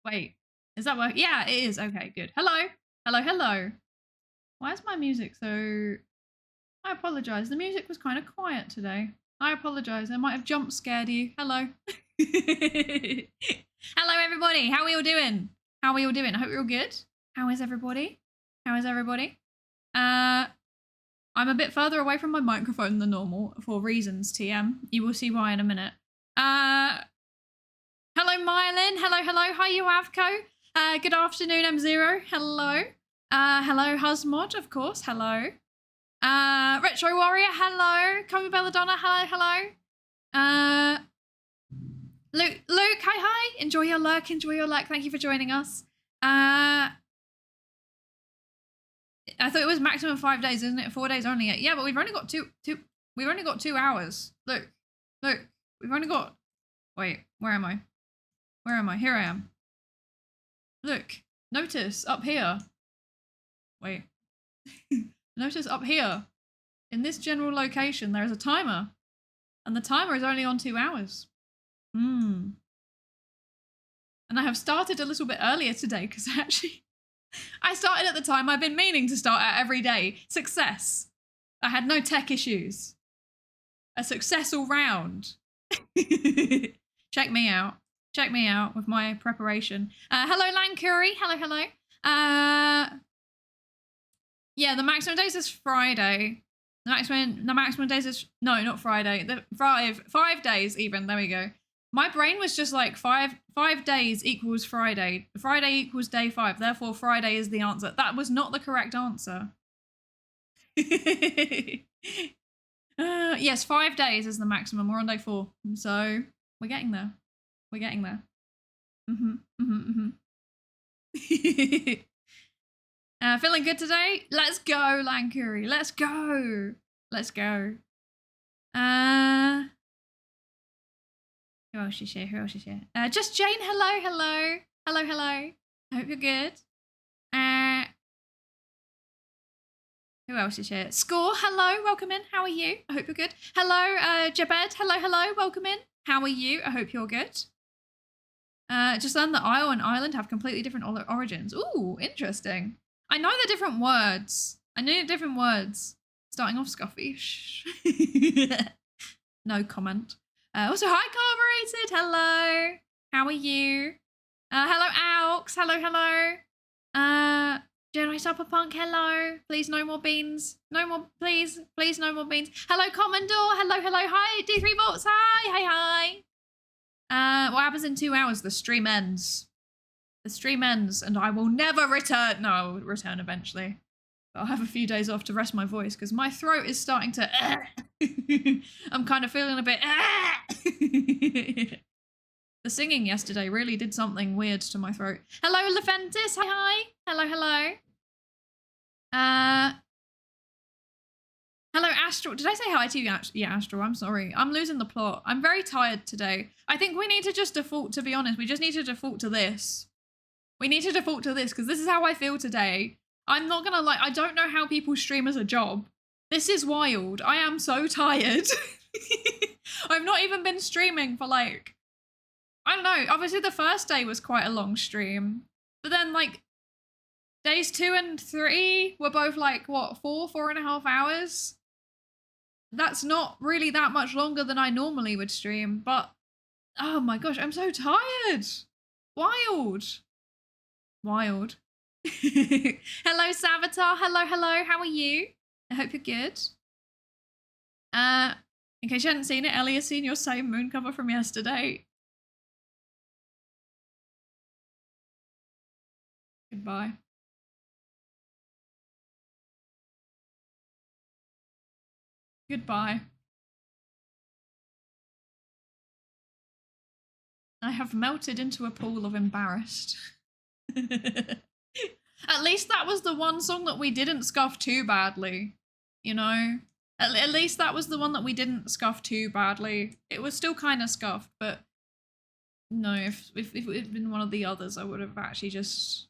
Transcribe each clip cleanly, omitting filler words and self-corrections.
Wait, is that working? Yeah, it is. Okay, good. Hello. Hello, hello. Why is my music so... I apologise. The music was kind of quiet today. I apologise. I might have jump scared you. Hello. Hello, everybody. How are we all doing? How are we all doing? I hope you're all good. How is everybody? How is everybody? I'm a bit further away from my microphone than normal for reasons, TM. You will see why in a minute. Hello, Mylin. Hello, hello. Hi, you Avco. Good afternoon, M0. Hello. Hello, Husmod, of course. Hello. Retro Warrior, hello. Kobe Belladonna, hello, hello. Luke, hi. Enjoy your lurk, Thank you for joining us. I thought it was maximum 5 days, isn't it? 4 days only. Yeah, but we've only got we've only got 2 hours. Look, we've only got, wait, where am I? Where am I? Here I am. Look, notice up here. Wait. Notice up here, in this general location, there is a timer. And the timer is only on 2 hours. And I have started a little bit earlier today because actually, I started at the time I've been meaning to start at every day. Success. I had no tech issues. A success all round. Check me out. Check me out with my preparation. Hello, Lancuri. Hello, hello. Yeah, the maximum days is Friday. The maximum days is, no, not Friday. The 5 days even. There we go. My brain was just like 5 days equals Friday. Friday equals day 5. Therefore, Friday is the answer. That was not the correct answer. Yes, 5 days is the maximum. We're on day 4. So we're getting there. We're getting there. Feeling good today? Let's go, Lancuri. Let's go. Let's go. Who else is here? Who else is here? Just Jane. Hello, hello. Hello, hello. I hope you're good. Who else is here? Score. Hello. Welcome in. How are you? I hope you're good. Hello, Jabed. Hello, hello. Welcome in. How are you? I hope you're good. Just learned that Isle and Island have completely different origins. Ooh, interesting. I know the different words. I know the different words. Starting off Scuffy. No comment. Also, hi, Carbureted. Hello. How are you? Hello, Alx. Hello, hello. Jedi Cyberpunk. Hello. Please, no more beans. No more, please. Please, no more beans. Hello, Commodore. Hello, hello. Hi, D3 Volts. Hi, hi. What happens in 2 hours? The stream ends. The stream ends and I will never return. No, I will return eventually. I'll have a few days off to rest my voice because my throat is starting to... I'm kind of feeling a bit... The singing yesterday really did something weird to my throat. Hello, Lefentis. Hi, hi. Hello, hello. Hello, Astral. Did I say hi to you? Yeah, Astral. I'm sorry. I'm losing the plot. I'm very tired today. I think we need to just default, to be honest. We just need to default to this. We need to default to this because this is how I feel today. I'm not gonna lie, I don't know how people stream as a job. This is wild. I am so tired. I've not even been streaming for like, I don't know, obviously the first day was quite a long stream. But then like, days 2 and 3 were both like, what, 4.5 hours? That's not really that much longer than I normally would stream, but oh my gosh, I'm so tired. Wild. Wild. Hello, Savitar. Hello, hello. How are you? I hope you're good. In case you hadn't seen it, Ellie has seen your same moon cover from yesterday. Goodbye. Goodbye. I have melted into a pool of embarrassed. At least that was the one song that we didn't scuff too badly, you know? At least that was the one that we didn't scuff too badly. It was still kind of scuffed, but no, if it had been one of the others, I would have actually just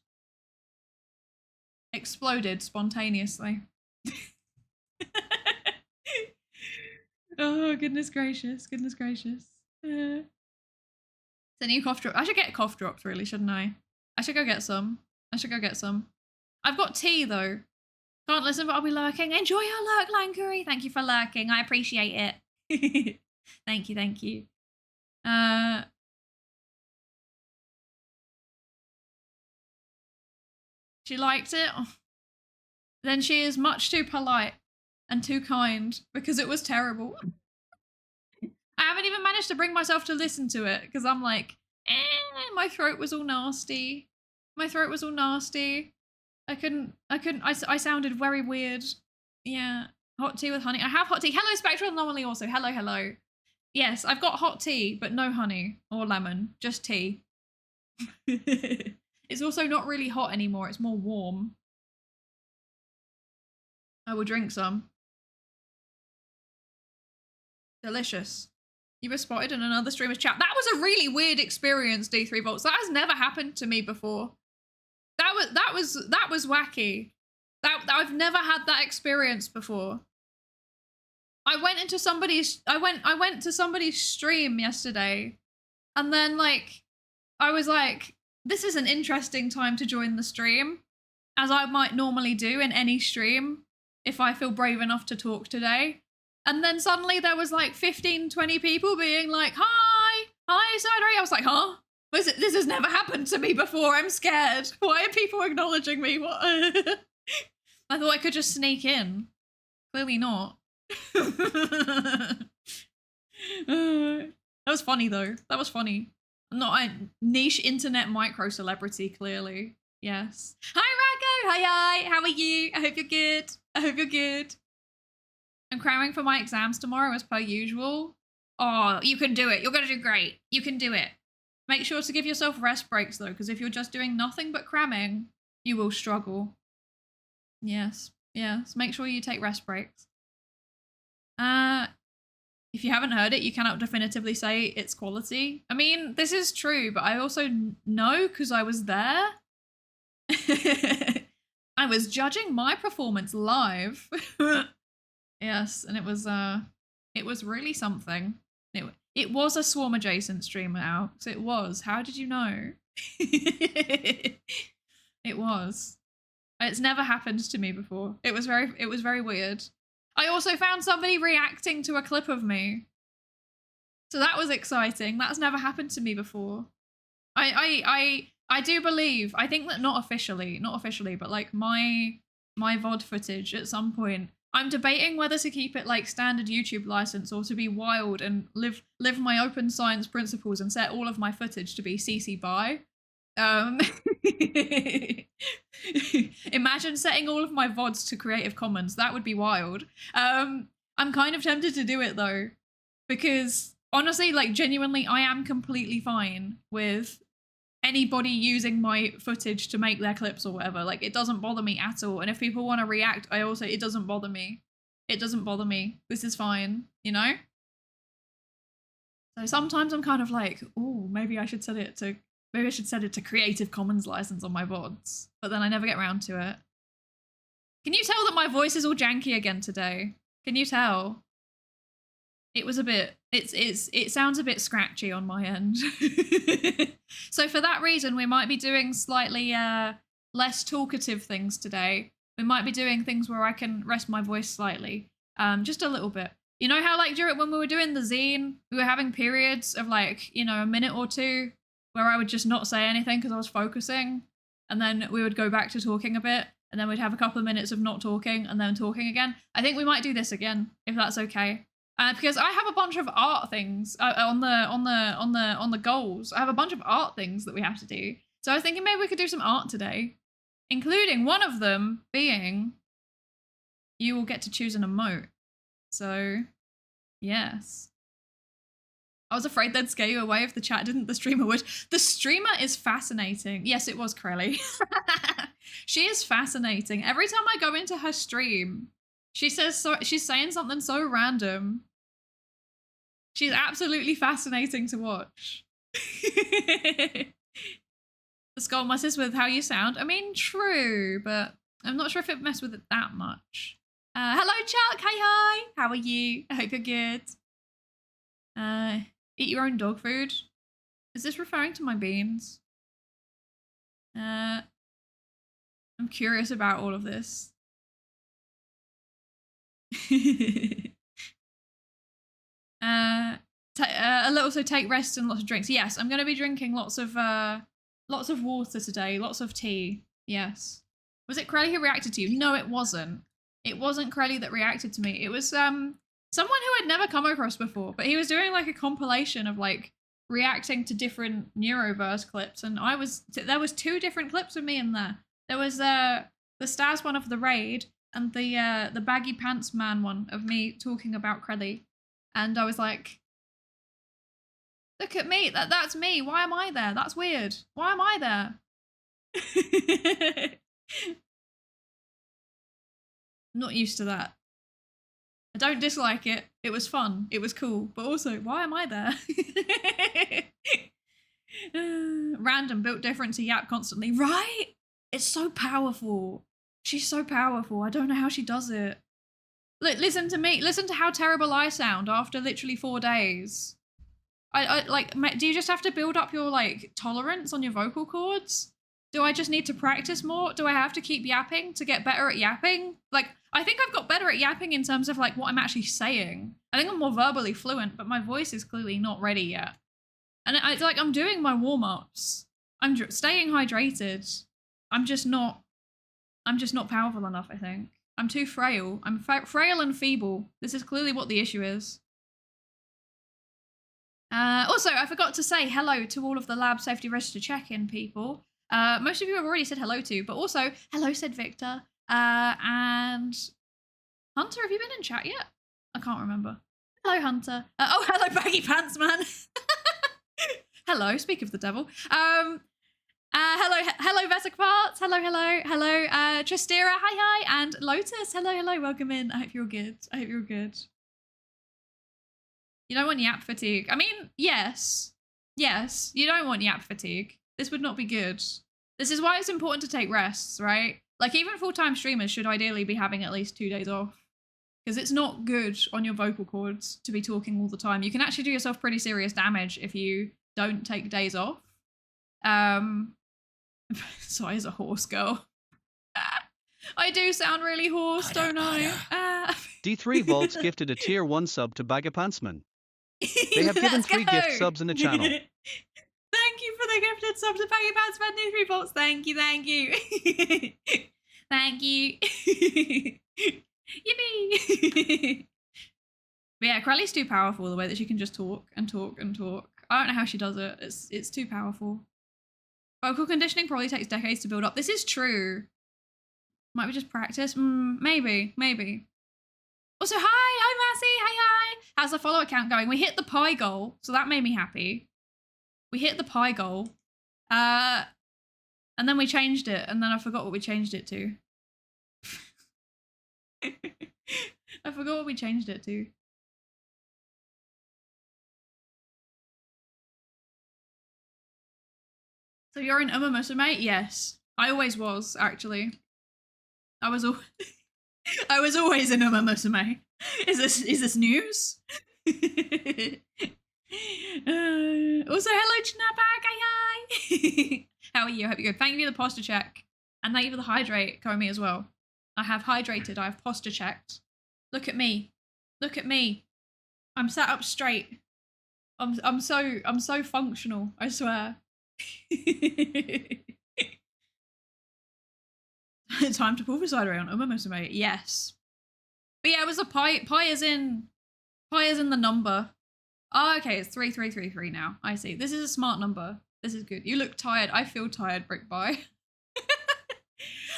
exploded spontaneously. Oh, goodness gracious, goodness gracious. It's a new cough drop. I should get cough drops, really, shouldn't I? I should go get some. I've got tea, though. Can't listen, but I'll be lurking. Enjoy your lurk, Lankuri. Thank you for lurking. I appreciate it. Thank you. She liked it. Then she is much too polite and too kind because it was terrible. I haven't even managed to bring myself to listen to it because I'm like, my throat was all nasty. I sounded very weird. Yeah. Hot tea with honey. I have hot tea. Hello, Spectral Anomaly also. Hello. Yes, I've got hot tea, but no honey or lemon, just tea. It's also not really hot anymore. It's more warm. I will drink some. Delicious. You were spotted in another streamer's chat. That was a really weird experience, D3 Volts. That has never happened to me before. That was wacky. I've never had that experience before. I went to somebody's stream yesterday, and then like I was like, this is an interesting time to join the stream, as I might normally do in any stream if I feel brave enough to talk today. And then suddenly there was like 15, 20 people being like, hi, Psydere. I was like, huh? This has never happened to me before. I'm scared. Why are people acknowledging me? What? I thought I could just sneak in. Clearly not. That was funny though. That was funny. I'm not a niche internet micro celebrity, clearly. Yes. Hi Raggo. Hi. How are you? I hope you're good. I'm cramming for my exams tomorrow as per usual. Oh, you can do it. You're going to do great. You can do it. Make sure to give yourself rest breaks though, because if you're just doing nothing but cramming, you will struggle. Yes. Make sure you take rest breaks. If you haven't heard it, you cannot definitively say it's quality. I mean, this is true, but I also know because I was there. I was judging my performance live. Yes, and it was really something. It was a Swarm adjacent streamer, Alex. It was. How did you know? It was. It's never happened to me before. It was very weird. I also found somebody reacting to a clip of me. So that was exciting. That's never happened to me before. I do believe, I think that not officially, but like my VOD footage at some point, I'm debating whether to keep it like standard YouTube license or to be wild and live my open science principles and set all of my footage to be CC BY. Imagine setting all of my VODs to Creative Commons. That would be wild. I'm kind of tempted to do it though, because honestly, like genuinely, I am completely fine with anybody using my footage to make their clips or whatever. Like, it doesn't bother me at all. And if people want to react, it doesn't bother me. This is fine, you know? So sometimes I'm kind of like, oh, maybe I should set it to Creative Commons license on my VODs, but then I never get around to it. Can you tell that my voice is all janky again today? Can you tell? It was a bit, it sounds a bit scratchy on my end. So for that reason, we might be doing slightly less talkative things today. We might be doing things where I can rest my voice slightly, just a little bit. You know how like when we were doing the zine, we were having periods of like, you know, a minute or two where I would just not say anything because I was focusing, and then we would go back to talking a bit, and then we'd have a couple of minutes of not talking and then talking again. I think we might do this again, if that's okay. Because I have a bunch of art things on the goals. I have a bunch of art things that we have to do. So I was thinking maybe we could do some art today, including one of them being you will get to choose an emote. So, yes. I was afraid they'd scare you away if the chat didn't. The streamer would. The streamer is fascinating. Yes, it was Crelly. She is fascinating. Every time I go into her stream, she's saying something so random. She's absolutely fascinating to watch. The skull messes with how you sound. I mean, true, but I'm not sure if it messed with it that much. Hello, Chuck. Hi. How are you? I hope you're good. Eat your own dog food. Is this referring to my beans? I'm curious about all of this. Also take rest and lots of drinks. Yes, I'm going to be drinking lots of water today, lots of tea. Yes. Was it Crelly who reacted to you? No, it wasn't. It wasn't Crelly that reacted to me. It was someone who I'd never come across before, but he was doing like a compilation of like reacting to different Neuroverse clips, and there was 2 different clips of me in there. There was the Staz one of the raid and the baggy pants man one of me talking about Crelly, and I was like, look at me, that's me. Why am I there? That's weird. Why am I there? Not used to that. I don't dislike it. It was fun. It was cool. But also, why am I there? Random, built different to Yap constantly. Right? It's so powerful. She's so powerful. I don't know how she does it. Look, listen to me. Listen to how terrible I sound after literally 4 days. I like, do you just have to build up your like tolerance on your vocal cords? Do I just need to practice more? Do I have to keep yapping to get better at yapping? Like, I think I've got better at yapping in terms of like what I'm actually saying. I think I'm more verbally fluent, but my voice is clearly not ready yet. And it's like I'm doing my warm-ups. I'm staying hydrated. I'm just not powerful enough, I think. I'm too frail. I'm frail and feeble. This is clearly what the issue is. Also, I forgot to say hello to all of the lab safety register check-in people. Most of you have already said hello to, but also, hello, said Victor. And Hunter, have you been in chat yet? I can't remember. Hello, Hunter. Oh, hello, Baggy Pants Man. Hello, speak of the devil. Hello, Vesic Parts. Hello, Tristera, hi, and Lotus, hello, welcome in. I hope you're good. You don't want yap fatigue. I mean, yes, you don't want yap fatigue. This would not be good. This is why it's important to take rests, right? Like, even full-time streamers should ideally be having at least 2 days off, because it's not good on your vocal cords to be talking all the time. You can actually do yourself pretty serious damage if you don't take days off. So I is a horse girl. I do sound really hoarse, don't I? D3 Volts gifted a tier 1 sub to Bagapantsman. They have given 3 gift subs in the channel. Thank you for the gifted sub to Bagapantsman, D3 Volts. Thank you. Thank you. Yippee! But yeah, Crowley's too powerful, the way that she can just talk and talk and talk. I don't know how she does it. It's too powerful. Vocal conditioning probably takes decades to build up. This is true. Might we just practice? Maybe. Also, hi Massey, hi. How's the follow account going? We hit the pie goal, so that made me happy. We hit the pie goal. And then we changed it, and then I forgot what we changed it to. I forgot what we changed it to. So you're in Musume? Yes. I always was, actually. I was always in Musume. Is this news? Also, hello Chinabag, hi. How are you? I hope you're good. Thank you for the posture check. And thank you for the hydrate, Komi, as well. I have hydrated, I have posture checked. Look at me. I'm sat up straight. I'm so functional, I swear. Time to pull for Psydere on Musume. Yes. But yeah, it was a pi is in the number. Oh, okay, it's 3333 now. I see. This is a smart number. This is good. You look tired. I feel tired, Brickby.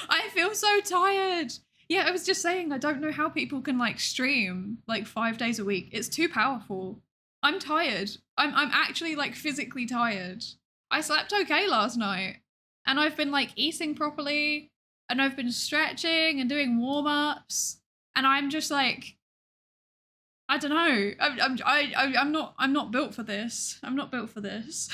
I feel so tired. Yeah, I was just saying, I don't know how people can like stream like 5 days a week. It's too powerful. I'm tired. I'm actually like physically tired. I slept okay last night, and I've been like eating properly, and I've been stretching and doing warm-ups, and I'm just like, I don't know. I'm not built for this. I'm not built for this.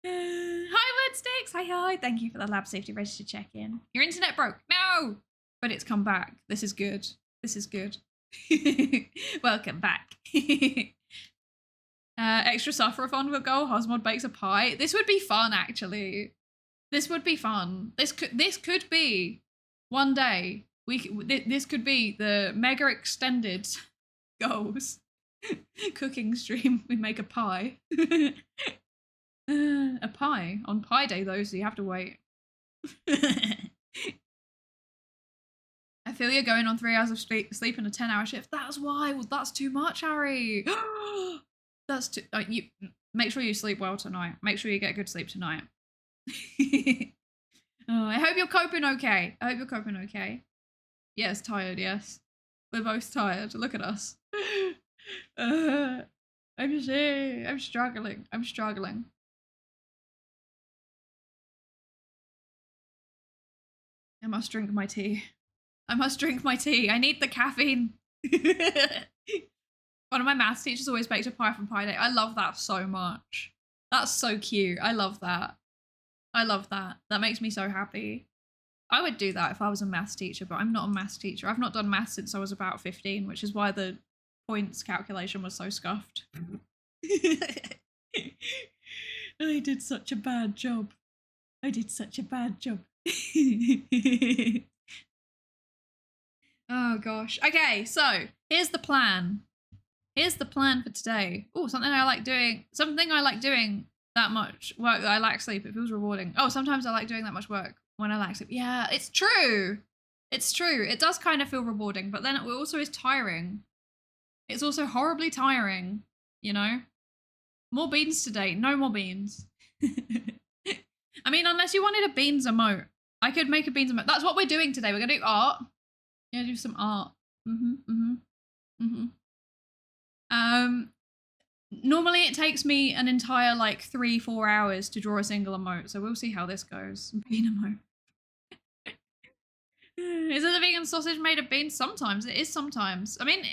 Hi, Woodsticks. Hi. Thank you for the lab safety register check-in. Your internet broke. No, but it's come back. This is good. Welcome back. Extra suffer-a-thon would go. Hosmod bakes a pie. This would be fun, actually. This would be fun. This could be one day. This could be the mega extended goals cooking stream. We make a pie. A pie on Pie Day though, so you have to wait. I feel you're going on 3 hours of sleep in a 10-hour shift. That's wild. That's too much, Harry. That's too. You make sure you sleep well tonight. Make sure you get good sleep tonight. Oh, I hope you're coping okay. I hope you're coping okay. Yes, tired. Yes, we're both tired. Look at us. I'm sick. I'm struggling. I'm struggling. I must drink my tea. I must drink my tea. I need the caffeine. One of my maths teachers always baked a pie from Pie Day. I love that so much. That's so cute. I love that. I love that. That makes me so happy. I would do that if I was a maths teacher, but I'm not a maths teacher. I've not done maths since I was about 15, which is why the points calculation was so scuffed. I did such a bad job. I did such a bad job. Oh gosh. Okay, so here's the plan. Here's the plan for today. Oh, something I like doing that much work that I lack sleep. It feels rewarding. Oh, sometimes I like doing that much work when I lack sleep. Yeah, it's true. It's true. It does kind of feel rewarding, but then it also is tiring. It's also horribly tiring, you know? More beans today. No more beans. I mean, unless you wanted a beans emote. I could make a beans emote. That's what we're doing today. We're going to do art. Yeah, do some art. Normally it takes me an entire like 3-4 hours to draw a single emote, so we'll see how this goes. Bean emote. Is it the vegan sausage made of beans? Sometimes it is. Sometimes. I mean,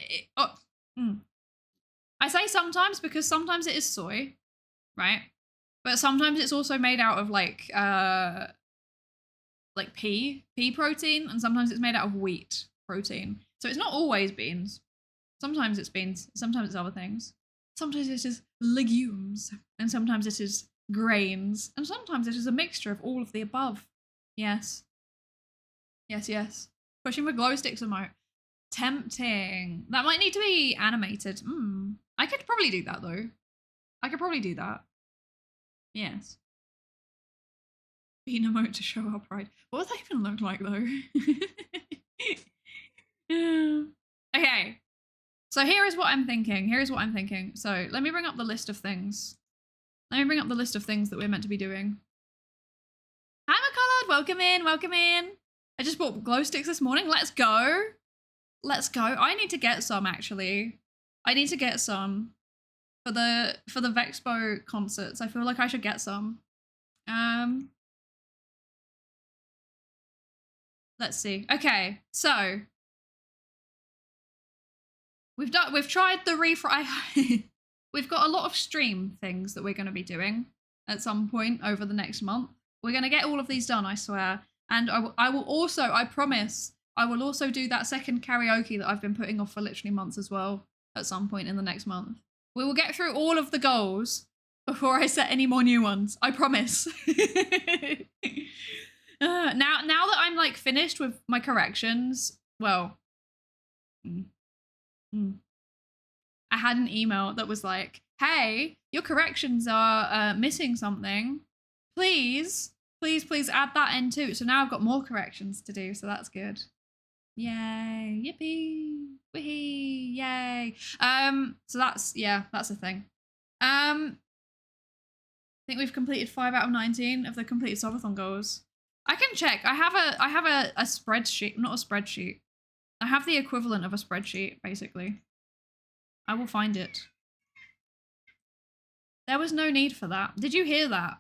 I say sometimes because sometimes it is soy, right? But sometimes it's also made out of like pea protein, and sometimes it's made out of wheat protein. So it's not always beans. Sometimes it's beans, sometimes it's other things. Sometimes it is legumes, and sometimes it is grains, and sometimes it is a mixture of all of the above. Yes. Yes, yes. Pushing for glow sticks emote. Tempting. That might need to be animated. I could probably do that though. I could probably do that. Yes. Bean emote to show our pride. What would that even look like though? Yeah. Okay. So here is what I'm thinking. So let me bring up the list of things. Let me bring up the list of things that we're meant to be doing. Hi, McCullough. Welcome in. Welcome in. I just bought glow sticks this morning. Let's go. Let's go. I need to get some actually. I need to get some for the Vexpo concerts. I feel like I should get some. Let's see. Okay, so we've tried the refresh. We've got a lot of stream things that we're going to be doing at some point over the next month. We're going to get all of these done, I swear. And I will also, I promise, I will also do that second karaoke that I've been putting off for literally months as well at some point in the next month. We will get through all of the goals before I set any more new ones. I promise. Now that I'm like finished with my corrections, well, I had an email that was like, hey, your corrections are missing something. Please add that in too. So now I've got more corrections to do, so that's good. Yay, yippee, wee, yay. So that's a thing. I think we've completed 5 out of 19 of the completed subathon goals. I can check. I have a spreadsheet, not a spreadsheet. I have the equivalent of a spreadsheet, basically. I will find it. There was no need for that. Did you hear that?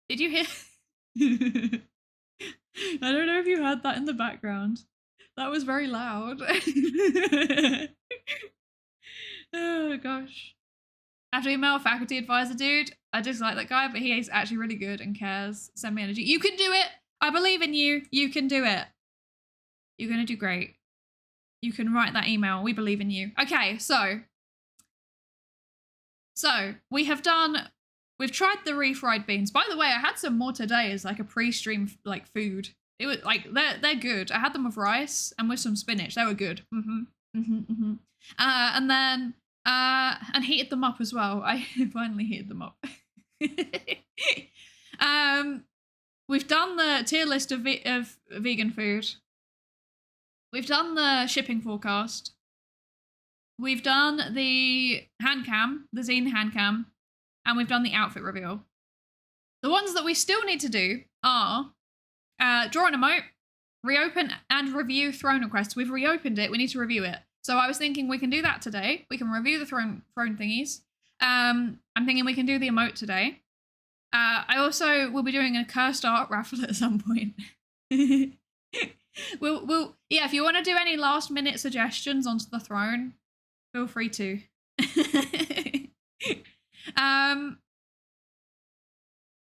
Did you hear? I don't know if you heard that in the background. That was very loud. Oh gosh. I have to email a faculty advisor, dude. I just like that guy, but he is actually really good and cares. Send me energy. You can do it. I believe in you. You can do it. You're going to do great. You can write that email. We believe in you. Okay, so So we've tried the refried beans. By the way, I had some more today as like a pre-stream like food. It was like they're good. I had them with rice and with some spinach. They were good. And then and heated them up as well. I finally heated them up. We've done the tier list of vegan food. We've done the shipping forecast. We've done the hand cam, the zine hand cam, and we've done the outfit reveal. The ones that we still need to do are draw an emote, reopen and review throne requests. We've reopened it. We need to review it. So I was thinking we can do that today. We can review the throne thingies. I'm thinking we can do the emote today. I also will be doing a cursed art raffle at some point. we'll if you want to do any last minute suggestions onto the throne, feel free to.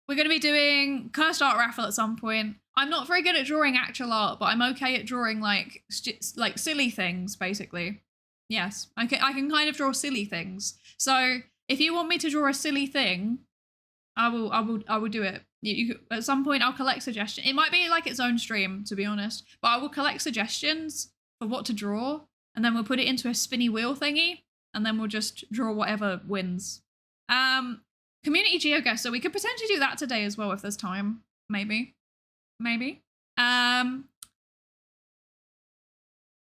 We're going to be doing cursed art raffle at some point. I'm not very good at drawing actual art, but I'm okay at drawing like silly things, basically. Yes, I can kind of draw silly things. So if you want me to draw a silly thing, I will do it. You at some point I'll collect suggestions. It might be like its own stream, to be honest, but I will collect suggestions for what to draw, and then we'll put it into a spinny wheel thingy, and then we'll just draw whatever wins. Community geoguessr, so we could potentially do that today as well if there's time. Maybe.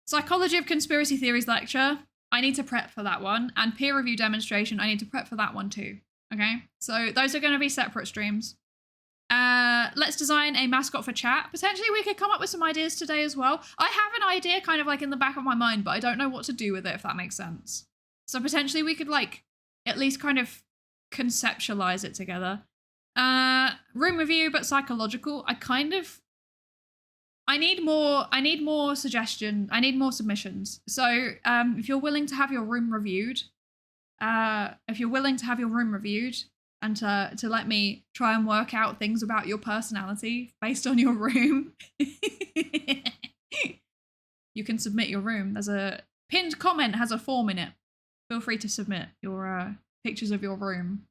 Psychology of conspiracy theories lecture. I need to prep for that one, and peer review demonstration. I need to prep for that one too. Okay, so those are going to be separate streams. Let's design a mascot for chat. Potentially we could come up with some ideas today as well. I have an idea kind of like in the back of my mind, but I don't know what to do with it, if that makes sense. So potentially we could like at least kind of conceptualize it together. Room review, but psychological. I need more suggestion. I need more submissions. So if you're willing to have your room reviewed, and to let me try and work out things about your personality based on your room, you can submit your room. There's a pinned comment, has a form in it. Feel free to submit your pictures of your room.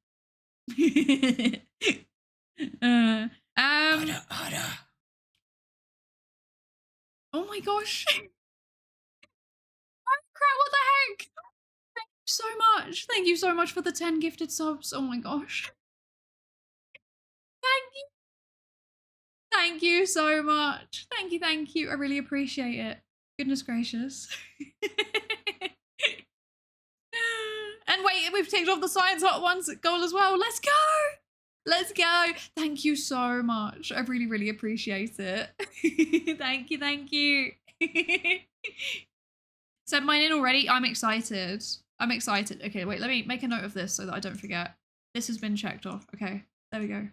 Oh my gosh. Oh crap, what the heck? So much. Thank you so much for the 10 gifted subs. Oh my gosh. Thank you so much. Thank you. I really appreciate it. Goodness gracious. And wait, we've ticked off the science hot ones goal as well. Let's go. Thank you so much. I really, really appreciate it. Thank you. Sent mine in already. I'm excited. Okay, wait, let me make a note of this so that I don't forget. This has been checked off. Okay, there we go.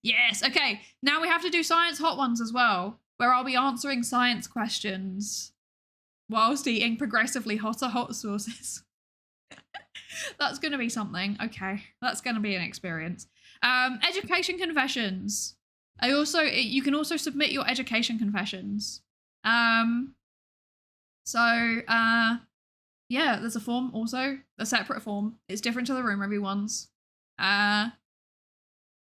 Yes, okay. Now we have to do science hot ones as well, where I'll be answering science questions whilst eating progressively hotter hot sauces. That's going to be something. Okay, that's going to be an experience. Education confessions. You can also submit your education confessions. Yeah, there's a form also, a separate form. It's different to the room review ones. But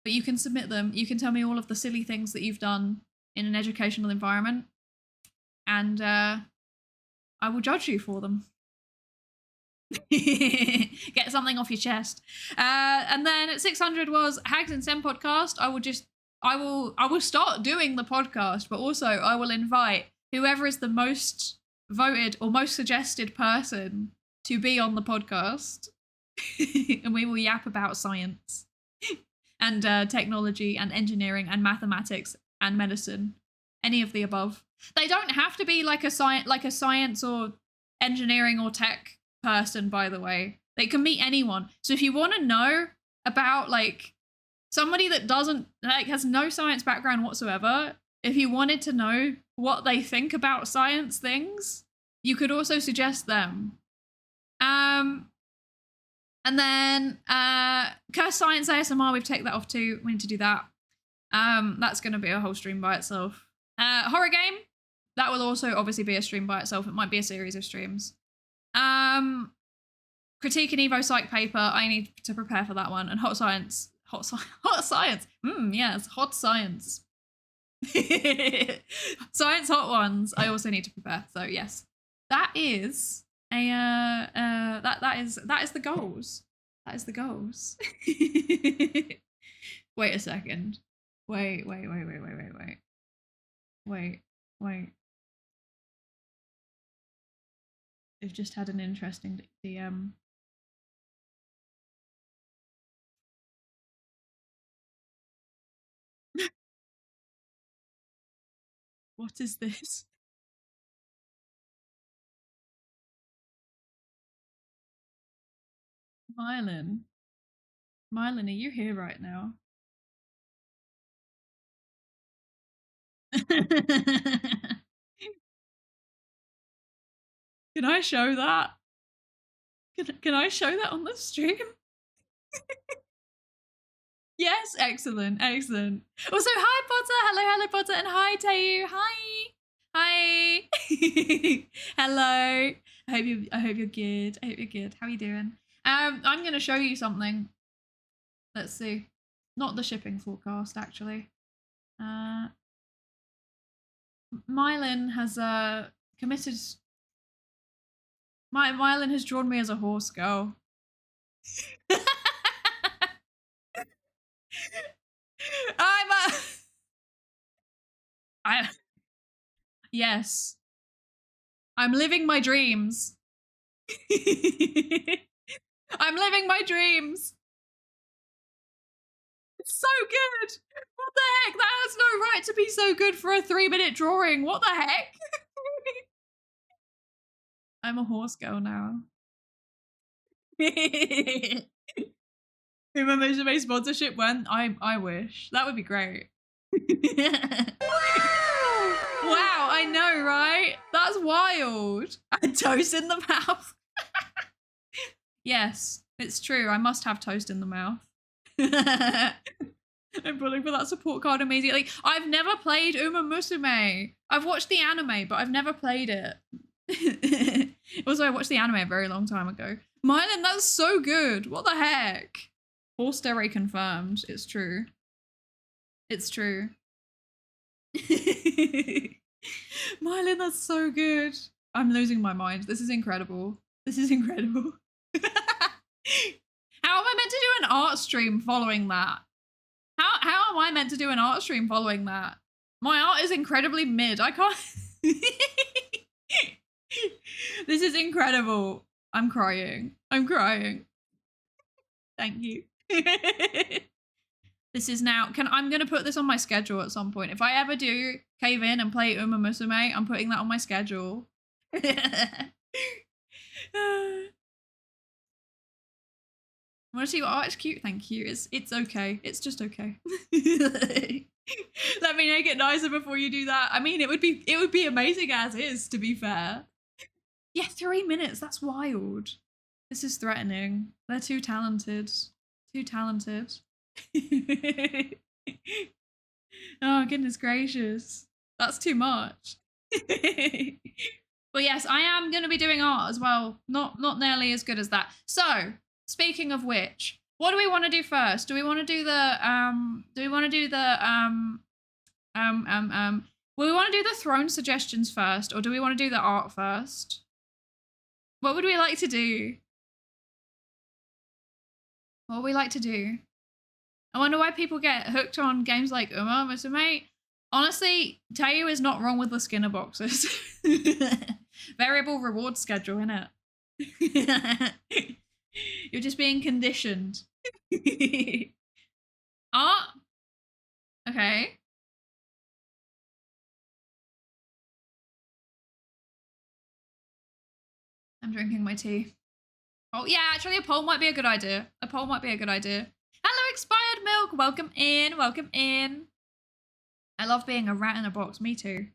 you can submit them. You can tell me all of the silly things that you've done in an educational environment, and I will judge you for them. Get something off your chest. And then at 600 was Hags and Sem podcast. I will start doing the podcast, but also I will invite whoever is the most voted or most suggested person to be on the podcast. And we will yap about science and technology and engineering and mathematics and medicine, any of the above. They don't have to be like a science or engineering or tech person, by the way. They can meet anyone. So if you want to know about like somebody that doesn't has no science background whatsoever, if you wanted to know what they think about science things, you could also suggest them. And then Curse Science ASMR, we've taken that off too. We need to do that. That's going to be a whole stream by itself. Horror game, that will also obviously be a stream by itself. It might be a series of streams. Critique an Evo Psych paper. I need to prepare for that one. And hot science. Hot science. Yes, hot science. Science hot ones. I also need to prepare. So yes, that is a that is the goals. That is the goals. Wait a second. Wait. They've just had an interesting DM. What is this? Mylan, are you here right now? Can I show that? Can I show that on the stream? Yes, excellent. Also, hi Potter, hello Potter, and hi Tayu, hi. Hello. I hope you're good. How are you doing? I'm gonna show you something. Let's see. Not the shipping forecast, actually. Mylan has committed. Mylan has drawn me as a horse girl. Yes. I'm living my dreams. I'm living my dreams. It's so good. What the heck? That has no right to be so good for a 3-minute drawing. What the heck? I'm a horse girl now. Uma Mosume sponsorship when? I wish. That would be great. Wow, I know, right? That's wild. And toast in the mouth. Yes, it's true. I must have toast in the mouth. I'm pulling for that support card immediately. I've never played Uma Musume. I've watched the anime, but I've never played it. Also, I watched the anime a very long time ago. Mylan, that's so good. What the heck? Horse dairy confirmed. It's true. It's true. Mylan, that's so good. I'm losing my mind. This is incredible. This is incredible. How am I meant to do an art stream following that? How am I meant to do an art stream following that? My art is incredibly mid. I can't. This is incredible. I'm crying. Thank you. This is now. I'm gonna put this on my schedule at some point. If I ever do cave in and play Uma Musume, I'm putting that on my schedule. I want to see what art is cute. Thank you. It's okay. It's just okay. Let me make it nicer before you do that. I mean, it would be amazing as is. To be fair. Yeah, 3 minutes. That's wild. This is threatening. They're too talented. Too talented. Oh, goodness gracious. That's too much. But yes, I am going to be doing art as well. Not nearly as good as that. So, speaking of which, what do we want to do first? Do we want to do the we want to do the throne suggestions first, or do we want to do the art first? What would we like to do? What would we like to do? I wonder why people get hooked on games like Uma Musume. Honestly, Tayu is not wrong with the Skinner boxes. Variable reward schedule, innit? You're just being conditioned. Art? Okay. I'm drinking my tea. Oh, yeah, actually, a poll might be a good idea. Hello, Expired Milk. Welcome in. I love being a rat in a box. Me too.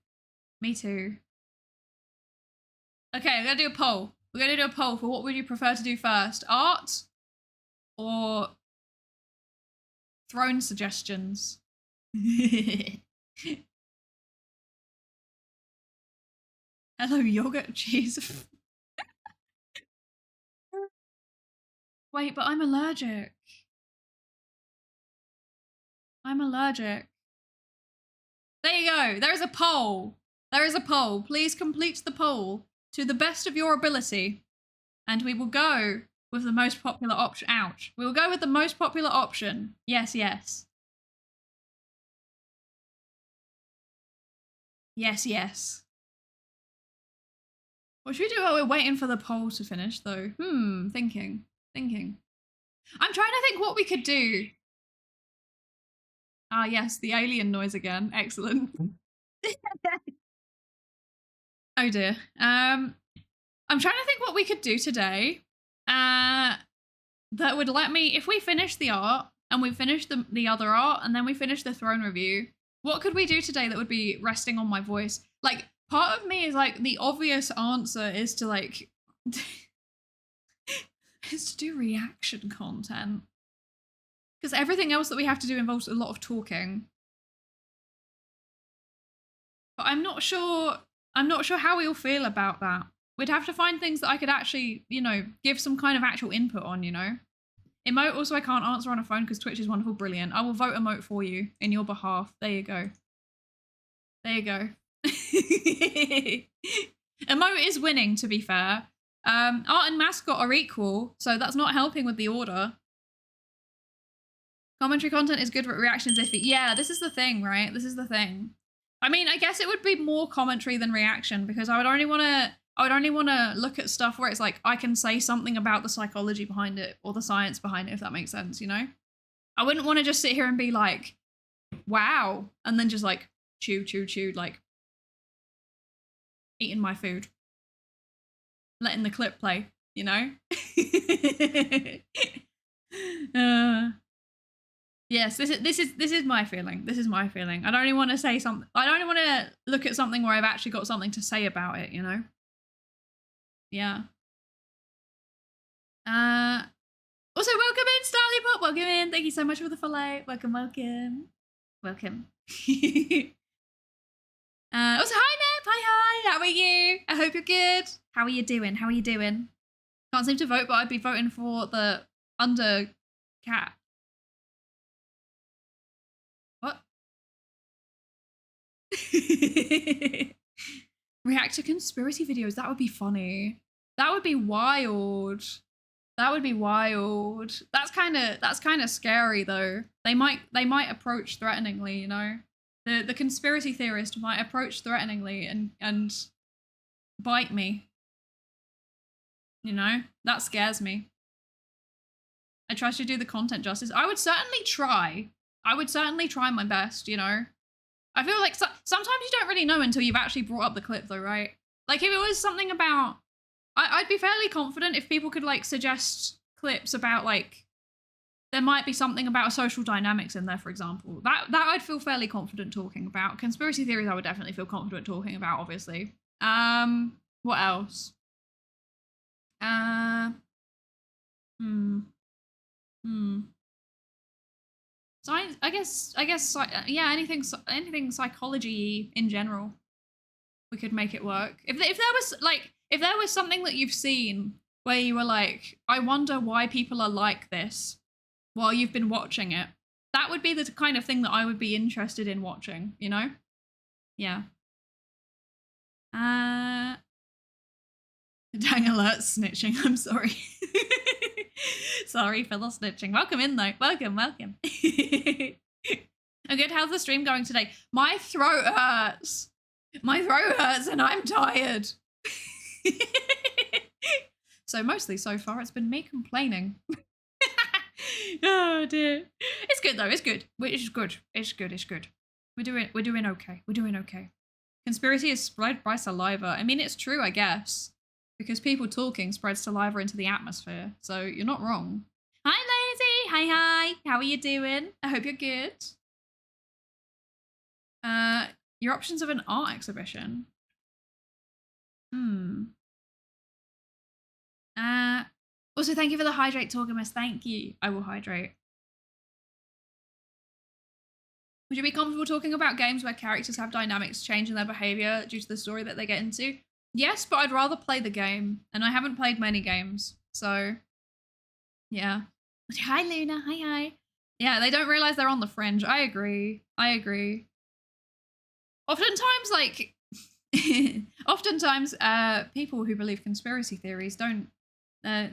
Okay, we're going to do a poll. We're going to do a poll for what would you prefer to do first? Art or throne suggestions? Hello, yogurt cheese. Wait, but I'm allergic. I'm allergic. There you go. There is a poll. There is a poll. Please complete the poll to the best of your ability. And we will go with the most popular option. Ouch. We will go with the most popular option. Yes, yes. Yes, yes. What should we do while we're waiting for the poll to finish, though? Thinking. I'm trying to think what we could do. Ah, yes, the alien noise again. Excellent. Oh dear. I'm trying to think what we could do today. That would let me, if we finish the art and we finish the other art and then we finish the throne review, what could we do today that would be resting on my voice? Like, part of me is like, the obvious answer is to like, is to do reaction content. Because everything else that we have to do involves a lot of talking. But I'm not sure how we all feel about that. We'd have to find things that I could actually, you know, give some kind of actual input on, you know? Emote also I can't answer on a phone because Twitch is wonderful, brilliant. I will vote emote for you in your behalf. There you go. There you go. Emote is winning, to be fair. Art and mascot are equal, so that's not helping with the order. Commentary content is good, but reactions iffy. Yeah, this is the thing, right? This is the thing. I mean, I guess it would be more commentary than reaction because I would only want to look at stuff where it's like I can say something about the psychology behind it or the science behind it, if that makes sense, you know? I wouldn't want to just sit here and be like, wow, and then just like chew, like eating my food, letting the clip play, you know? Yes, this is my feeling. This is my feeling. I don't even want to say something. I don't even want to look at something where I've actually got something to say about it, you know? Yeah. Also, welcome in, Starly Pop. Welcome in. Thank you so much for the follow. Welcome. Also, hi, Nep. Hi. How are you? I hope you're good. How are you doing? Can't seem to vote, but I'd be voting for the under cat. What? React to conspiracy videos. That would be funny. That would be wild. That's kind of scary though. They might approach threateningly, you know. The conspiracy theorist might approach threateningly and bite me. You know, that scares me. I try to do the content justice. I would certainly try my best, you know. I feel like sometimes you don't really know until you've actually brought up the clip though, right? Like if it was something about, I'd be fairly confident if people could like suggest clips about like, there might be something about social dynamics in there, for example. That I'd feel fairly confident talking about. Conspiracy theories I would definitely feel confident talking about, obviously. What else? Science, I guess, yeah, anything psychology in general, we could make it work. If there was something that you've seen where you were like, I wonder why people are like this while you've been watching it, that would be the kind of thing that I would be interested in watching, you know? Yeah. Dang alert snitching, I'm sorry. Sorry for the snitching. Welcome in though. Welcome. I'm good. How's the stream going today? My throat hurts and I'm tired. So mostly so far it's been me complaining. Oh dear. It's good though. It's good. It's good. We're doing okay. Conspiracy is spread by saliva. I mean, it's true, I guess. Because people talking spreads saliva into the atmosphere. So you're not wrong. Hi, Lazy. Hi. How are you doing? I hope you're good. Your options of an art exhibition. Also, thank you for the hydrate, Torgamus. Thank you. I will hydrate. Would you be comfortable talking about games where characters have dynamics change in their behavior due to the story that they get into? Yes, but I'd rather play the game, and I haven't played many games, so Yeah. Hi, Luna. Hi. Yeah, they don't realize they're on the fringe. I agree. Oftentimes, like, people who believe conspiracy theories don't.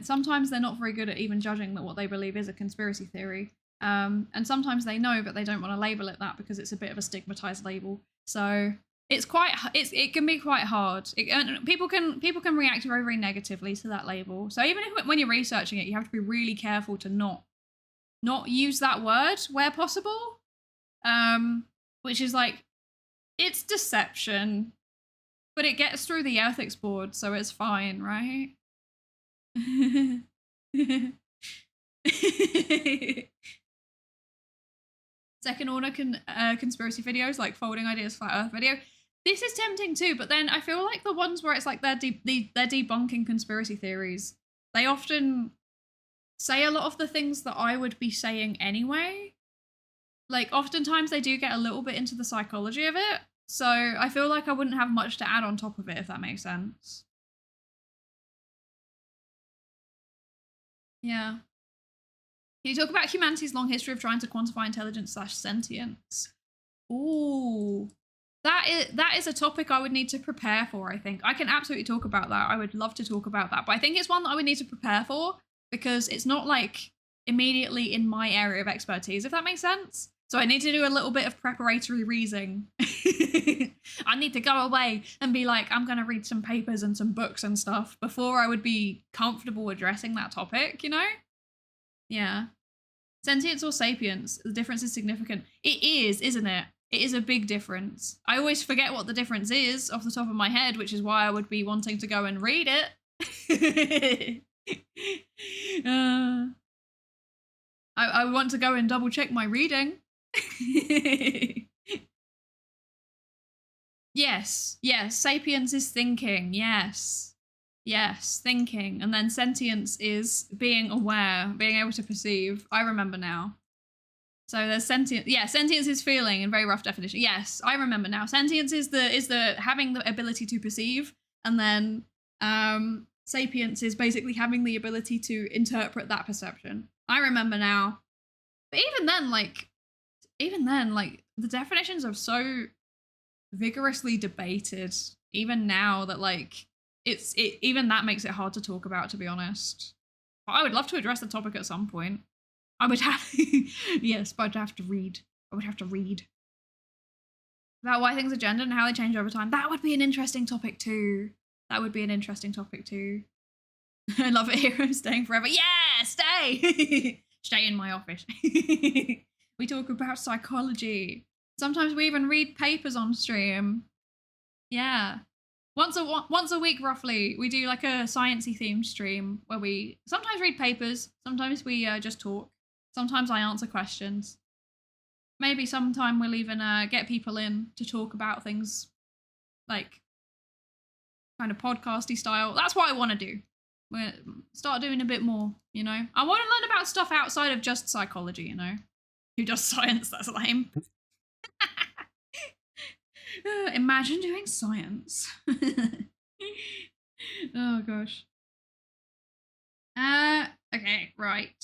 Sometimes they're not very good at even judging that what they believe is a conspiracy theory. And sometimes they know, but they don't want to label it that because it's a bit of a stigmatized label. So it can be quite hard. And people can react very, very negatively to that label. So even if when you're researching it, you have to be really careful to not use that word where possible. Which is like, it's deception, but it gets through the ethics board, so it's fine, right? Second order conspiracy videos, like folding ideas, flat earth video. This is tempting too, but then I feel like the ones where it's like they're debunking conspiracy theories, they often say a lot of the things that I would be saying anyway. Like, oftentimes they do get a little bit into the psychology of it, so I feel like I wouldn't have much to add on top of it, if that makes sense. Yeah. Can you talk about humanity's long history of trying to quantify intelligence / sentience? Ooh. That is a topic I would need to prepare for, I think. I can absolutely talk about that. I would love to talk about that, but I think it's one that I would need to prepare for because it's not like immediately in my area of expertise, if that makes sense. So I need to do a little bit of preparatory reading. I need to go away and be like, I'm going to read some papers and some books and stuff before I would be comfortable addressing that topic, you know? Yeah. Sentience or sapience, the difference is significant. It is, isn't it? It is a big difference. I always forget what the difference is off the top of my head, which is why I would be wanting to go and read it. I want to go and double check my reading. Yes, sapience is thinking, yes, thinking. And then sentience is being aware, being able to perceive. I remember now. So there's sentience. Yeah, sentience is feeling in very rough definition. Yes, I remember now. Sentience is the having the ability to perceive, and then sapience is basically having the ability to interpret that perception. I remember now. But even then, the definitions are so vigorously debated even now that like even that makes it hard to talk about, to be honest. I would love to address the topic at some point. I would have yes, but I'd have to read. I would have to read about why things are gendered and how they change over time. That would be an interesting topic too. I love it here. I'm staying forever. Yeah, stay. Stay in my office. We talk about psychology. Sometimes we even read papers on stream. Yeah. Once a week, roughly, we do like a sciencey themed stream where we sometimes read papers, sometimes we just talk, sometimes I answer questions. Maybe sometime we'll even get people in to talk about things like kind of podcasty style. That's what I want to do. We'll start doing a bit more, you know. I want to learn about stuff outside of just psychology, you know. Who does science? That's lame. Imagine doing science. Oh gosh. Okay, right.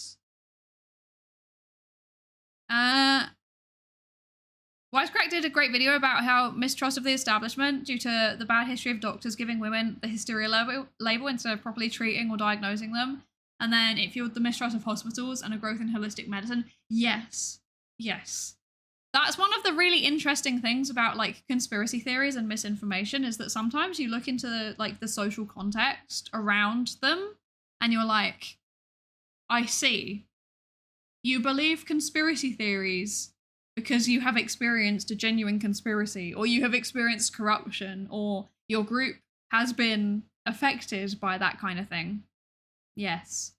Wisecrack did a great video about how mistrust of the establishment due to the bad history of doctors giving women the hysteria label instead of properly treating or diagnosing them. And then it fueled the mistrust of hospitals and a growth in holistic medicine. Yes. That's one of the really interesting things about like conspiracy theories and misinformation is that sometimes you look into like the social context around them and you're like, I see. You believe conspiracy theories because you have experienced a genuine conspiracy, or you have experienced corruption, or your group has been affected by that kind of thing. Yes.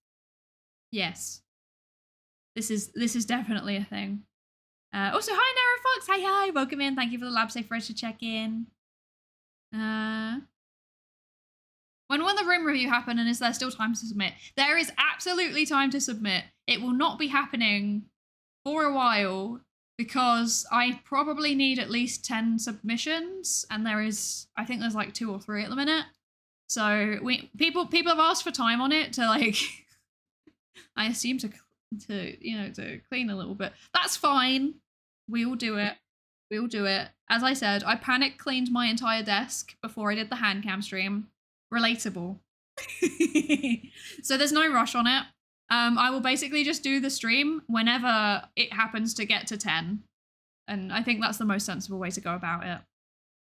This is definitely a thing. Also, hi, Nara Fox. Hi. Welcome in. Thank you for the lab safe fresh to check in. When will the room review happen, and is there still time to submit? There is absolutely time to submit. It will not be happening for a while because I probably need at least 10 submissions, and I think there's like 2 or 3 at the minute. So people have asked for time on it to like I assume to clean a little bit. That's fine. We'll do it. We'll do it. As I said, I panic cleaned my entire desk before I did the hand cam stream. Relatable. So there's no rush on it. I will basically just do the stream whenever it happens to get to 10. And I think that's the most sensible way to go about it.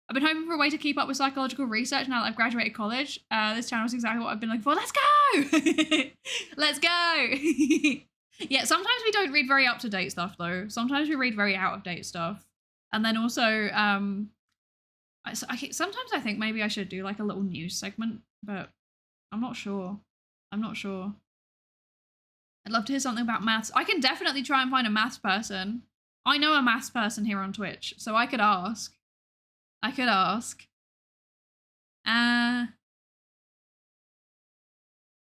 I've been hoping for a way to keep up with psychological research now that I've graduated college. This channel is exactly what I've been looking for. Let's go! Let's go! Yeah, sometimes we don't read very up-to-date stuff, though. Sometimes we read very out-of-date stuff. And then also, sometimes I think maybe I should do like a little news segment, but I'm not sure. I'm not sure. I'd love to hear something about maths. I can definitely try and find a maths person. I know a maths person here on Twitch, so I could ask.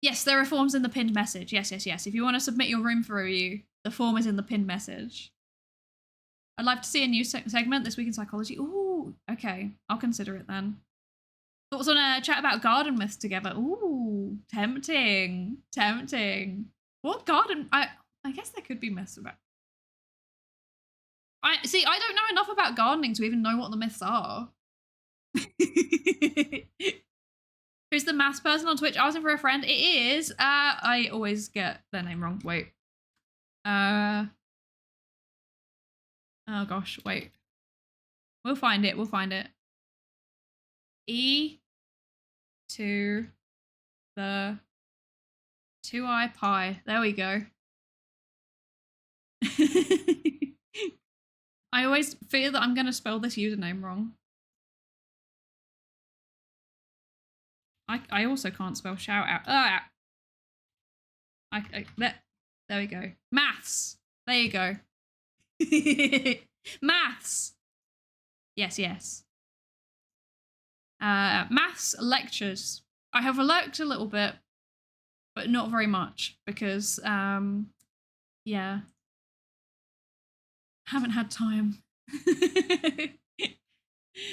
Yes, there are forms in the pinned message. Yes. If you want to submit your room for review, the form is in the pinned message. I'd like to see a new segment this week in psychology. Ooh, okay. I'll consider it then. Thoughts on a chat about garden myths together? Ooh, tempting. What garden? I guess there could be myths about. I don't know enough about gardening to even know what the myths are. Who's the maths person on Twitch asking for a friend? It is. I always get their name wrong. Wait. Oh gosh, wait. We'll find it. E to the 2i pi. There we go. I always fear that I'm going to spell this username wrong. I also can't spell shout out. There we go. Maths. There you go. Maths. Yes. Maths lectures. I have lurked a little bit, but not very much because, yeah. Haven't had time.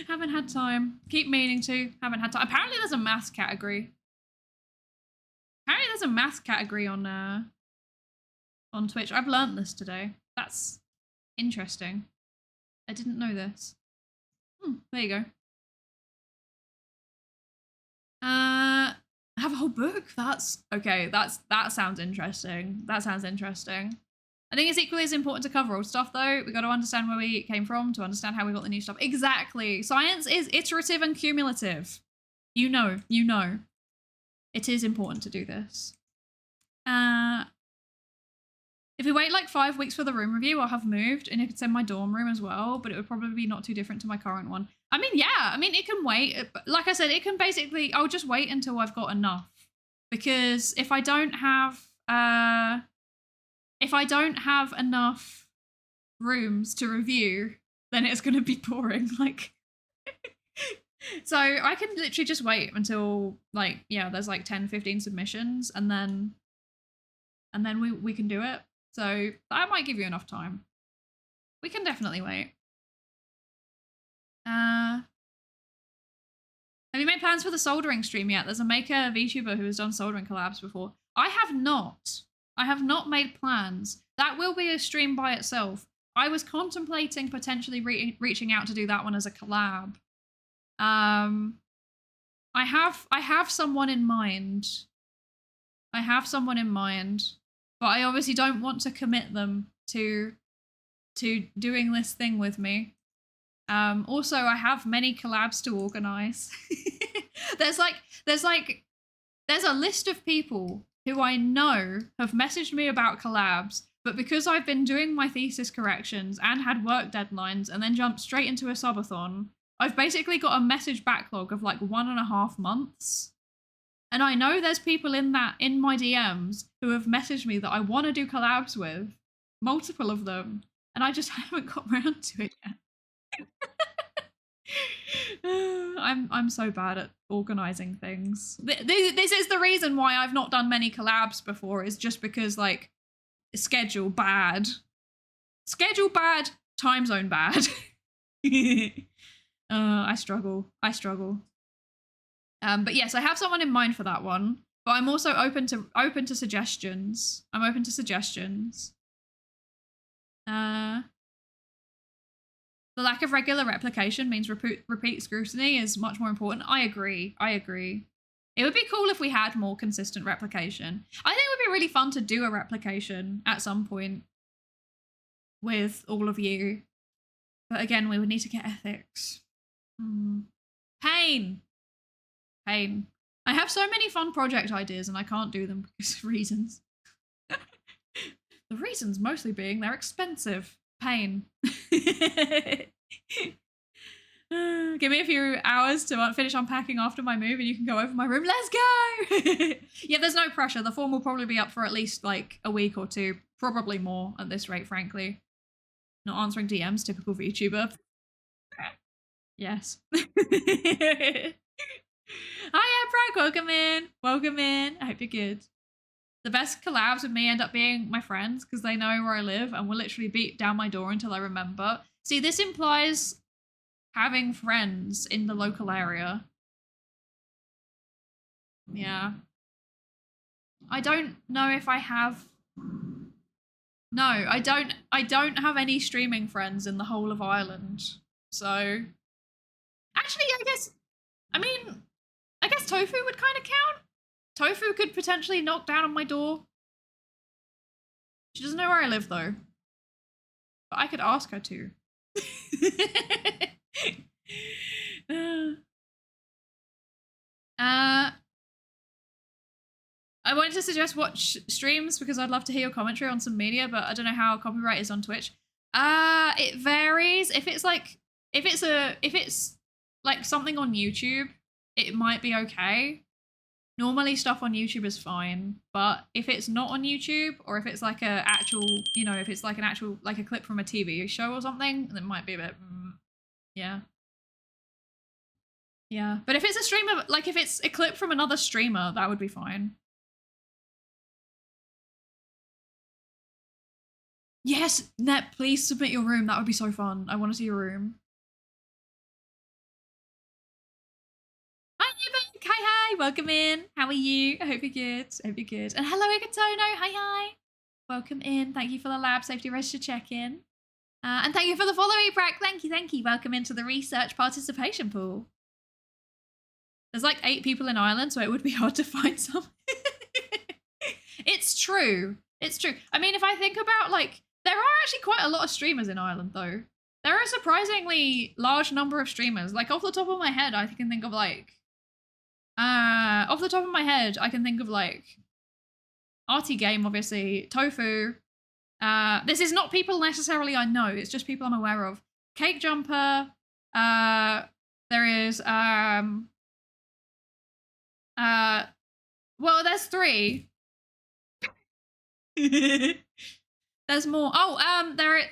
Haven't had time. Keep meaning to. Haven't had time. Apparently there's a maths category. On Twitch. I've learnt this today. That's interesting. I didn't know this. There you go. I have a whole book. That's okay. That sounds interesting. I think it's equally as important to cover old stuff, though. We got to understand where we came from to understand how we got the new stuff. Exactly. Science is iterative and cumulative. You know. It is important to do this. If we wait like 5 weeks for the room review, I'll have moved, and it's in my dorm room as well, but it would probably be not too different to my current one. I mean, yeah. I mean, it can wait. Like I said, it can basically... I'll just wait until I've got enough. Because if I don't have... If I don't have enough rooms to review, then it's going to be boring. Like, so I can literally just wait until like, yeah, there's like 10, 15 submissions and then we can do it. So that might give you enough time. We can definitely wait. Have you made plans for the soldering stream yet? There's a maker VTuber who has done soldering collabs before. I have not made plans. That will be a stream by itself. I was contemplating potentially reaching out to do that one as a collab. I have someone in mind. But I obviously don't want to commit them to doing this thing with me. Also, I have many collabs to organize. There's a list of people who I know have messaged me about collabs, but because I've been doing my thesis corrections and had work deadlines and then jumped straight into a subathon, I've basically got a message backlog of like 1.5 months. And I know there's people in my DMs who have messaged me that I want to do collabs with, multiple of them, and I just haven't got around to it yet. I'm so bad at organizing things. This is the reason why I've not done many collabs before, is just because like schedule bad, time zone bad. I struggle. But yes, I have someone in mind for that one. But I'm also open to suggestions. I'm open to suggestions. The lack of regular replication means repeat scrutiny is much more important. I agree. It would be cool if we had more consistent replication. I think it would be really fun to do a replication at some point with all of you. But again, we would need to get ethics. Pain. I have so many fun project ideas and I can't do them because of reasons. The reasons mostly being they're expensive. Pain. Give me a few hours to finish unpacking after my move and you can go over my room. Let's go! Yeah, there's no pressure. The form will probably be up for at least like a week or two. Probably more at this rate, frankly. Not answering DMs, typical VTuber. Yes. Hiya, Bragg, welcome in. I hope you're good. The best collabs with me end up being my friends because they know where I live and will literally beat down my door until I remember. See, this implies having friends in the local area. Yeah. I don't know if I have... No, I don't have any streaming friends in the whole of Ireland. So... Actually, I guess Tofu would kind of count. Tofu could potentially knock down on my door. She doesn't know where I live, though. But I could ask her to. I wanted to suggest watch streams because I'd love to hear your commentary on some media, but I don't know how copyright is on Twitch. It varies. If it's like something on YouTube, it might be okay. Normally stuff on YouTube is fine, but if it's not on YouTube or if it's like a actual, if it's like like a clip from a TV show or something, then it might be a bit, yeah. Yeah, but if it's a streamer, like if it's a clip from another streamer, that would be fine. Yes, Net, please submit your room. That would be so fun. I want to see your room. Hi, Nubik. Hi. Welcome in. How are you? I hope you're good. And hello, Igatono. Hi. Welcome in. Thank you for the lab safety register check-in. And thank you for the follow, Ebrak. Thank you. Welcome into the research participation pool. There's like 8 people in Ireland, so it would be hard to find some. It's true. I mean, if I think about like, there are actually quite a lot of streamers in Ireland, though. There are a surprisingly large number of streamers. Like off the top of my head, I can think of like, Arty Game, obviously, Tofu. This is not people necessarily I know. It's just people I'm aware of. Cake Jumper. There is well, there's 3. There's more. Oh,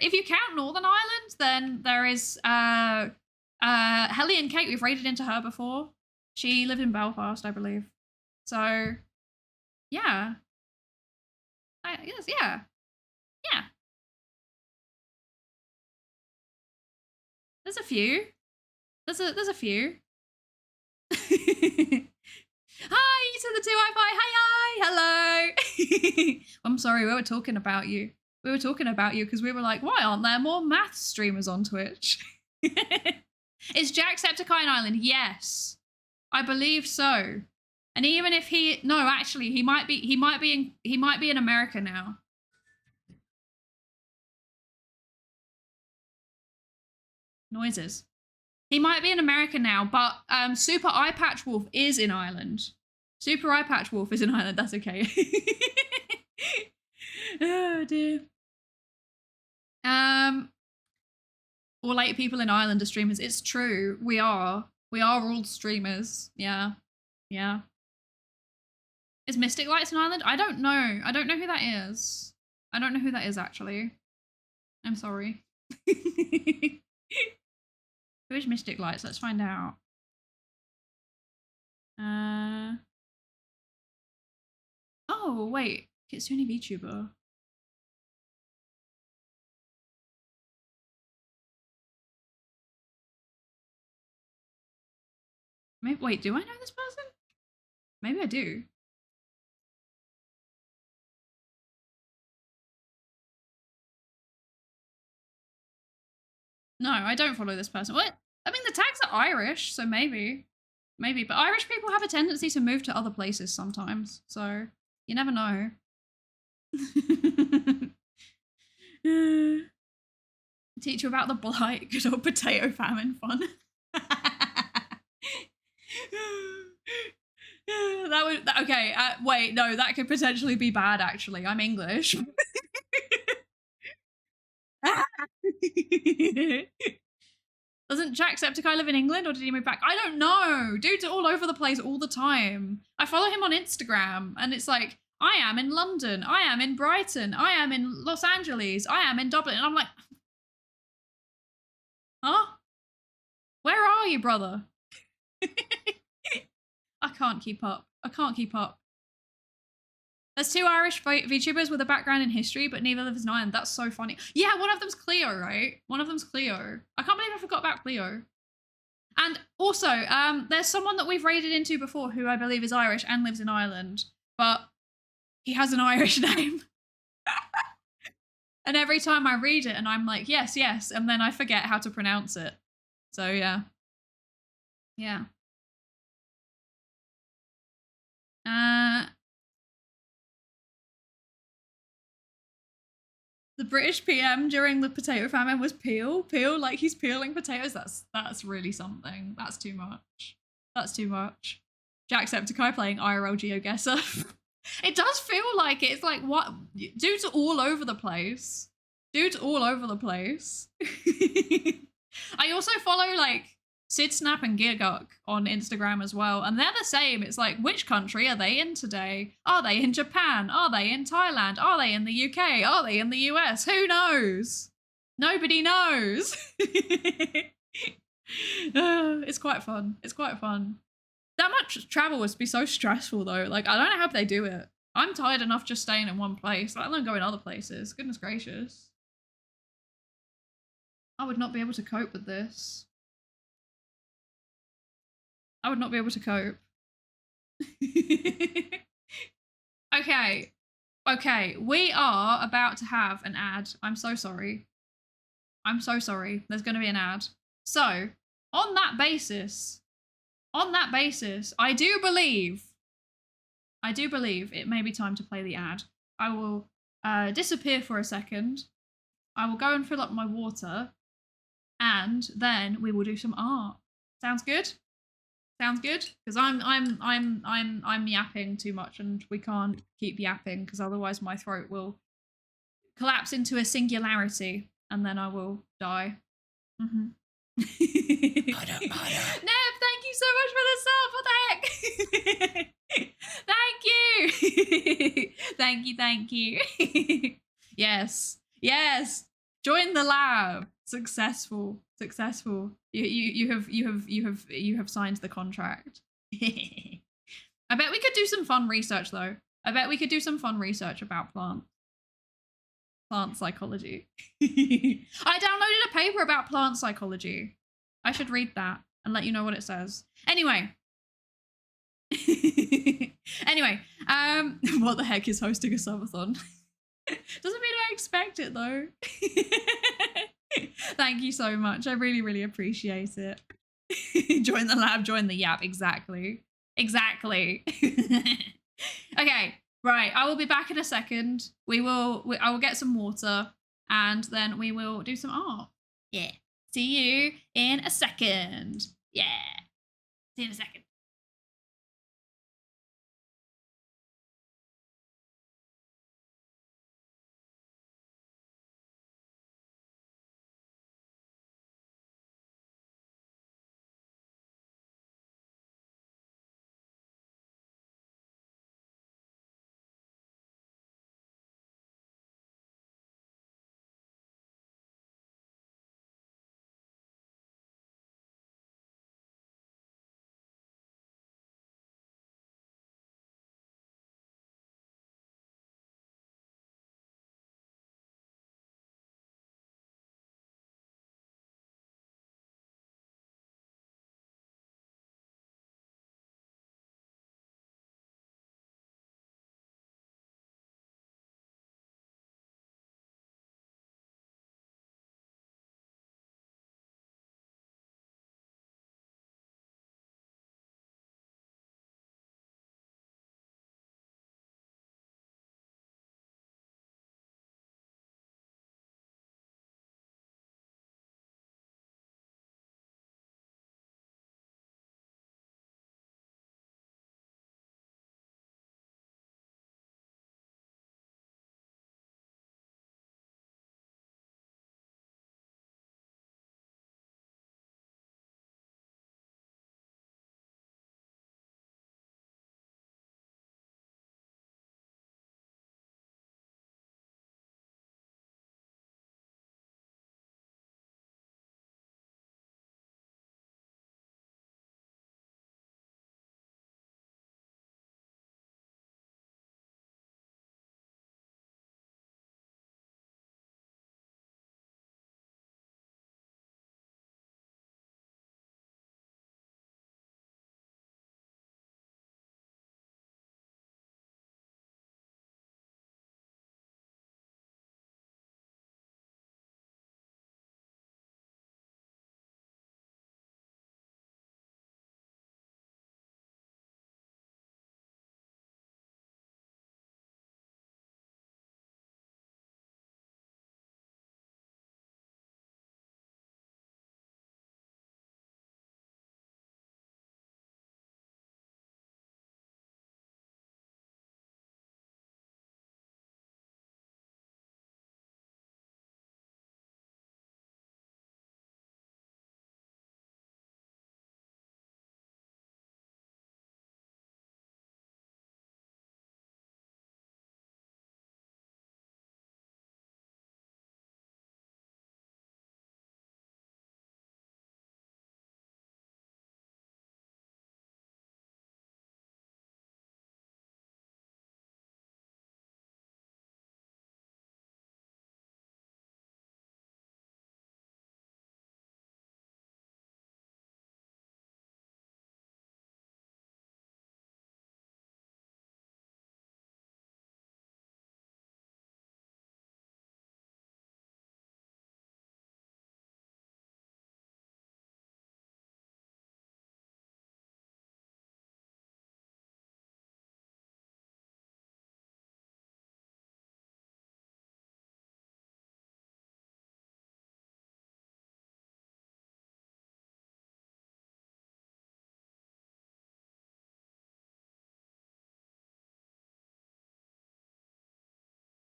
if you count Northern Ireland, then there is Helly and Kate. We've raided into her before. She lived in Belfast, I believe. So, yeah. Yes, yeah. There's a few. There's a few. Hi to the 2 Wi-Fi. Hi. Hello. I'm sorry, we were talking about you. Because we were like, why aren't there more math streamers on Twitch? Is Jacksepticeye in Ireland? Yes. I believe so. And even if he might be in America now. Noises. He might be in America now, but Super Eye Patch Wolf is in Ireland. That's okay. Oh dear. All 8 people in Ireland are streamers. It's true. We are all streamers. Yeah. Is Mystic Lights in Ireland? I don't know. I don't know who that is. Actually. I'm sorry. Who is Mystic Lights? Let's find out. Oh, wait. Kitsune VTuber. Maybe, wait, do I know this person? Maybe I do. No, I don't follow this person. What? I mean, the tags are Irish, so maybe. Maybe. But Irish people have a tendency to move to other places sometimes. So you never know. Teach you about the blight, good old potato famine fun. That would okay. Wait, no, that could potentially be bad. Actually, I'm English. Doesn't Jacksepticeye live in England, or did he move back? I don't know. Dude's all over the place all the time. I follow him on Instagram, and it's like, I am in London, I am in Brighton, I am in Los Angeles, I am in Dublin, and I'm like, huh? Where are you, brother? I can't keep up. I can't keep up. There's 2 Irish VTubers with a background in history, but neither lives in Ireland. That's so funny. Yeah, one of them's Cleo, right? One of them's Cleo. I can't believe I forgot about Cleo. And also, there's someone that we've raided into before who I believe is Irish and lives in Ireland, but he has an Irish name. And every time I read it and I'm like, yes, yes, and then I forget how to pronounce it. So yeah. Yeah. The British PM during the potato famine was peel, like he's peeling potatoes. That's really something. That's too much. That's too much. Jacksepticeye playing IRL geoguessr. It does feel like it. It's like, what? Dude's all over the place. Dude's all over the place. I also follow like Sid Snap and Gearguck on Instagram as well, and they're the same. It's like, which country are they in today? Are they in Japan? Are they in Thailand? Are they in the UK? Are they in the US? Who knows? Nobody knows. It's quite fun. It's quite fun. That much travel would be so stressful though. Like, I don't know how they do it. I'm tired enough just staying in one place, let alone going other places. Goodness gracious. I would not be able to cope with this. I would not be able to cope. Okay. Okay, we are about to have an ad. I'm so sorry. I'm so sorry. There's going to be an ad. So, on that basis, I do believe it may be time to play the ad. I will disappear for a second. I will go and fill up my water, and then we will do some art. Sounds good? Sounds good? Because I'm yapping too much, and we can't keep yapping because otherwise my throat will collapse into a singularity, and then I will die. Mm-hmm. Neb, thank you so much for the sub. What the heck? Thank you. Thank you. Yes. Join the lab. Successful. You have signed the contract. I bet we could do some fun research though. I bet we could do some fun research about plant psychology. I downloaded a paper about plant psychology. I should read that and let you know what it says. Anyway. What the heck is hosting a subathon? Doesn't mean I expect it though. Thank you so much. I really, really appreciate it. Join the lab, join the yap. Exactly. Okay, right. I will be back in a second. I will get some water, and then we will do some art. Yeah. See you in a second. Yeah. See you in a second.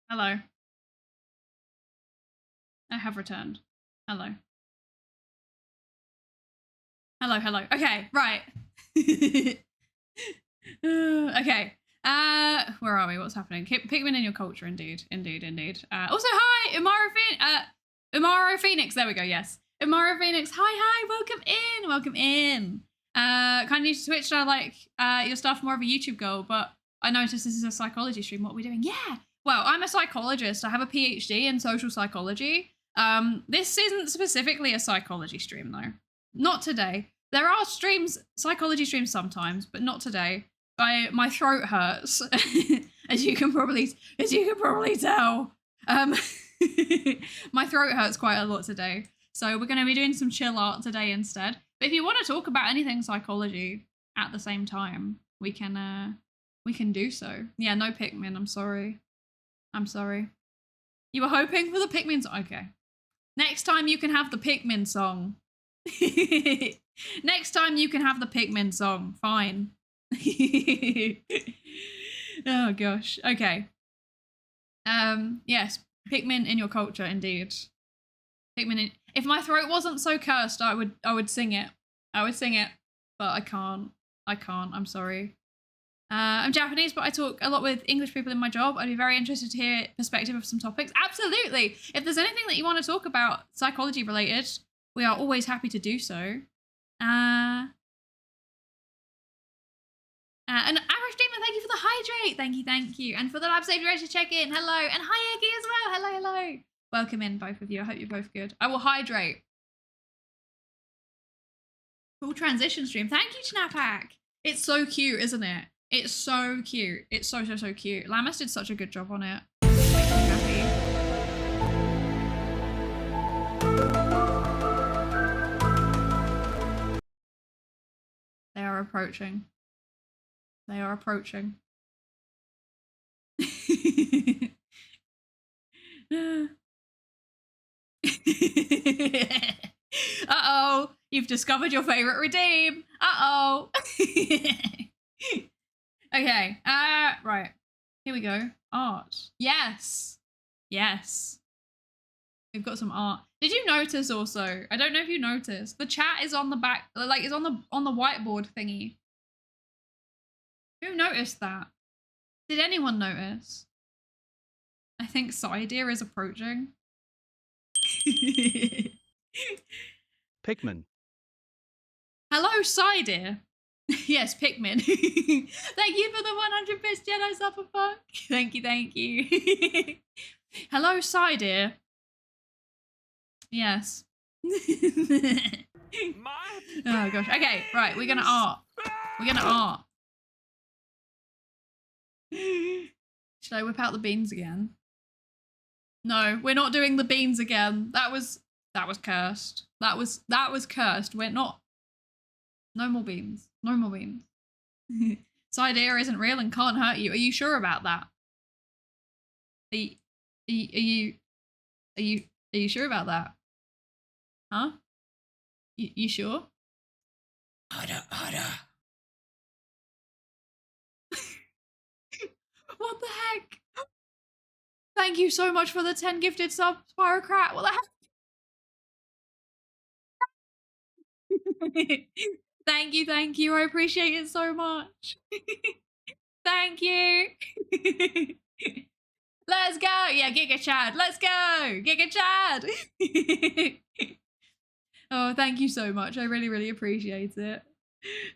Hello. I have returned. Hello. Hello, hello. Okay, right. Okay. Where are we? What's happening? Pikmin in your culture, indeed. Also, hi, Umaro Phoenix. There we go, yes. Umaro Phoenix, hi, welcome in. Kind of new to Twitch, and I like your stuff, more of a YouTube girl, but I noticed this is a psychology stream. What are we doing? Yeah. Well, I'm a psychologist. I have a PhD in social psychology. This isn't specifically a psychology stream, though. Not today. There are psychology streams sometimes, but not today. My throat hurts, as you can probably tell. My throat hurts quite a lot today, so we're going to be doing some chill art today instead. But if you want to talk about anything psychology at the same time, we can do so. Yeah, no Pikmin. I'm sorry. You were hoping for the Pikmin song. Okay. Next time you can have the Pikmin song. Next time you can have the Pikmin song. Fine. Oh gosh. Okay. Yes, Pikmin in your culture, indeed. Pikmin. If my throat wasn't so cursed, I would sing it. But I can't. I'm sorry. I'm Japanese, but I talk a lot with English people in my job. I'd be very interested to hear perspective of some topics. Absolutely. If there's anything that you want to talk about psychology related, we are always happy to do so. And Irish Demon, thank you for the hydrate. Thank you. And for the lab safety ready to check in. Hello. And hi, Eggy, as well. Hello. Welcome in, both of you. I hope you're both good. I will hydrate. Cool transition stream. Thank you, Chnapak. It's so cute, isn't it? It's so cute. It's so cute. Lamas did such a good job on it. Makes me happy. They are approaching. Uh-oh. You've discovered your favorite redeem. Uh-oh. Okay. Right. Here we go. Art. Yes. We've got some art. Did you notice also? I don't know if you noticed. The chat is on the back, like it's on the whiteboard thingy. Who noticed that? Did anyone notice? I think Psydere is approaching. Pikmin. Hello, Psydere. Yes, Pikmin. Thank you for the 100 bits, Jedi Supperfuck. Thank you. Hello, Psydere. Yes. Oh gosh. Okay, right. We're gonna art. Should I whip out the beans again? No, we're not doing the beans again. That was cursed. That was cursed. We're not. No more beans. Psydere isn't real and can't hurt you. Are you sure about that? Are you sure about that? Huh? You sure? Harder. What the heck? Thank you so much for the 10 gifted subs, Spirocrat. What the heck? Thank you. I appreciate it so much. Thank you. Let's go. Yeah, Giga Chad. Let's go. Giga Chad. Oh, thank you so much. I really appreciate it.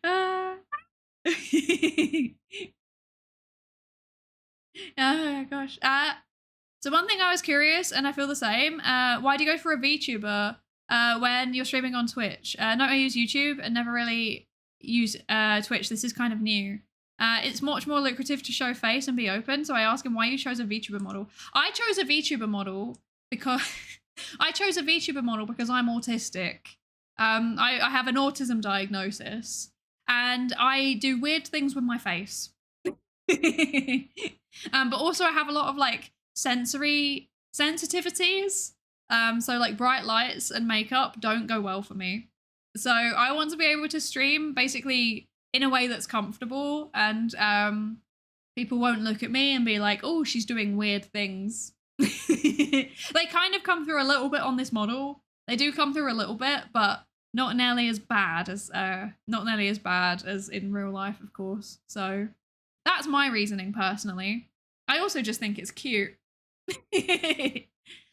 Oh gosh. So one thing I was curious, and I feel the same. Why do you go for a VTuber when you're streaming on Twitch? Not I use YouTube and never really use Twitch. This is kind of new. It's much more lucrative to show face and be open. So I asked him why you chose a VTuber model. I chose a VTuber model because I'm autistic. I have an autism diagnosis, and I do weird things with my face. But also I have a lot of like sensory sensitivities. So like bright lights and makeup don't go well for me. So I want to be able to stream basically in a way that's comfortable and People won't look at me and be like, oh, she's doing weird things. They kind of come through a little bit on this model. They do come through a little bit, but not nearly as bad as in real life, of course. So that's my reasoning personally. I also just think it's cute.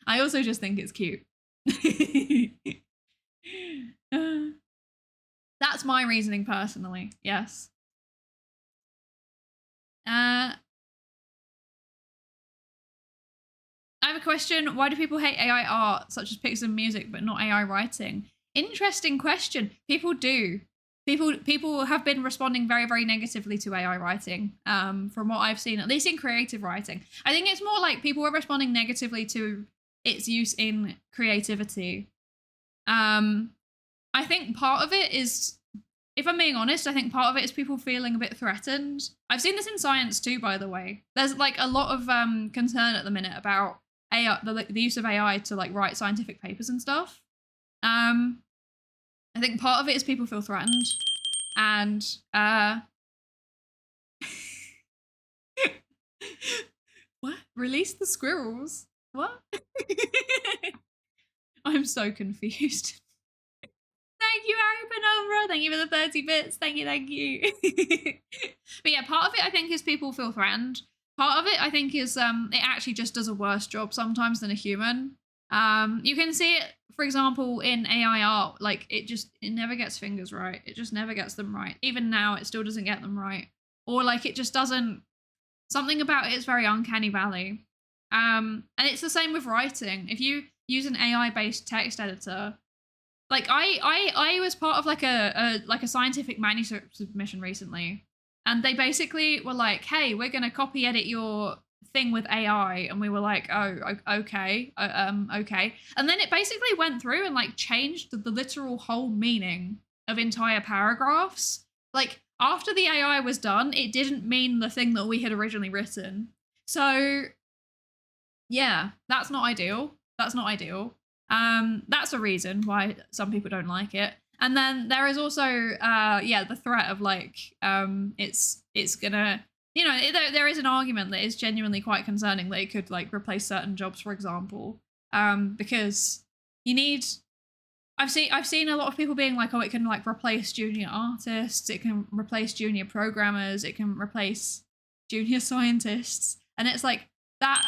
I also just think it's cute. That's my reasoning personally. Yes. I have a question. Why do people hate AI art, such as pics and music, but not AI writing? Interesting question. People do. People have been responding very, very negatively to AI writing, from what I've seen, at least in creative writing. I think it's more like people are responding negatively to its use in creativity. I think part of it is, if I'm being honest, I think part of it is people feeling a bit threatened. I've seen this in science too, by the way. There's like a lot of concern at the minute about AI, the use of AI to like write scientific papers and stuff. I think part of it is people feel threatened, and what? Release the squirrels? What? I'm so confused. Thank you, Harry Penumbra. Thank you for the 30 bits. Thank you. But yeah, part of it I think is people feel threatened. Part of it I think is it actually just does a worse job sometimes than a human. You can see it, for example, in AI art. Like it never gets fingers right. It just never gets them right. Even now, it still doesn't get them right. Or like it just doesn't. Something about it is very uncanny valley. And it's the same with writing. If you use an AI-based text editor, like I was part of like a scientific manuscript submission recently, and they basically were like, "Hey, we're gonna copy edit your thing with AI," and we were like, "Oh, okay, okay." And then it basically went through and like changed the literal whole meaning of entire paragraphs. Like after the AI was done, it didn't mean the thing that we had originally written. So yeah, that's not ideal. That's not ideal. That's a reason why some people don't like it. And then there is also the threat of like it's gonna, you know, there is an argument that is genuinely quite concerning that it could like replace certain jobs, for example, because you need. I've seen a lot of people being like, oh, it can like replace junior artists, it can replace junior programmers, it can replace junior scientists, and it's like that.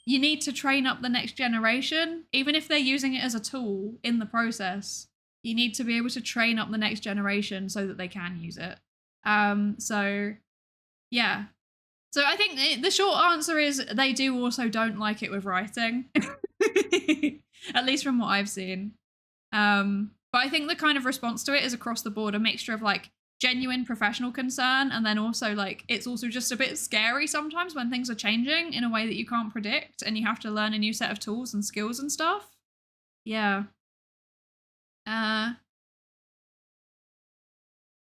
You need to train up the next generation, even if they're using it as a tool in the process. You need to be able to train up the next generation so that they can use it. So yeah. So I think the short answer is they do also don't like it with writing, at least from what I've seen. But I think the kind of response to it is across the board a mixture of like genuine professional concern, and then also like it's also just a bit scary sometimes when things are changing in a way that you can't predict and you have to learn a new set of tools and skills and stuff. Yeah. And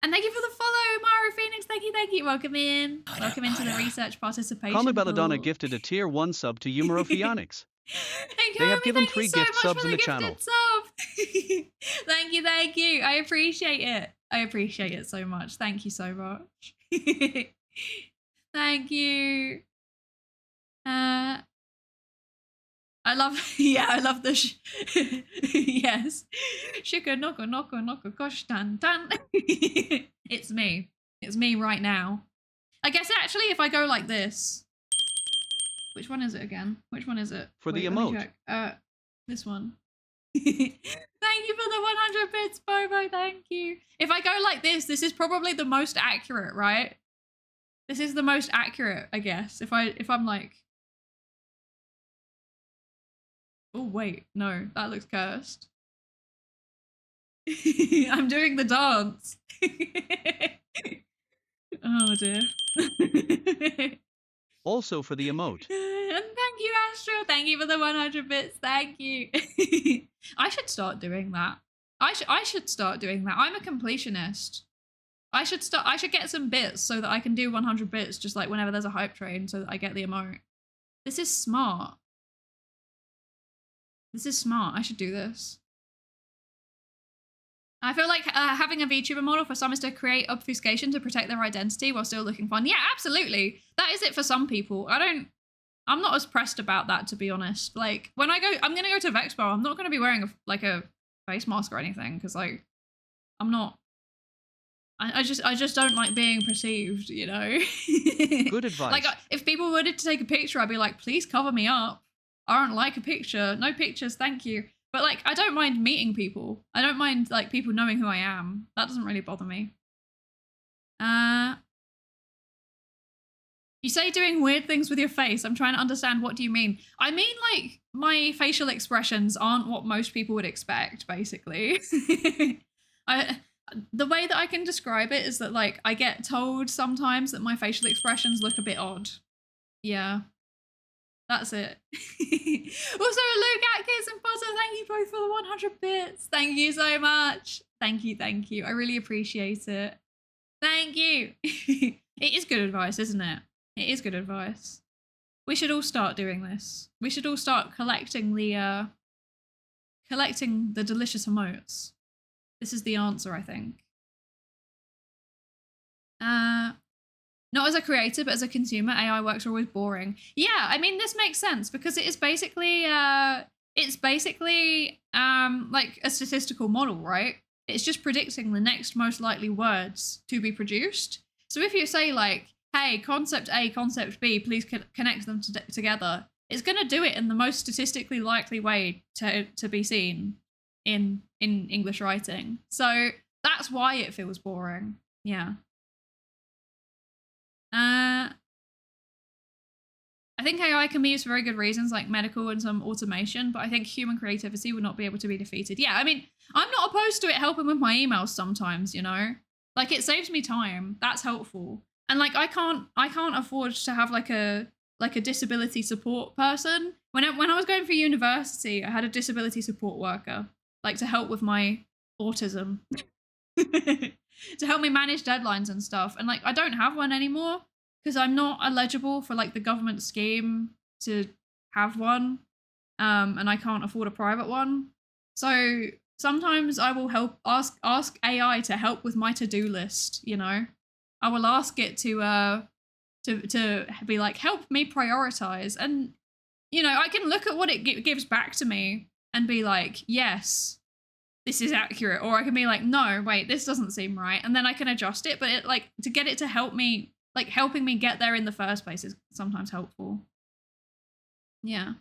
thank you for the follow, Mara Phoenix. Thank you. Welcome in. Welcome into the research participation. Kami Belladonna gifted a tier 1 sub to Yumaro Phoenix. They have given 3 gift subs in the channel. Thank you. I appreciate it. I appreciate it so much. Thank you so much. Thank you. I love the yes. Shika noko kosh tan tan. It's me. It's me right now. I guess actually if I go like this. Which one is it again? Which one is it? For the emote. This one. Thank you for the 100 bits, Bobo. Thank you. If I go like this is probably the most accurate, right? This is the most accurate, I guess. If I'm like, oh wait, no, that looks cursed. I'm doing the dance. Oh dear. Also for the emote. And thank you, Astro. Thank you for the 100 bits. Thank you. I should start doing that. I should start doing that. I'm a completionist. I should get some bits so that I can do 100 bits just like whenever there's a hype train so that I get the emote. This is smart. This is smart. I should do this. I feel like having a VTuber model for some is to create obfuscation to protect their identity while still looking fun. Yeah, absolutely. That is it for some people. I'm not as pressed about that, to be honest. Like, when I'm going to go to Vexpo, I'm not going to be wearing a face mask or anything, because, like, I'm not, I just don't like being perceived, you know? Good advice. Like, if people wanted to take a picture, I'd be like, please cover me up. I don't like a picture. No pictures, thank you. But, like, I don't mind meeting people. I don't mind, like, people knowing who I am. That doesn't really bother me. You say doing weird things with your face. I'm trying to understand, what do you mean? I mean, like, my facial expressions aren't what most people would expect, basically. The way that I can describe it is that, like, I get told sometimes that my facial expressions look a bit odd. Yeah. That's it. Also, Luke Atkins and Potter, thank you both for the 100 bits. Thank you so much. Thank you. I really appreciate it. Thank you. It is good advice, isn't it? It is good advice. We should all start doing this. We should all start collecting the delicious emotes. This is the answer, I think. Not as a creator, but as a consumer, AI works are always boring. Yeah, I mean, this makes sense because it is basically like a statistical model, right? It's just predicting the next most likely words to be produced. So if you say, like, hey, concept A, concept B, please connect them together, it's going to do it in the most statistically likely way to be seen in English writing. So that's why it feels boring. Yeah. I think AI can be used for very good reasons, like medical and some automation, but I think human creativity would not be able to be defeated. Yeah, I mean, I'm not opposed to it helping with my emails sometimes, you know? Like, it saves me time. That's helpful. And, like, I can't afford to have like a disability support person. When I was going for university, I had a disability support worker, like, to help with my autism. To help me manage deadlines and stuff. And, like, I don't have one anymore because I'm not eligible for, like, the government scheme to have one. And I can't afford a private one. So sometimes I will ask AI to help with my to-do list, you know? I will ask it to be like, help me prioritize. And, you know, I can look at what it gives back to me and be like, yes, this is accurate. Or I can be like, no, wait, this doesn't seem right. And then I can adjust it. But it, like, to get it to help me, like, helping me get there in the first place is sometimes helpful. Yeah.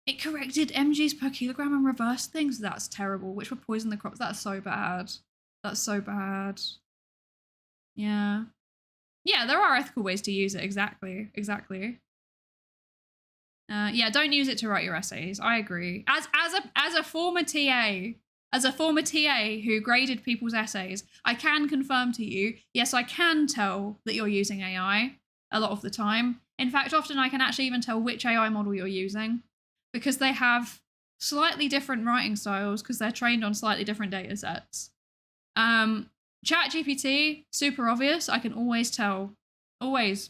It corrected mgs per kilogram and reversed things. That's terrible. Which would poison the crops. That's so bad. That's so bad. Yeah. Yeah, there are ethical ways to use it. Exactly. Yeah, don't use it to write your essays. I agree. As a former TA, who graded people's essays, I can confirm to you, yes, I can tell that you're using AI a lot of the time. In fact, often I can actually even tell which AI model you're using because they have slightly different writing styles because they're trained on slightly different data sets. ChatGPT, super obvious. I can always tell. Always.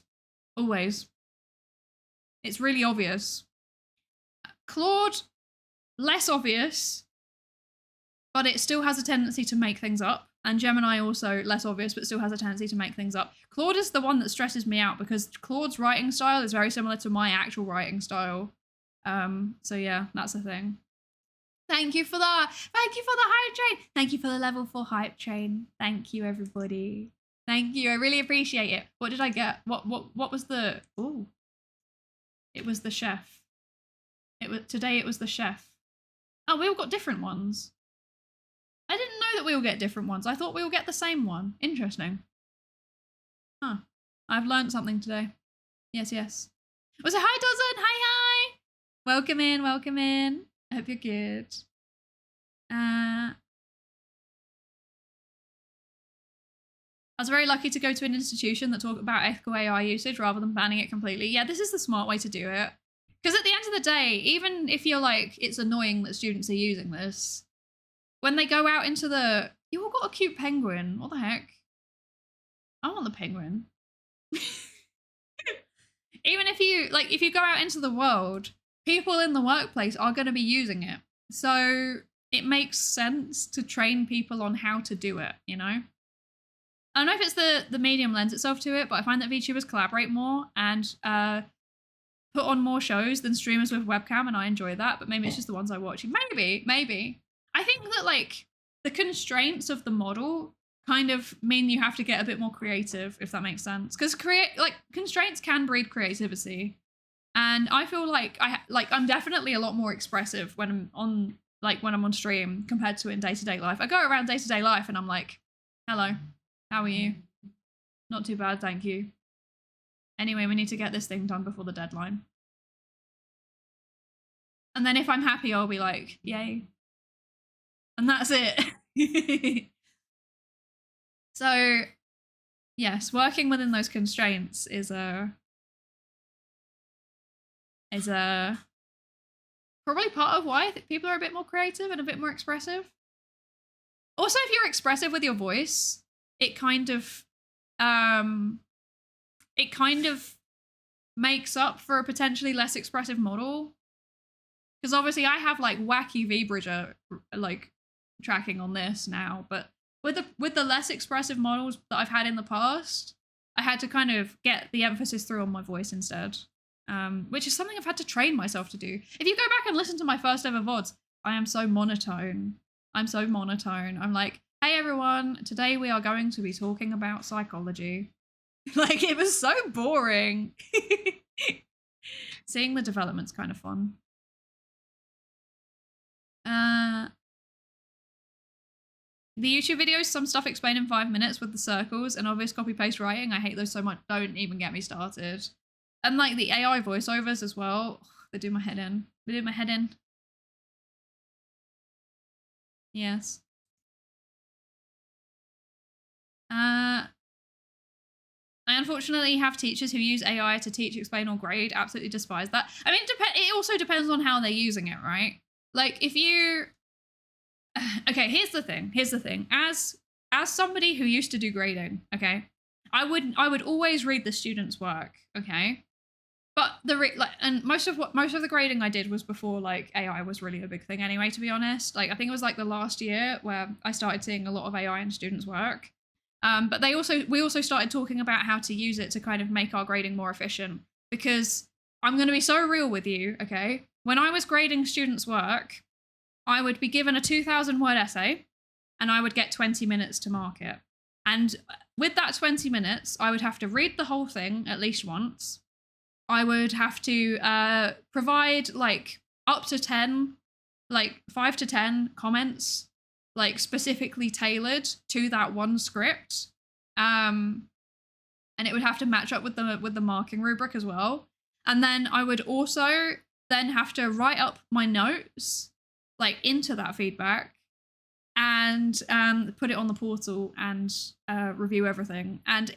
It's really obvious. Claude, less obvious, but it still has a tendency to make things up. And Gemini also less obvious, but still has a tendency to make things up. Claude is the one that stresses me out because Claude's writing style is very similar to my actual writing style. So yeah, that's the thing. Thank you for that. Thank you for the hype train. Thank you for the level 4 hype train. Thank you, everybody. Thank you. I really appreciate it. What did I get? What was the... Ooh. It was the chef. Today it was the chef. Oh, we all got different ones. I didn't know that we all get different ones. I thought we all get the same one. Interesting. Huh. I've learned something today. Yes. Was it hi, Dozen? Hi. Welcome in. I hope you're good. I was very lucky to go to an institution that talked about ethical AI usage rather than banning it completely. Yeah, this is the smart way to do it. Because at the end of the day, even if you're like, it's annoying that students are using this, when they go out into the... You all got a cute penguin. What the heck? I want the penguin. Even if you go out into the world people in the workplace are going to be using it. So it makes sense to train people on how to do it, you know? I don't know if it's the medium lends itself to it, but I find that VTubers collaborate more and put on more shows than streamers with webcam, and I enjoy that, but maybe it's just the ones I watch. Maybe. I think that like the constraints of the model kind of mean you have to get a bit more creative, if that makes sense. Because constraints can breed creativity. And I feel like I'm definitely a lot more expressive when I'm on stream compared to in day-to-day life. I go around day-to-day life and I'm like, hello, how are you? Not too bad, thank you. Anyway, we need to get this thing done before the deadline. And then if I'm happy, I'll be like, yay. And that's it. So, yes, working within those constraints is probably part of why I think people are a bit more creative and a bit more expressive. Also, if you're expressive with your voice, it kind of makes up for a potentially less expressive model. Because obviously I have like wacky V-bridger like tracking on this now, but with the less expressive models that I've had in the past, I had to kind of get the emphasis through on my voice instead. Which is something I've had to train myself to do. If you go back and listen to my first ever VODs, I am so monotone. I'm so monotone. I'm like, hey everyone, today we are going to be talking about psychology. Like, it was so boring. Seeing the development's kind of fun. The YouTube videos, some stuff explained in 5 minutes with the circles and obvious copy-paste writing. I hate those so much. Don't even get me started. And like the AI voiceovers as well. They do my head in. They do my head in. Yes. I unfortunately have teachers who use AI to teach, explain, or grade. Absolutely despise that. I mean, it also depends on how they're using it, right? Like if you... Okay, here's the thing. As somebody who used to do grading, okay, I would always read the students' work, okay? But most of the grading I did was before like AI was really a big thing anyway, to be honest. Like I think it was like the last year where I started seeing a lot of AI in students' work. But we also started talking about how to use it to kind of make our grading more efficient. Because I'm going to be so real with you, okay? When I was grading students' work, I would be given a 2,000-word essay, and I would get 20 minutes to mark it. And with that 20 minutes, I would have to read the whole thing at least once. I would have to provide like up to 10, like 5 to 10 comments, like specifically tailored to that one script. And it would have to match up with the marking rubric as well. And then I would also then have to write up my notes like into that feedback and put it on the portal and review everything. And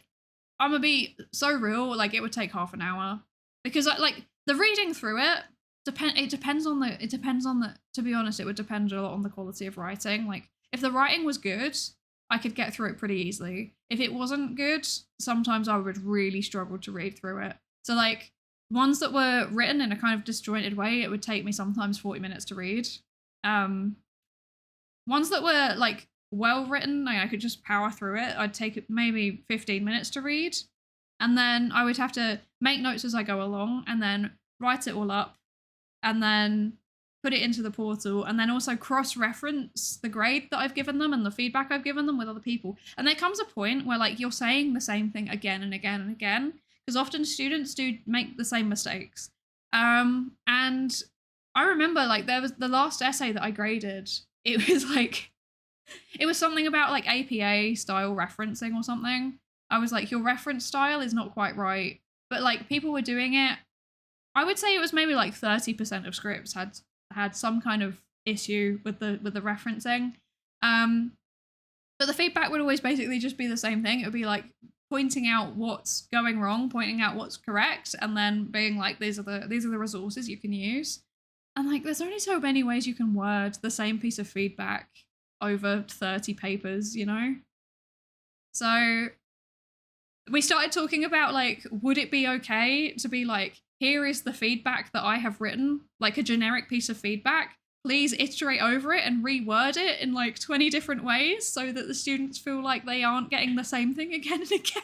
I'm gonna be so real, like it would take half an hour. Because like the reading through it depends on the to be honest, it would depend a lot on the quality of writing. Like if the writing was good, I could get through it pretty easily. If it wasn't good, sometimes I would really struggle to read through it. So like ones that were written in a kind of disjointed way, it would take me sometimes 40 minutes to read. Ones that were like well written, like I could just power through it. I'd take it maybe 15 minutes to read. And then I would have to make notes as I go along and then write it all up and then put it into the portal and then also cross-reference the grade that I've given them and the feedback I've given them with other people. And there comes a point where like you're saying the same thing again and again and again because often students do make the same mistakes. And I remember like there was the last essay that I graded. It was something about like APA style referencing or something. I was like, your reference style is not quite right. But like people were doing it. I would say it was maybe like 30% of scripts had some kind of issue with the referencing. But the feedback would always basically just be the same thing. It would be like pointing out what's going wrong, pointing out what's correct, and then being like, these are the resources you can use. And like there's only so many ways you can word the same piece of feedback over 30 papers, you know? So we started talking about like, would it be okay to be like, here is the feedback that I have written, like a generic piece of feedback. Please iterate over it and reword it in like 20 different ways so that the students feel like they aren't getting the same thing again and again.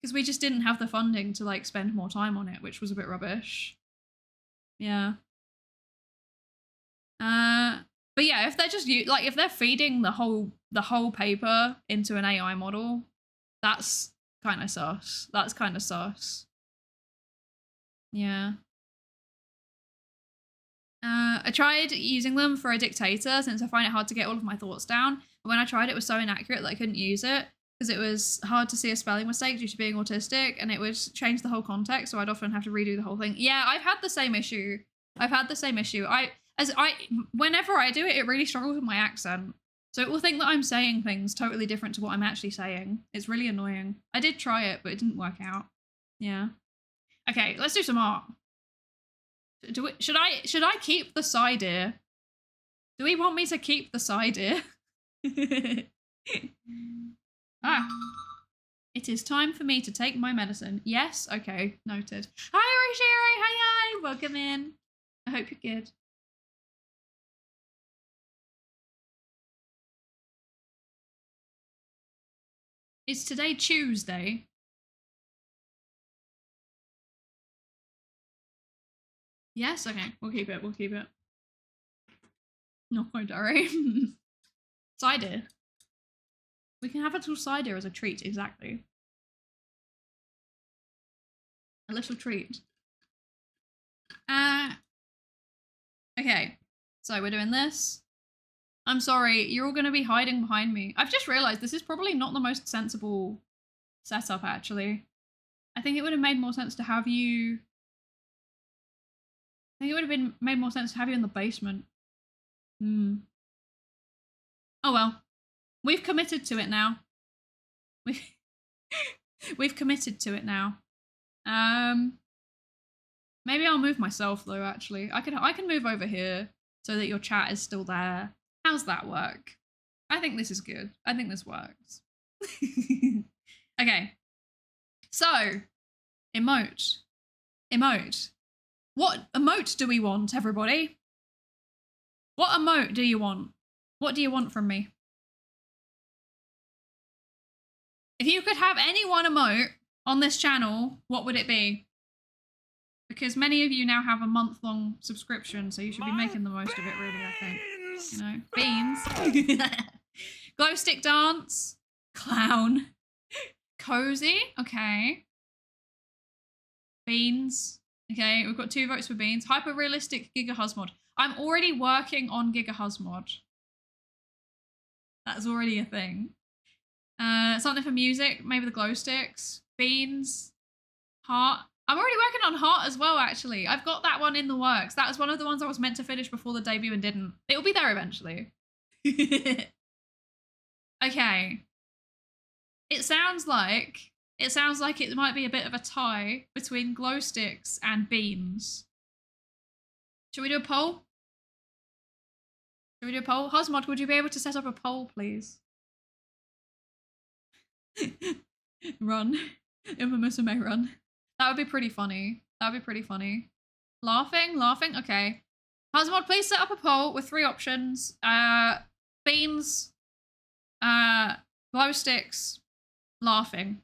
Because we just didn't have the funding to like spend more time on it, which was a bit rubbish. Yeah. But yeah, if they're just like if they're feeding the whole paper into an AI model, that's kind of sus. That's kind of sus. Yeah. I tried using them for a dictator since I find it hard to get all of my thoughts down. But when I tried it was so inaccurate that I couldn't use it because it was hard to see a spelling mistake due to being autistic, and it would change the whole context, so I'd often have to redo the whole thing. Yeah, I've had the same issue. Whenever I do it, it really struggles with my accent. So it will think that I'm saying things totally different to what I'm actually saying. It's really annoying. I did try it, but it didn't work out. Yeah. Okay, let's do some art. Should I keep the Psydere? Do we want me to keep the Psydere? It is time for me to take my medicine. Yes, okay, noted. Hi, Rishiro, hi, welcome in. I hope you're good. Is today Tuesday? Yes, okay, we'll keep it. Not quite diary. Psydere. We can have a little Psydere as a treat, exactly. A little treat. Okay, so we're doing this. I'm sorry, you're all gonna be hiding behind me. I've just realized this is probably not the most sensible setup, actually. I think it would have made more sense to have you... I think it would have made more sense to have you in the basement. Oh well. We've committed to it now. We've committed to it now. Maybe I'll move myself though, actually. I can move over here so that your chat is still there. How's that work? I think this is good. I think this works. Okay. So, emote. What emote do we want, everybody? What emote do you want? What do you want from me? If you could have any one emote on this channel, what would it be? Because many of you now have a month-long subscription, so you should be making the most of it, really, I think. You know, beans. Glow stick dance. Clown. Cozy. Okay. Beans. Okay, we've got 2 votes for beans. Hyper-realistic Gigahuz mod. I'm already working on Gigahuz mod. That's already a thing. Something for music, maybe the glow sticks. Beans. Heart. I'm already working on heart as well, actually. I've got that one in the works. That was one of the ones I was meant to finish before the debut and didn't. It'll be there eventually. Okay. It sounds like it might be a bit of a tie between glow sticks and beans. Should we do a poll? Hosmod, would you be able to set up a poll, please? Run. Infamous may run. That would be pretty funny. Laughing? Okay. Hosmod, please set up a poll with 3 options. Beans, glow sticks, laughing.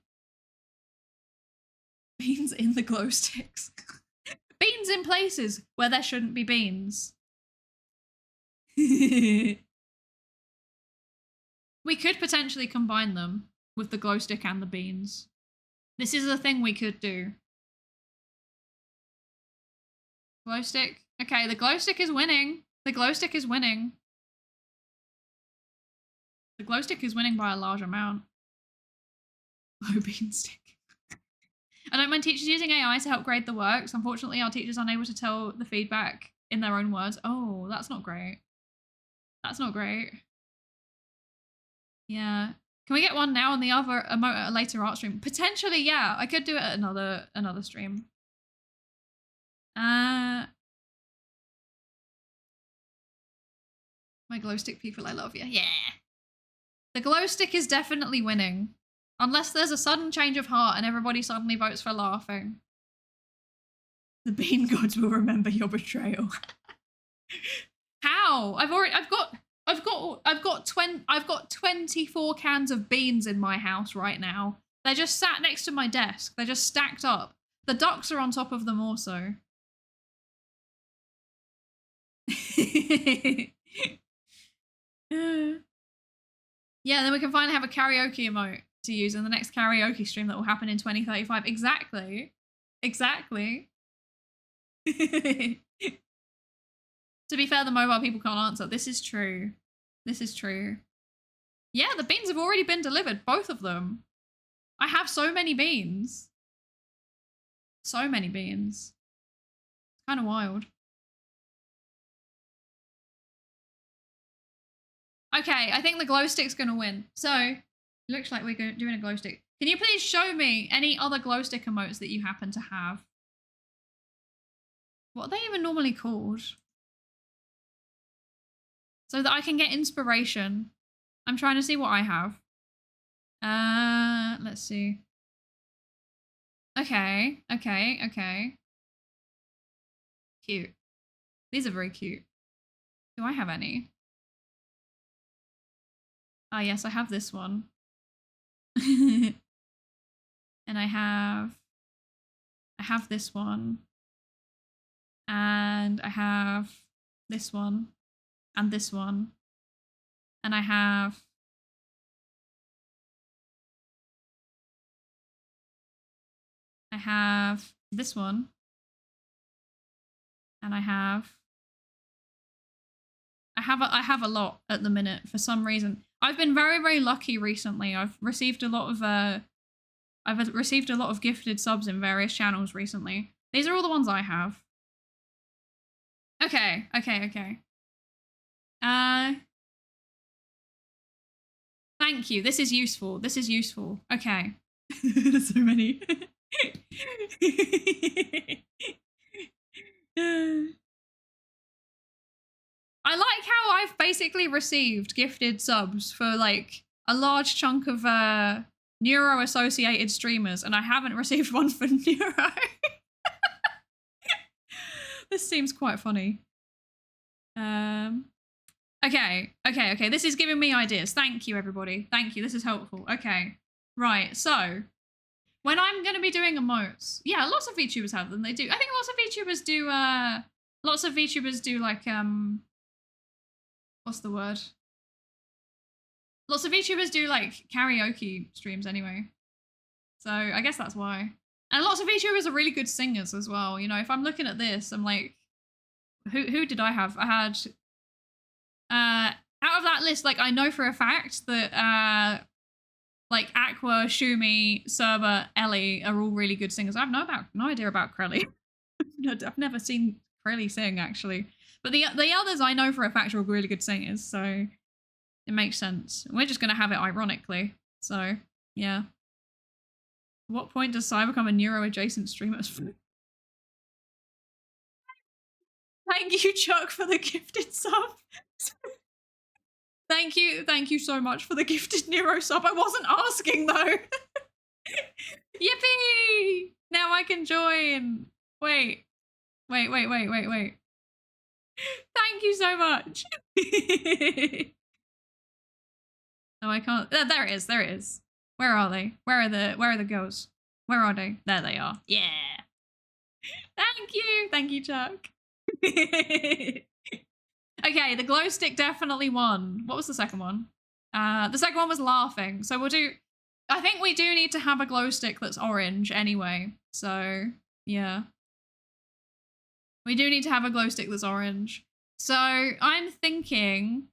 Beans in the glow sticks. Beans in places where there shouldn't be beans. We could potentially combine them with the glow stick and the beans. This is a thing we could do. Glow stick. Okay, the glow stick is winning. The glow stick is winning by a large amount. Glow bean stick. I don't mind teachers using AI to help grade the works. Unfortunately, our teachers are unable to tell the feedback in their own words. Oh, that's not great. Yeah. Can we get one now and the other emote at a later art stream? Potentially, yeah. I could do it at another stream. My glow stick people, I love you. Yeah. The glow stick is definitely winning. Unless there's a sudden change of heart and everybody suddenly votes for laughing. The bean gods will remember your betrayal. How? I've got 24 cans of beans in my house right now. They're just sat next to my desk. They're just stacked up. The ducks are on top of them also. Yeah, then we can finally have a karaoke emote to use in the next karaoke stream that will happen in 2035. Exactly. Exactly. To be fair, the mobile people can't answer. This is true. This is true. Yeah, the beans have already been delivered. Both of them. I have so many beans. So many beans. Kind of wild. Okay, I think the glow stick's going to win. So, it looks like we're doing a glow stick. Can you please show me any other glow stick emotes that you happen to have? What are they even normally called? So that I can get inspiration. I'm trying to see what I have. Let's see. Okay. Cute. These are very cute. Do I have any? Ah, yes, I have this one. And I have this one. And I have this one. And this one. And I have this one. And I have a lot at the minute for some reason. I've been very, very lucky recently. I've received a lot of gifted subs in various channels recently. These are all the ones I have. Okay. Thank you. This is useful. Okay. There's so many. I like how I've basically received gifted subs for like a large chunk of neuro-associated streamers, and I haven't received one for neuro. This seems quite funny. Okay. This is giving me ideas. Thank you, everybody. Thank you. This is helpful. Okay. Right. So when I'm going to be doing emotes, yeah, lots of VTubers have them. They do. I think lots of VTubers do like, what's the word? Lots of VTubers do like karaoke streams anyway. So I guess that's why. And lots of VTubers are really good singers as well. You know, if I'm looking at this, I'm like, who did I have? I had, out of that list, like I know for a fact that like Aqua, Shumi, Serba, Ellie are all really good singers. I have no idea about Krelly. I've never seen Krelly sing actually. But the others I know for a fact are all really good singers, so it makes sense. We're just going to have it ironically. So, yeah. At what point does Psy become a neuro-adjacent streamer? Thank you, Chuck, for the gifted sub. Thank you so much for the gifted neuro sub. I wasn't asking though. Yippee! Now I can join. Wait. Thank you so much. Oh, I can't. There it is. Where are they? Where are the girls? Where are they? There they are. Yeah. Thank you, Chuck. Okay, the glow stick definitely won. What was the second one? The second one was laughing. So we'll do. I think we do need to have a glow stick that's orange anyway. So yeah. We do need to have a glow stick that's orange. So I'm thinking,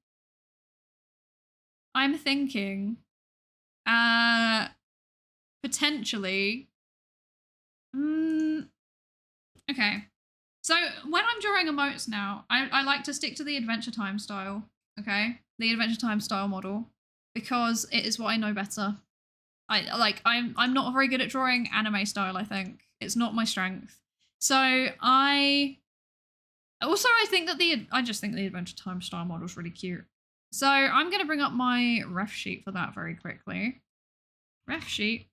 potentially, okay. So when I'm drawing emotes now, I like to stick to the Adventure Time style, okay? The Adventure Time style model, because it is what I know better. I'm not very good at drawing anime style, I think. It's not my strength. So I just think the Adventure Time style model is really cute. So I'm going to bring up my ref sheet for that very quickly. Ref sheet.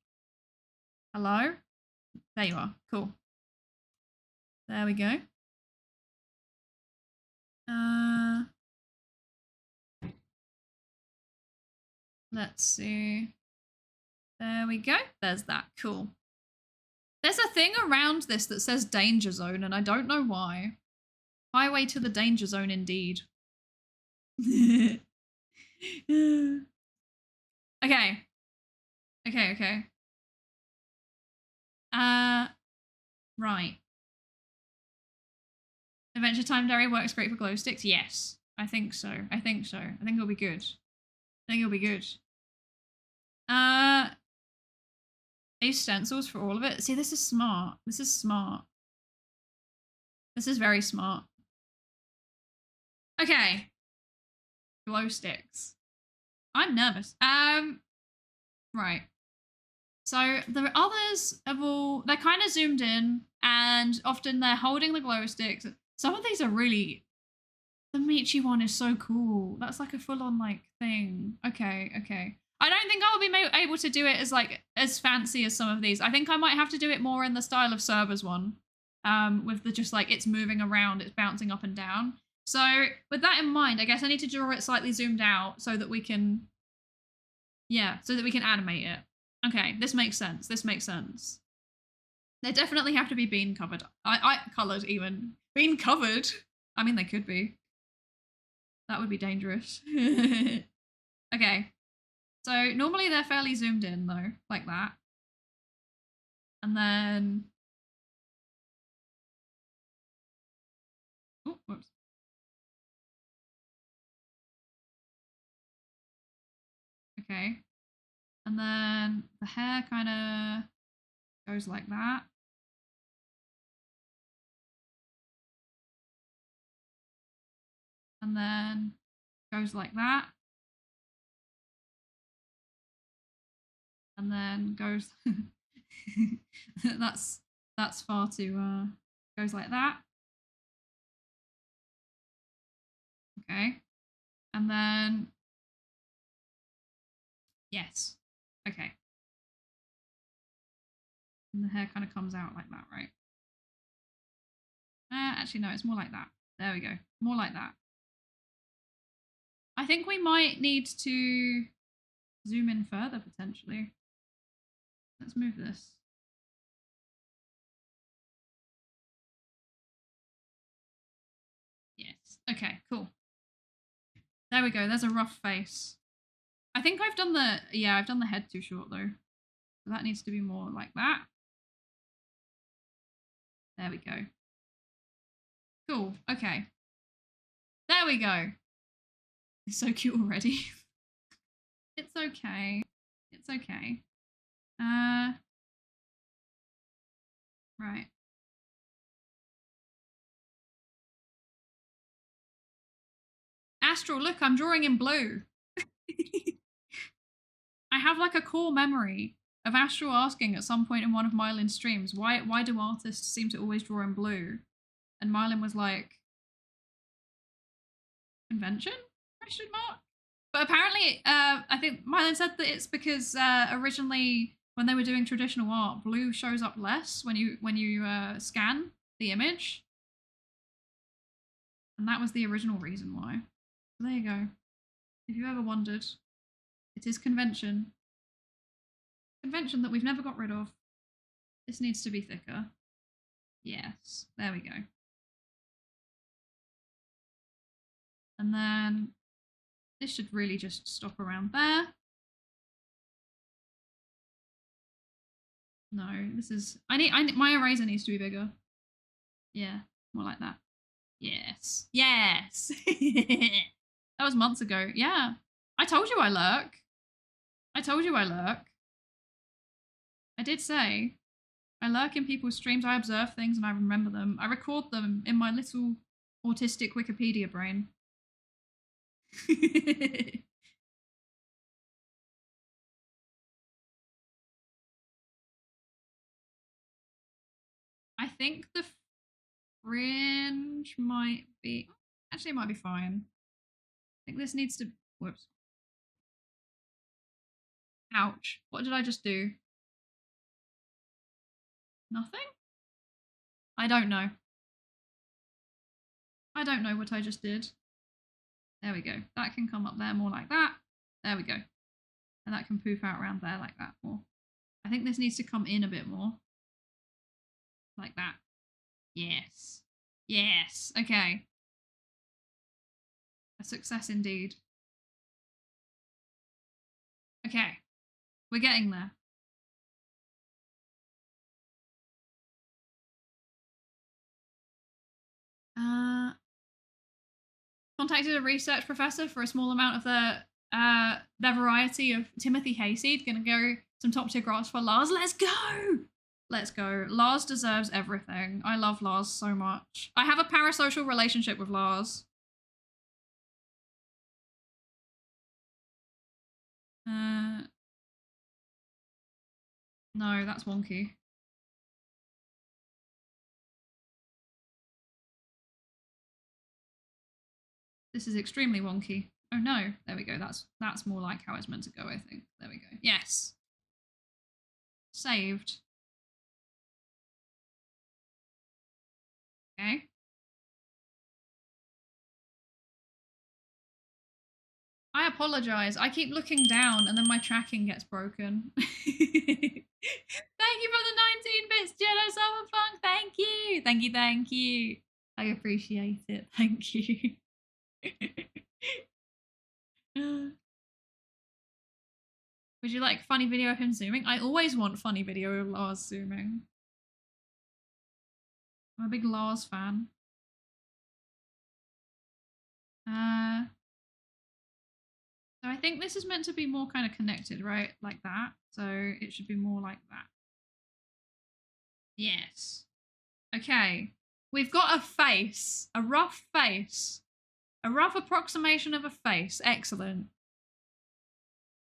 Hello? There you are. Cool. There we go. Let's see. There we go. There's that. Cool. There's a thing around this that says danger zone, and I don't know why. Highway to the danger zone, indeed. Okay. Okay. Right. Adventure Time Diary works great for glow sticks? Yes. I think so. I think it'll be good. These stencils for all of it. See, this is smart. This is very smart. Okay. Glow sticks. I'm nervous. Right. So the others have all, they're kind of zoomed in, and often they're holding the glow sticks. Some of these are really, the Michi one is so cool. That's like a full-on like thing. Okay. I don't think I will be able to do it as fancy as some of these. I think I might have to do it more in the style of Serba's one, with the just like it's moving around, it's bouncing up and down. So with that in mind, I guess I need to draw it slightly zoomed out so that we can, animate it. Okay, this makes sense. They definitely have to be bean covered. Colored even. Bean covered? I mean, they could be. That would be dangerous. Okay. So normally they're fairly zoomed in though, like that. And then... Oh, whoops. Okay. And then the hair kind of goes like that. And then goes like that. And then goes that's far too goes like that. Okay. And then yes. Okay. And the hair kind of comes out like that, right? Actually no, it's more like that. There we go. More like that. I think we might need to zoom in further potentially. Let's move this. Yes. Okay, cool. There we go. There's a rough face. I think I've done the head too short though. So that needs to be more like that. There we go. Cool. Okay. There we go. It's so cute already. It's okay. Right. Astral, look, I'm drawing in blue. I have like a core memory of Astral asking at some point in one of Mylin's streams, why do artists seem to always draw in blue? And Mylin was like, convention? Question mark. But apparently, I think Mylin said that it's because originally when they were doing traditional art, blue shows up less when you scan the image, and that was the original reason why. So there you go. If you ever wondered, it is convention. Convention that we've never got rid of. This needs to be thicker. Yes, there we go. And then this should really just stop around there. No, this is, I need my eraser needs to be bigger. Yeah, more like that. Yes. That was months ago. Yeah. I told you I lurk. I did say I lurk in people's streams. I observe things and I remember them. I record them in my little autistic Wikipedia brain. I think the fringe might be, actually it might be fine. I think this needs to, whoops. Ouch. What did I just do? Nothing? I don't know. I don't know what I just did. There we go. That can come up there more like that. There we go. And that can poof out around there like that more. I think this needs to come in a bit more. Like that. Yes. Yes. Okay. A success indeed. Okay. We're getting there. Contacted a research professor for a small amount of their variety of Timothy hayseed. Gonna go some top tier grass for Lars. Let's go! Let's go. Lars deserves everything. I love Lars so much. I have a parasocial relationship with Lars. No, that's wonky. This is extremely wonky. Oh no, there we go. That's more like how it's meant to go, I think. There we go. Yes. Saved. Okay. I apologize. I keep looking down and then my tracking gets broken. Thank you for the 19 bits, Jedi Cyberpunk. Thank you. Thank you. Thank you. I appreciate it. Thank you. Would you like funny video of him zooming? I always want funny video of Lars zooming. I'm a big Lars fan. So I think this is meant to be more kind of connected, right? Like that. So it should be more like that. Yes. Okay. We've got a face. A rough face. A rough approximation of a face. Excellent.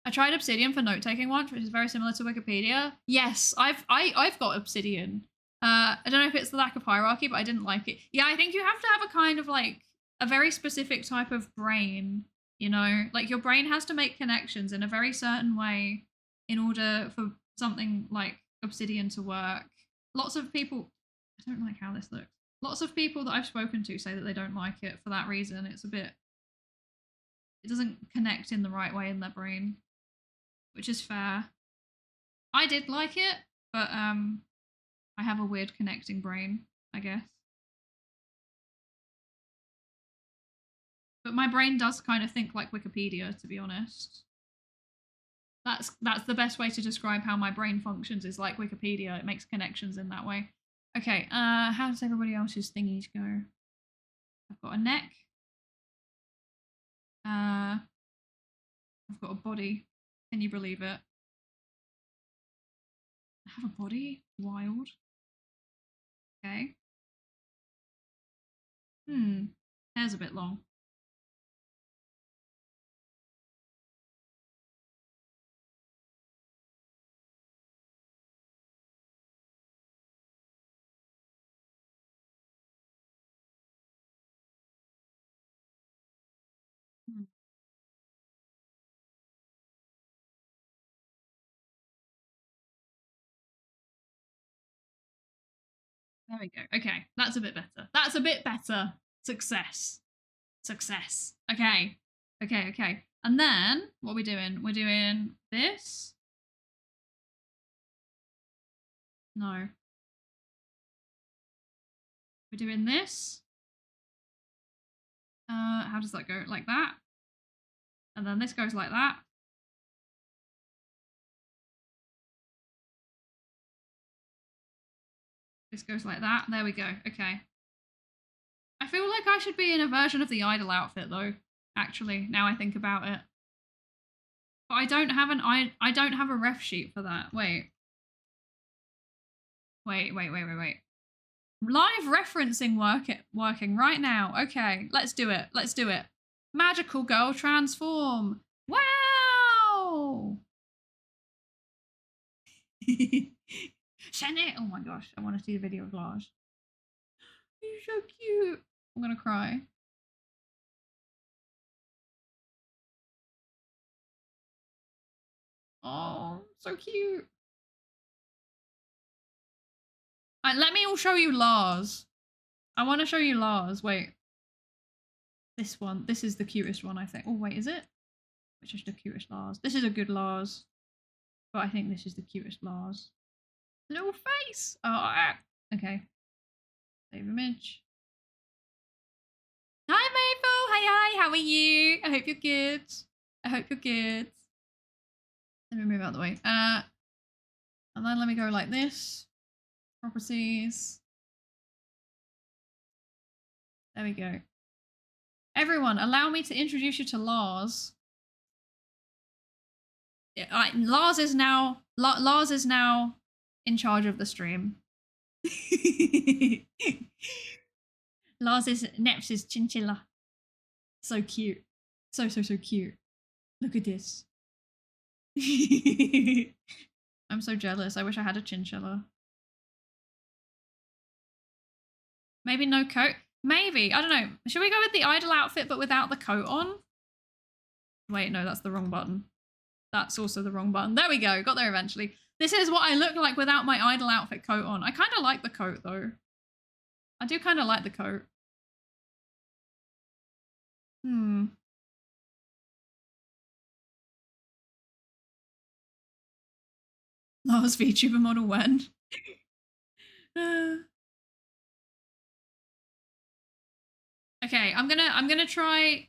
I tried Obsidian for note-taking once, which is very similar to Wikipedia. Yes, I've got Obsidian. I don't know if it's the lack of hierarchy, but I didn't like it. Yeah, I think you have to have a kind of like a very specific type of brain, you know? Like your brain has to make connections in a very certain way in order for something like Obsidian to work. Lots of people, I don't like how this looks. Lots of people that I've spoken to say that they don't like it for that reason. It's a bit, it doesn't connect in the right way in their brain, which is fair. I did like it, but I have a weird connecting brain, I guess. But my brain does kind of think like Wikipedia, to be honest. That's the best way to describe how my brain functions, is like Wikipedia. It makes connections in that way. Okay, how does everybody else's thingies go? I've got a neck. I've got a body. Can you believe it? I have a body? Wild. Okay. Hair's a bit long. There we go. Okay, that's a bit better. That's a bit better. Success. Success. Okay. Okay, okay. And then, what are we doing? We're doing this. No. We're doing this. How does that go? Like that. And then this goes like that. This goes like that. There we go. Okay. I feel like I should be in a version of the Idol outfit though, actually, now I think about it. But I don't have I don't have a ref sheet for that. Wait. Wait. Live referencing working right now. Okay, let's do it. Let's do it. Magical girl transform. Wow. Shannon. Oh my gosh, I want to see the video of Lars. You're so cute. I'm gonna cry. Oh, so cute. Let me all show you Lars. I want to show you Lars. Wait. This one. This is the cutest one, I think. Oh, wait, is it? Which is the cutest Lars? This is a good Lars. But I think this is the cutest Lars. Little face! Oh, okay. Save image. Hi, Maple! Hi, how are you? I hope you're good. I hope you're good. Let me move out of the way. And then let me go like this. Properties. There we go. Everyone, allow me to introduce you to Lars. Lars is now in charge of the stream. Lars is Nep's chinchilla. So cute. So cute. Look at this. I'm so jealous. I wish I had a chinchilla. Maybe no coat. Maybe. I don't know. Should we go with the idol outfit but without the coat on? Wait, no, that's the wrong button. That's also the wrong button. There we go. Got there eventually. This is what I look like without my idol outfit coat on. I kind of like the coat, though. I do kind of like the coat. Lars VTuber model when? Okay, I'm gonna try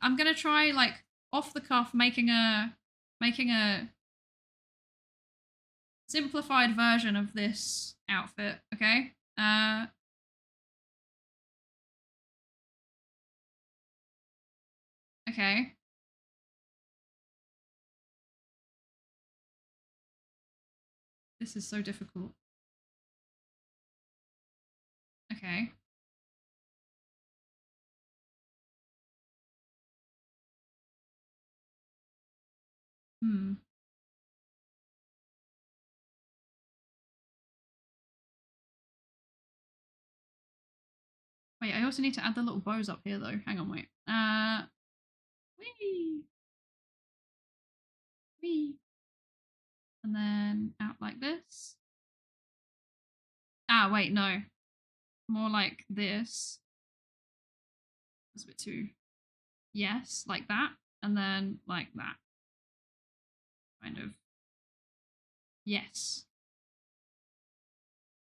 like off the cuff making a simplified version of this outfit, okay? Okay. This is so difficult. Okay. Wait, I also need to add the little bows up here though. Hang on, wait. Whee! Whee! And then out like this. Ah, wait, no. More like this. That's a bit too... Yes, like that. And then like that. Kind of. Yes.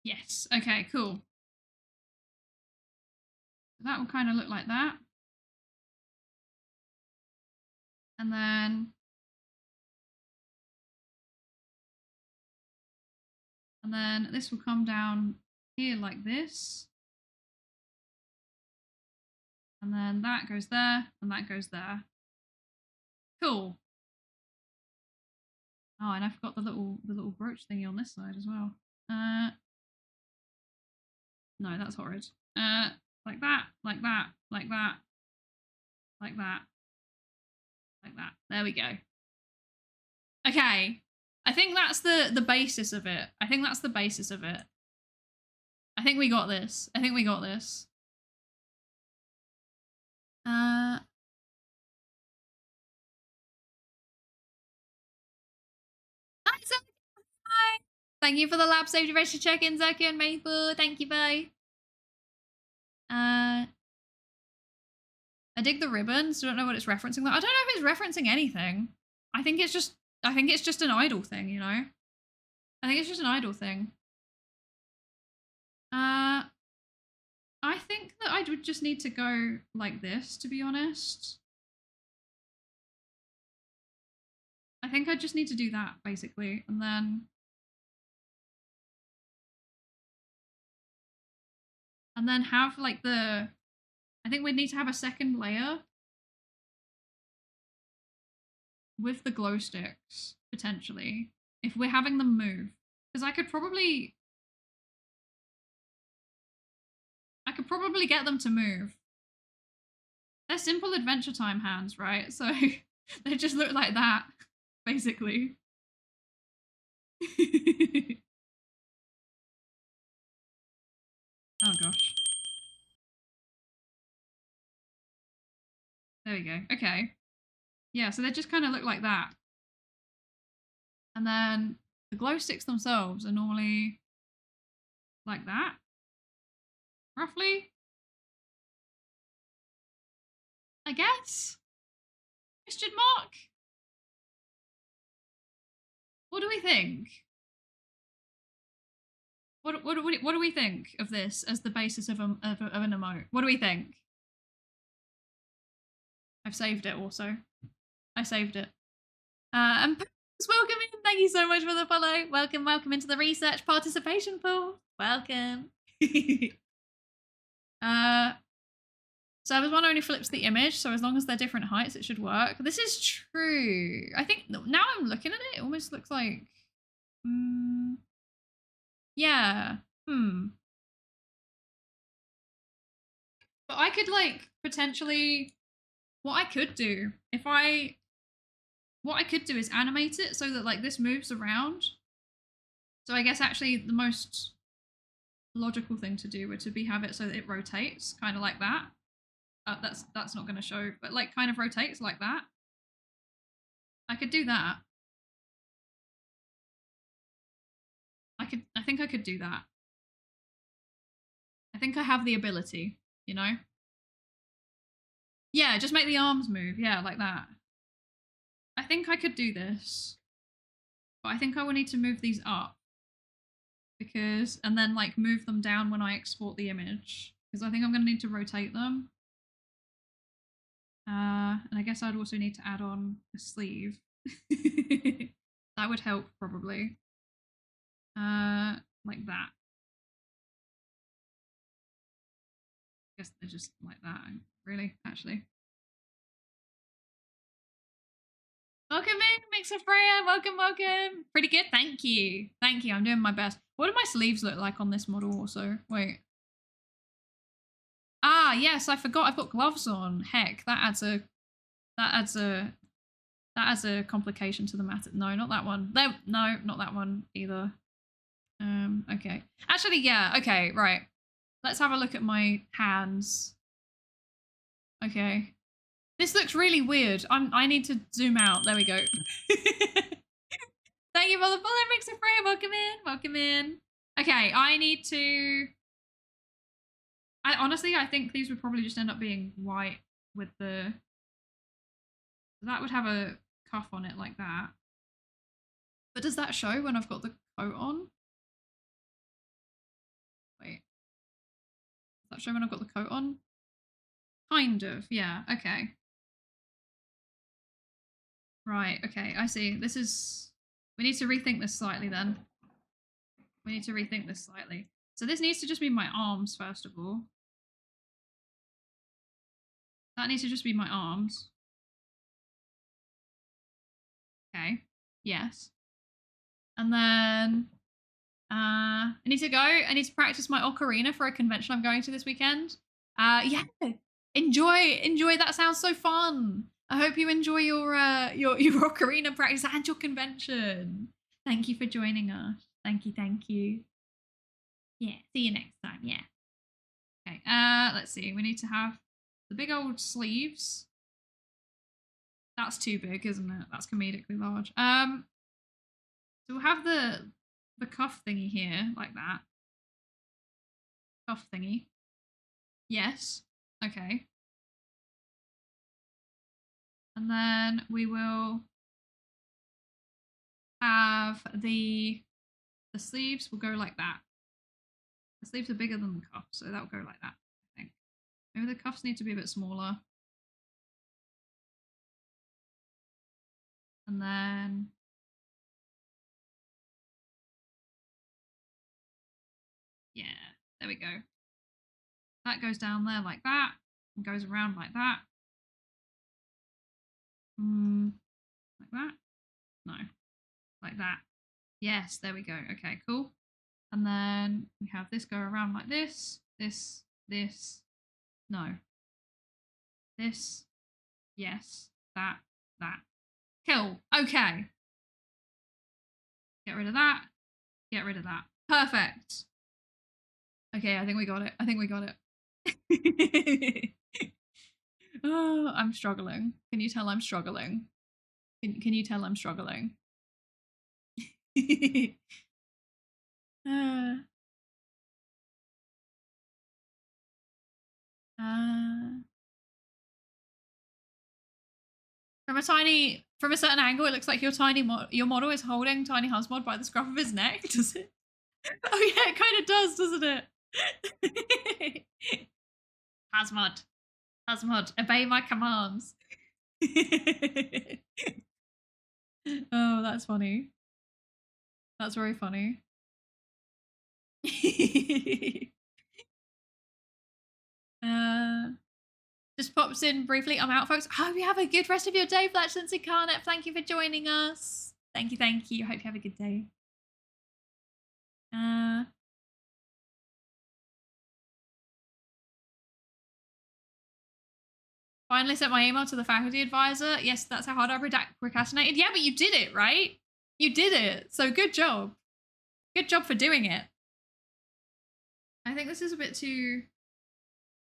Yes. Okay, cool. That will kind of look like that. And then this will come down here like this. And then that goes there, and that goes there. Cool. Oh, and I forgot the little brooch thingy on this side as well. No, that's horrid. Like that, like that, like that, like that, like that. There we go. Okay. I think that's the basis of it. I think that's the basis of it. I think we got this. I think we got this. Hi. Thank you for the lab safety register check-in, Zaki and Maple. Thank you, bye. I dig the ribbons. Don't know what it's referencing. I don't know if it's referencing anything. I think it's just an idle thing, you know? I think it's just an idle thing. I think that I would just need to go like this, to be honest. I think I just need to do that, basically, and then have like I think we'd need to have a second layer with the glow sticks, potentially, if we're having them move. Because I could probably get them to move. They're simple Adventure Time hands, right? So they just look like that, basically. Oh gosh. There we go. Okay. Yeah, so they just kind of look like that. And then the glow sticks themselves are normally like that, roughly. I guess. Question mark? What do we think? What do we think of this as the basis of an emote? What do we think? I've saved it also. I saved it. And welcome in. Thank you so much for the follow. Welcome into the research participation pool. Welcome. So this one only flips the image, so as long as they're different heights, it should work. This is true. I think now I'm looking at it, it almost looks like, yeah, But I could like potentially, what I could do is animate it so that like this moves around. So I guess actually the most logical thing to do would to be have it so that it rotates, kind of like that. That's not going to show, but like kind of rotates like that. I could do that. I think I could do that. I think I have the ability, you know? Yeah, just make the arms move. Yeah, like that. I think I could do this. But I think I will need to move these up. Because, and then like move them down when I export the image. Because I think I'm going to need to rotate them. And I guess I'd also need to add on a sleeve. That would help probably. Like that. I guess they're just like that, really, actually. Welcome in, Mixer Freya. Welcome. Pretty good, thank you. Thank you, I'm doing my best. What do my sleeves look like on this model also? Wait. Ah, yes, I forgot I've got gloves on. Heck, that adds a complication to the matter. No, not that one. No, not that one either. Okay. Actually, yeah, okay, right. Let's have a look at my hands. Okay. This looks really weird. I need to zoom out. There we go. Thank you for the follow, Mixer Freya. Welcome in. Okay, I need to. I think these would probably just end up being white with the. That would have a cuff on it like that. But does that show when I've got the coat on? Wait. Does that show when I've got the coat on? Kind of, yeah. Okay. Right, okay, I see. This is. We need to rethink this slightly then. So this needs to just be my arms, first of all. That needs to just be my arms. Okay, yes. And then I need to go. I need to practice my ocarina for a convention I'm going to this weekend. Yeah, enjoy. That sounds so fun. I hope you enjoy your ocarina practice and your convention. Thank you for joining us. Thank you. Yeah, see you next time. Yeah. Okay. Let's see. We need to have the big old sleeves. That's too big, isn't it? That's comedically large. So we'll have the cuff thingy here, like that. Cuff thingy. Yes. Okay. And then we will have the sleeves will go like that. The sleeves are bigger than the cuff, so that will go like that, I think. Maybe the cuffs need to be a bit smaller. And then yeah, there we go. That goes down there like that and goes around like that. Like that? No. Like that. Yes, there we go. Okay, cool. And then we have this go around like this. No. This. Yes. That. Cool. Okay. Get rid of that. Perfect. Okay, I think we got it. Oh, I'm struggling. Can you tell I'm struggling? Can you tell I'm struggling? From a certain angle, it looks like your model is holding Tiny Husmod by the scruff of his neck, does it? Oh yeah, it kind of does, doesn't it? Husmod, obey my commands. Oh, that's funny. That's very funny. Just pops in briefly. I'm out, folks. Hope you have a good rest of your day, Flatulence Incarnate. Thank you for joining us. Thank you, thank you. Hope you have a good day. Finally sent my email to the faculty advisor. Yes, that's how hard I procrastinated. Yeah, but you did it, right? You did it. So good job. Good job for doing it. I think this is a bit too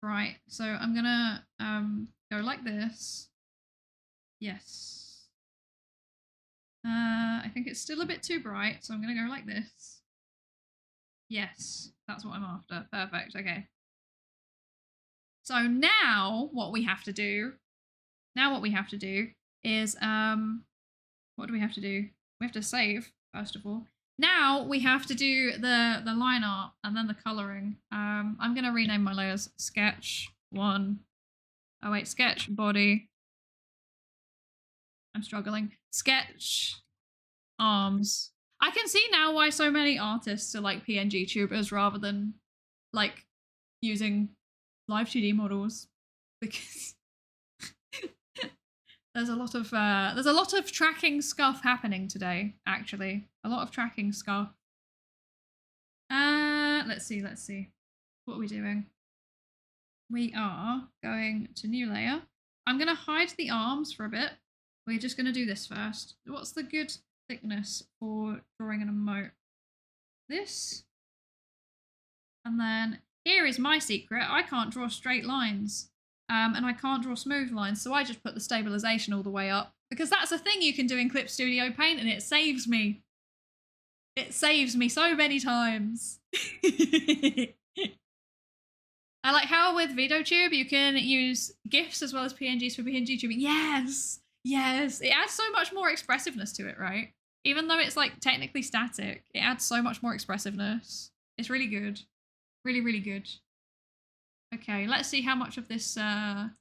bright. So I'm gonna go like this. Yes. I think it's still a bit too bright, so I'm gonna go like this. Yes, that's what I'm after. Perfect. Okay. So now what we have to do is what do we have to do? We have to save first of all. Now we have to do the line art and then the coloring. I'm gonna rename my layers sketch 1. Oh wait, sketch body. I'm struggling. Sketch arms. I can see now why so many artists are like PNG tubers rather than like using live 2D models, because there's a lot of tracking scuff happening today. Actually, a lot of tracking scuff. Let's see. What are we doing? We are going to new layer. I'm gonna hide the arms for a bit. We're just gonna do this first. What's the good thickness for drawing an emote? This. And then here is my secret. I can't draw straight lines. And I can't draw smooth lines, so I just put the stabilization all the way up, because that's a thing you can do in Clip Studio Paint, and it saves me. It saves me so many times. I like how with VideoTube you can use GIFs as well as PNGs for PNG tubing. Yes! Yes! It adds so much more expressiveness to it, right? Even though it's like technically static, it adds so much more expressiveness. It's really good. Really, really good. Okay, let's see how much of this line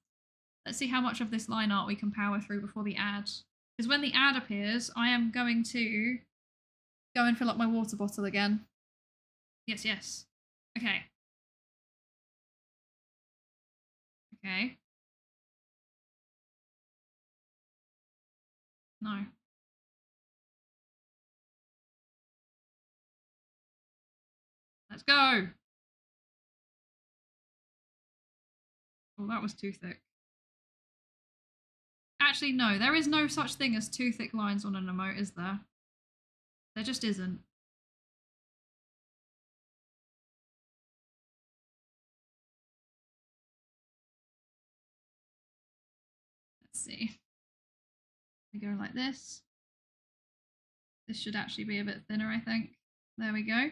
art we can power through before the ad. Because when the ad appears, I am going to go and fill up my water bottle again. Yes, yes. Okay. Okay. No. Let's go. Oh, that was too thick. Actually, no, there is no such thing as too thick lines on an emote, is there? There just isn't. Let's see. We go like this. This should actually be a bit thinner, I think. There we go.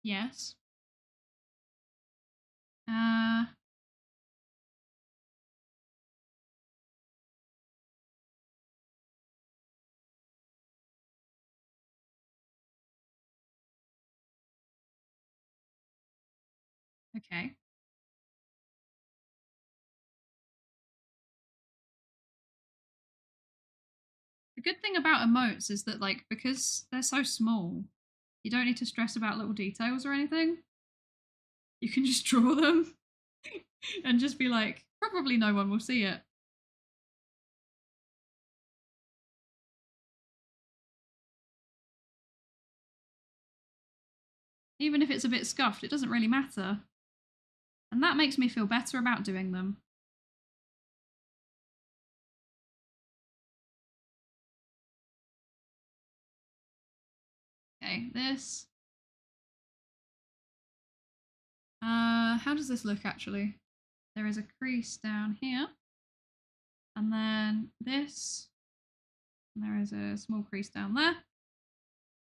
Yes. Okay. The good thing about emotes is that, like, because they're so small, you don't need to stress about little details or anything. You can just draw them and just be like, probably no one will see it. Even if it's a bit scuffed, it doesn't really matter. And that makes me feel better about doing them. Okay, this. How does this look actually? There is a crease down here. And then this. And there is a small crease down there.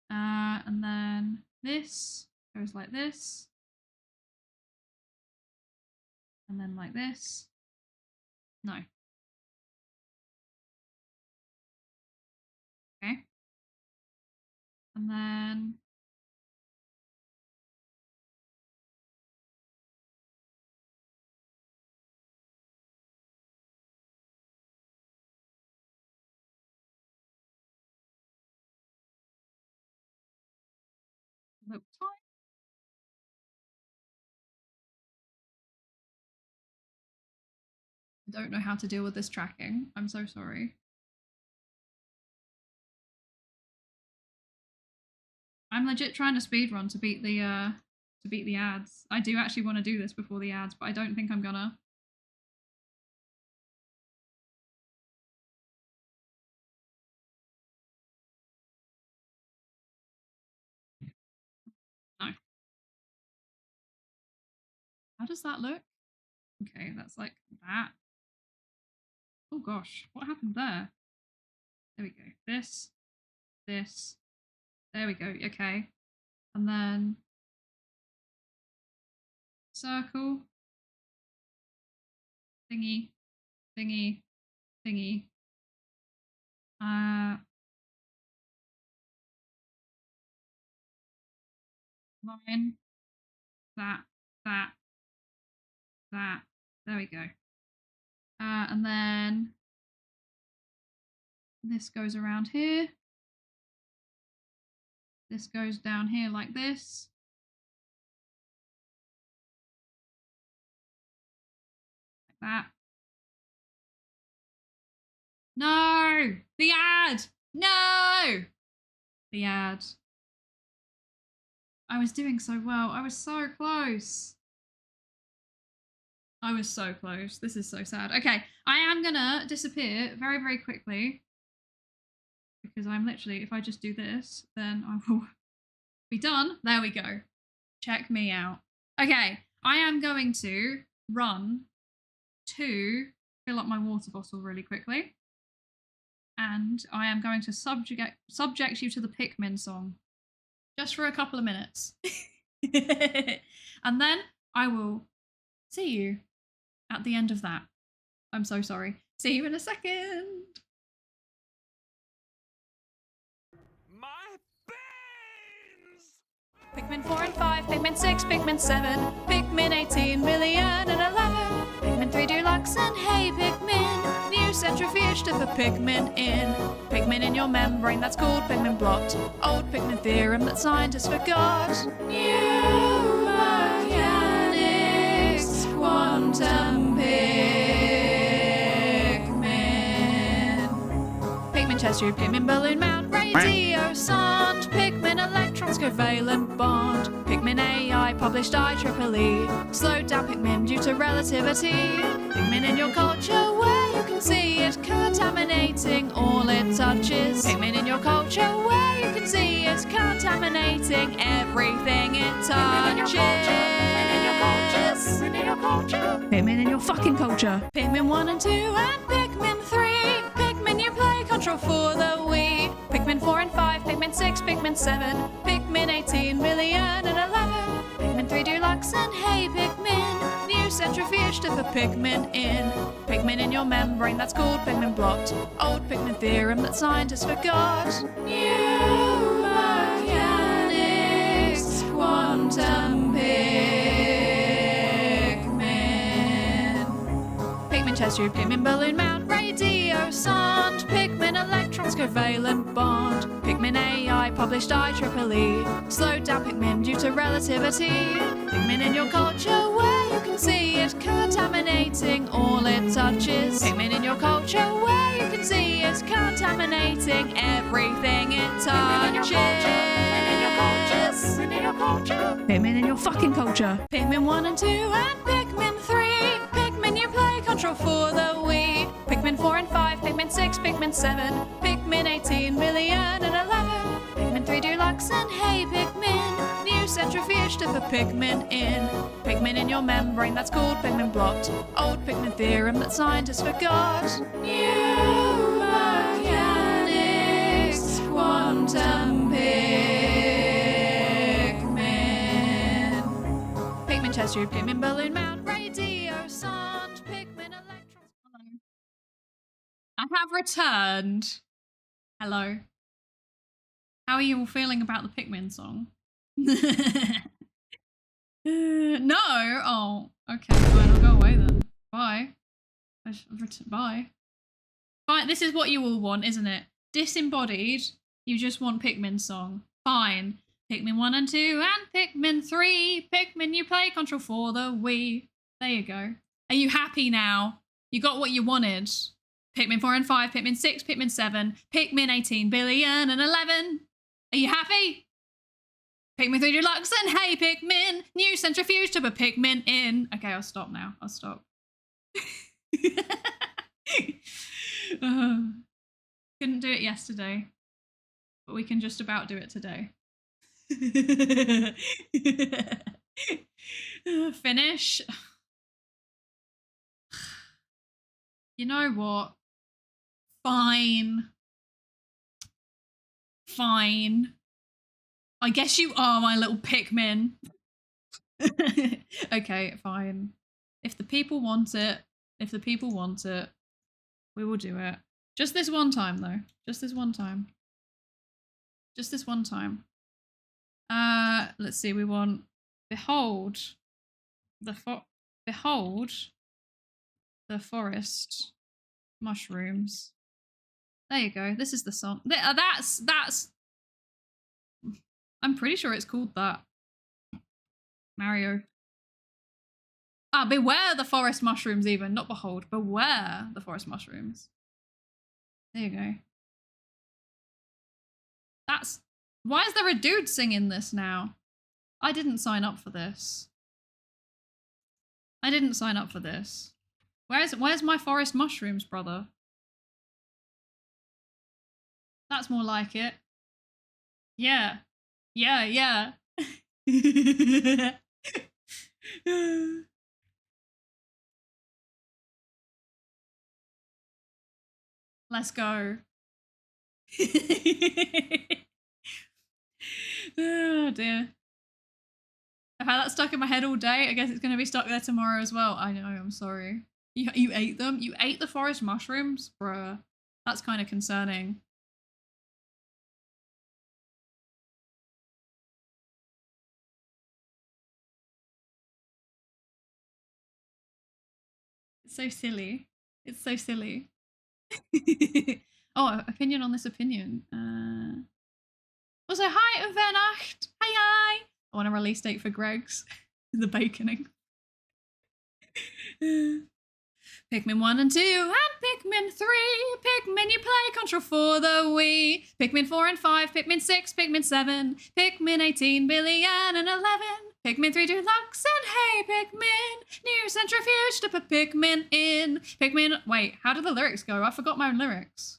And then this goes like this. And then like this. No. Okay. And then look time. I don't know how to deal with this tracking. I'm so sorry. I'm legit trying to speedrun to beat the ads. I do actually want to do this before the ads, but I don't think I'm gonna. No. How does that look? Okay, that's like that. Oh gosh, what happened there? There we go. This. There we go. Okay. And then circle. Thingy. Thingy. Thingy. Line. That. There we go. And then this goes around here. This goes down here like this. Like that. No! The ad! No! The ad. I was doing so well. I was so close. I was so close. This is so sad. Okay, I am gonna disappear very, very quickly. Because I'm literally, if I just do this, then I will be done. There we go. Check me out. Okay, I am going to run to fill up my water bottle really quickly. And I am going to subject you to the Pikmin song. Just for a couple of minutes. And then I will see you at the end of that. I'm so sorry. See you in a second. My beans! Pikmin 4 and 5, Pikmin 6, Pikmin 7, Pikmin 18 million and 11, Pikmin 3 Deluxe and Hey Pikmin, new centrifuge to put Pikmin in. Pikmin in your membrane, that's called Pikmin blocked. Old Pikmin theorem that scientists forgot. New mechanics, quantum Pikmin. Pikmin chest tube, Pikmin balloon mount, radio sonde, Pikmin electrons covalent bond, Pikmin AI published IEEE, slowed down Pikmin due to relativity. Pikmin in your culture where you can see it contaminating all it touches. Pikmin in your culture where you can see it contaminating everything it touches. Pikmin in your culture. Pikmin in your fucking culture. Pikmin 1 and 2 and Pikmin 3. Pikmin you play control for the Wii. Pikmin 4 and 5, Pikmin 6, Pikmin 7, Pikmin 18 million and 11, Pikmin 3 Deluxe and Hey Pikmin, new centrifuge to put Pikmin in. Pikmin in your membrane, that's called Pikmin blocked. Old Pikmin theorem that scientists forgot. New mechanics, quantum Pikmin. Pikmin chest tube, Pikmin balloon mount, radio sonde, Pikmin electrons covalent bond, Pikmin AI published IEEE, slowed down Pikmin due to relativity. Pikmin in your culture where you can see it contaminating all it touches. Pikmin in your culture where you can see it contaminating everything it touches. Pikmin in your culture. Pikmin in your fucking culture. Pikmin 1 and 2 and Pikmin 3. Pikmin you play control for the Wii. Pikmin 4 and 5, Pikmin 6, Pikmin 7, Pikmin 18 million and 11, Pikmin 3 Deluxe and Hey Pikmin, new centrifuge to put Pikmin in. Pikmin in your membrane, that's called Pikmin blocked. Old Pikmin theorem that scientists forgot. New mechanics, quantum Pikmin. test tube, Pikmin balloon mount, radio sound, Pikmin electrons. Hello. I have returned. Hello. How are you all feeling about the Pikmin song? No. Oh, okay. Fine. I'll go away then. Bye. Bye. Fine. This is what you all want, isn't it? Disembodied. You just want Pikmin song. Fine. Pikmin 1 and 2 and Pikmin 3. Pikmin you play control for the Wii. There you go. Are you happy now? You got what you wanted. Pikmin 4 and 5, Pikmin 6, Pikmin 7, Pikmin 18 billion and 11. Are you happy? Pikmin 3 Deluxe and hey Pikmin, new centrifuge to put Pikmin in. Okay, I'll stop now. I'll stop. Couldn't do it yesterday, but we can just about do it today. Finish. You know what? Fine. Fine. I guess you are my little Pikmin. Okay, fine. If the people want it, we will do it. Just this one time, though. Just this one time. Let's see. We want behold the forest mushrooms. There you go. This is the song. That's. I'm pretty sure it's called that. Mario. Ah, beware the forest mushrooms. Even not behold. Beware the forest mushrooms. There you go. That's. Why is there a dude singing this now? I didn't sign up for this. Where's my forest mushrooms, brother? That's more like it. Yeah. Let's go. Oh dear. I've had that stuck in my head all day. I guess it's going to be stuck there tomorrow as well. I know, I'm sorry. You ate them? You ate the forest mushrooms? Bruh. That's kind of concerning. It's so silly. It's so silly. Oh, opinion on this opinion. Also, hi, Uvernacht. Hi. I want a release date for Greg's. The baconing. Pikmin 1 and 2 and Pikmin 3. Pikmin you play control for the Wii. Pikmin 4 and 5, Pikmin 6, Pikmin 7, Pikmin 18 billion and 11. Pikmin 3 Deluxe and hey Pikmin, new centrifuge to put Pikmin in. Pikmin, wait, how do the lyrics go? I forgot my own lyrics.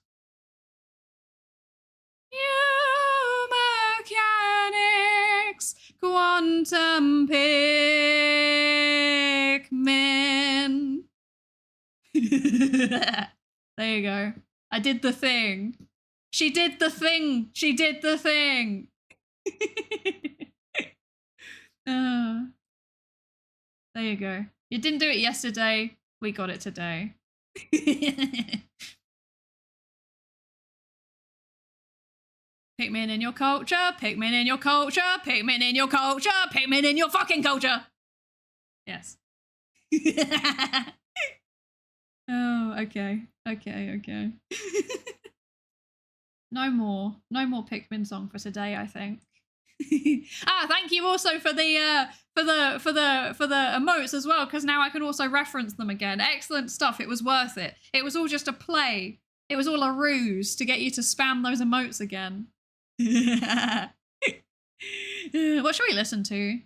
New mechanics, quantum Pikmin. There you go. I did the thing. She did the thing. There you go. You didn't do it yesterday. We got it today. Pikmin in your culture, Pikmin in your culture, Pikmin in your culture, Pikmin in your fucking culture. Yes. Oh, okay. No more Pikmin song for today, I think. Thank you also for the emotes as well, because now I can also reference them again. Excellent stuff. It was worth it. It was all just a play. It was all a ruse to get you to spam those emotes again. What should we listen to?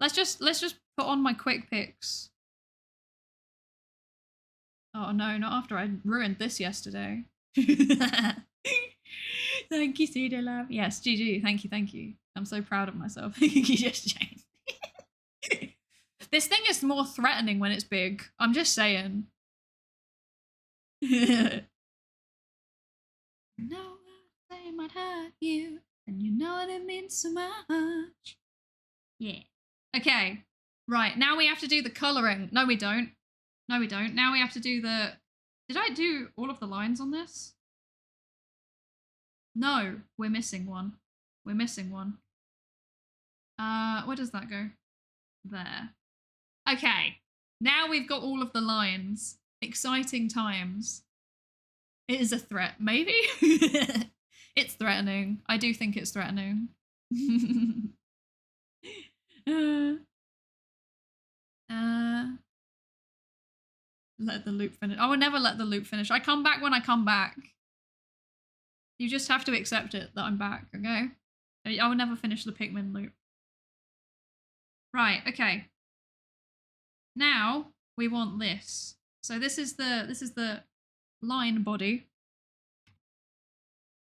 Let's just put on my quick picks. Oh no, not after I ruined this yesterday. Thank you, Psydere Love. Yes, GG. Thank you. I'm so proud of myself. You just changed. This thing is more threatening when it's big. I'm just saying. No, they might hurt you, and you know what it means so much. Yeah. Okay. Right. Now we have to do the colouring. No, we don't. No, we don't. Now we have to do the... Did I do all of the lines on this? No, we're missing one. We're missing one. Where does that go? There. Okay. Now we've got all of the lines. Exciting times. It is a threat, maybe? It's threatening. I do think it's threatening. Let the loop finish. I will never let the loop finish. I come back when I come back. You just have to accept it that I'm back, okay? I will never finish the Pikmin loop. Right, okay. Now we want this. So this is the line body.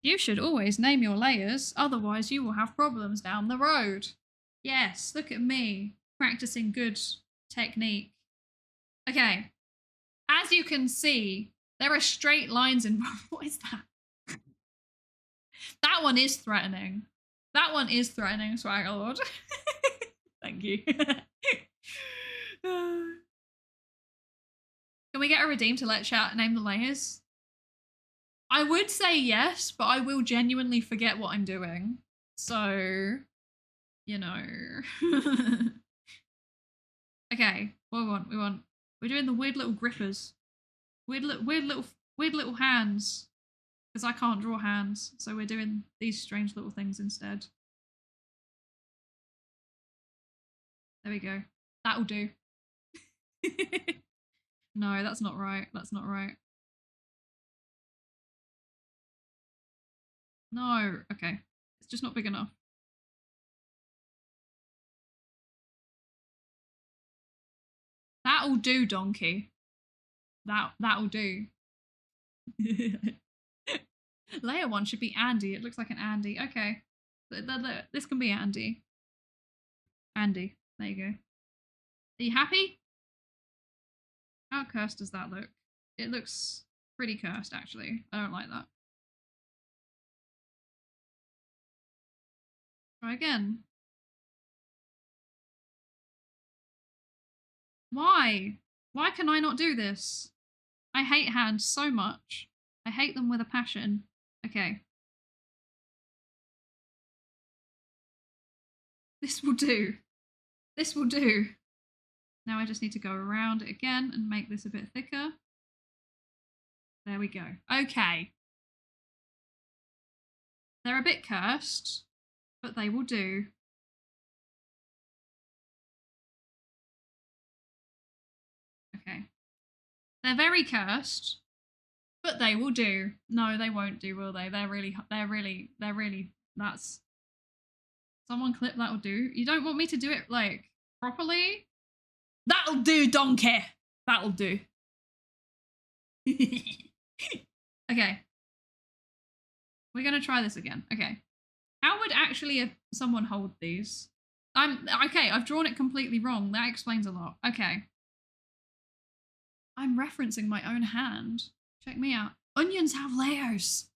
You should always name your layers, otherwise you will have problems down the road. Yes, look at me, practicing good technique. Okay, as you can see, there are straight lines involved. What is that? That one is threatening. That one is threatening, Swaggerlord. Thank you. Can we get a redeem to let chat name the layers? I would say yes, but I will genuinely forget what I'm doing. So, you know. Okay, what do we want? We're doing the weird little grippers. Weird little hands. Because I can't draw hands, so we're doing these strange little things instead. There we go. That'll do. No, that's not right. That's not right. No, okay. It's just not big enough. That'll do, donkey. That'll do. Layer 1 should be Andy. It looks like an Andy. Okay. This can be Andy. Andy. There you go. Are you happy? How cursed does that look? It looks pretty cursed, actually. I don't like that. Try again. Why? Why can I not do this? I hate hands so much. I hate them with a passion. Okay. This will do. This will do. Now I just need to go around it again and make this a bit thicker. There we go. Okay. They're a bit cursed, but they will do. Okay. They're very cursed, but they will do. No, they won't do, will they? They're really, that's... Someone clip that'll do. You don't want me to do it, like, properly? That'll do, donkey! That'll do. Okay. We're gonna try this again. Okay. How would actually someone hold these? Okay, I've drawn it completely wrong. That explains a lot. Okay. I'm referencing my own hand. Check me out. Onions have layers.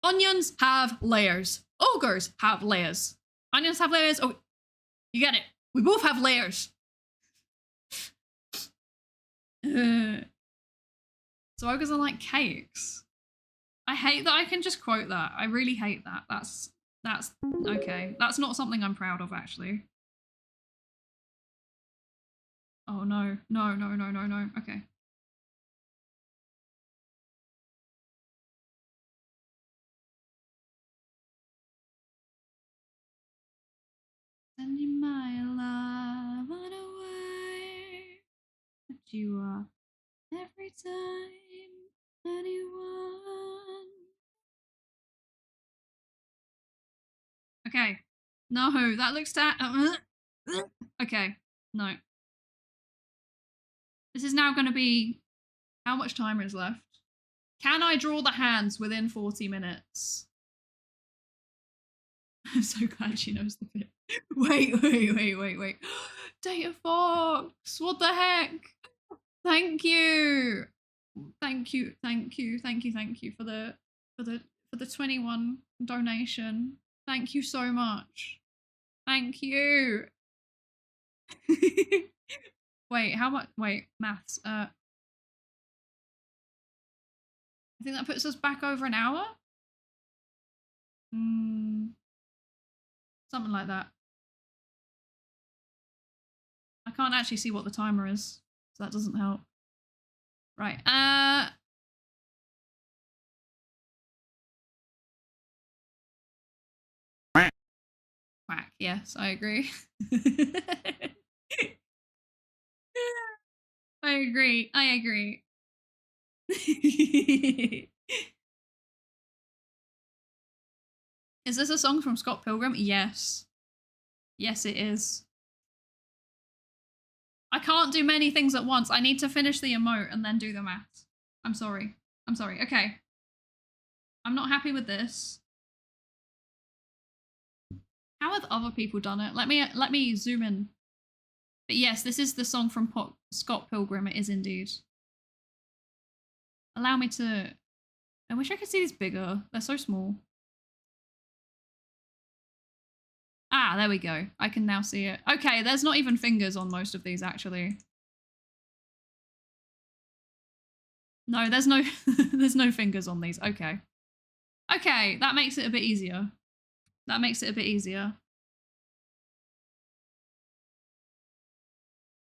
Onions have layers. Ogres have layers. Onions have layers. Oh, you get it. We both have layers. So ogres are like cakes. I hate that I can just quote that. I really hate that. That's okay. That's not something I'm proud of, actually. Oh no, no, no, no, no, no. Okay. Sending my love on a way that you are every time anyone. Okay. No, that looks okay. No. This is now going to be... How much time is left? Can I draw the hands within 40 minutes? I'm so glad she knows the bit. Wait. Datafox! What the heck? Thank you for the 21 donation. Thank you so much. Thank you. Wait, how much? Wait, maths. I think that puts us back over an hour. Something like that. I can't actually see what the timer is, so that doesn't help. Right. Quack. Yes, I agree. I agree. I agree. Is this a song from Scott Pilgrim? Yes. Yes, it is. I can't do many things at once. I need to finish the emote and then do the maths. I'm sorry. I'm sorry. Okay. I'm not happy with this. How have other people done it? Let me zoom in. But yes, this is the song from Scott Pilgrim. It is indeed. Allow me to... I wish I could see these bigger. They're so small. Ah, there we go. I can now see it. Okay, there's not even fingers on most of these, actually. No, there's no there's no fingers on these. Okay. Okay, that makes it a bit easier. That makes it a bit easier.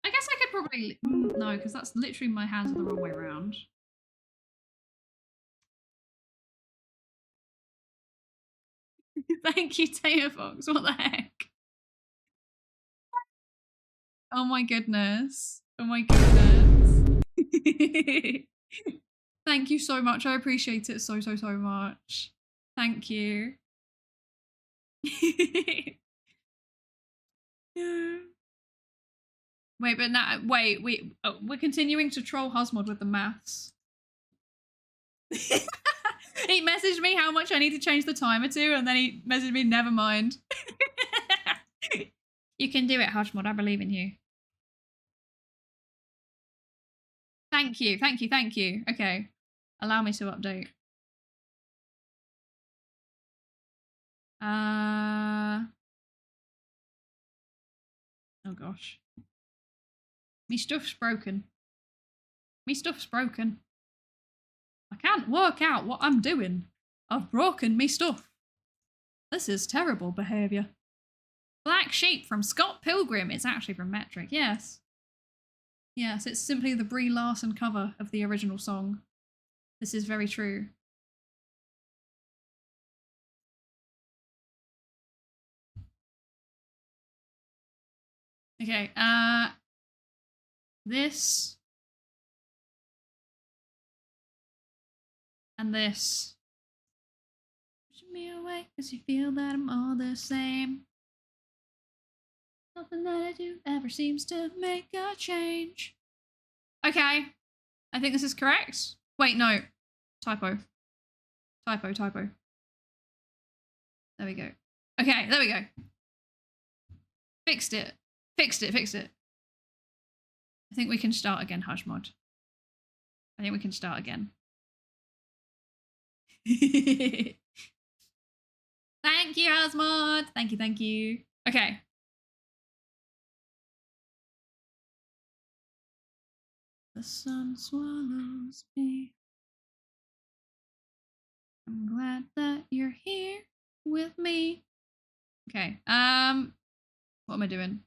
I guess I could probably... No, because that's literally my hands are the wrong way around. Thank you, Datafox. What the heck? Oh my goodness. Oh my goodness. Thank you so much. I appreciate it so, so, so much. Thank you. Wait, but now, wait, we're continuing to troll Husmod with the maths. He messaged me how much I need to change the timer to, and then he messaged me, never mind. You can do it, Husmod. I believe in you. Thank you, thank you, thank you. Okay, allow me to update. Oh gosh. Me stuff's broken. Me stuff's broken. I can't work out what I'm doing. I've broken me stuff. This is terrible behaviour. Black Sheep from Scott Pilgrim. It's actually from Metric, yes. Yes, it's simply the Brie Larson cover of the original song. This is very true. Okay, this and this. Push me away because you feel that I'm all the same. Nothing that I do ever seems to make a change. Okay, I think this is correct. Wait, no. Typo. Typo. There we go. Okay, there we go. Fixed it. Fixed it. I think we can start again, Husmod. I think we can start again. Thank you, Husmod. Thank you. Okay. The sun swallows me. I'm glad that you're here with me. Okay. What am I doing?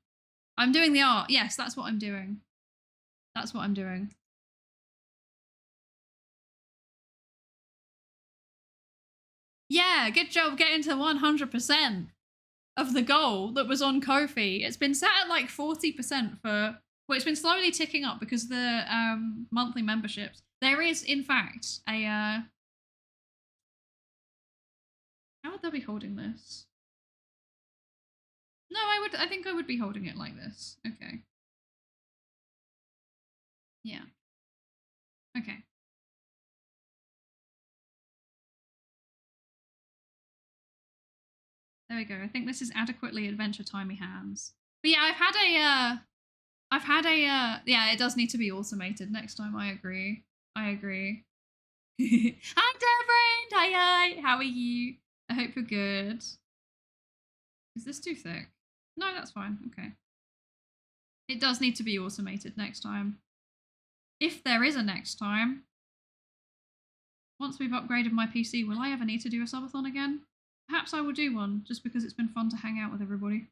I'm doing the art. Yes, that's what I'm doing. That's what I'm doing. Yeah, good job getting to 100% of the goal that was on Ko-fi. It's been set at like 40% for... Well, it's been slowly ticking up because of the monthly memberships. There is, in fact, a... How would they be holding this? No, I think I would be holding it like this. Okay. Yeah. Okay. There we go. I think this is adequately adventure timey hands. But yeah, I've had a, yeah, it does need to be automated next time. I agree. Hi, Devrain. Hi. How are you? I hope you're good. Is this too thick? No, that's fine. Okay. It does need to be automated next time. If there is a next time. Once we've upgraded my PC, will I ever need to do a subathon again? Perhaps I will do one, just because it's been fun to hang out with everybody.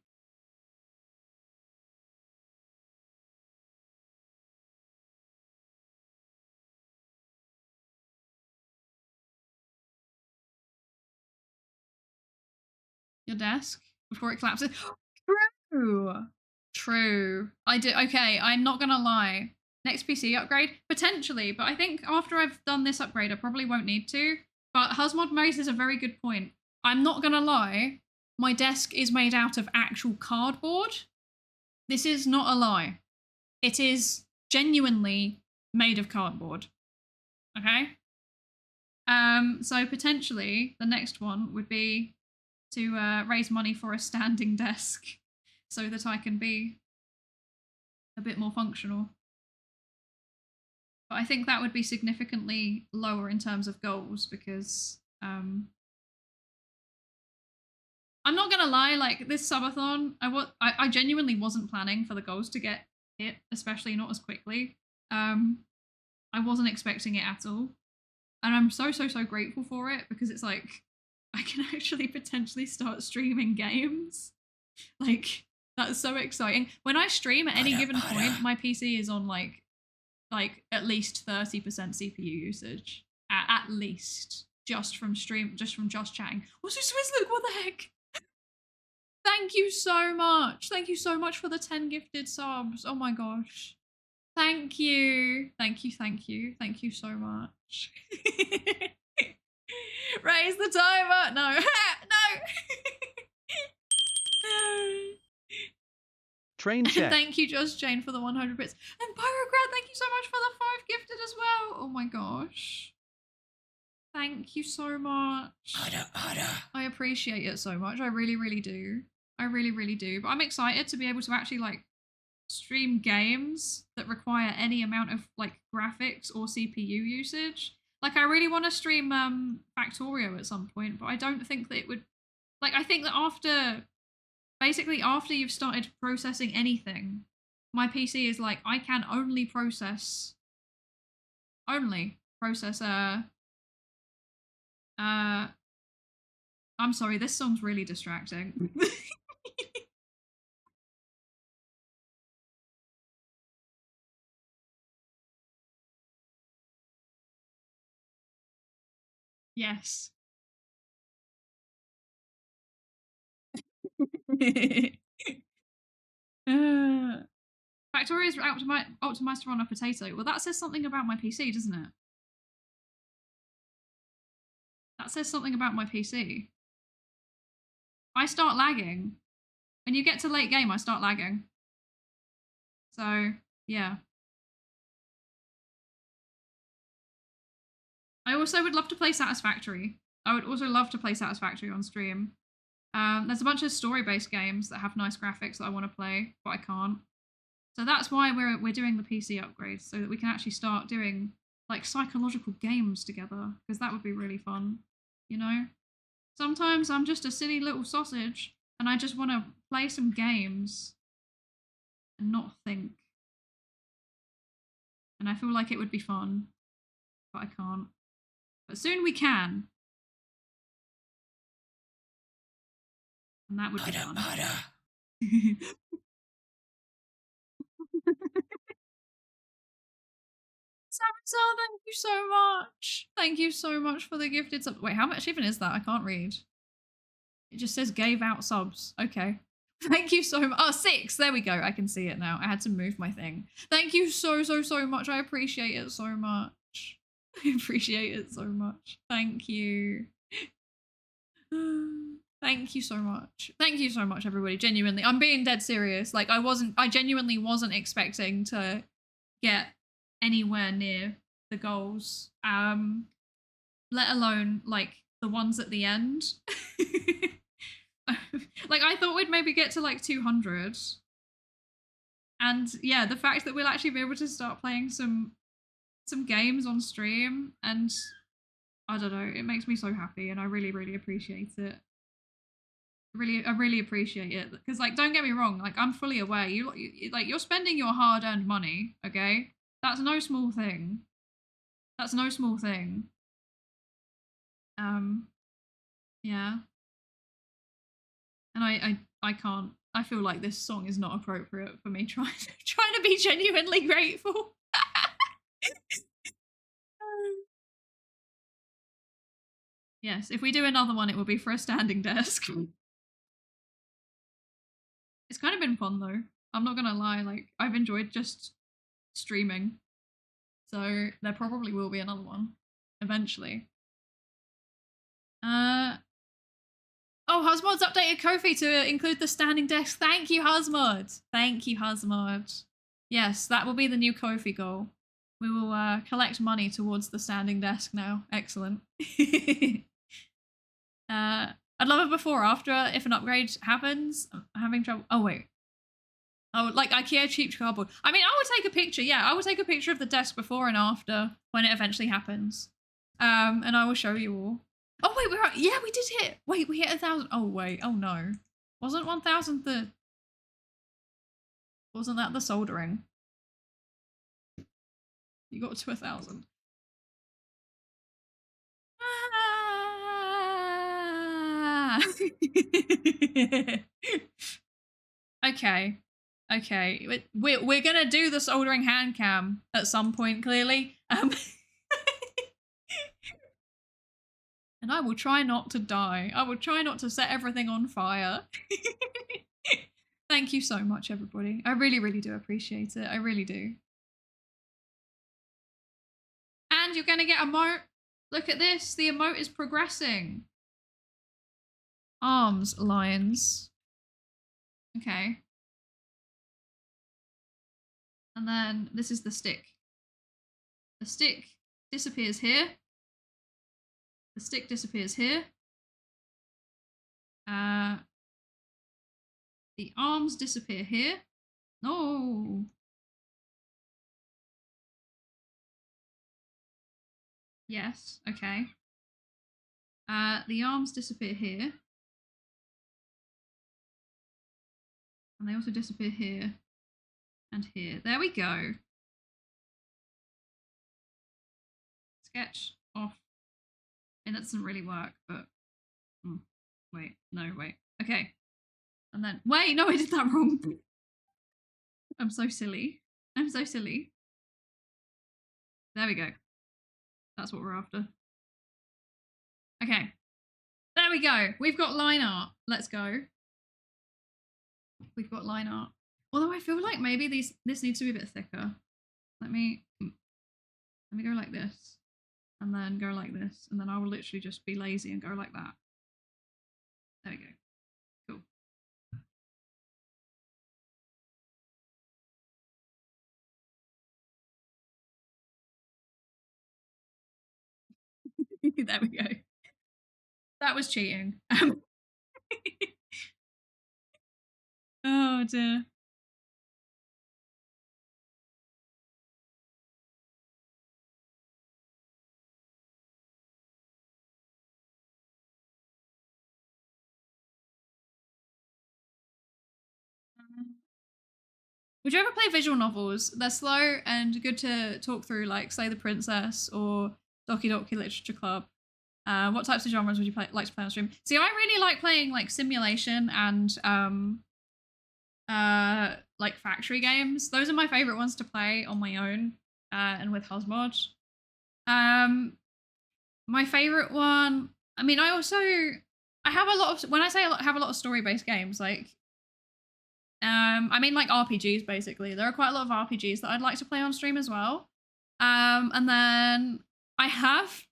Your desk before it collapses. True. True. I do. Okay, I'm not gonna lie. Next PC upgrade? Potentially, but I think after I've done this upgrade, I probably won't need to. But Husmod raises a very good point. I'm not gonna lie. My desk is made out of actual cardboard. This is not a lie. It is genuinely made of cardboard. Okay? So potentially the next one would be to raise money for a standing desk so that I can be a bit more functional. But I think that would be significantly lower in terms of goals because I'm not gonna lie, like this subathon, I genuinely wasn't planning for the goals to get hit, especially not as quickly. I wasn't expecting it at all. And I'm so grateful for it because it's like I can actually potentially start streaming games. Like that's so exciting. When I stream at any given point, my PC is on like at least 30% CPU usage. At least. Just from just chatting. What's this Swizzluke? What the heck? Thank you so much. Thank you so much for the 10 gifted subs. Oh my gosh. Thank you. Thank you so much. Raise the timer. No. No. Train check. Thank you, Just Jane, for the 100 bits. And Pyrocrat, thank you so much for the 5 gifted as well. Oh my gosh. Thank you so much. I appreciate it so much. I really do. I really do. But I'm excited to be able to actually like stream games that require any amount of like graphics or CPU usage. Like I really want to stream Factorio at some point, but I don't think that it would like I think that after you've started processing anything, my PC is like I can only process I'm sorry, this song's really distracting. Yes. Factorio is optimized to run a potato. Well, that says something about my PC, doesn't it? That says something about my PC. I start lagging. When you get to late game, I start lagging. So, yeah. I also would love to play Satisfactory. I would also love to play Satisfactory on stream. There's a bunch of story-based games that have nice graphics that I want to play, but I can't. So that's why we're doing the PC upgrade, so that we can actually start doing like psychological games together, because that would be really fun, you know? Sometimes I'm just a silly little sausage and I just want to play some games and not think. And I feel like it would be fun, but I can't. But soon we can. And that would be fun. Samuel, thank you so much. Thank you so much for the gifted sub. Wait, how much even is that? I can't read. It just says gave out subs. Okay. Thank you so much. Oh, 6. There we go. I can see it now. I had to move my thing. Thank you so much. I appreciate it so much. I appreciate it so much. Thank you. Thank you so much. Thank you so much, everybody. Genuinely. I'm being dead serious. Like, I genuinely wasn't expecting to get anywhere near the goals. Let alone, like, the ones at the end. Like, I thought we'd maybe get to, like, 200. And, yeah, the fact that we'll actually be able to start playing some games on stream, and I don't know, it makes me so happy, and I really appreciate it. I really appreciate it, because like, don't get me wrong, like I'm fully aware you're spending your hard-earned money, okay? That's no small thing. That's no small thing. Yeah. And I can't. I feel like this song is not appropriate for me trying to be genuinely grateful. Yes, if we do another one, it will be for a standing desk. It's kind of been fun though. I'm not gonna lie, like I've enjoyed just streaming. So there probably will be another one eventually. Oh, Husmod's updated Ko-fi to include the standing desk. Thank you, Husmod. Thank you, Husmod. Yes, that will be the new Ko-fi goal. We will collect money towards the standing desk now. Excellent. I'd love a before after if an upgrade happens. I'm having trouble. Oh wait. Oh, like IKEA cheap cardboard. I mean, I would take a picture. Yeah, I would take a picture of the desk before and after when it eventually happens. And I will show you all. Oh wait, yeah, we did hit. Wait, we hit 1,000. Oh wait, oh no, wasn't 1,000 the? Wasn't that the soldering? You got to 1,000. Ah. Okay, okay, we're gonna do the soldering hand cam at some point, clearly. And I will try not to die. I will try not to set everything on fire. Thank you so much, everybody. I really, really do appreciate it. I really do. And you're going to get a emote. Look at this. The emote is progressing. Arms, lions. Okay. And then this is the stick. The stick disappears here. The stick disappears here. The arms disappear here. No. Yes, okay. The arms disappear here. And they also disappear here and here. There we go. Sketch off. And that doesn't really work, but wait, no, wait. Okay. And then wait, no, I did that wrong. I'm so silly. I'm so silly. There we go. That's what we're after. Okay. There we go. We've got line art. Let's go. We've got line art. Although I feel like maybe this needs to be a bit thicker. Let me go like this. And then go like this. And then I will literally just be lazy and go like that. There we go. Cool. There we go. That was cheating. Oh dear. Would you ever play visual novels? They're slow and good to talk through, like Slay the Princess or Doki Doki Literature Club. What types of genres would you like to play on stream? See, I really like playing like simulation and like factory games. Those are my favorite ones to play on my own and with Husmod. My favorite one. I mean, I have a lot of, when I say I have a lot of story-based games, like I mean like RPGs basically. There are quite a lot of RPGs that I'd like to play on stream as well. And then I have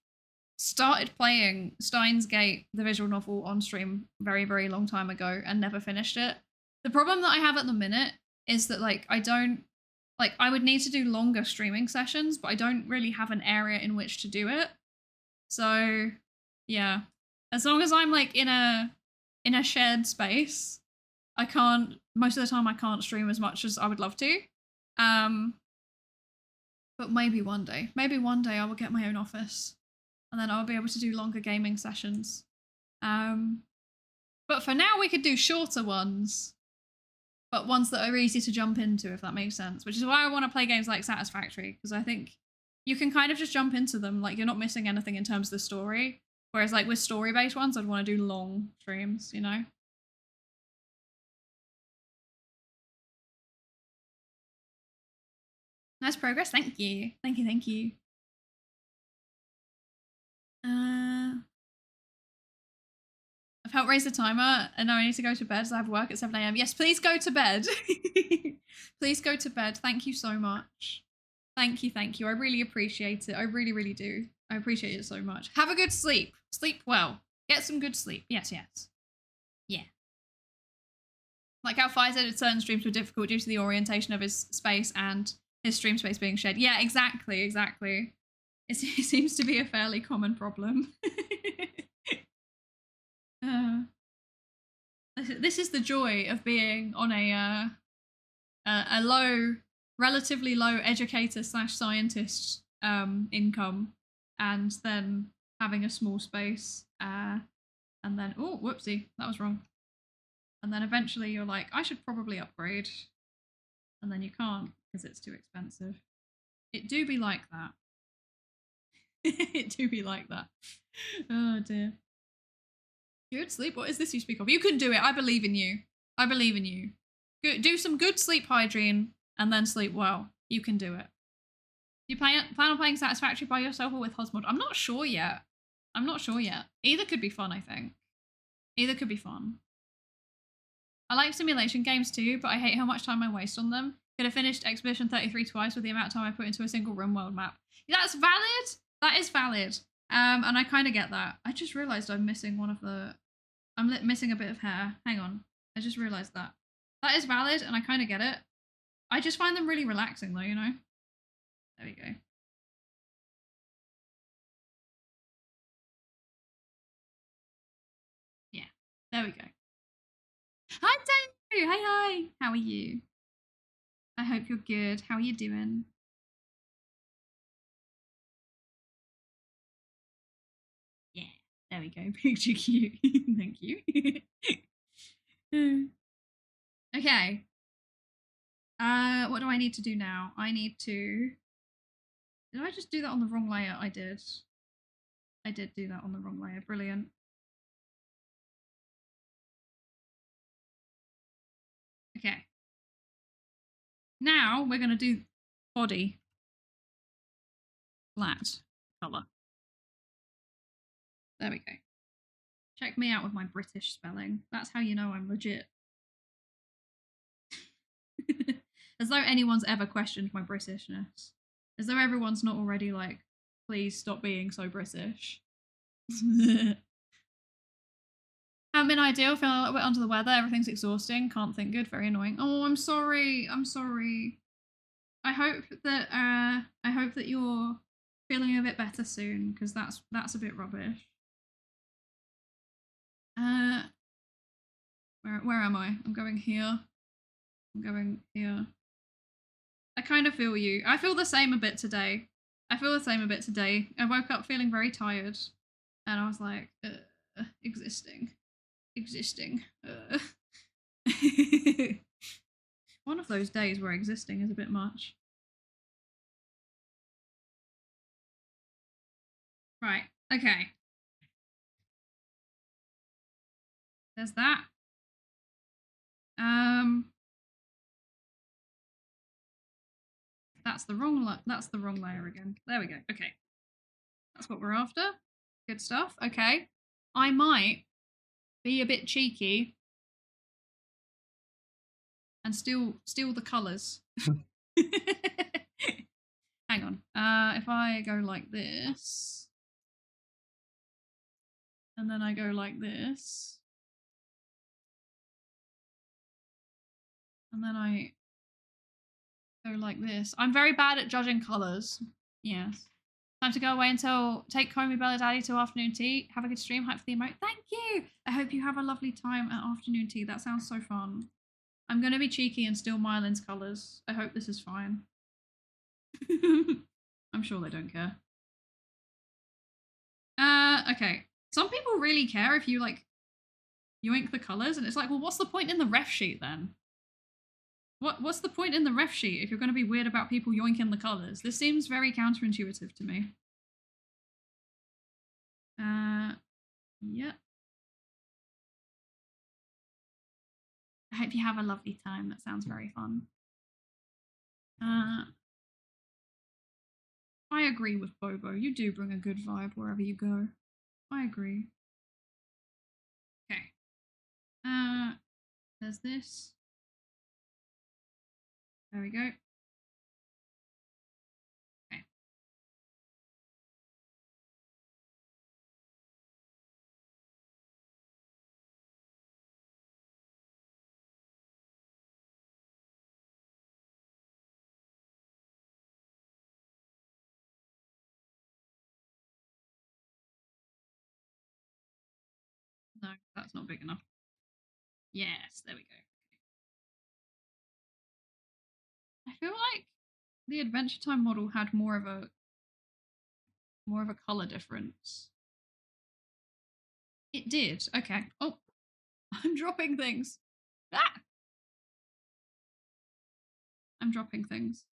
started playing Steins Gate, the visual novel, on stream very, very long time ago and never finished it. The problem that I have at the minute is that like I would need to do longer streaming sessions, but I don't really have an area in which to do it. So yeah, as long as I'm like in a shared space, I can't, most of the time I can't stream as much as I would love to. But maybe one day I will get my own office and then I'll be able to do longer gaming sessions. But for now, we could do shorter ones, but ones that are easy to jump into, if that makes sense. Which is why I want to play games like Satisfactory, because I think you can kind of just jump into them. Like, you're not missing anything in terms of the story. Whereas, like, with story-based ones, I'd want to do long streams, you know? Nice progress. Thank you. Thank you, thank you. I've helped raise the timer, and now I need to go to bed, so I have work at 7 a.m. Yes, please go to bed. Please go to bed. Thank you so much. Thank you, thank you. I really appreciate it. I really, really do. I appreciate it so much. Have a good sleep. Sleep well. Get some good sleep. Yes, yes. Yeah. Like how Fi said certain streams were difficult due to the orientation of his space and his stream space being shared. Yeah, exactly, exactly. It seems to be a fairly common problem. This is the joy of being on a low, relatively low educator / scientist income, and then having a small space, and then oh, whoopsie, that was wrong. And then eventually you're like, I should probably upgrade, and then you can't because it's too expensive. It do be like that. It do be like that. Oh dear. Good sleep? What is this you speak of? You can do it. I believe in you. I believe in you. Do some good sleep hygiene and then sleep well. You can do it. You plan on playing Satisfactory by yourself or with Hosmod? I'm not sure yet. I'm not sure yet. Either could be fun, I think. Either could be fun. I like simulation games too, but I hate how much time I waste on them. Could have finished Expedition 33 twice with the amount of time I put into a single room world map. That's valid. That is valid. And I kind of get that. I just realised I'm missing one of the... I'm missing a bit of hair. Hang on. I just realised that. That is valid, and I kind of get it. I just find them really relaxing, though, you know? There we go. Yeah. There we go. Hi, Dave! Hi, hi! How are you? I hope you're good. How are you doing? Yeah. There we go. Picture cute. Thank you. Okay. What do I need to do now? I need to... Did I just do that on the wrong layer? I did. I did do that on the wrong layer. Brilliant. Okay. Now we're going to do body. Flat colour. There we go. Check me out with my British spelling. That's how you know I'm legit. As though anyone's ever questioned my Britishness. As though everyone's not already like, please stop being so British. Haven't been ideal, feeling a little bit under the weather, everything's exhausting, can't think good, very annoying. Oh, I'm sorry, I'm sorry. I hope that you're feeling a bit better soon, because that's a bit rubbish. Where am I? I'm going here. I'm going here. I kind of feel you. I feel the same a bit today. I woke up feeling very tired, and I was like, existing. One of those days where existing is a bit much. Right, okay. There's that. That's the wrong layer again. There we go. Okay. That's what we're after. Good stuff. Okay. I might be a bit cheeky and steal the colours. Hang on. If I go like this, and then I go like this, and then I go like this. I'm very bad at judging colours. Yes. Time to go away until take Comey Bella Daddy to afternoon tea. Have a good stream. Hype for the emote. Thank you. I hope you have a lovely time at afternoon tea. That sounds so fun. I'm going to be cheeky and steal Mylin's colours. I hope this is fine. I'm sure they don't care. Okay. Some people really care if you, like, yoink the colors, and it's like, well, what's the point in the ref sheet then? What's the point in the ref sheet if you're going to be weird about people yoinking the colors? This seems very counterintuitive to me. Yeah. I hope you have a lovely time. That sounds very fun. I agree with Bobo. You do bring a good vibe wherever you go. I agree. Okay. There's this. There we go. Okay. No, that's not big enough. Yes, there we go. I feel like the Adventure Time model had more of a color difference. It did. Okay. Oh, I'm dropping things. Ah! I'm dropping things.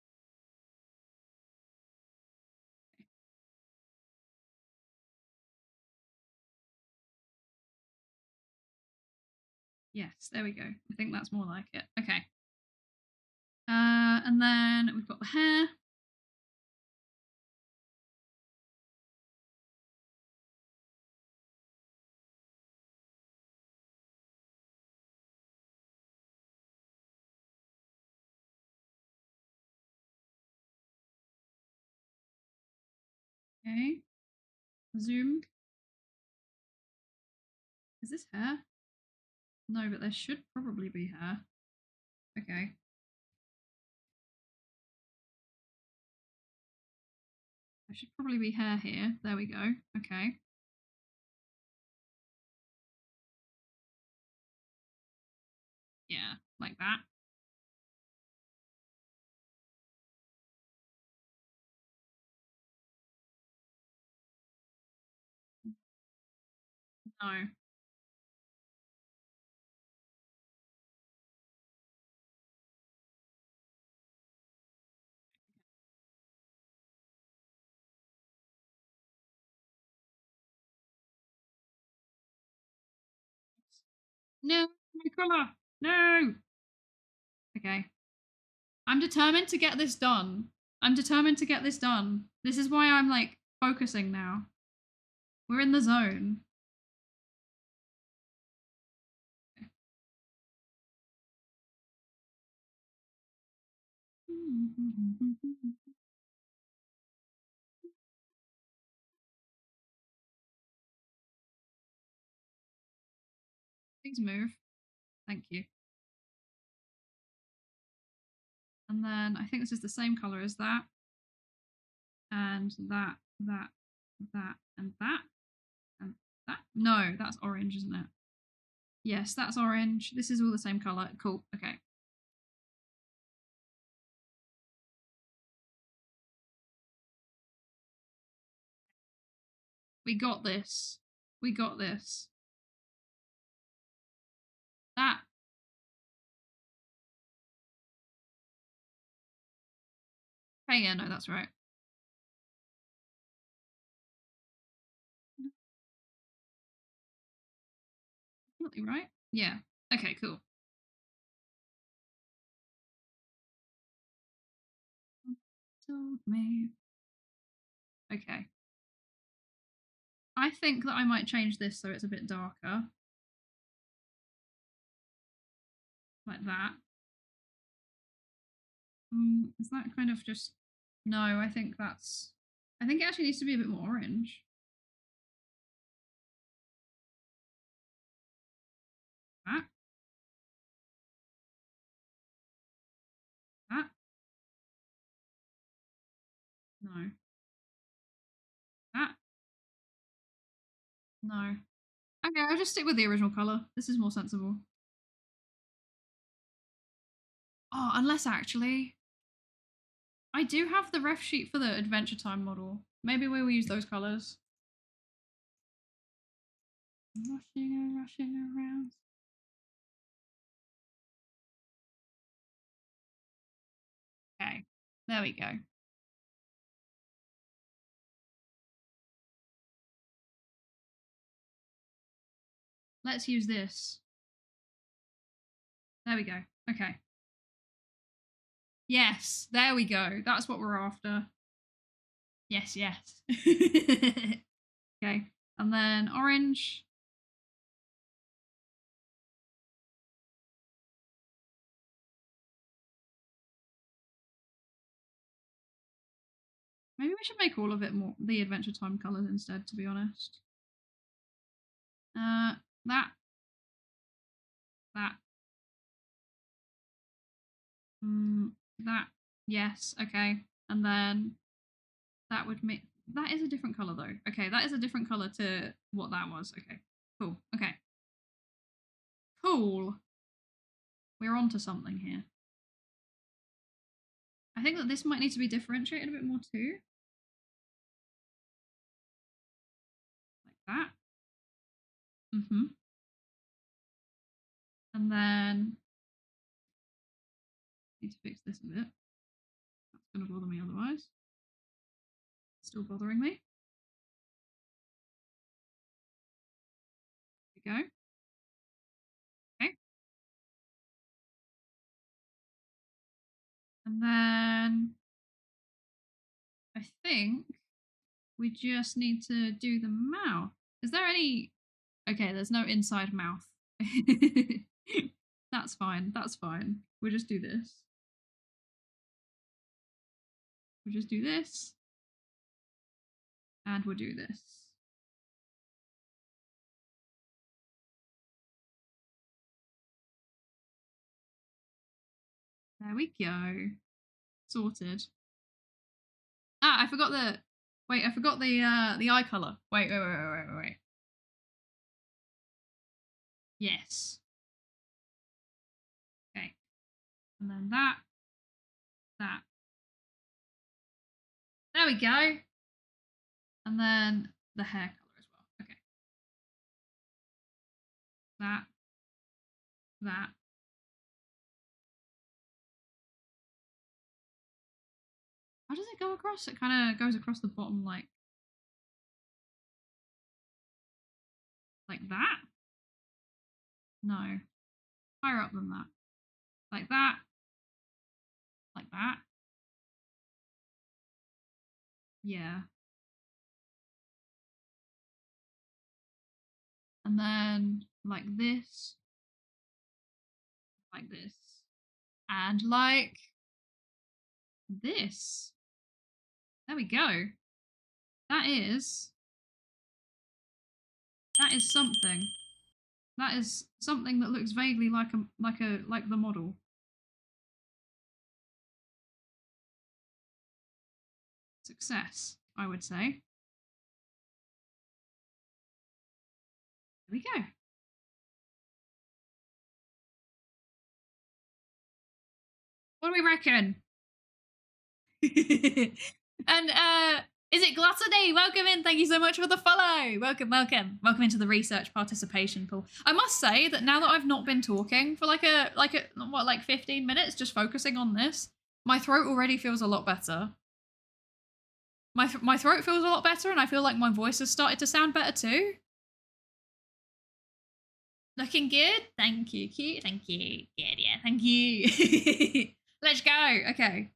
Yes, there we go. I think that's more like it. Okay. And then we've got the hair. Okay. Zoom. Is this hair? No, but there should probably be hair. Okay. There should probably be hair here. There we go. Okay. Yeah, like that. No. No, my colour. No. Okay. I'm determined to get this done. I'm determined to get this done. This is why I'm like focusing now. We're in the zone. Okay. Please move. Thank you. And then I think this is the same color as that. And that, and that, and that. No, that's orange, isn't it? Yes, that's orange. This is all the same color. Cool. Okay. We got this. We got this. That. Hey, yeah, no, that's right. Absolutely right. Yeah. Okay, cool. Told me. Okay. I think that I might change this so it's a bit darker. Like that. Is that kind of just... No, I think that's... I think it actually needs to be a bit more orange. That. That. No. That. No. Okay, I'll just stick with the original colour. This is more sensible. Oh, unless actually... I do have the ref sheet for the Adventure Time model. Maybe we will use those colours. Rushing around. Okay, there we go. Let's use this. There we go. Okay. Yes, there we go. That's what we're after. Yes, yes. Okay, and then orange. Maybe we should make all of it more the Adventure Time colors instead, to be honest. That. That. Yes, okay. And then that would make that is a different color though. Okay, that is a different color to what that was. Okay. Cool. Okay. Cool. We're on to something here. I think that this might need to be differentiated a bit more too. Like that. And then need to fix this a bit. That's gonna bother me otherwise. Still bothering me. There we go. Okay. And then I think we just need to do the mouth. Is there any... Okay, there's no inside mouth. That's fine. That's fine. We'll just do this. We'll just do this. And we'll do this. There we go. Sorted. Ah, I forgot the... Wait, I forgot the eye colour. Wait. Yes. Okay. And then that. There we go. And then the hair colour as well. Okay. That. How does it go across? It kind of goes across the bottom like that? No. Higher up than that. Like that. Like that. Yeah. And then like this. Like this. And like this. There we go. That is something. That is something that looks vaguely like the model. Success, I would say. There we go. What do we reckon? And is it Gluttony? Welcome in. Thank you so much for the follow. Welcome into the research participation pool. I must say that now that I've not been talking for like 15 minutes, just focusing on this, my throat already feels a lot better. My throat feels a lot better, and I feel like my voice has started to sound better too. Looking good? Thank you, cute. Thank you. Good, yeah, thank you. Let's go. Okay.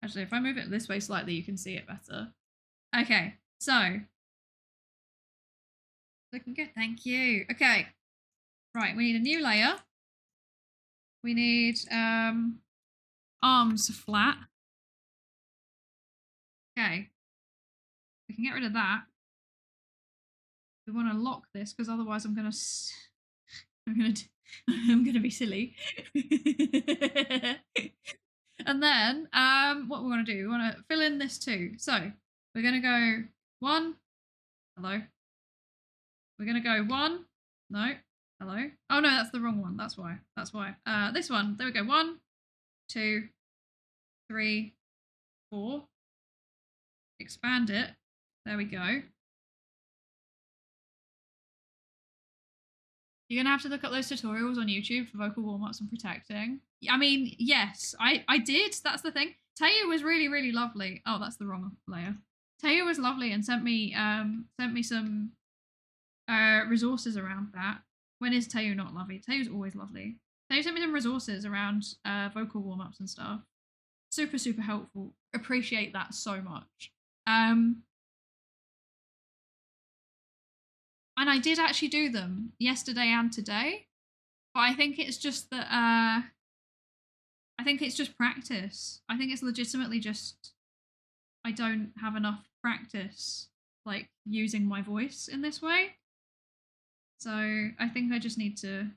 Actually, if I move it this way slightly, you can see it better. Okay, so. Looking good, thank you. Okay. Right, we need a new layer. We need arms flat. Okay. We can get rid of that. We want to lock this because otherwise I'm gonna be silly. And then what we want to do, we want to fill in this too. So we're gonna go 1. Hello. We're gonna go 1. No. Hello. Oh no, that's the wrong one. That's why. This one. There we go. 1, 2, 3, 4. Expand it. There we go. You're gonna have to look up those tutorials on YouTube for vocal warm-ups and protecting. I mean, yes, I did. That's the thing. Taya was really, really lovely. Oh, that's the wrong layer. Taya was lovely and sent me some resources around that. When is Taya not lovely? Taya's always lovely. Taya sent me some resources around vocal warm-ups and stuff. Super, super helpful. Appreciate that so much. And I did actually do them yesterday and today, but I think it's just that I think it's just practice. I think it's legitimately just I don't have enough practice like using my voice in this way. So I think I just need to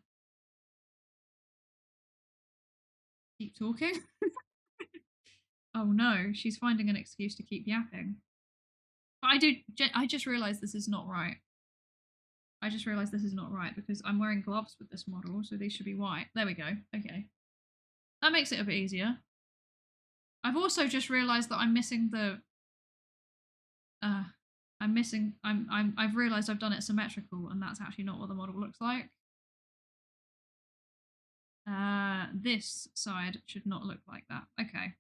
keep talking. Oh no, she's finding an excuse to keep yapping. But I just realized this is not right. I just realized this is not right because I'm wearing gloves with this model, so these should be white. There we go. Okay. That makes it a bit easier. I've also just realized that I'm missing the I've realized I've done it symmetrical and that's actually not what the model looks like. This side should not look like that. Okay.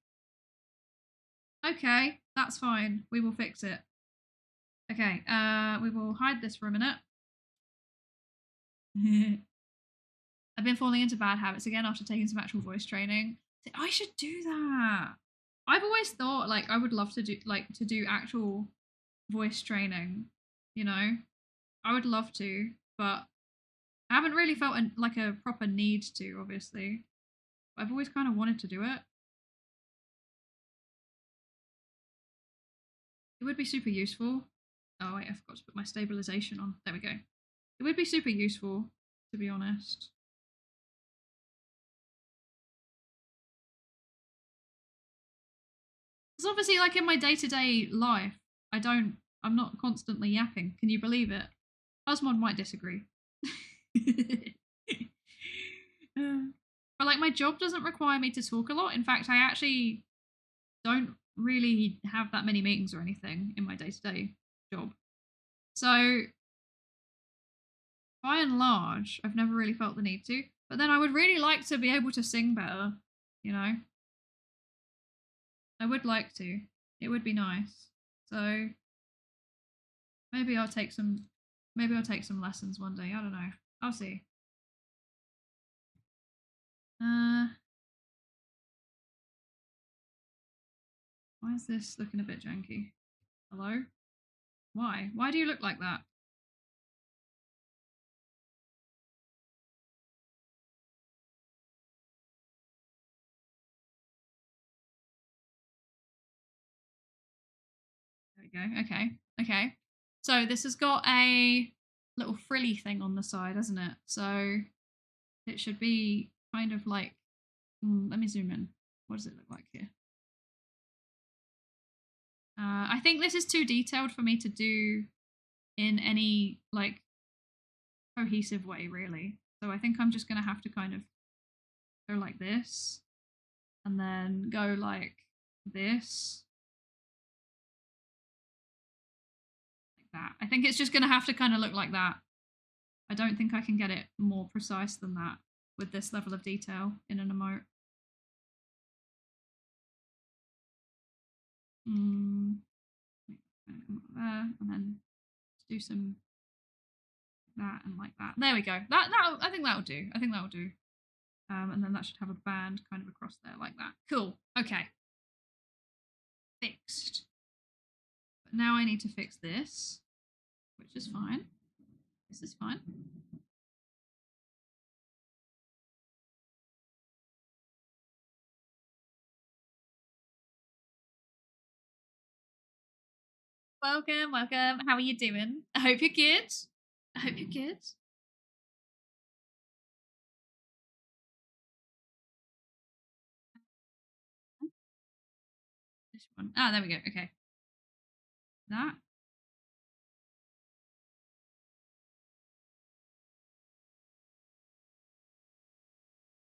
Okay, that's fine. We will fix it. Okay, we will hide this for a minute. I've been falling into bad habits again after taking some actual voice training. I should do that. I've always thought like I would love to do actual voice training, you know? I would love to, but I haven't really felt like a proper need to, obviously. I've always kind of wanted to do it. It would be super useful. Oh wait, I forgot to put my stabilization on. There we go. It would be super useful, to be honest. Because obviously, like in my day-to-day life, I'm not constantly yapping. Can you believe it? Osmond might disagree. But like my job doesn't require me to talk a lot. In fact, I actually don't really have that many meetings or anything in my day-to-day job. So by and large, I've never really felt the need to. But then I would really like to be able to sing better, you know? I would like to. It would be nice. So maybe I'll take some lessons one day. I don't know. I'll see. Why is this looking a bit janky? Hello? Why? Why do you look like that? There we go. Okay. Okay. So this has got a little frilly thing on the side, hasn't it? So it should be kind of like, let me zoom in. What does it look like here? I think this is too detailed for me to do in any like cohesive way, really. So I think I'm just going to have to kind of go like this and then go like this. Like that. I think it's just going to have to kind of look like that. I don't think I can get it more precise than that with this level of detail in an emote. There, and then do some that and like that. There we go. That I think that'll do. I think that'll do. And then that should have a band kind of across there like that. Cool. Okay. Fixed. But now I need to fix this, which is fine. This is fine. Welcome, welcome. How are you doing? I hope you're good. I hope you're good. This one. Ah, there we go. Okay. That.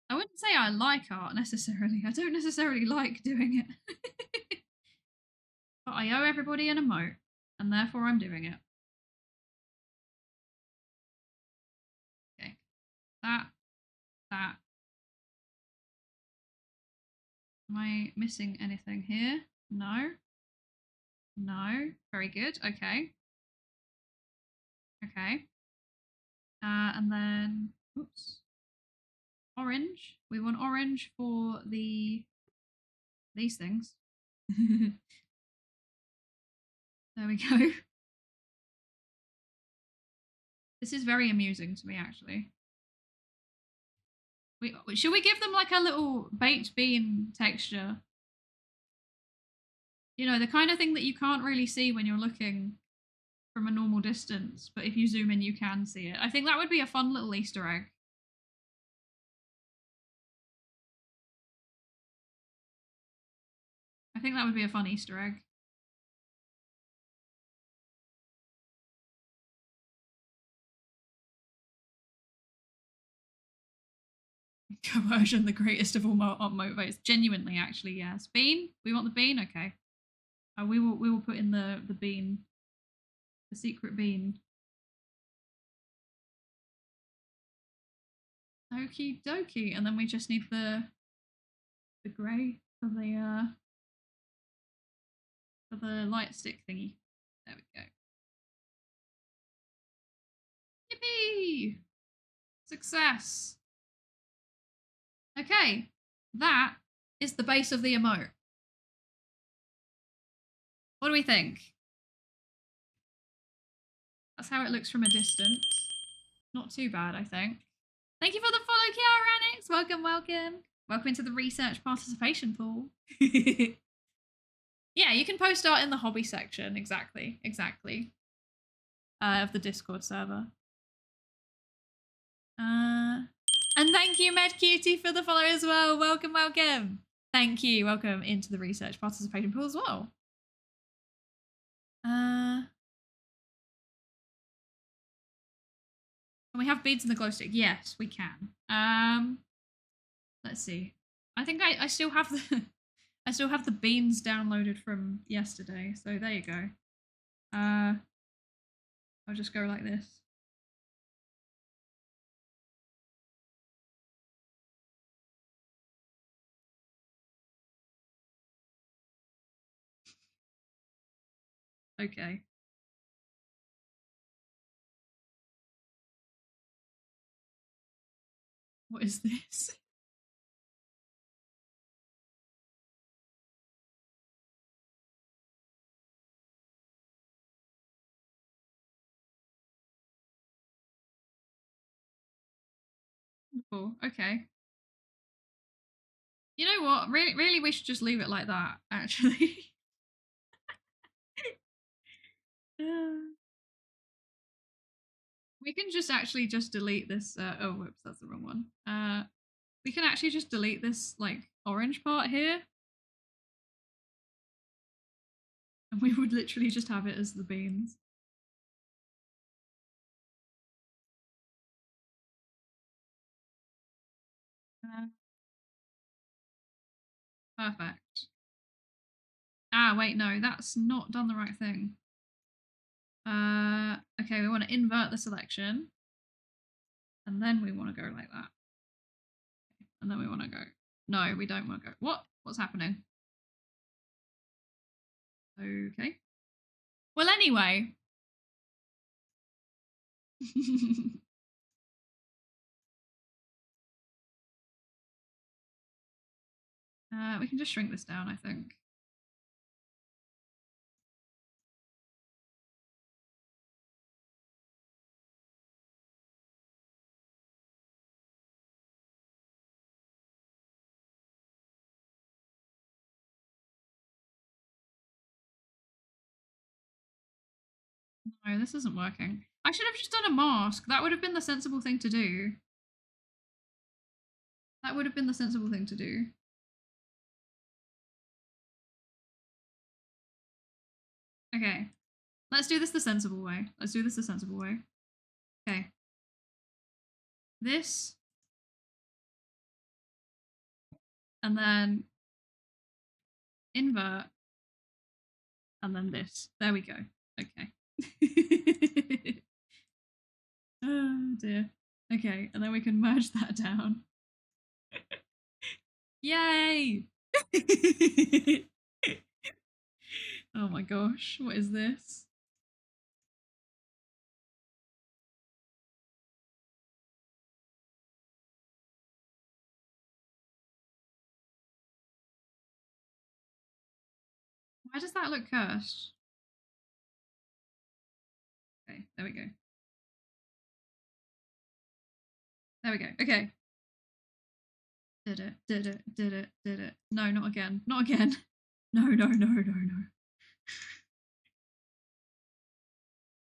I wouldn't say I like art necessarily. I don't necessarily like doing it. But I owe everybody an emote, and therefore I'm doing it. Okay. That. Am I missing anything here? No. No. Very good. Okay. Okay. And then, oops. Orange. We want orange for these things. There we go. This is very amusing to me, actually. Should we give them like a little baked bean texture? You know, the kind of thing that you can't really see when you're looking from a normal distance, but if you zoom in, you can see it. I think that would be a fun little Easter egg. I think that would be a fun Easter egg. Coercion, the greatest of all motivators. Genuinely, actually, yes. Bean? We want the bean? Okay. We will put in the bean. The secret bean. Okie dokie. And then we just need the grey for the light stick thingy. There we go. Yippee! Success! Okay, that is the base of the emote. What do we think? That's how it looks from a distance. Not too bad, I think. Thank you for the follow, Kiaranix. Welcome, welcome. Welcome into the research participation pool. Yeah, you can post art in the hobby section. Exactly. Of the Discord server. And thank you, MedCutie, for the follow as well. Welcome, welcome. Thank you. Welcome into the research participation pool as well. Can we have beads in the glow stick? Yes, we can. Let's see. I think I still have the I still have the beans downloaded from yesterday. So there you go. I'll just go like this. Okay. What is this? Oh, okay. You know what? Really, we should just leave it like that, actually. We can just actually just delete this. Oh, whoops, that's the wrong one. We can actually just delete this, like, orange part here. And we would literally just have it as the beans. Perfect. Ah, wait, no, that's not done the right thing. Okay, we want to invert the selection. And then we want to go like that. And then we want to go. No, we don't want to go. What? What's happening? Okay. Well, anyway. We can just shrink this down, I think. No, this isn't working. I should have just done a mask. That would have been the sensible thing to do. That would have been the sensible thing to do. Okay. Let's do this the sensible way. Let's do this the sensible way. Okay. This. And then invert. And then this. There we go. Okay. Oh dear. Okay, and then we can merge that down. Yay! Oh my gosh, what is this? Why does that look cursed? Okay, there we go. There we go. Okay. Did it. No, not again. Not again. No. There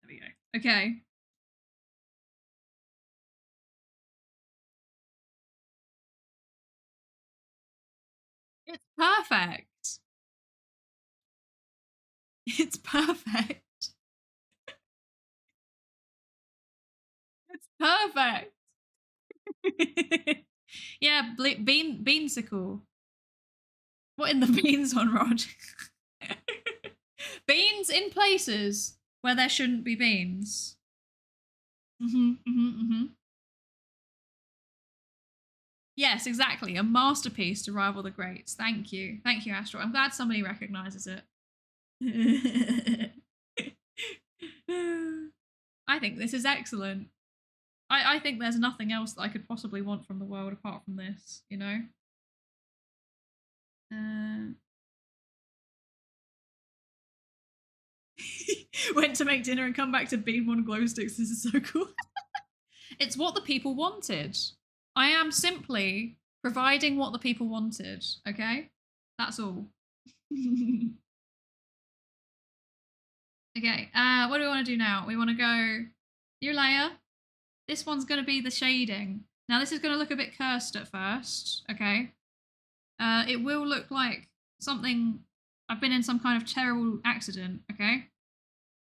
we go. Okay. It's perfect. It's perfect. It's perfect. Yeah, beansicle. What in the beans on Rod? Beans in places where there shouldn't be beans. Yes, exactly. A masterpiece to rival the greats. Thank you. Thank you, Astro. I'm glad somebody recognizes it. I think this is excellent. I think there's nothing else that I could possibly want from the world apart from this, you know? Went to make dinner and come back to beam on glow sticks. This is so cool. It's what the people wanted. I am simply providing what the people wanted, okay? That's all. Okay, what do we want to do now? We want to go new layer. This one's going to be the shading. Now this is going to look a bit cursed at first, okay? It will look like something, I've been in some kind of terrible accident, okay?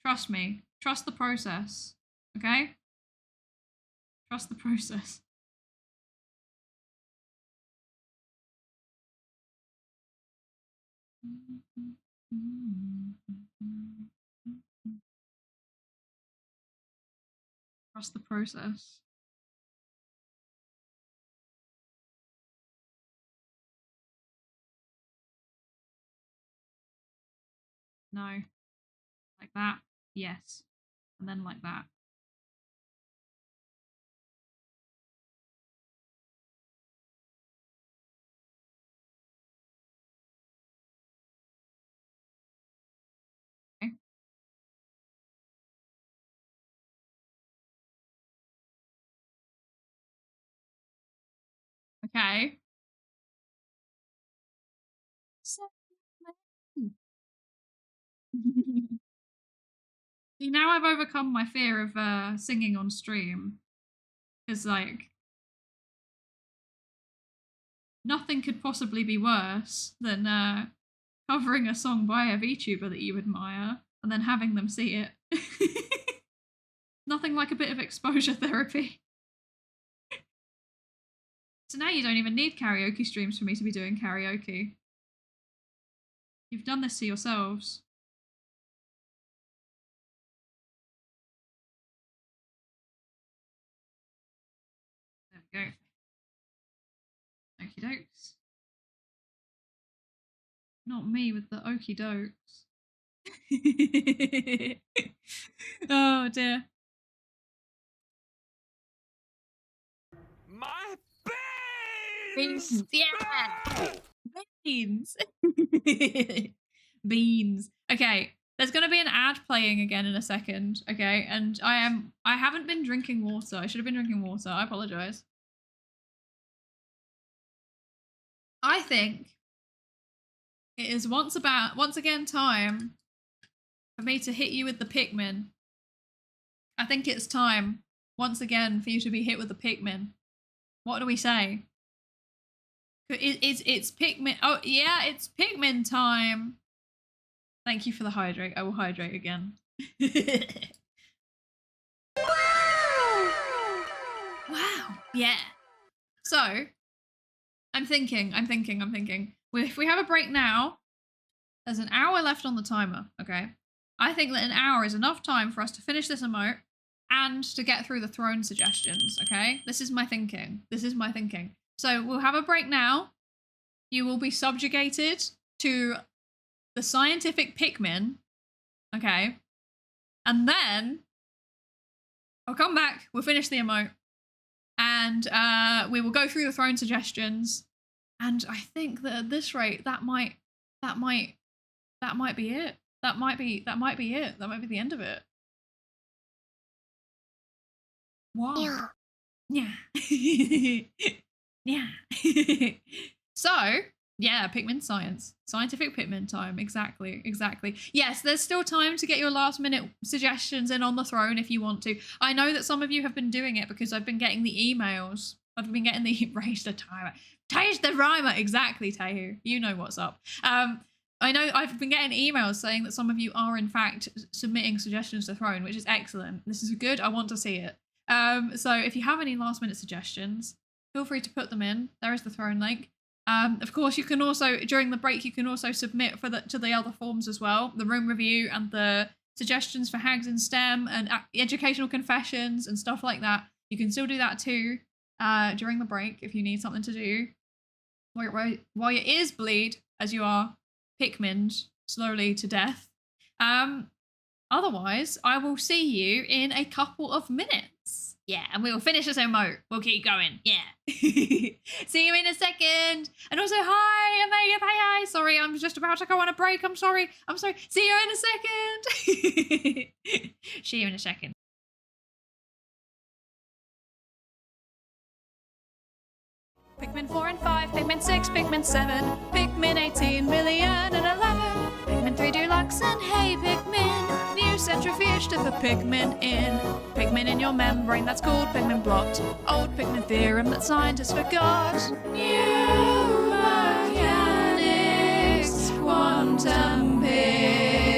Trust me. Trust the process, okay? Trust the process. Trust the process. No. Like that. Yes. And then like that. Okay. Okay. See, now I've overcome my fear of singing on stream. Because, like, nothing could possibly be worse than covering a song by a VTuber that you admire and then having them see it. Nothing like a bit of exposure therapy. So now you don't even need karaoke streams for me to be doing karaoke. You've done this to yourselves. There we go. Okie dokes. Not me with the okie dokes. Oh dear. My Beans, beans! yeah! Beans! Beans. Okay, there's gonna be an ad playing again in a second, okay? And I haven't been drinking water. I should have been drinking water. I apologize. I think it is once again time for me to hit you with the Pikmin. I think it's time once again for you to be hit with the Pikmin. What do we say? It's Pikmin. Oh yeah, it's Pikmin time. Thank you for the hydrate. I will hydrate again. Wow. Yeah. So, I'm thinking. If we have a break now, there's an hour left on the timer, okay? I think that an hour is enough time for us to finish this emote, and to get through the throne suggestions, okay? This is my thinking. This is my thinking. So we'll have a break now. You will be subjugated to the scientific Pikmin, okay? And then I'll come back, we'll finish the emote, and we will go through the throne suggestions. And I think that at this rate, that might be it. That might be it. That might be it. That might be the end of it. Wow. Yeah. Yeah. So, yeah, Pikmin science. Scientific Pikmin time. Exactly. Yes, there's still time to get your last minute suggestions in on the throne if you want to. I know that some of you have been doing it because I've been getting the emails. I've been getting the raise the timer. Change the rhymer. Exactly, Tahu. You know what's up. I know I've been getting emails saying that some of you are in fact submitting suggestions to Throne, which is excellent. This is good. I want to see it. So if you have any last minute suggestions, feel free to put them in. There is the Throne link. Of course, you can also, during the break, you can also submit to the other forms as well. The room review and the suggestions for Hags in STEM and educational confessions and stuff like that. You can still do that too during the break if you need something to do while your ears bleed as you are Pikmined slowly to death. Otherwise, I will see you in a couple of minutes. Yeah, and we will finish this emote. We'll keep going. Yeah. See you in a second. And also, hi, Amelia. Hi. Sorry, I'm just about to go on a break. I'm sorry. See you in a second. See you in a second. Pikmin 4 and 5, Pikmin 6, Pikmin 7, Pikmin 18 million and 11, Pikmin 3 Deluxe and Hey Pikmin, new centrifuge to the Pikmin in. Pikmin in your membrane that's called Pikmin blot, old Pikmin theorem that scientists forgot. New mechanics, quantum Pikmin.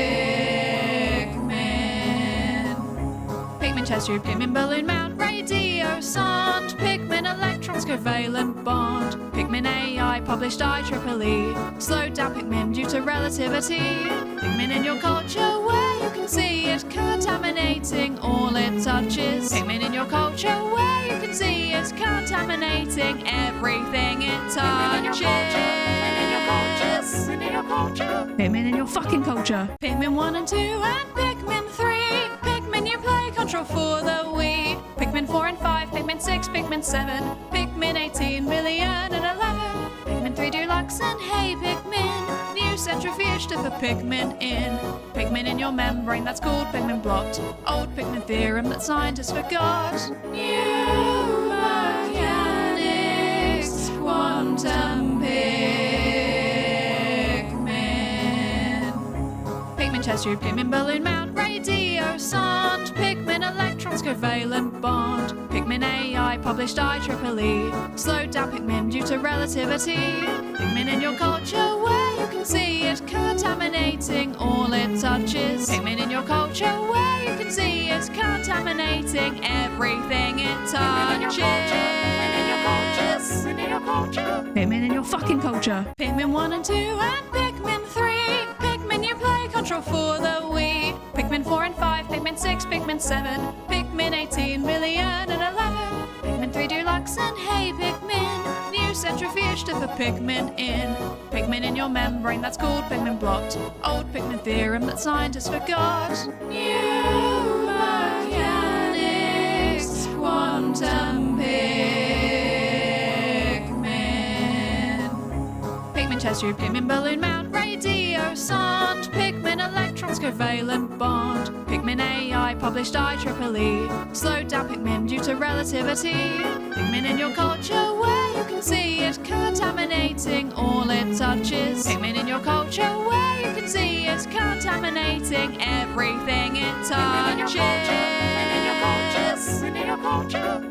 Pikmin chest tube, Pikmin balloon mount, radio sound, Pikmin electrons covalent bond, Pikmin AI published IEEE, slowed down Pikmin due to relativity, Pikmin in your culture where you can see it contaminating all it touches, Pikmin in your culture where you can see it contaminating everything it touches. Pikmin in your fucking culture. Pikmin 1 and 2 and Pikmin 3, Pikmin you play control for the Wii, Pikmin 4 and 5, Pikmin 6, Pikmin 7, Pikmin 18 million and 11, Pikmin 3 Deluxe and Hey Pikmin, new centrifuge to the Pikmin in. Pikmin in your membrane that's called Pikmin blot, old Pikmin theorem that scientists forgot. New mechanics, quantum Pikmin. Pikmin chest tube, Pikmin balloon mount, radio sound, Pikmin electrons covalent bond, Pikmin AI published IEEE, slowed down Pikmin due to relativity, Pikmin in your culture where you can see it contaminating all it touches, Pikmin in your culture where you can see it contaminating everything it touches. Pikmin in your fucking culture. Pikmin 1 and 2 and Pikmin 3, Pikmin you play control for the Wii, Pikmin 4 and 5, Pikmin 6, Pikmin 7, Pikmin 18 million and 11, Pikmin 3 Deluxe and Hey Pikmin, new centrifuge to the Pikmin in. Pikmin in your membrane that's called Pikmin blot, old Pikmin theorem that scientists forgot. New mechanics, quantum Pikmin. Pikmin chest tube, Pikmin balloon mount, radio sound, Pikmin electrons covalent bond, Pikmin AI published IEEE, slowed down Pikmin due to relativity, Pikmin in your culture where you can see it contaminating all it touches, Pikmin in your culture where you can see it contaminating everything it touches.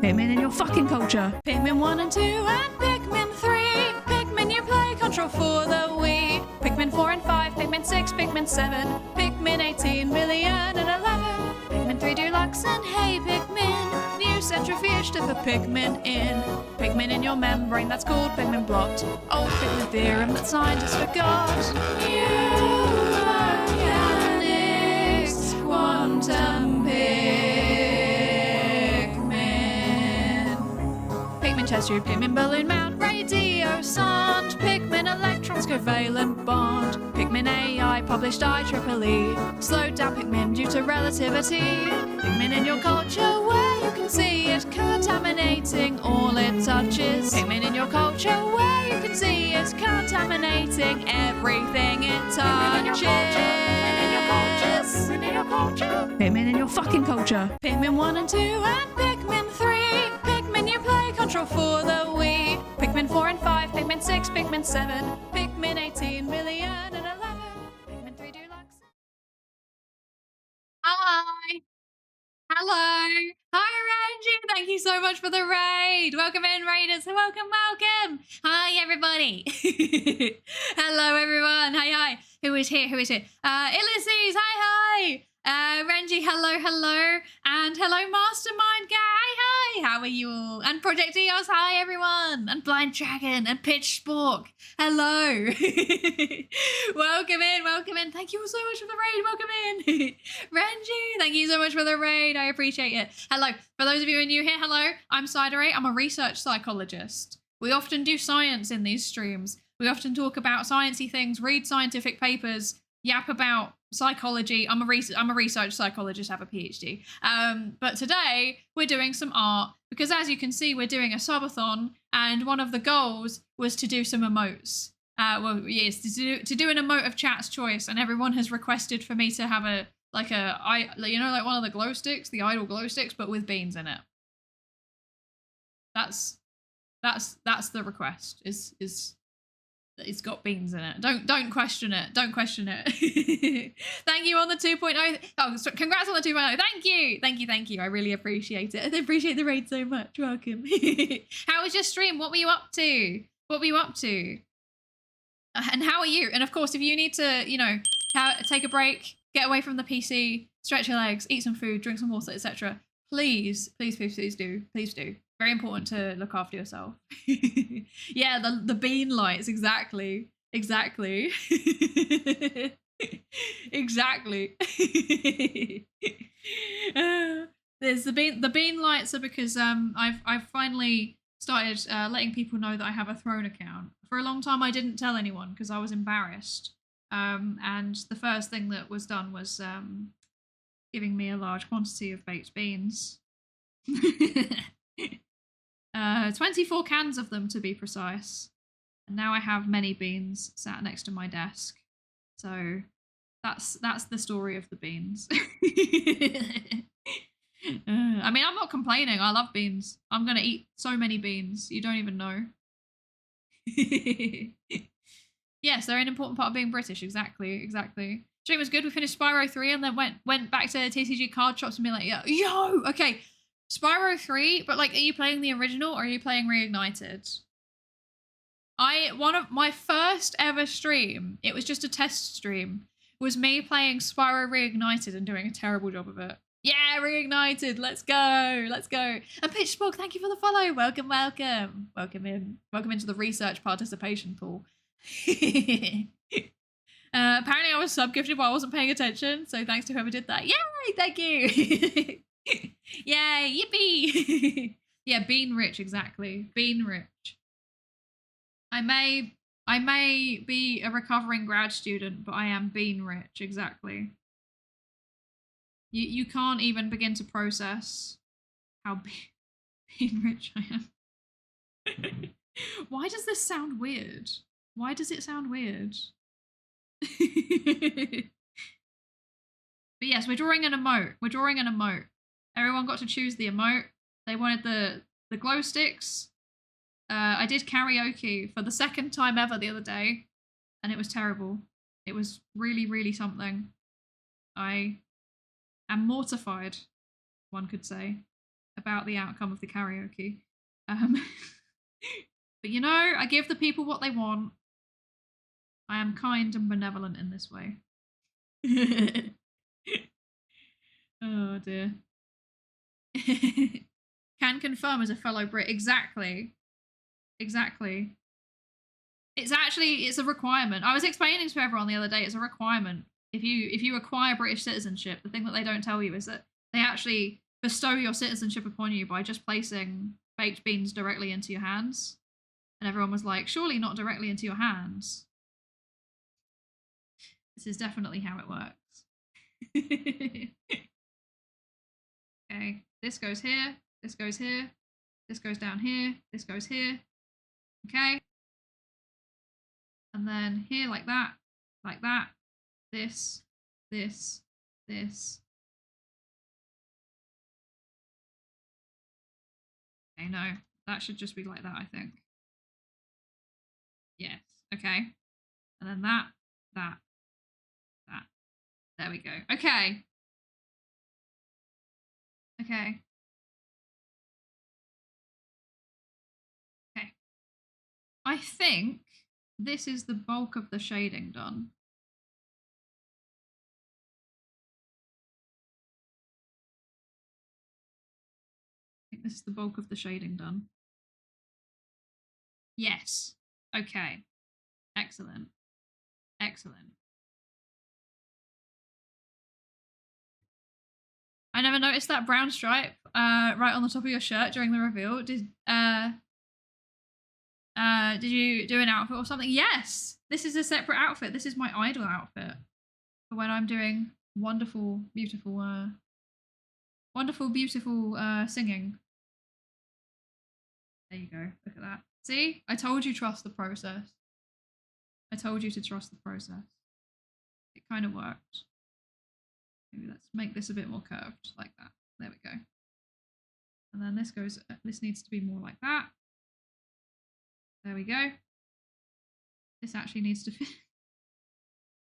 Pikmin in your fucking culture. Pikmin 1 and 2 and Pikmin 3, Pikmin you play control for the Wii, Pikmin 4 and 5, Pikmin 6, Pikmin 7, Pikmin 18 million and 11, Pikmin 3 Deluxe and Hey Pikmin, new centrifuge to the Pikmin in. Pikmin in your membrane that's called Pikmin blot, old Pikmin theorem that scientists forgot. New mechanics, quantum Pikmin. test tube, Pikmin balloon mount, radio sound, Pikmin electrons covalent bond, Pikmin AI published IEEE, slowed down Pikmin due to relativity, Pikmin in your culture where you can see it contaminating all it touches, Pikmin in your culture where you can see it contaminating everything it touches. Pikmin in your culture. Pikmin in your fucking culture. Pikmin 1 and 2 and Pikmin 3. Pikmin you play control for the Wii. Pikmin 4 and 5, Pikmin 6, Pikmin 7, Pikmin 18 million and 11. Pikmin 3 Deluxe. Hi. Hello. Hi, Ranji. Thank you so much for the raid. Welcome in, raiders. Welcome, welcome. Hi, everybody. Hello, everyone. Hi. Who is here? Ulysses. Hi. Renji, hello. And hello, Mastermind Guy. Hi. How are you all? And Project Eos, hi, everyone. And Blind Dragon and Pitch Spork. Hello. Welcome in. Thank you all so much for the raid. Welcome in. Renji, thank you so much for the raid. I appreciate it. Hello. For those of you who are new here, hello. I'm Psydere. I'm a research psychologist. We often do science in these streams. We often talk about sciencey things, read scientific papers, yap about psychology. I'm a research psychologist, have a PhD. But today we're doing some art because, as you can see, we're doing a subathon, and one of the goals was to do some emotes. To do an emote of chat's choice, and everyone has requested for me to have like one of the glow sticks, the idle glow sticks, but with beans in it. That's the request. It's got beans in it. Don't question it. Thank you on the 2.0. Oh, so congrats on the 2.0. Thank you. I really appreciate it. I appreciate the raid so much. Welcome. How was your stream? What were you up to? And how are you? And of course, if you need to, take a break, get away from the PC, stretch your legs, eat some food, drink some water, etc. Please do. Very important to look after yourself. Yeah, the bean lights, exactly. Exactly. There's the bean lights are because I've finally started letting people know that I have a Throne account. For a long time I didn't tell anyone because I was embarrassed. And the first thing that was done was giving me a large quantity of baked beans. 24 cans of them to be precise. And now I have many beans sat next to my desk. So that's the story of the beans. I mean, I'm not complaining. I love beans. I'm gonna eat so many beans. You don't even know. Yes, they're an important part of being British. Exactly. Stream was good. We finished Spyro 3 and then went back to TCG card shops and be like, yo, okay. Spyro 3, but like, are you playing the original or are you playing Reignited? One of my first ever stream, it was just a test stream, was me playing Spyro Reignited and doing a terrible job of it. Yeah, Reignited, let's go. And Pitch Spork, thank you for the follow. Welcome into the research participation pool. Apparently I was sub-gifted while I wasn't paying attention, so thanks to whoever did that. Yay, thank you. Yay, yippee. Yeah, bean rich, exactly. Bean rich. I may be a recovering grad student, but I am bean rich, exactly. You can't even begin to process how bean rich I am. Why does this sound weird? Why does it sound weird? But yes, we're drawing an emote. Everyone got to choose the emote. They wanted the glow sticks. I did karaoke for the second time ever the other day, and it was terrible. It was really, really something. I am mortified, one could say, about the outcome of the karaoke. But I give the people what they want. I am kind and benevolent in this way. Oh dear. Can confirm as a fellow Brit. Exactly. It's a requirement. I was explaining to everyone the other day, it's a requirement. If you acquire British citizenship, the thing that they don't tell you is that they actually bestow your citizenship upon you by just placing baked beans directly into your hands. And everyone was like, surely not directly into your hands. This is definitely how it works. Okay, this goes here, this goes here, this goes down here, this goes here. Okay. And then here like that, this, this, this. Okay, no, that should just be like that, I think. Yes, okay. And then that. There we go. Okay. Okay. Okay. I think this is the bulk of the shading done. I think this is the bulk of the shading done. Yes. Okay. Excellent. Excellent. I never noticed that brown stripe right on the top of your shirt during the reveal. Did you do an outfit or something? Yes. This is a separate outfit. This is my idol outfit for when I'm doing wonderful, beautiful singing. There you go. Look at that. See? I told you trust the process. I told you to trust the process. It kind of worked. Maybe let's make this a bit more curved, like that. There we go. And then this goes, this needs to be more like that. There we go. This actually needs to fit.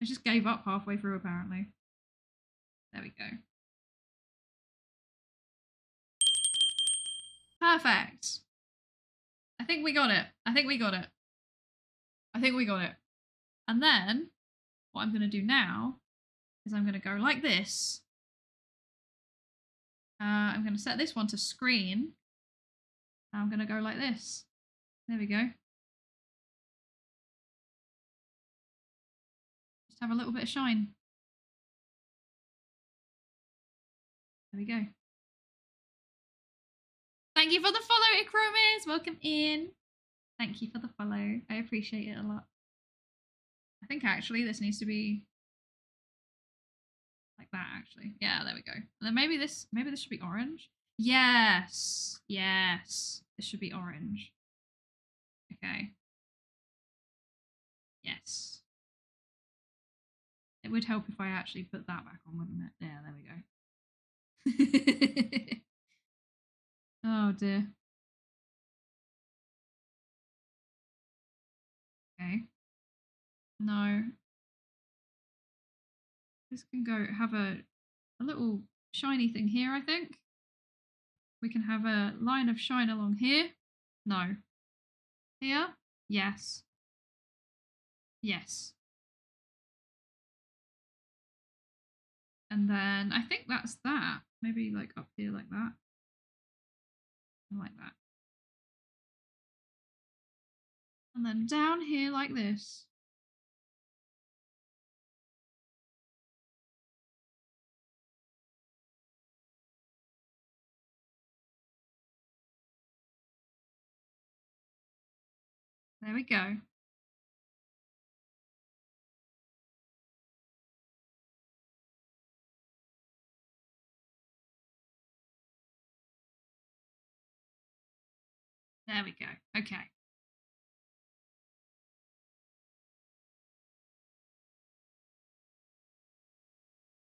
I just gave up halfway through, apparently. There we go. Perfect. I think we got it. I think we got it. I think we got it. And then what I'm going to do now is I'm going to go like this. I'm going to set this one to screen. I'm going to go like this. There we go. Just have a little bit of shine. There we go. Thank you for the follow, Ikromis. Welcome in. Thank you for the follow. I appreciate it a lot. I think actually this needs to be like that, actually. Yeah, there we go. And then maybe this should be orange. Yes. Yes. This should be orange. Okay. Yes. It would help if I actually put that back on, wouldn't it? Yeah, there we go. Oh dear. Okay. No. This can go have a little shiny thing here, I think. We can have a line of shine along here. No. Here? Yes. Yes. And then I think that's that. Maybe like up here like that. Like that. And then down here like this. There we go. There we go. Okay.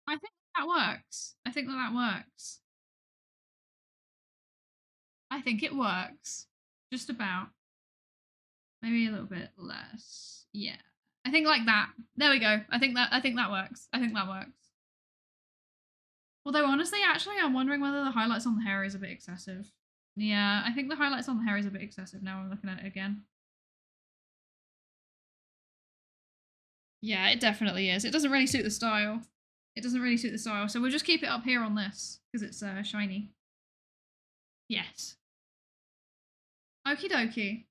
I think that works. I think that works. I think it works. Just about. Maybe a little bit less. Yeah. I think like that. There we go. I think that works. I think that works. Although honestly, actually, I'm wondering whether the highlights on the hair is a bit excessive. Yeah, I think the highlights on the hair is a bit excessive now I'm looking at it again. Yeah, it definitely is. It doesn't really suit the style. It doesn't really suit the style. So we'll just keep it up here on this because it's shiny. Yes. Okie dokie.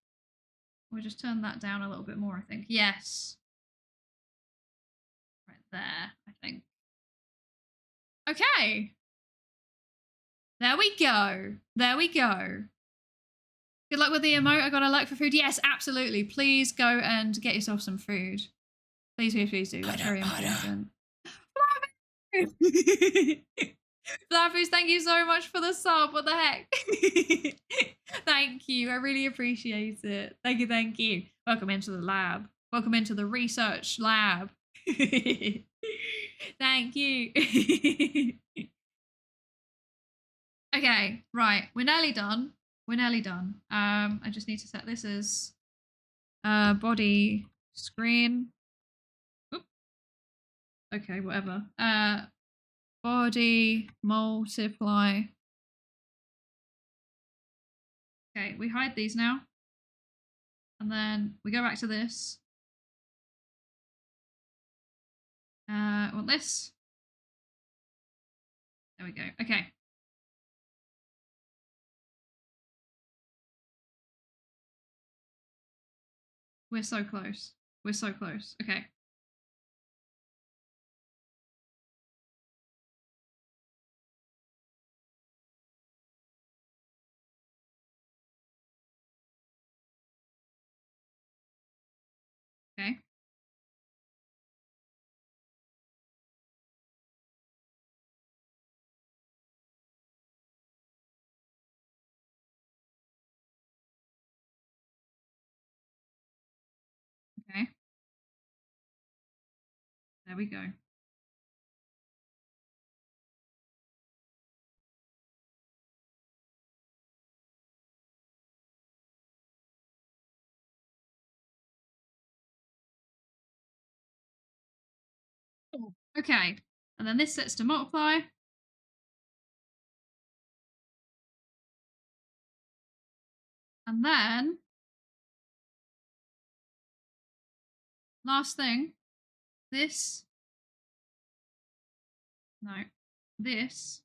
We'll just turn that down a little bit more, I think. Yes. Right there, I think. Okay. There we go. There we go. Good luck with the emote. I got a luck for food. Yes, absolutely. Please go and get yourself some food. Please, please, please do. That's very important. Flaffus, thank you so much for the sub. What the heck? Thank you. I really appreciate it. Thank you, thank you. Welcome into the lab. Welcome into the research lab. Thank you. Okay, right. We're nearly done. We're nearly done. I just need to set this as body screen. Oop. Okay, whatever. Body multiply. Okay, we hide these now. And then we go back to this. I want this. There we go. Okay. We're so close. We're so close. Okay. Okay. Okay. There we go. Okay. And then this sets to multiply. And then last thing, this. No. This.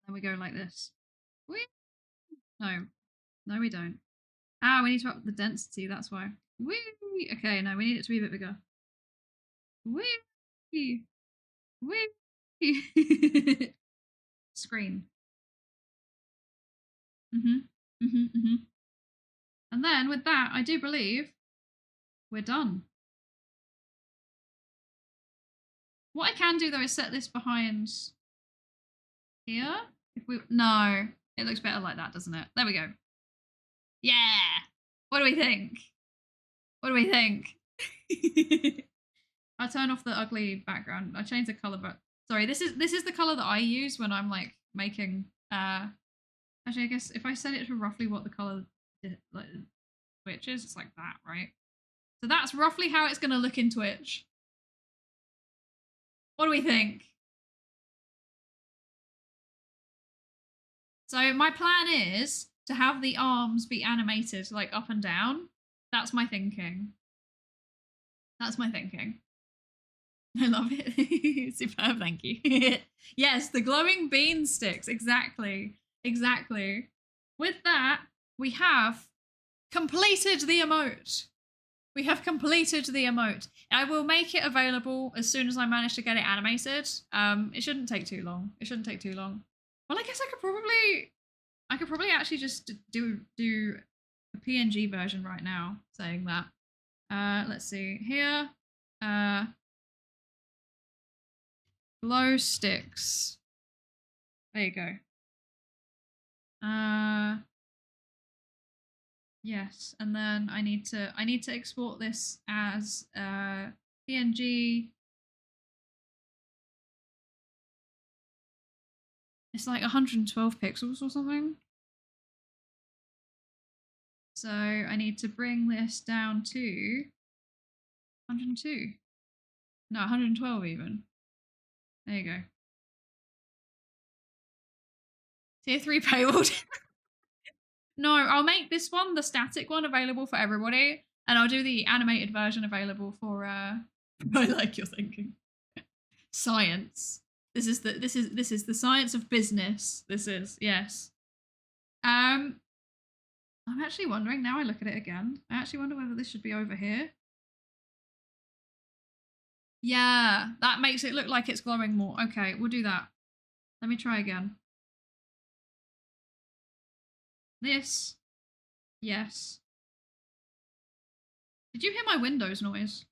And we go like this. Whee! No. No, we don't. Ah, we need to up the density, that's why. Whee! Okay, no, we need it to be a bit bigger. Whee! Whee! Screen. And then with that, I do believe we're done. What I can do though is set this behind here. If we no, it looks better like that, doesn't it? There we go. Yeah. What do we think? What do we think? I'll turn off the ugly background. I changed the color, but sorry, this is the color that I use when I'm like making. Actually, I guess if I set it to roughly what the color like Twitch is, it's like that, right? So that's roughly how it's going to look in Twitch. What do we think? So my plan is to have the arms be animated like up and down. That's my thinking. That's my thinking. I love it. Superb, thank you. Yes, the glowing bean sticks. Exactly. Exactly. With that, we have completed the emote. We have completed the emote. I will make it available as soon as I manage to get it animated. It shouldn't take too long. It shouldn't take too long. Well, I guess I could probably actually just do a PNG version right now, saying that. Let's see here. Glow sticks. There you go. Yes, and then I need to export this as PNG. It's like 112 pixels or something. So I need to bring this down to 102. No, 112 even. There you go. Tier 3 paywall. No, I'll make this one, the static one, available for everybody, and I'll do the animated version available for I like your thinking. Science. This is the science of business. This is, yes. I'm actually wondering, now I look at it again, I actually wonder whether this should be over here. Yeah, that makes it look like it's glowing more. Okay, we'll do that. Let me try again. This. Yes. Did you hear my Windows noise?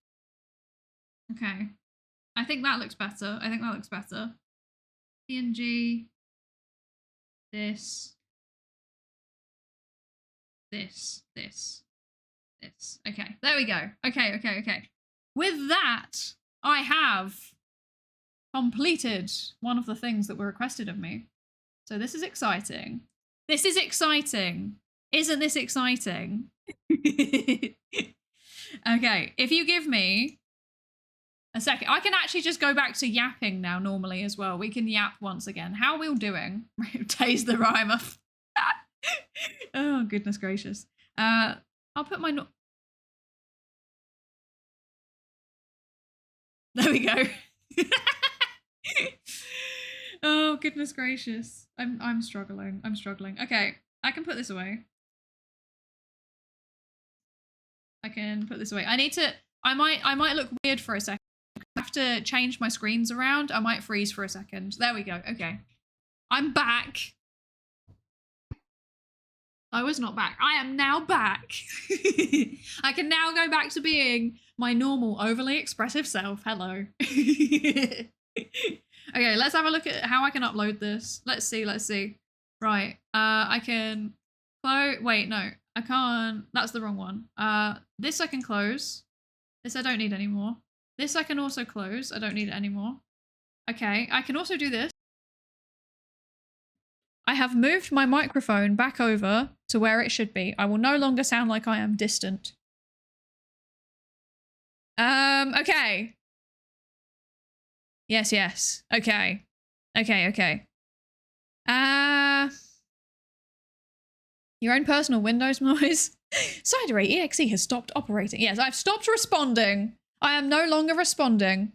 Okay. I think that looks better. I think that looks better. PNG. This. This. This. This. Okay, there we go. Okay. With that, I have completed one of the things that were requested of me. So this is exciting. This is exciting. Isn't this exciting? Okay, if you give me a second, I can actually just go back to yapping now normally as well. We can yap once again. How are we all doing? Tase the rhymer. Oh, goodness gracious. I'll put my... There we go. Oh, goodness gracious. I'm struggling. I'm struggling. Okay, I can put this away. I can put this away. I need to... I might look weird for a second. I have to change my screens around. I might freeze for a second. There we go. Okay. I'm back. I was not back. I am now back. I can now go back to being my normal, overly expressive self. Hello. Okay, let's have a look at how I can upload this. Let's see. Right, I can close. Wait, no, I can't. That's the wrong one. This I can close. This I don't need anymore. This I can also close. I don't need it anymore. Okay, I can also do this. I have moved my microphone back over to where it should be. I will no longer sound like I am distant. Okay. Yes. Okay. Your own personal Windows noise. Psydere EXE has stopped operating. Yes, I've stopped responding. I am no longer responding.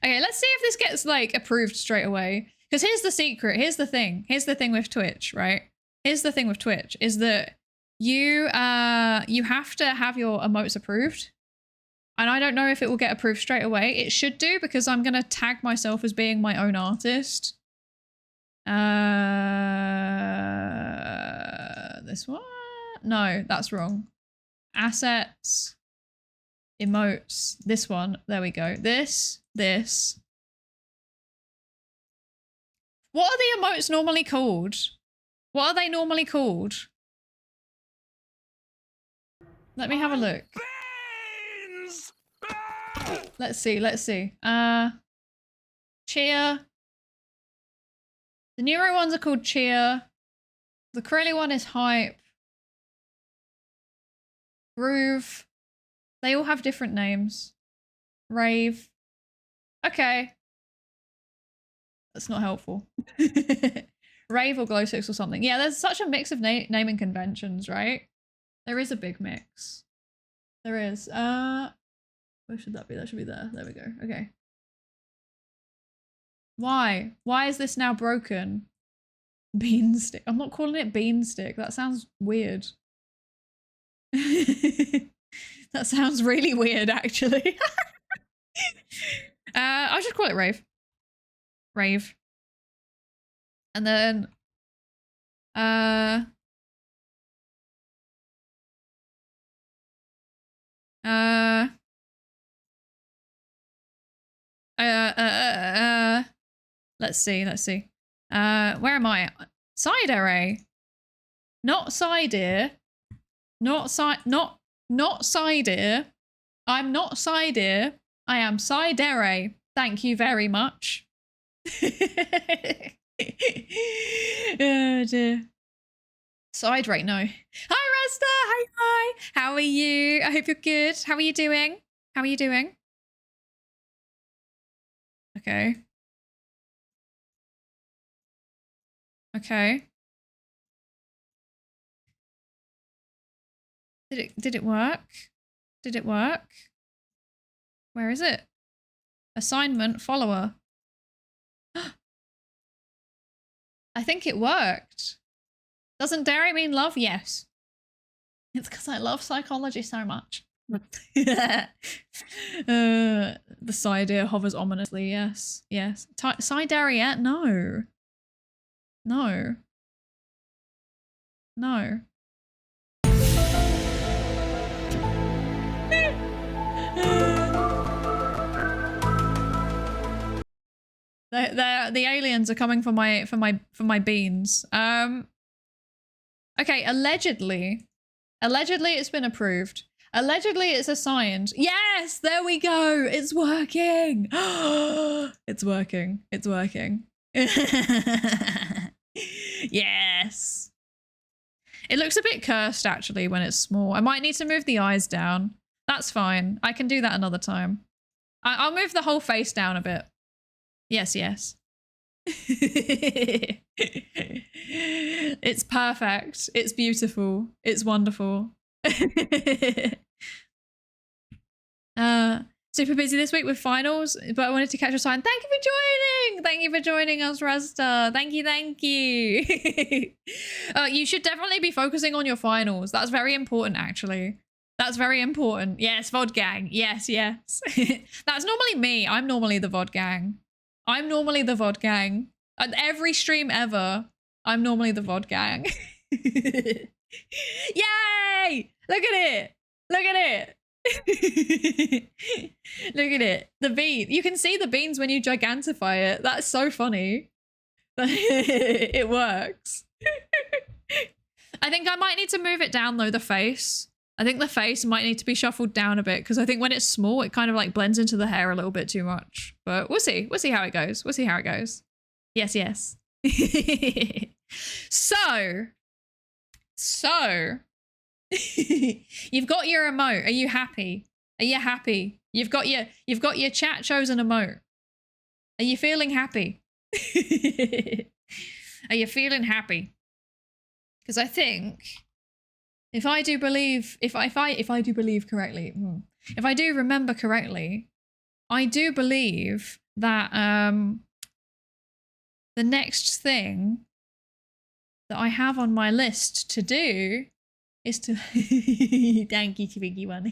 Okay, let's see if this gets, like, approved straight away. Because here's the secret. Here's the thing. Here's the thing with Twitch, right? Here's the thing with Twitch is that you have to have your emotes approved. And I don't know if it will get approved straight away. It should do because I'm going to tag myself as being my own artist. This one? No, that's wrong. Assets. Emotes. This one. There we go. This. What are the emotes normally called? What are they normally called? Let me have a look. Let's see. Cheer. The neuro ones are called cheer. The curly one is hype. Groove. They all have different names. Rave. Okay. That's not helpful. Rave or glow sticks or something. Yeah, there's such a mix of naming conventions, right? There is a big mix. There is. Where should that be? That should be there. There we go. Okay. Why? Why is this now broken? Beanstick. I'm not calling it beanstick. That sounds weird. That sounds really weird, actually. I'll just call it rave. Rave. And then let's see. Where am I? Psydere. Not Psydere. Not Psydere. I'm not Psydere. I am Psydere. Thank you very much. Oh dear. Psydere, no. Hi Rasta, hi. How are you? I hope you're good. How are you doing? Okay. Did it work? Where is it? Assignment follower. I think it worked. Doesn't dairy mean love? Yes. It's because I love psychology so much. The Psydere hovers ominously. Yes, yes. Psydere? No. No. No. The aliens are coming for my beans. Okay, allegedly it's been approved. Allegedly it's assigned. Yes, there we go. It's working. It's working. It's working. Yes. It looks a bit cursed actually when it's small. I might need to move the eyes down. That's fine. I can do that another time. I'll move the whole face down a bit. Yes, yes. It's perfect. It's beautiful. It's wonderful. Super busy this week with finals, but I wanted to catch a sign. Thank you for joining. Thank you for joining us, Resta. Thank you, thank you. You should definitely be focusing on your finals. That's very important, actually. That's very important. Yes, VOD gang. Yes, yes. That's normally me. I'm normally the VOD gang. I'm normally the VOD gang. At every stream ever, I'm normally the VOD gang. Yay! Look at it. Look at it. Look at it. The bean. You can see the beans when you gigantify it. That's so funny. It works. I think I might need to move it down though, the face. I think the face might need to be shuffled down a bit because I think when it's small, it kind of like blends into the hair a little bit too much. But we'll see. We'll see how it goes. We'll see how it goes. Yes, yes. So, you've got your emote. Are you happy? Are you happy? You've got your chat chosen emote. Are you feeling happy? Are you feeling happy? Because I think if I do believe correctly, if I do remember correctly, I do believe that the next thing that I have on my list to do is to thank you, Twiggy one.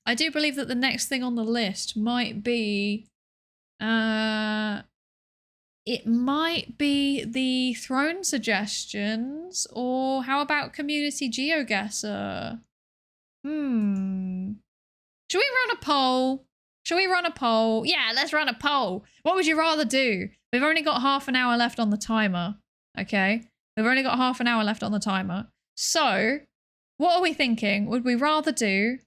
I do believe that the next thing on the list might be it might be the throne suggestions, or how about community geoguessr? Should we run a poll? Should we run a poll? Yeah, let's run a poll. What would you rather do? We've only got half an hour left on the timer. Okay, we've only got half an hour left on the timer. So, what are we thinking? Would we rather do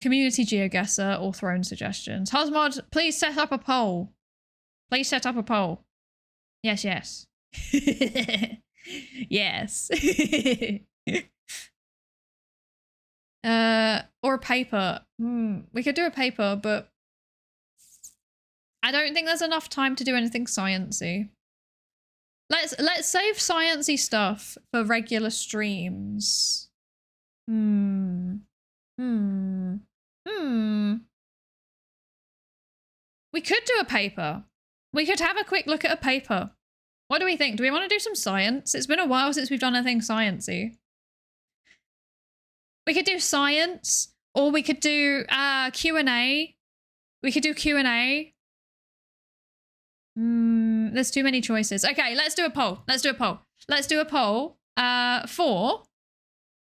community geoguessr or throne suggestions? Husmod, please set up a poll. Please set up a poll. Yes, yes. Yes. Or a paper. We could do a paper, but I don't think there's enough time to do anything sciencey. Let's save sciencey stuff for regular streams. We could do a paper. We could have a quick look at a paper. What do we think? Do we want to do some science? It's been a while since we've done anything sciencey. We could do science, or we could do Q&A. We could do Q&A. There's too many choices. Okay, let's do a poll. Let's do a poll. Let's do a poll for,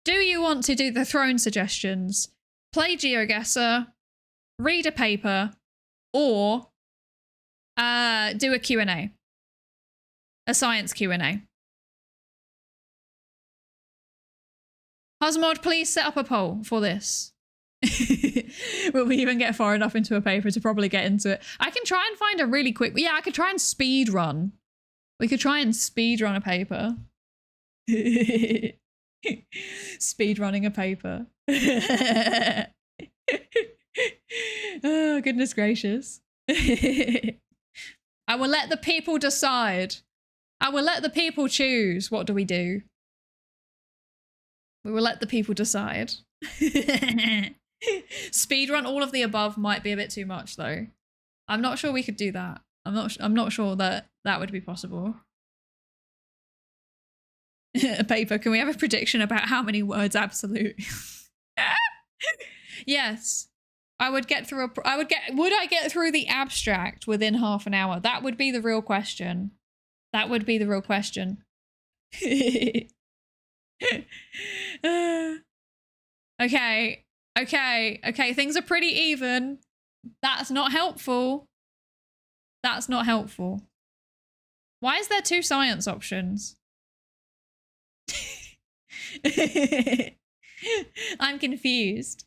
do you want to do the throne suggestions, play GeoGuessr, read a paper, or do a Q&A? A science Q&A. Husmod, please set up a poll for this. Will we even get far enough into a paper to probably get into it? I can try and find a really quick... Yeah, I could try and speed run. We could try and speed run a paper. Speed running a paper. Oh, goodness gracious. I will let the people decide. I will let the people choose. What do we do? We will let the people decide. Speedrun all of the above might be a bit too much though. I'm not sure we could do that. I'm not sure that that would be possible. A paper. Can we have a prediction about how many words absolute? Yes. Would I get through the abstract within half an hour? That would be the real question. That would be the real question. Okay. Things are pretty even. That's not helpful. That's not helpful. Why is there 2 science options? I'm confused.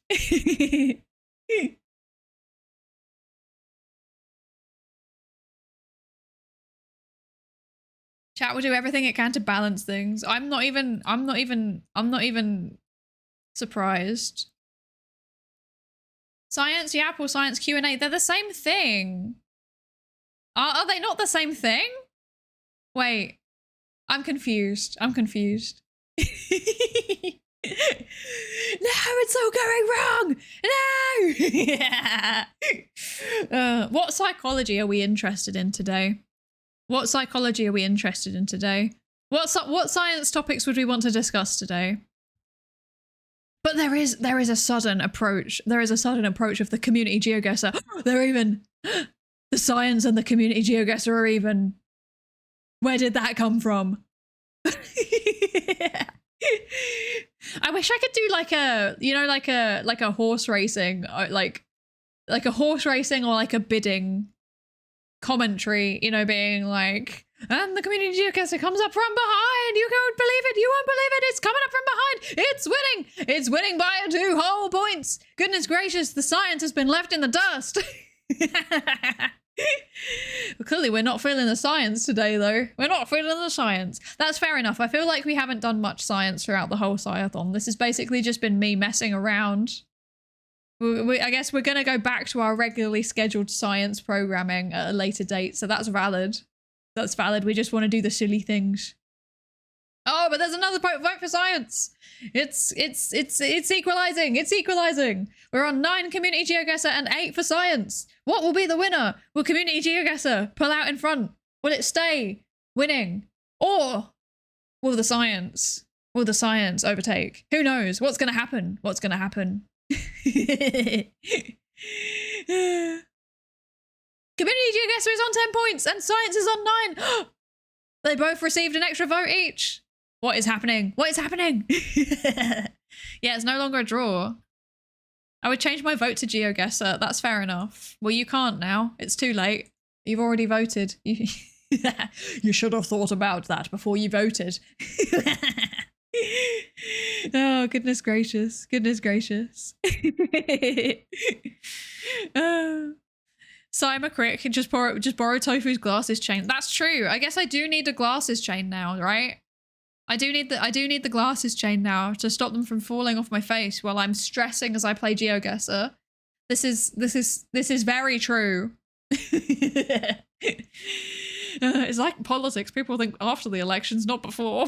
Chat will do everything it can to balance things. I'm not even surprised. Science Yap or Science Q&A, they're the same thing. Are they not the same thing? Wait, I'm confused. No, it's all going wrong. No. What psychology are we interested in today? What science topics would we want to discuss today? But there is a sudden approach. There is a sudden approach of the community geoguessr. They're even the science and the community geoguessr are even. Where did that come from? I wish I could do like a, you know, like a horse racing, like a horse racing or like a bidding commentary, you know, being like, and the community geoguessr comes up from behind. You won't believe it. It's coming up from behind. It's winning by 2 whole points. Goodness gracious, the science has been left in the dust. Well, clearly we're not feeling the science today, though. We're not feeling the science. That's fair enough. I feel like we haven't done much science throughout the whole PSYATHON. This has basically just been me messing around. I guess we're going to go back to our regularly scheduled science programming at a later date, so that's valid. That's valid. We just want to do the silly things. Oh, but there's another vote for science. It's equalizing. It's equalizing. We're on 9 community geoguessr and 8 for science. What will be the winner? Will community geoguessr pull out in front? Will it stay winning? Or will the science overtake? Who knows? What's going to happen? Community geoguessr is on 10 points and science is on 9. They both received an extra vote each. What is happening? Yeah, it's no longer a draw. I would change my vote to geoguessr. That's fair enough. Well, you can't now. It's too late. You've already voted. You should have thought about that before you voted. Oh, goodness gracious. Simon Crick, just borrow Tofu's glasses chain. That's true. I guess I do need a glasses chain now, right? I do need the glasses chain now to stop them from falling off my face while I'm stressing as I play geoguessr. This is very true. It's like politics. People think after the elections, not before.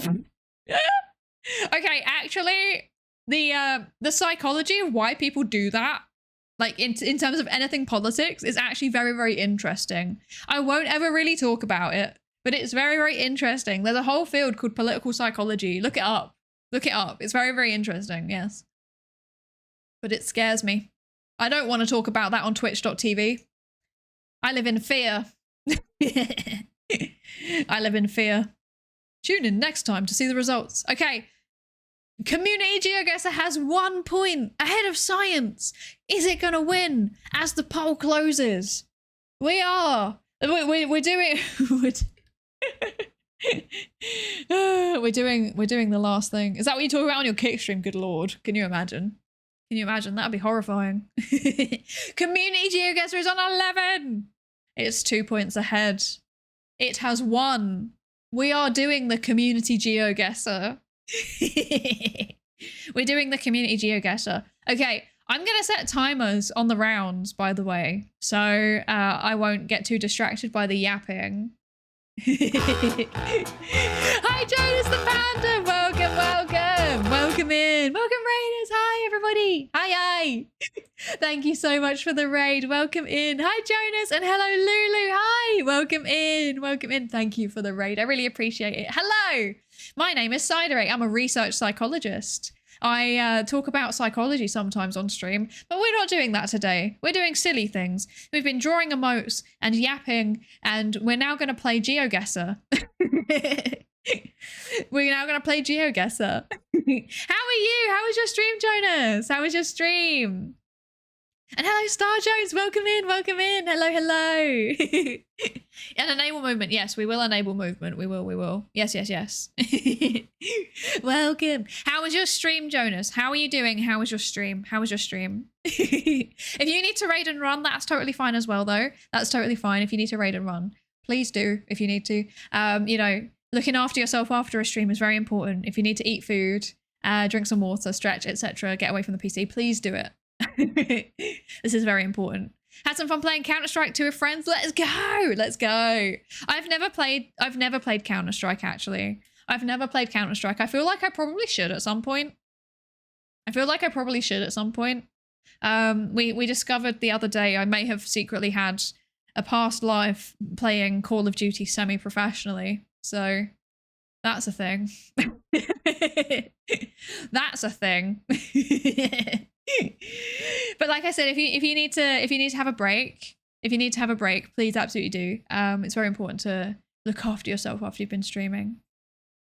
Okay, actually, the psychology of why people do that, like in terms of anything politics, is actually very, very interesting. I won't ever really talk about it, but it's very, very interesting. There's a whole field called political psychology. Look it up. It's very, very interesting, yes. But it scares me. I don't want to talk about that on twitch.tv. I live in fear. I live in fear. Tune in next time to see the results. Okay. Community geoguessr has 1 point ahead of science. Is it going to win as the poll closes? We are. We're doing... we're doing the last thing. Is that what you talk about on your kick stream? Good lord. Can you imagine? That'd be horrifying. Community geoguessr is on 11. It's 2 points ahead. It has 1. We are doing the community geoguessr. We're doing the community geoguessr. Okay, I'm going to set timers on the rounds, by the way, so I won't get too distracted by the yapping. Hi, Jonas the Panda. Welcome in. Welcome, Raiders. Hi, everybody. Hi. Thank you so much for the raid. Welcome in. Hi, Jonas, and hello, Lulu. Hi. Welcome in. Thank you for the raid. I really appreciate it. Hello. My name is Psydere. I'm a research psychologist. I talk about psychology sometimes on stream, but we're not doing that today. We're doing silly things. We've been drawing emotes and yapping, and we're now going to play GeoGuessr. We're now going to play GeoGuessr. How are you? How was your stream, Jonas? How was your stream? And hello, Star Jones. Welcome in. Welcome in. Hello, hello. And enable movement. Yes, we will enable movement. We will. Yes, yes, yes. Welcome. How was your stream, Jonas? How are you doing? How was your stream? How was your stream? If you need to raid and run, that's totally fine as well, though. That's totally fine if you need to raid and run. Please do if you need to. You know, looking after yourself after a stream is very important. If you need to eat food, drink some water, stretch, etc., get away from the PC, please do it. This is very important. Had some fun playing Counter-Strike 2 with friends. Let's go. Let's go. I've never played Counter-Strike, actually. I've never played Counter-Strike. I feel like I probably should at some point. We discovered the other day I may have secretly had a past life playing Call of Duty semi-professionally. So that's a thing. That's a thing. But like I said, if you need to have a break, please absolutely do. It's very important to look after yourself after you've been streaming.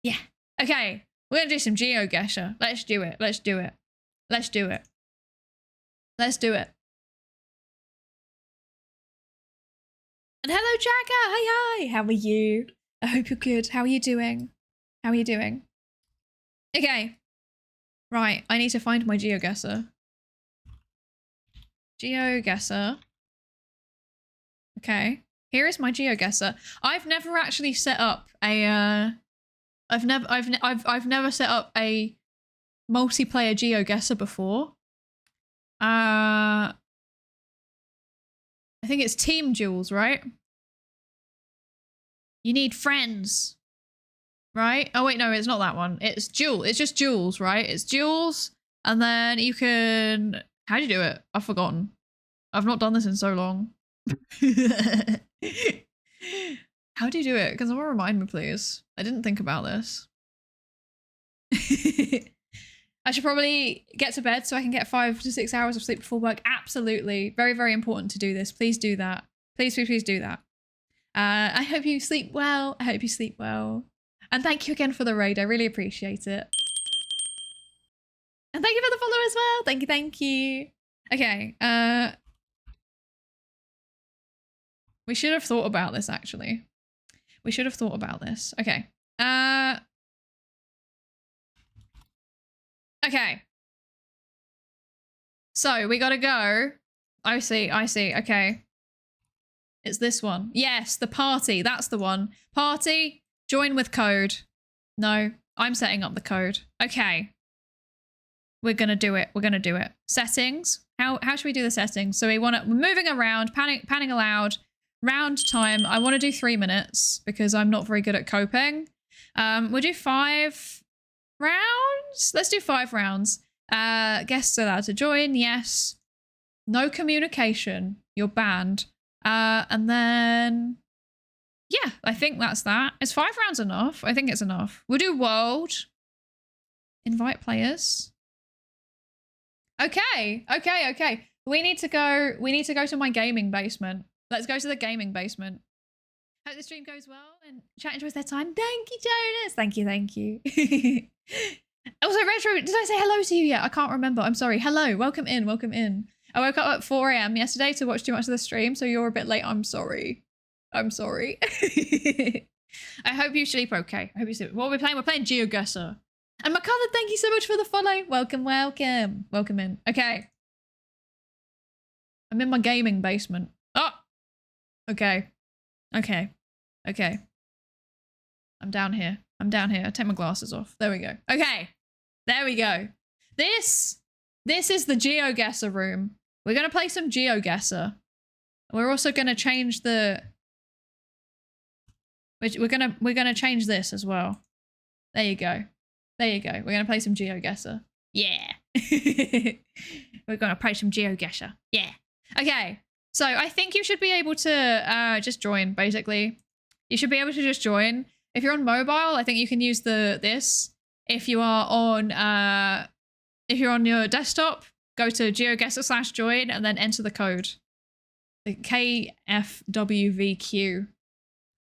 Yeah. Okay. We're gonna do some GeoGuessr. Let's do it. Let's do it. Let's do it. Let's do it. And hello, Jagger. Hi. How are you? I hope you're good. How are you doing? How are you doing? Okay. Right. I need to find my GeoGuessr. GeoGuessr. Okay. Here is my GeoGuessr. I've never actually set up a I've never set up a multiplayer GeoGuessr before. I think it's team duels, right? You need friends, right? Oh wait, no, it's not that one. It's duel. It's just duels, right? It's duels, and then you can. How do you do it? I've forgotten. I've not done this in so long. How do you do it? Can someone remind me, please? I didn't think about this. I should probably get to bed so I can get 5 to 6 hours of sleep before work. Absolutely. Very, very important to do this. Please do that. Please, please, please do that. I hope you sleep well. I hope you sleep well. And thank you again for the raid. I really appreciate it. And thank you for the follow as well. Thank you, thank you. Okay. We should have thought about this, actually. We should have thought about this. Okay. Okay. So we gotta go. I see. Okay. It's this one. Yes, the party. That's the one. Party, join with code. No, I'm setting up the code. Okay. We're gonna do it. Settings. How should we do the settings? So we're moving around, panning aloud. Round time. I want to do 3 minutes because I'm not very good at coping. We'll do 5 rounds. Let's do 5 rounds. Guests allowed to join. Yes. No communication. You're banned. And then, yeah, I think that's that. Is 5 rounds enough? I think it's enough. We'll do world. Invite players. Okay. We need to go to my gaming basement. Let's go to the gaming basement. Hope the stream goes well and chat enjoys their time. Thank you, Jonas. Thank you. Also, Retro, did I say hello to you yet? I can't remember. I'm sorry. Hello. Welcome in. I woke up at 4 a.m. yesterday to watch too much of the stream, so you're a bit late. I'm sorry. I hope you sleep okay. I hope you sleep. What are we playing? We're playing GeoGuessr. And McCullough, thank you so much for the follow. Welcome in. Okay. I'm in my gaming basement. Oh! Okay. I'm down here. I take my glasses off. There we go. Okay. There we go. This is the GeoGuessr room. We're going to play some GeoGuessr. We're also going to change the... We're going to change this as well. There you go. We're going to play some GeoGuessr. Yeah. We're going to play some GeoGuessr. Yeah. Okay. So I think you should be able to just join, basically. You should be able to just join. If you're on mobile, I think you can use this. If you are on If you're on your desktop, go to geoguessr/join and then enter the code. The KFWVQ.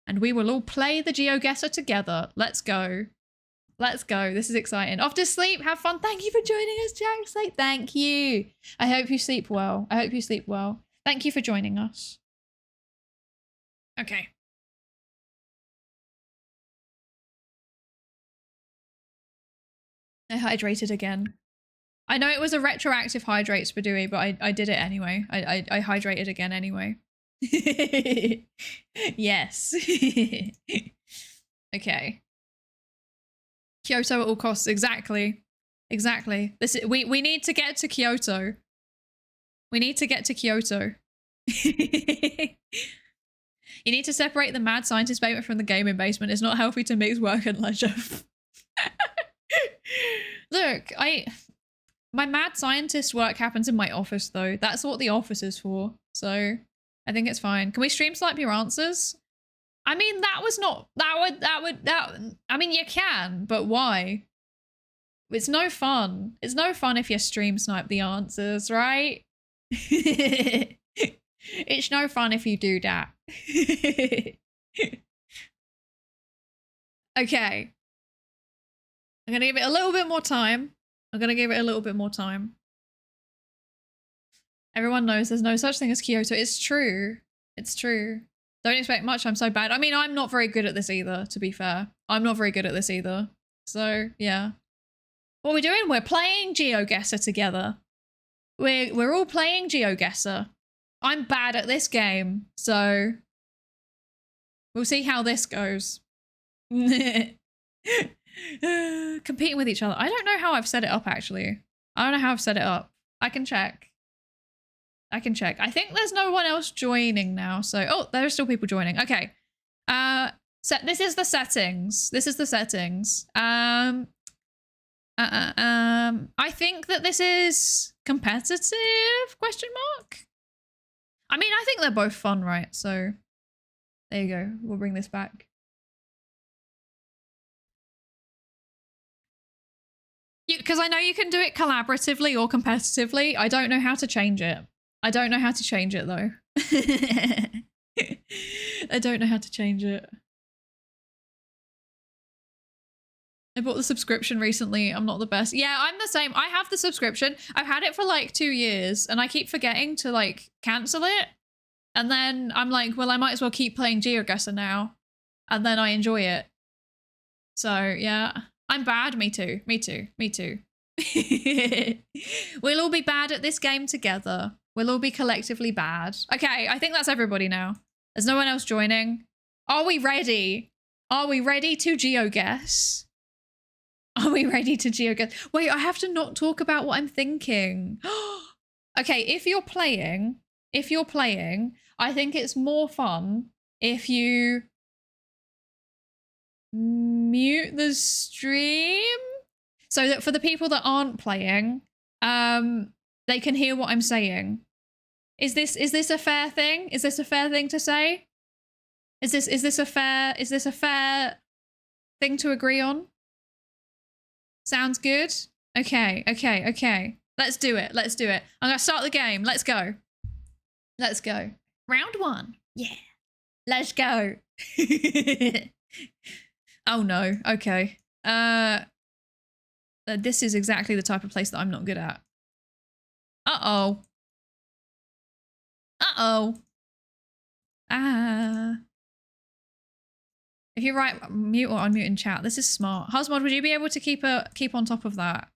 And we will all play the GeoGuessr together. Let's go. Let's go. This is exciting. Off to sleep. Have fun. Thank you for joining us, Jack. Say thank you. I hope you sleep well. I hope you sleep well. Thank you for joining us. Okay. I hydrated again. I know it was a retroactive hydrate, Spadui, but I did it anyway. I hydrated again anyway. Yes. Okay. Kyoto at all costs. Exactly. Exactly. We need to get to Kyoto. We need to get to Kyoto. You need to separate the mad scientist basement from the gaming basement. It's not healthy to mix work and leisure. Look, my mad scientist work happens in my office though. That's what the office is for. So I think it's fine. Can we stream snipe your answers? I mean, that I mean, you can, but why? It's no fun. It's no fun if you stream snipe the answers, right? It's no fun if you do that. Okay. I'm gonna give it a little bit more time. Everyone knows there's no such thing as Kyoto. It's true. It's true. Don't expect much. I'm so bad. I mean, I'm not very good at this either, to be fair. I'm not very good at this either. So, yeah. What are we doing? We're playing GeoGuessr together. We're all playing GeoGuessr. I'm bad at this game, so we'll see how this goes. Competing with each other. I don't know how I've set it up, actually. I don't know how I've set it up. I can check. I think there's no one else joining now, so... Oh, there are still people joining. Okay. This is the settings. I think that this is competitive, question mark? I mean, I think they're both fun, right? So there you go. We'll bring this back. Because I know you can do it collaboratively or competitively. I don't know how to change it. I don't know how to change it though. I don't know how to change it. I bought the subscription recently. I'm not the best. Yeah, I'm the same. I have the subscription. I've had it for like 2 years and I keep forgetting to like cancel it. And then I'm like, well, I might as well keep playing GeoGuessr now. And then I enjoy it. So yeah, I'm bad. Me too. We'll all be bad at this game together. We'll all be collectively bad. Okay, I think that's everybody now. There's no one else joining. Are we ready? Are we ready to GeoGuess? Are we ready to GeoGuess? Wait, I have to not talk about what I'm thinking. Okay, if you're playing, I think it's more fun if you mute the stream so that for the people that aren't playing, they can hear what I'm saying. Is this a fair thing? Is this a fair thing to say? Is this a fair thing to agree on? Sounds good? Okay. Let's do it. I'm gonna start the game. Let's go. Round 1. Yeah. Let's go. Oh no. Okay. This is exactly the type of place that I'm not good at. Uh-oh. If you write mute or unmute in chat, this is smart. Husmod, would you be able to keep on top of that?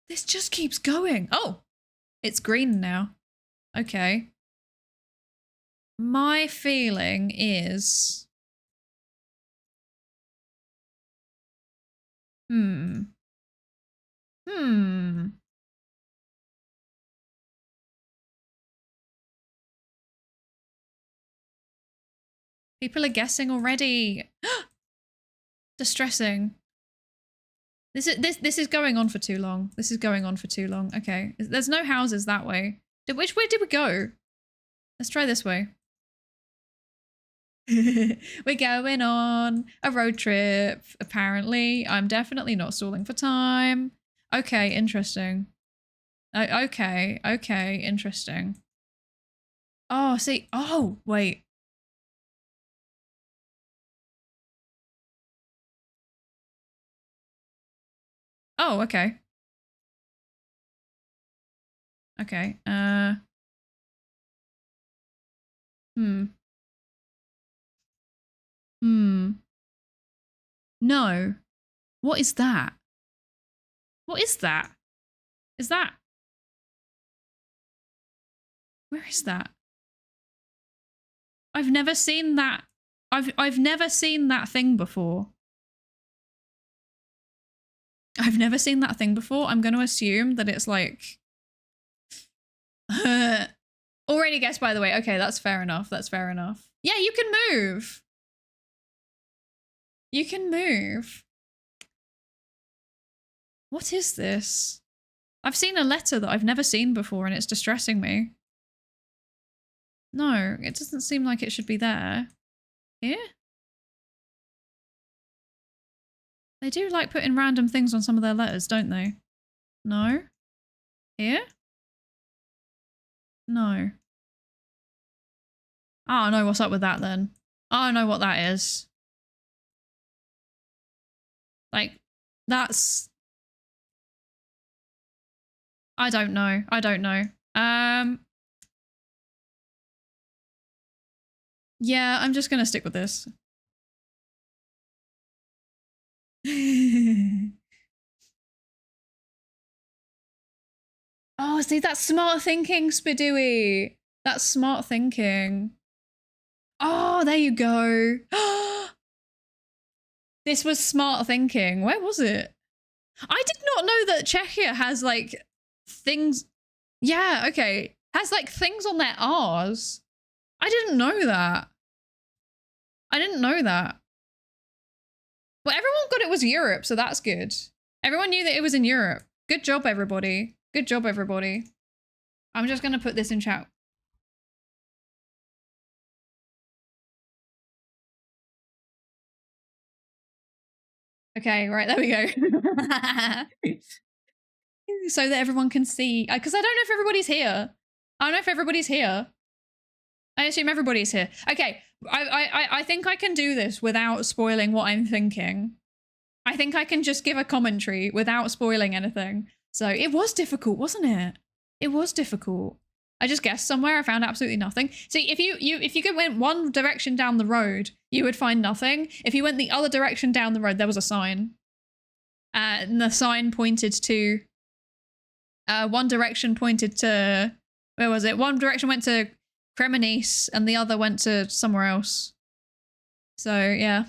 This just keeps going. Oh, it's green now. Okay. My feeling is... People are guessing already. Distressing. This is going on for too long. Okay. There's no houses that way. Which way did we go? Let's try this way. We're going on a road trip. Apparently, I'm definitely not stalling for time. Okay, interesting. Okay, interesting. Oh, see. Oh, wait. Oh, okay. Okay. No. What is that? What is that? Is that? Where is that? I've never seen that. I've never seen that thing before. I've never seen that thing before. I'm going to assume that it's like... Already guessed, by the way. Okay, that's fair enough. That's fair enough. Yeah, you can move. You can move. What is this? I've seen a letter that I've never seen before and it's distressing me. No, it doesn't seem like it should be there. Here? They do like putting random things on some of their letters, don't they? No? Here? No. I don't know what's up with that then. I don't know what that is. Like, that's... I don't know. I don't know. Yeah, I'm just gonna stick with this. Oh, see, that's smart thinking, Spidooey. That's smart thinking. Oh, there you go. This was smart thinking. Where was it? I did not know that Czechia has like things. Yeah, okay. Has like things on their R's. I didn't know that. I didn't know that. Well, everyone got it was Europe, so that's good. Everyone knew that it was in Europe. Good job, everybody. Good job, everybody. I'm just going to put this in chat. Okay, right, there we go. So that everyone can see. Because I don't know if everybody's here. I don't know if everybody's here. I assume everybody's here. Okay, I think I can do this without spoiling what I'm thinking. I think I can just give a commentary without spoiling anything. So it was difficult, wasn't it? It was difficult. I just guessed somewhere. I found absolutely nothing. See, if you went one direction down the road, you would find nothing. If you went the other direction down the road, there was a sign. And the sign pointed to... one direction pointed to... Where was it? One direction went to Cremonese and the other went to somewhere else. So, yeah.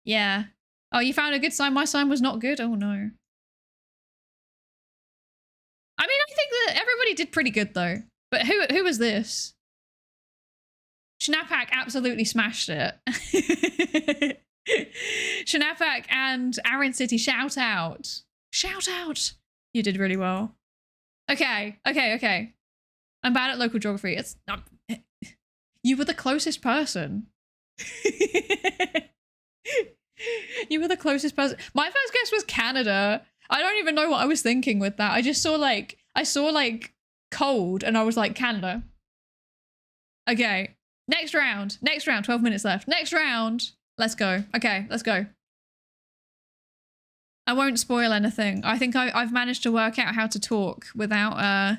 Yeah. Oh, you found a good sign? My sign was not good? Oh, no. I mean, I think that everybody did pretty good, though. But who was this? Schnapak absolutely smashed it. Schnapak and Aaron City, shout out. Shout out. You did really well. Okay. I'm bad at local geography. It's not... You were the closest person. You were the closest person. My first guess was Canada. I don't even know what I was thinking with that. I just saw like, cold and I was like, Canada. Okay. Next round. 12 minutes left. Next round. Let's go. Okay, let's go. I won't spoil anything. I think I've managed to work out how to talk without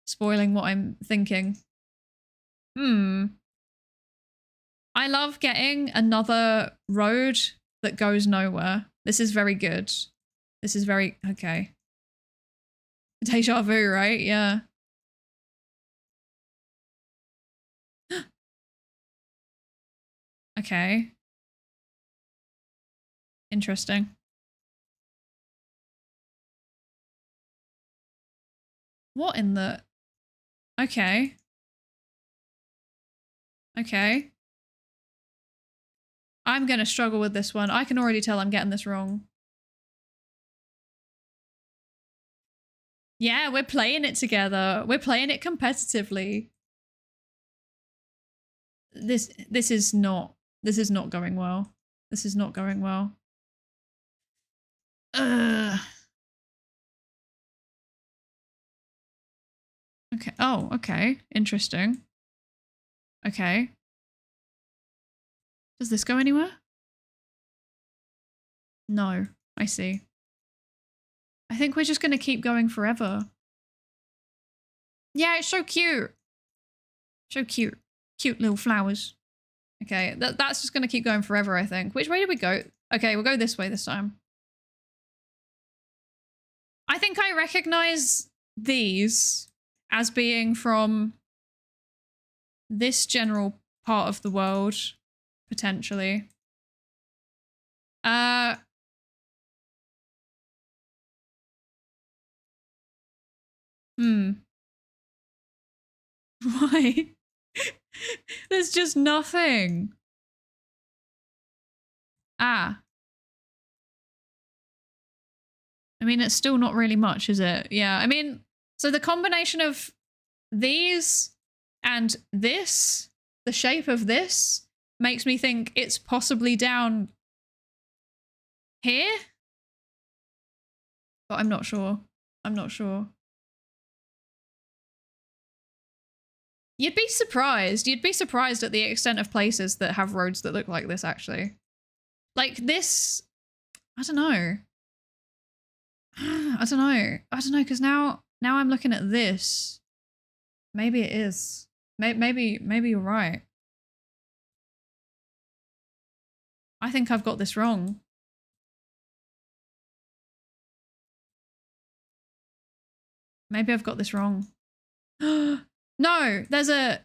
spoiling what I'm thinking. I love getting another road that goes nowhere. This is very good. This is very... Okay. Deja vu, right? Yeah. Okay. Interesting. What in the... Okay. Okay. I'm gonna struggle with this one. I can already tell I'm getting this wrong. Yeah, we're playing it together. We're playing it competitively. This is not going well. This is not going well. Okay. Oh, okay. Interesting. Okay. Does this go anywhere? No. I see. I think we're just going to keep going forever. Yeah, it's so cute. So cute. Cute little flowers. Okay, that's just going to keep going forever, I think. Which way did we go? Okay, we'll go this way this time. I think I recognize these as being from this general part of the world, potentially. Why? There's just nothing. Ah. I mean, it's still not really much, is it? Yeah, I mean, so the combination of these and this, the shape of this, makes me think it's possibly down here? But I'm not sure. I'm not sure. You'd be surprised. You'd be surprised at the extent of places that have roads that look like this, actually. Like this, I don't know. I don't know, because now I'm looking at this. Maybe it is. Maybe you're right. I think I've got this wrong. Maybe I've got this wrong. No, there's a...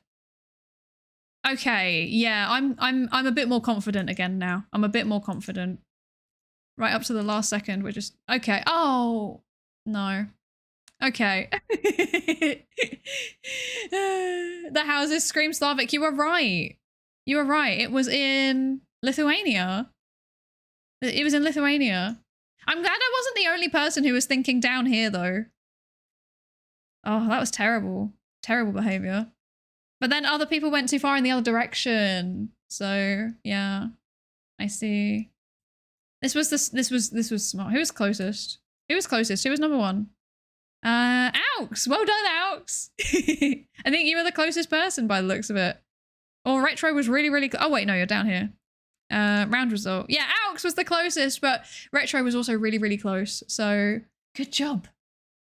Okay, yeah, I'm a bit more confident again now. I'm a bit more confident. Right up to the last second, we're just... Okay. Oh, no. Okay. The houses scream Slavic. You were right. You were right. It was in Lithuania. It was in Lithuania. I'm glad I wasn't the only person who was thinking down here, though. Oh, that was terrible. Terrible behavior. But then other people went too far in the other direction. So, yeah. I see. This was smart. Who was closest? Who was closest? Who was number one? Aux! Well done, Aux! I think you were the closest person by the looks of it. Or Retro was really oh wait, no, you're down here. Round result. Yeah, Aux was the closest, but Retro was also really close. So, good job.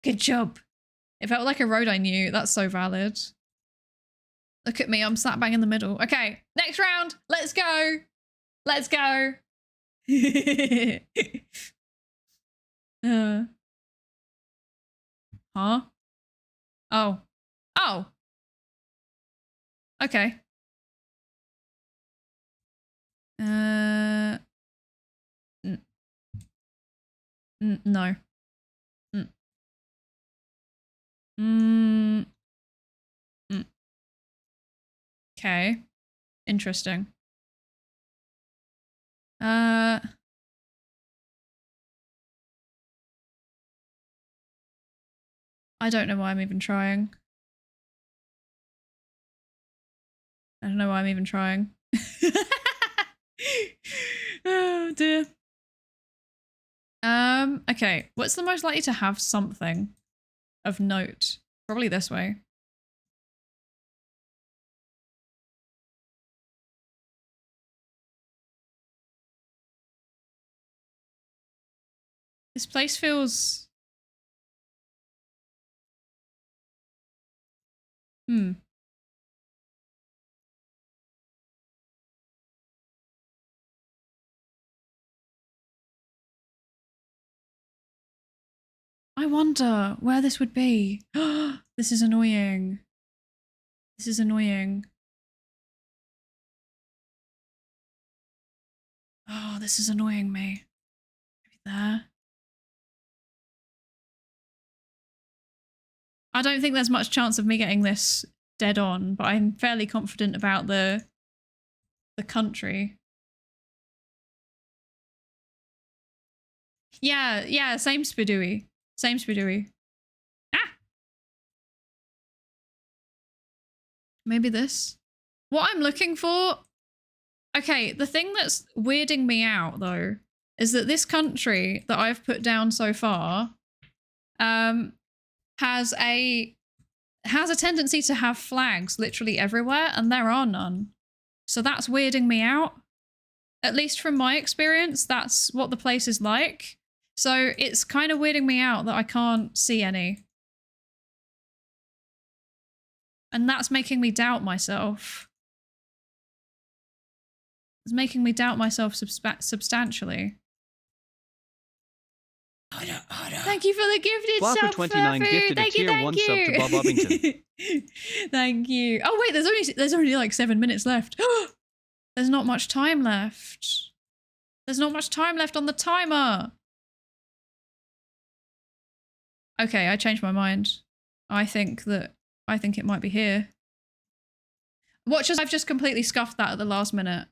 Good job. It felt like a road I knew. That's so valid. Look at me, I'm slap bang in the middle. Okay, next round. Let's go. Let's go. Huh? Oh. Oh. Okay. No. Okay. Interesting. I don't know why I'm even trying. I don't know why I'm even trying. Oh dear. Okay. What's the most likely to have something of note? Probably this way. This place feels... I wonder where this would be. This is annoying. This is annoying. Oh, this is annoying me. Maybe there. I don't think there's much chance of me getting this dead on, but I'm fairly confident about the country. Yeah, same Spidooey. Same Spidooey. Ah! Maybe this? What I'm looking for... Okay, the thing that's weirding me out, though, is that this country that I've put down so far has a tendency to have flags literally everywhere, and there are none. So that's weirding me out. At least from my experience, that's what the place is like. So it's kind of weirding me out that I can't see any. And that's making me doubt myself. It's making me doubt myself substantially. Thank you for the gifted sub, 29 gifted a tier 1 sub to Bob Ovington. Thank you. Oh wait, there's only like 7 minutes left. There's not much time left. There's not much time left on the timer. Okay, I changed my mind. I think it might be here. Watch as I've just completely scuffed that at the last minute.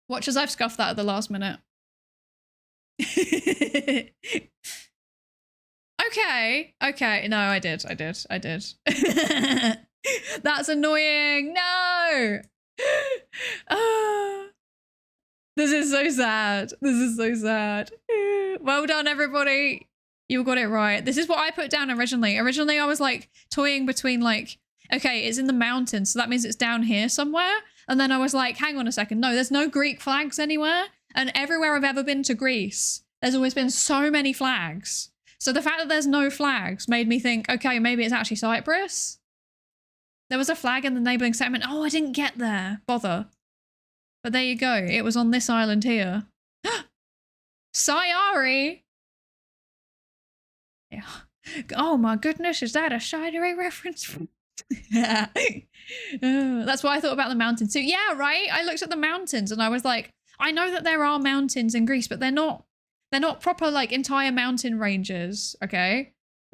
Watch as I've scuffed that at the last minute. Okay. No, I did. That's annoying. No. This is so sad. Well done, everybody. You got it right. This is what I put down originally. Originally, I was like toying between like, okay, it's in the mountains, so that means it's down here somewhere. And then I was like, hang on a second. No, there's no Greek flags anywhere. And everywhere I've ever been to Greece, there's always been so many flags. So the fact that there's no flags made me think, okay, maybe it's actually Cyprus. There was a flag in the neighboring settlement. Oh, I didn't get there. Bother. But there you go. It was on this island here. Psydere. Yeah. Oh my goodness, is that a Psydere reference? Yeah. That's what I thought about the mountains too. Yeah, right? I looked at the mountains and I was like, I know that there are mountains in Greece, but they're not proper like entire mountain ranges, okay?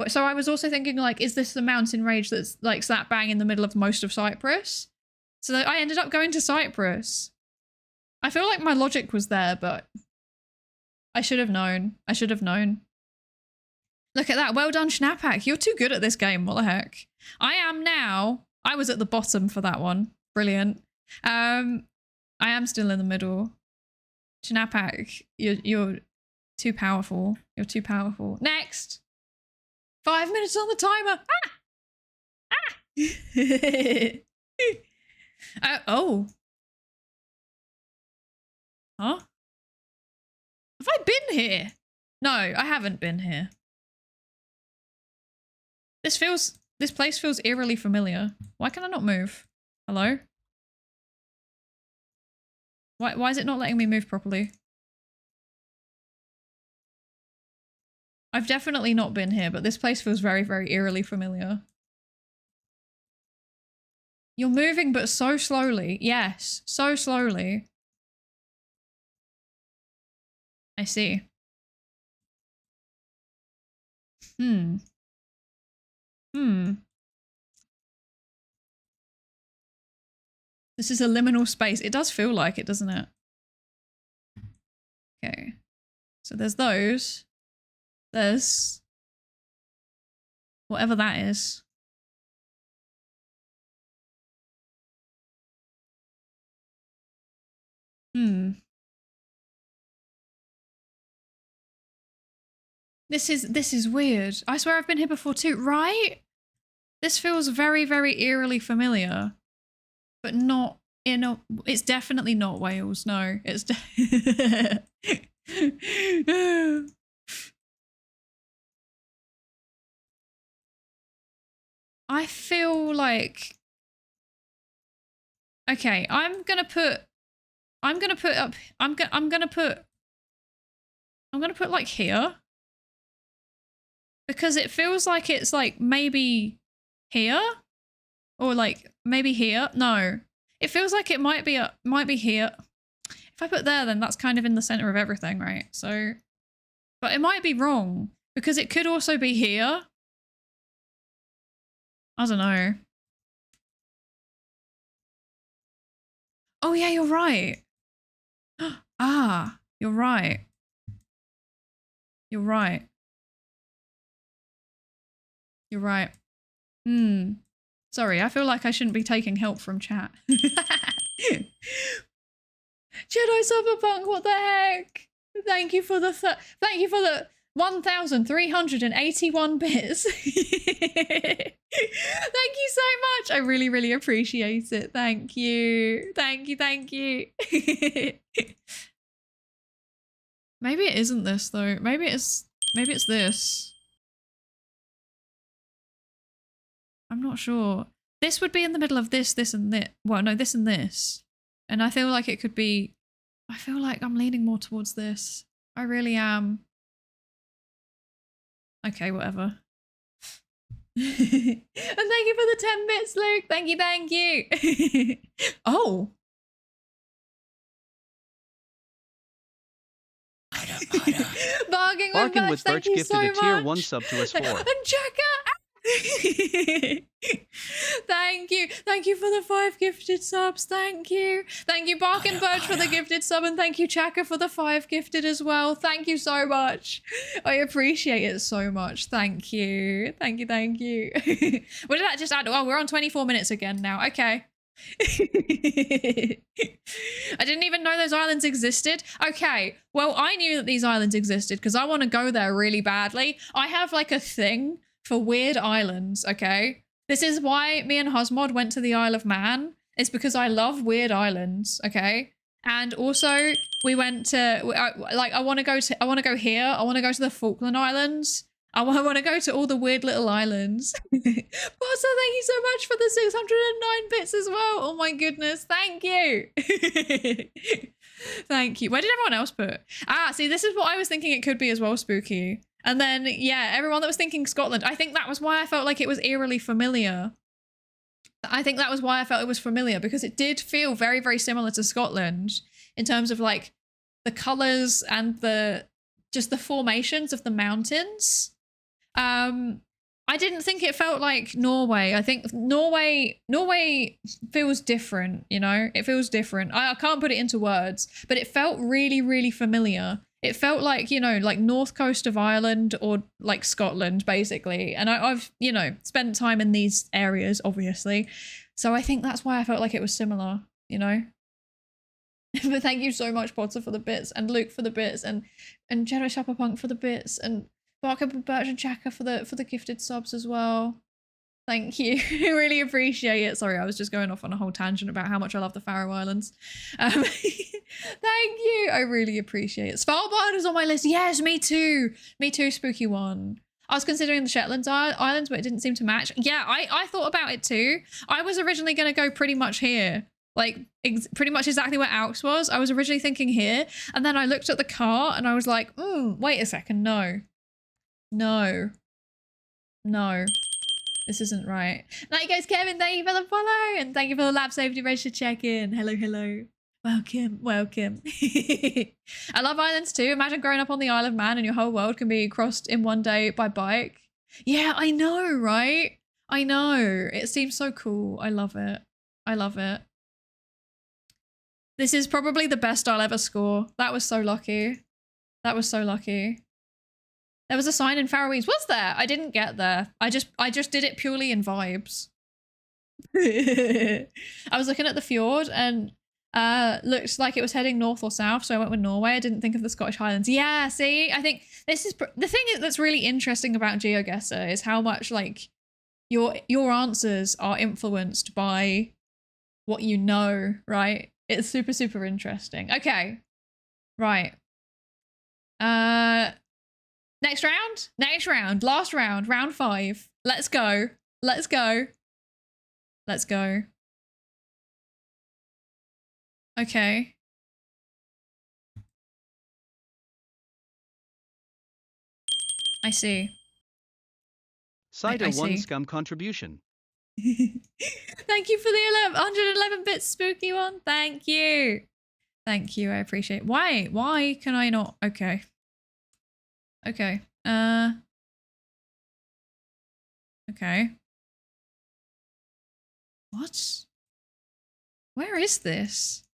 So I was also thinking like, is this the mountain range that's like slap bang in the middle of most of Cyprus? So I ended up going to Cyprus. I feel like my logic was there, but I should have known. Look at that. Well done, Schnapak. You're too good at this game. What the heck? I am now. I was at the bottom for that one. Brilliant. I am still in the middle. Schnapak, you're too powerful. You're too powerful. Next. 5 minutes on the timer. Oh. Huh? Have I been here? No, I haven't been here. This place feels eerily familiar. Why can I not move? Hello? Why is it not letting me move properly? I've definitely not been here, but this place feels very, very eerily familiar. You're moving, but so slowly. Yes, so slowly. I see. This is a liminal space. It does feel like it, doesn't it? Okay. So there's those. There's whatever that is. This is weird. I swear I've been here before too, right? This feels very, very eerily familiar. But not in a... It's definitely not Wales, no. It's... I feel like... Okay, I'm gonna put like here. Because it feels like it's like maybe here? Or like maybe here? No. It feels like it might be here. If I put there, then that's kind of in the center of everything, right? So, but it might be wrong because it could also be here. I don't know. Oh yeah, you're right. Ah, you're right. You're right. You're right. Sorry, I feel like I shouldn't be taking help from chat. Jedi Cyberpunk, what the heck? Thank you for the 1,381 bits. Thank you so much. I really, really appreciate it. Thank you. Thank you, thank you. Maybe it isn't this though. Maybe it's this. I'm not sure. This would be in the middle of this, this and this. Well, no, this and this. And I feel like it could be, I feel like I'm leaning more towards this. I really am. Okay, whatever. And thank you for the 10 bits, Luke. Thank you, thank you. Oh. Bargain with Birch, Birch gifted a tier 1 sub to us 4. And Jacka. Thank you. Thank you for the 5 gifted subs. Thank you. Thank you, Bark and Birch, for the gifted sub, and thank you, Chaka, for the 5 gifted as well. Thank you so much. I appreciate it so much. Thank you. Thank you, thank you. What did that just add? Oh, we're on 24 minutes again now. Okay. I didn't even know those islands existed. Okay, well, I knew that these islands existed because I want to go there really badly. I have like a thing for weird islands, okay? This is why me and Husmod went to the Isle of Man. It's because I love weird islands, okay? And also we went to, I want to go here. I want to go to the Falkland Islands. I want to go to all the weird little islands. Bossa, thank you so much for the 609 bits as well. Oh my goodness, thank you. Thank you. Where did everyone else put? Ah, see, this is what I was thinking it could be as well, Spooky. And then, yeah, everyone that was thinking Scotland, I think that was why I felt like it was eerily familiar. I think that was why I felt it was familiar, because it did feel very, very similar to Scotland in terms of like the colours and just the formations of the mountains. I didn't think it felt like Norway. I think Norway feels different, you know? It feels different. I can't put it into words, but it felt really, really familiar. It felt like, you know, like north coast of Ireland or like Scotland, basically. And I've, you know, spent time in these areas, obviously. So I think that's why I felt like it was similar, you know? But thank you so much, Potter, for the bits, and Luke for the bits, and Jedi Cyberpunk for the bits, and Barker, Birch, and Chaka for the gifted subs as well. Thank you. I really appreciate it. Sorry, I was just going off on a whole tangent about how much I love the Faroe Islands. Thank you. I really appreciate it. Svalbard is on my list. Yes, me too. Me too, Spooky One. I was considering the Shetland Islands, but it didn't seem to match. Yeah, I thought about it too. I was originally going to go pretty much here. Like, pretty much exactly where Alx was. I was originally thinking here. And then I looked at the car and I was like, wait a second. No. No. No. This isn't right. Night goes Kevin, thank you for the follow, and thank you for the lab safety register check-in. Hello, hello. Welcome, welcome. I love islands too. Imagine growing up on the Isle of Man and your whole world can be crossed in one day by bike. Yeah, I know, right? I know. It seems so cool. I love it. I love it. This is probably the best I'll ever score. That was so lucky. That was so lucky. There was a sign in Faroese. Was there? I didn't get there. I just did it purely in vibes. I was looking at the fjord and looks like it was heading north or south, so I went with Norway. I didn't think of the Scottish Highlands. Yeah, see, I think this is the thing that's really interesting about GeoGuessr is how much like your answers are influenced by what you know, right? It's super, super interesting. Okay, right. Next round, last round, round 5. Let's go. Let's go. Let's go. Okay. I see. Psydere 1 scam contribution. Thank you for the 111 bits, Spooky One. Thank you. Thank you. I appreciate it. Why can I not? Okay. Okay. Okay. What? Where is this?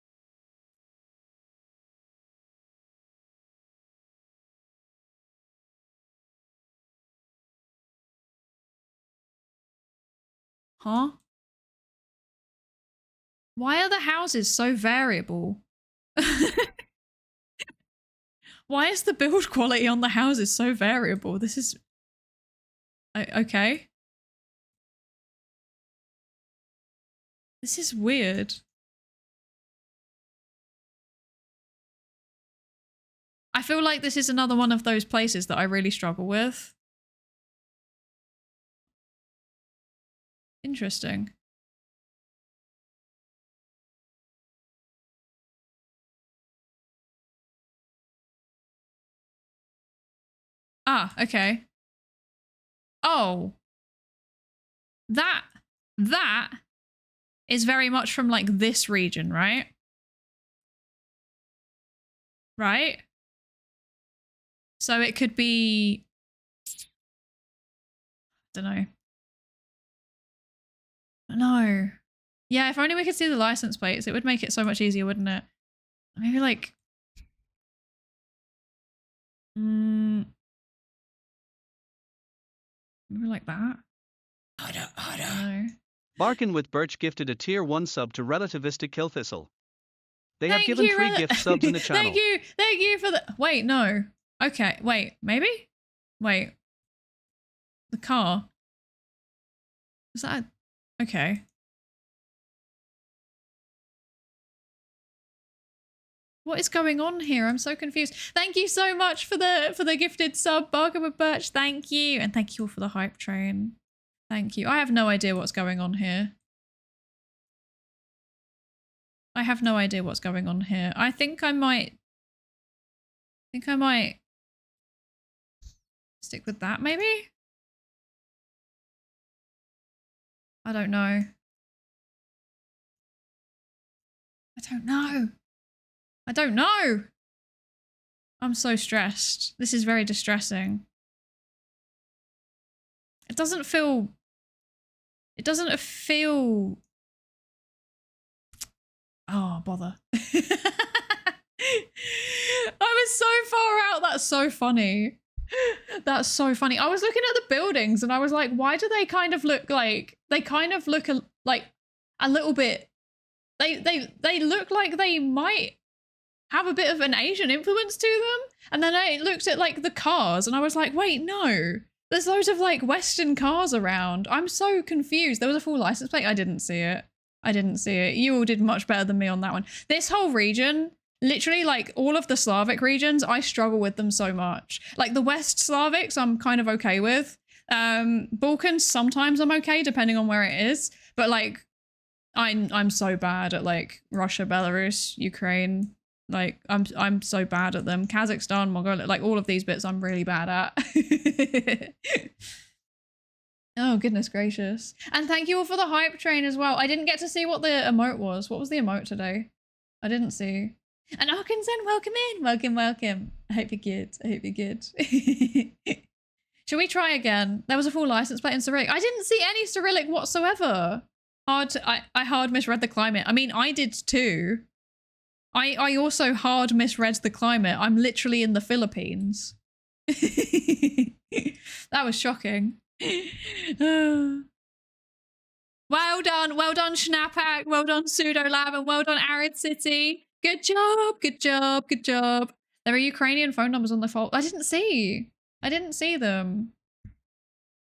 Huh? Why are the houses so variable? Why is the build quality on the houses so variable? This is... okay. This is weird. I feel like this is another one of those places that I really struggle with. Interesting. Ah, okay. Oh. That is very much from like this region, right? Right? So it could be... I don't know. No. Yeah, if only we could see the license plates, it would make it so much easier, wouldn't it? Maybe like... maybe like that? I don't know. Barkin with Birch gifted a tier 1 sub to Relativistic Killthistle. They have Thank given you, 3 gift subs in the channel. Thank you for the... Wait, no. Okay, wait, maybe? Wait. The car. Is that... Okay. What is going on here? I'm so confused. Thank you so much for the gifted sub, Barkin with Birch. Thank you. And thank you all for the hype train. Thank you. I have no idea what's going on here. I have no idea what's going on here. I think I might stick with that, maybe? I don't know. I don't know. I'm so stressed. This is very distressing. It doesn't feel... Oh, bother. I was so far out. That's so funny. That's so funny. I was looking at the buildings and I was like, why do they kind of look like... They kind of look like a little bit... They look like they might have a bit of an Asian influence to them. And then I looked at like the cars and I was like, wait, no. There's loads of like Western cars around. I'm so confused. There was a full license plate. I didn't see it. You all did much better than me on that one. This whole region, literally like all of the Slavic regions, I struggle with them so much. Like the West Slavics, I'm kind of okay with. Balkans, sometimes I'm okay, depending on where it is. But like, I'm so bad at like Russia, Belarus, Ukraine. Like I'm so bad at them. Kazakhstan, Mongolia, like all of these bits I'm really bad at. Oh, goodness gracious. And thank you all for the hype train as well. I didn't get to see what the emote was. What was the emote today? I didn't see. And Arkansas, welcome in. Welcome. I hope you're good. Should we try again? There was a full license plate in Cyrillic. I didn't see any Cyrillic whatsoever. I hard misread the climate. I mean, I did too. I also hard misread the climate. I'm literally in the Philippines. That was shocking. Well done, Schnapak, well done Pseudo Lab, and well done Arid City. Good job. There are Ukrainian phone numbers on the fault. I didn't see them.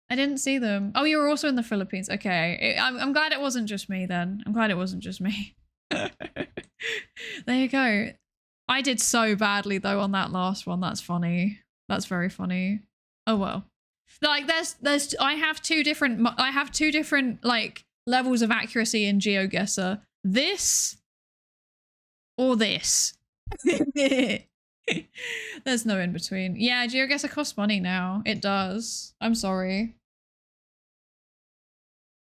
Oh, you were also in the Philippines. Okay, I'm glad it wasn't just me then. There you go. I did so badly though on that last one. That's funny. That's very funny. Oh well. Like I have two different like levels of accuracy in GeoGuessr. This or this. There's no in between. Yeah, GeoGuessr costs money now. It does. I'm sorry.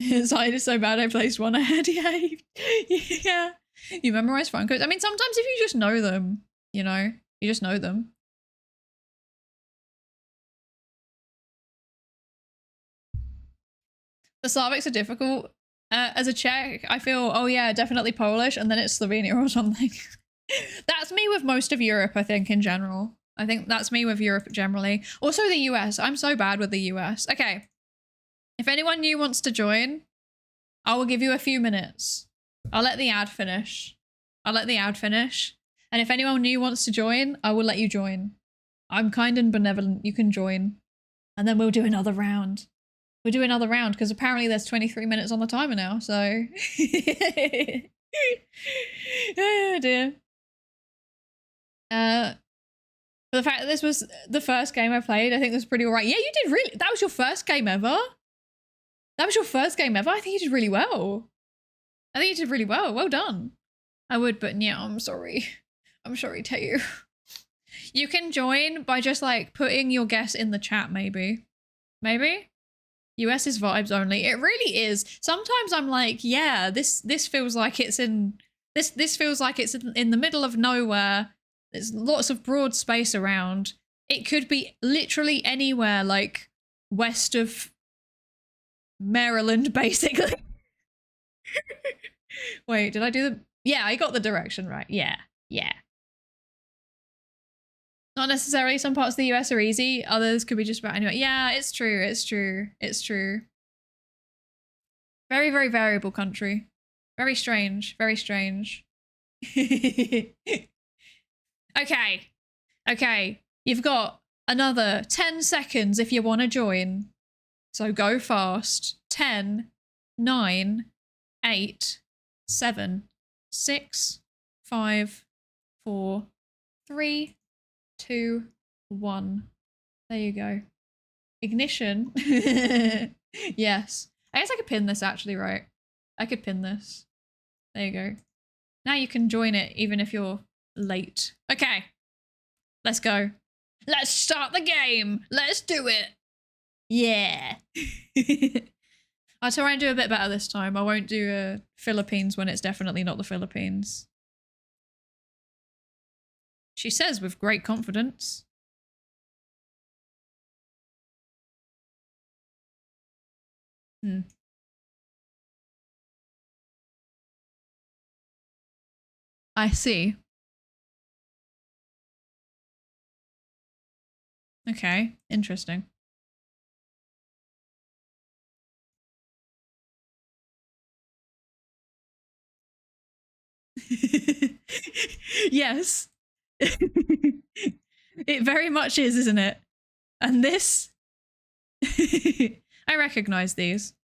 Side is so bad I placed one ahead. Yeah. You memorize phone codes. I mean, sometimes if you just know them, you know, you just know them. The Slavics are difficult. As a Czech, I feel, oh yeah, definitely Polish, and then it's Slovenia or something. That's me with most of Europe, I think, in general. I think that's me with Europe generally. Also the US. I'm so bad with the US. Okay. If anyone new wants to join, I will give you a few minutes. I'll let the ad finish. I'll let the ad finish. And if anyone new wants to join, I will let you join. I'm kind and benevolent. You can join. And then we'll do another round. We'll do another round because apparently there's 23 minutes on the timer now, so. Oh dear. For the fact that this was the first game I played, I think this was pretty alright. Yeah, you did really. That was your first game ever? That was your first game ever? I think you did really well. I think you did really well. Well done. I would, but yeah, I'm sorry. I'm sorry to you. You can join by just like putting your guess in the chat, maybe. Maybe? US is vibes only. It really is. Sometimes I'm like, yeah, this feels like it's in this feels like it's in the middle of nowhere. There's lots of broad space around. It could be literally anywhere, like west of Maryland, basically. Wait, did I do the... Yeah, I got the direction right. Yeah, yeah. Not necessarily. Some parts of the US are easy. Others could be just about anywhere. Yeah, it's true. It's true. It's true. Very, very variable country. Very strange. Very strange. Okay. Okay. You've got another 10 seconds if you want to join. So go fast. 10, 9, 8, 7, 6, 5, 4, 3, 2, 1. There you go. Ignition. Yes. I guess I could pin this actually, right? I could pin this. There you go. Now you can join it even if you're late. Okay. Let's go. Let's start the game. Let's do it. Yeah. I'll try and do a bit better this time. I won't do Philippines when it's definitely not the Philippines. She says with great confidence. I see. Okay, interesting. Yes. It very much is, isn't it? And this... I recognize these.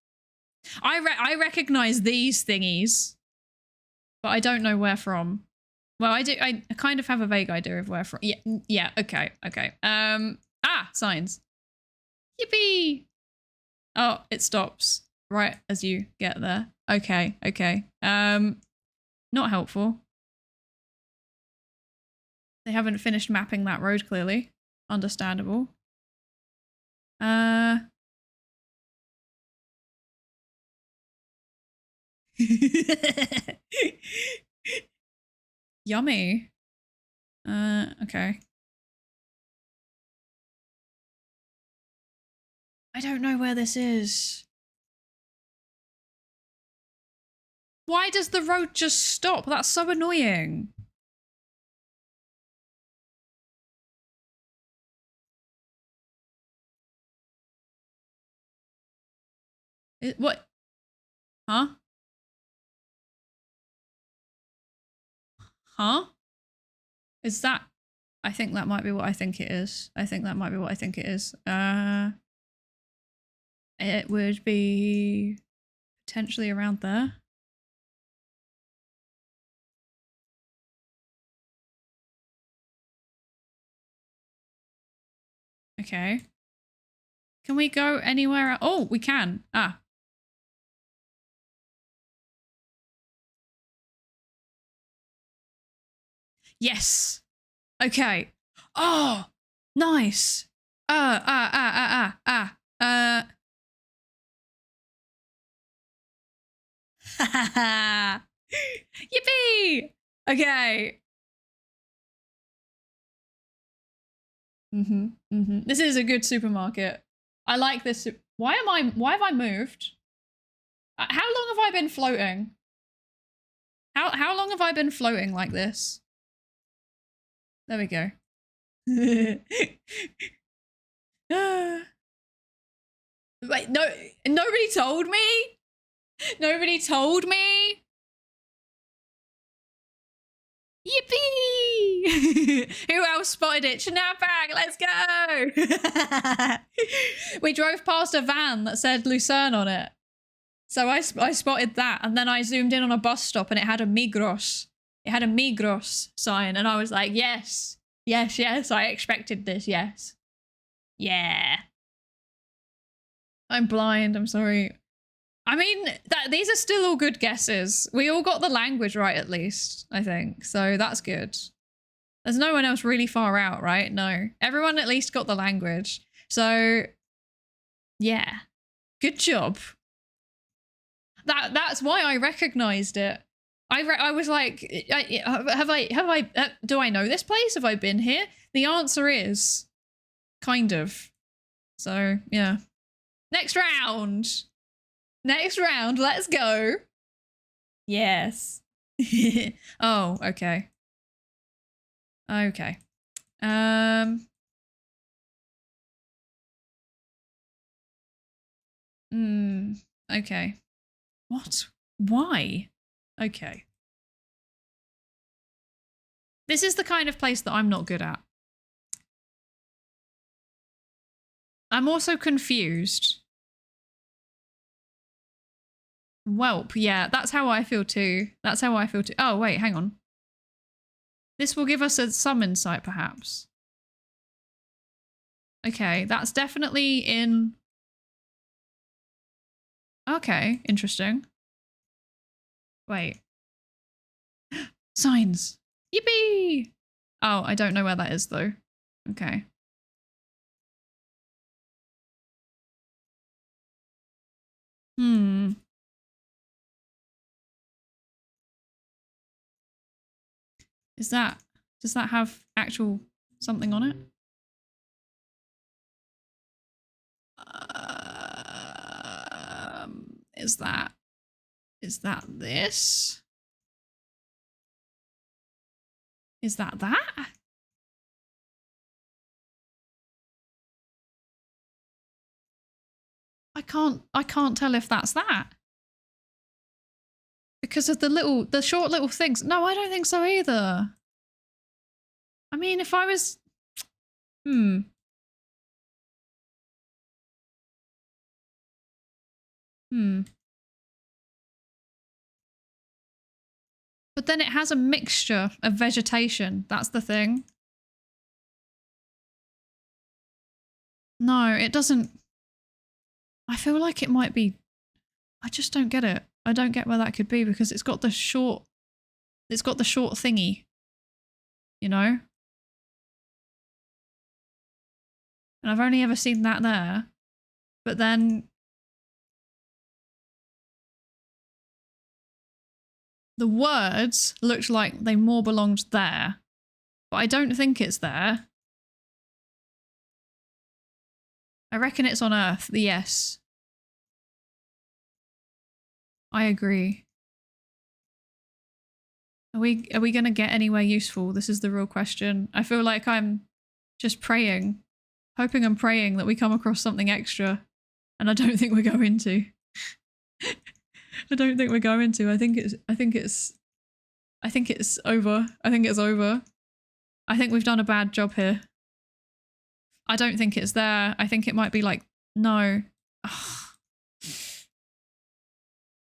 I recognize these thingies, but I don't know where from. Well, I do. I kind of have a vague idea of where from. Yeah, yeah. Okay, okay. Signs. Yippee! Oh, it stops right as you get there. Okay, okay. Not helpful. They haven't finished mapping that road clearly. Understandable. Yummy. Okay. I don't know where this is. Why does the road just stop? That's so annoying. What? Huh? Huh? Is that... I think that might be what I think it is. I think that might be what I think it is. It would be potentially around there. Okay. Can we go anywhere? Oh, we can. Ah. Yes. Okay. Oh, nice. Yippee! Okay. This is a good supermarket. I like this. Why have I moved? How long have I been floating? How long have I been floating like this? There we go. Wait, no, nobody told me? Nobody told me? Yippee! Who else spotted it? Snapback, let's go! We drove past a van that said Lucerne on it. So I spotted that, and then I zoomed in on a bus stop and it had a Migros. It had a Migros sign, and I was like, yes, yes, yes, I expected this, yes. Yeah. I'm blind, I'm sorry. I mean, these are still all good guesses. We all got the language right, at least, I think. So that's good. There's no one else really far out, right? No. Everyone at least got the language. So, yeah. Good job. That's why I recognized it. I was like, do I know this place? Have I been here? The answer is kind of. So, yeah. Next round. Next round, let's go. Yes. Oh, okay. Okay. Okay. What? Why? Okay. This is the kind of place that I'm not good at. I'm also confused. Welp, yeah, that's how I feel too. That's how I feel too. Oh, wait, hang on. This will give us some insight, perhaps. Okay, that's definitely in... Okay, interesting. Wait. Signs. Yippee! Oh, I don't know where that is, though. Okay. Does that have actual something on it? Is that this? Is that? I can't tell if that's that. Because of the short little things. No, I don't think so either. I mean, if I was... But then it has a mixture of vegetation. That's the thing. No, it doesn't... I feel like it might be... I just don't get it. I don't get where that could be because it's got the short... It's got the short thingy. You know? And I've only ever seen that there. But then... The words looked like they more belonged there. But I don't think it's there. I reckon it's on Earth, yes. I agree. Are we gonna get anywhere useful? This is the real question. I feel like I'm just praying. Hoping and praying that we come across something extra. And I don't think we're going to. I don't think we're going to. I think it's over. I think it's over. I think we've done a bad job here. I don't think it's there. I think it might be like, no. Ugh.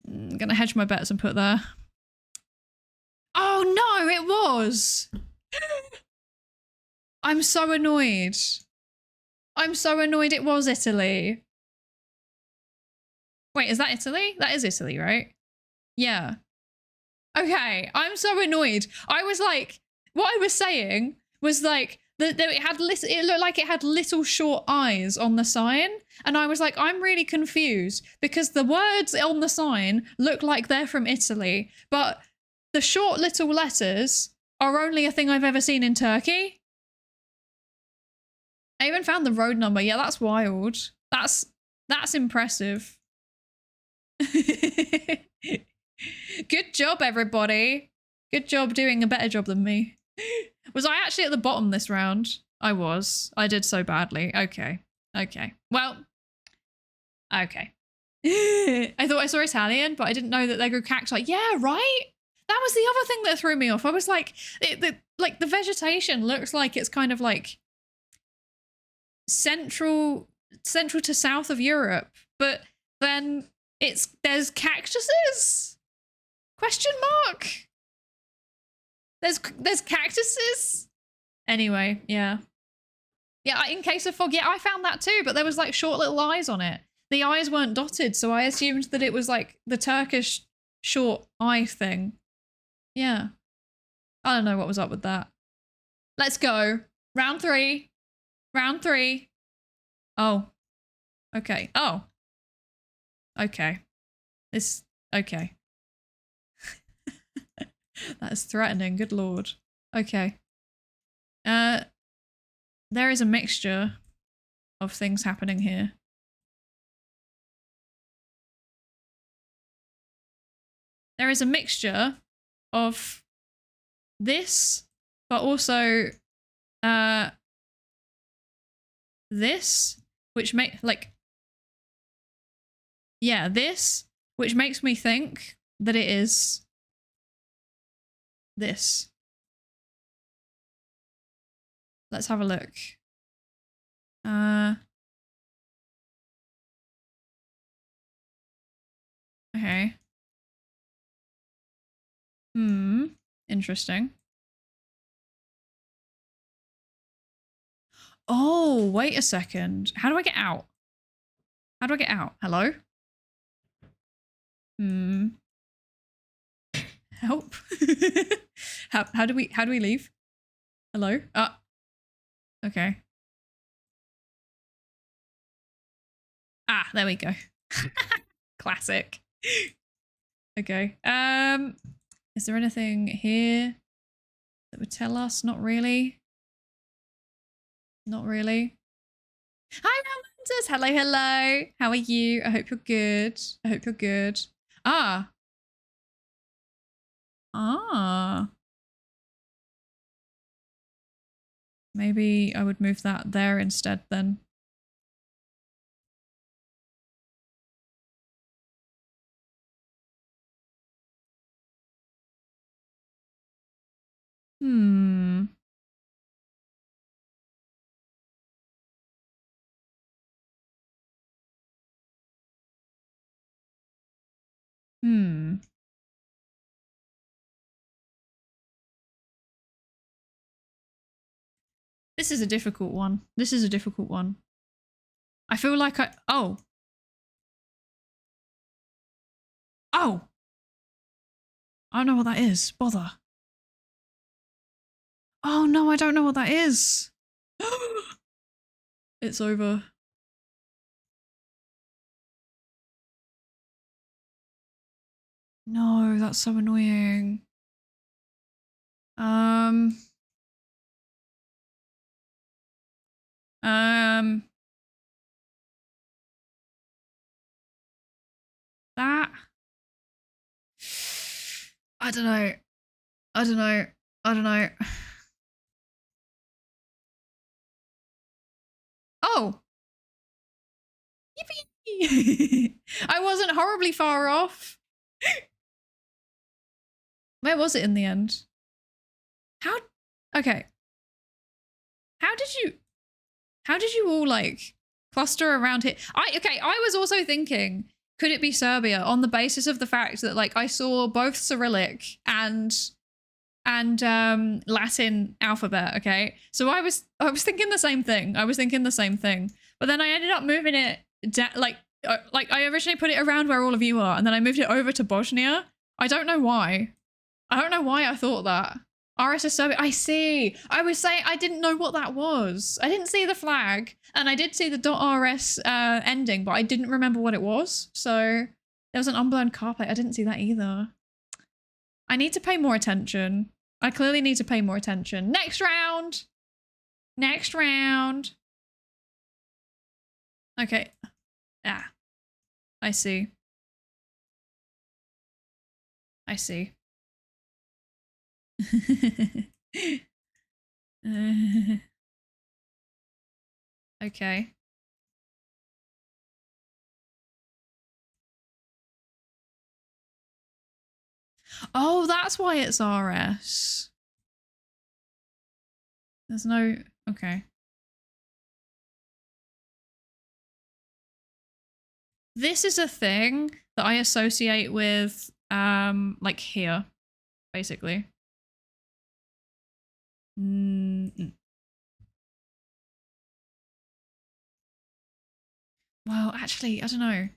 I'm gonna hedge my bets and put there. Oh no, it was! I'm so annoyed. I'm so annoyed it was Italy. Wait, is that Italy? That is Italy, right? Yeah. Okay, I'm so annoyed. I was like, what I was saying was like, it looked like it had little short eyes on the sign. And I was like, I'm really confused because the words on the sign look like they're from Italy, but the short little letters are only a thing I've ever seen in Turkey. I even found the road number. Yeah, that's wild. That's impressive. Good job, everybody. Good job doing a better job than me. Was I actually at the bottom this round? I was. I did so badly. Okay. Okay. Well. Okay. I thought I saw Italian, but I didn't know that they grew cacti. Yeah, right? That was the other thing that threw me off. I was like, the vegetation looks like it's kind of like central to south of Europe, but then there's cactuses? Question mark? There's cactuses? Anyway, yeah. Yeah, in case of fog, yeah, I found that too, but there was like short little eyes on it. The eyes weren't dotted, so I assumed that it was like the Turkish short eye thing. Yeah. I don't know what was up with that. Let's go. Round 3. Round 3. Oh. Okay. Oh. Okay. Okay. That is threatening, good lord. Okay. There is a mixture of things happening here. There is a mixture of this, but also this, which this, which makes me think that it is this. Let's have a look. Okay. Interesting. Oh, wait a second. How do I get out? How do I get out? Hello? Help. How do we leave? Hello? Okay. Ah, there we go. Classic. Okay. Is there anything here that would tell us? Not really. Not really. Hi, Romantis. Hello, hello. How are you? I hope you're good. I hope you're good. Ah. Maybe I would move that there instead then. This is a difficult one. This is a difficult one. I feel like oh. Oh! I don't know what that is. Bother. Oh no, I don't know what that is. It's over. No, that's so annoying. That. I don't know. I don't know. I don't know. Oh. Yippee! I wasn't horribly far off. Where was it in the end? How? Okay. How did you all like cluster around here? I was also thinking, could it be Serbia on the basis of the fact that like I saw both Cyrillic and Latin alphabet, okay? So I was thinking the same thing. But then I ended up moving it like I originally put it around where all of you are, and then I moved it over to Bosnia. I don't know why. I thought that. RSS Serbia. I see. I was saying I didn't know what that was. I didn't see the flag, and I did see the .rs ending, but I didn't remember what it was. So there was an unburned carpet. I didn't see that either. I need to pay more attention. I clearly need to pay more attention. Next round. Next round. Okay. Ah. I see. I see. Okay. Oh, that's why it's RS. There's no... Okay. This is a thing that I associate with, like here, basically. Well, actually, I don't know.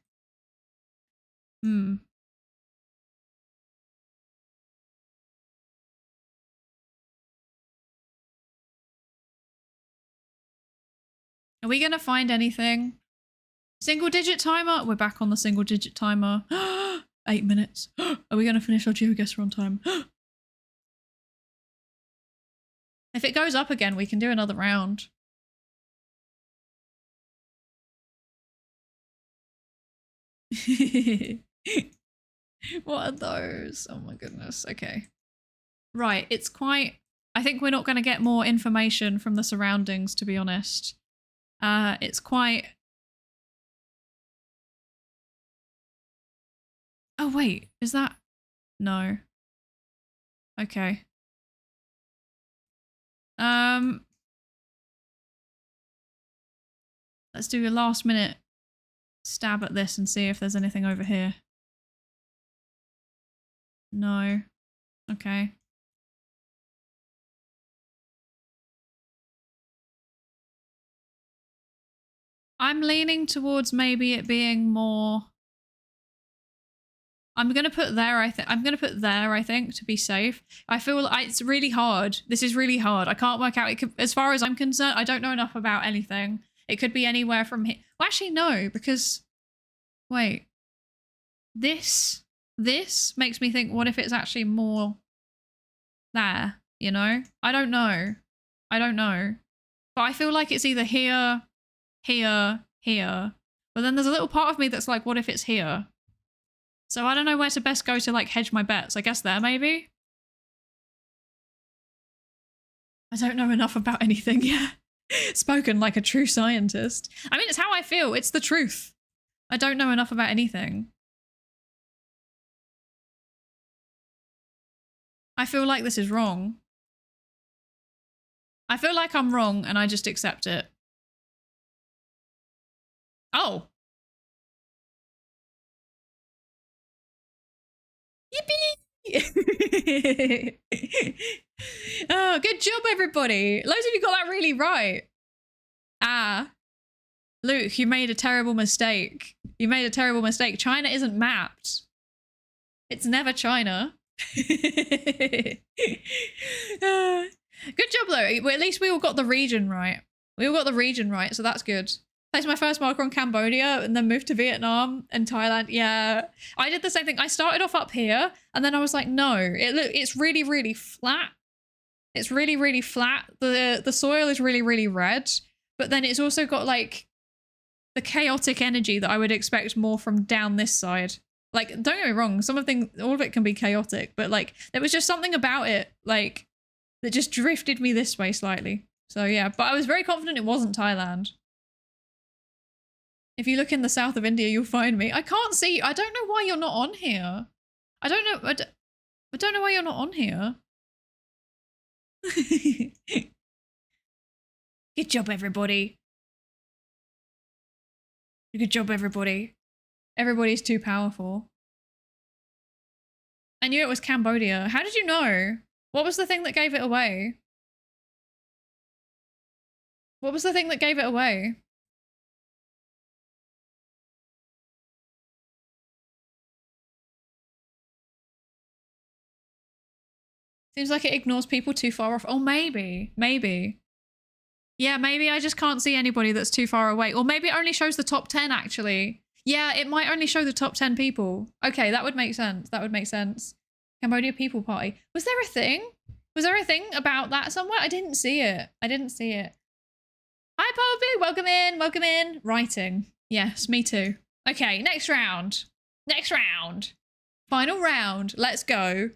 Are we gonna find anything? Single digit timer? We're back on the single digit timer. 8 minutes. Are we gonna finish our geoguessr on time? If it goes up again, we can do another round. What are those? Oh my goodness. Okay. Right, it's quite... I think we're not going to get more information from the surroundings, to be honest. It's quite... Oh, wait. Is that... No. Okay. Let's do a last minute stab at this and see if there's anything over here. No. Okay. I'm leaning towards maybe it being more... I'm gonna put there, I think, to be safe. I feel like it's really hard. This is really hard. I can't work out. It could, as far as I'm concerned, I don't know enough about anything. It could be anywhere from here. Well, actually, no, because... Wait. This makes me think, what if it's actually more there, you know? I don't know. I don't know. But I feel like it's either here, here, here. But then there's a little part of me that's like, what if it's here? So I don't know where to best go to like hedge my bets. I guess there, maybe? I don't know enough about anything yet. Spoken like a true scientist. I mean, it's how I feel. It's the truth. I don't know enough about anything. I feel like this is wrong. I feel like I'm wrong and I just accept it. Oh. Yippee! Oh, good job, everybody. Loads of you got that really right. Ah. Luke, you made a terrible mistake. You made a terrible mistake. China isn't mapped. It's never China. Good job, though. Well, at least we all got the region right. We all got the region right, so that's good. Placed my first marker on Cambodia and then moved to Vietnam and Thailand. Yeah, I did the same thing. I started off up here and then I was like, no, it's really, really flat. It's really, really flat. The soil is really, really red, but then it's also got like the chaotic energy that I would expect more from down this side. Like, don't get me wrong, all of it can be chaotic, but like there was just something about it like that just drifted me this way slightly. So yeah, but I was very confident it wasn't Thailand. If you look in the south of India, you'll find me. I can't see. I don't know why you're not on here. I don't know. I don't know why you're not on here. Good job, everybody. Good job, everybody. Everybody's too powerful. I knew it was Cambodia. How did you know? What was the thing that gave it away? What was the thing that gave it away? Seems like it ignores people too far off. Oh, maybe. Maybe. Yeah, maybe I just can't see anybody that's too far away. Or maybe it only shows the top 10, actually. Yeah, it might only show the top 10 people. Okay, that would make sense. That would make sense. Cambodia People Party. Was there a thing? Was there a thing about that somewhere? I didn't see it. I didn't see it. Hi, Poppy. Welcome in. Welcome in. Writing. Yes, me too. Okay, next round. Next round. Final round. Let's go.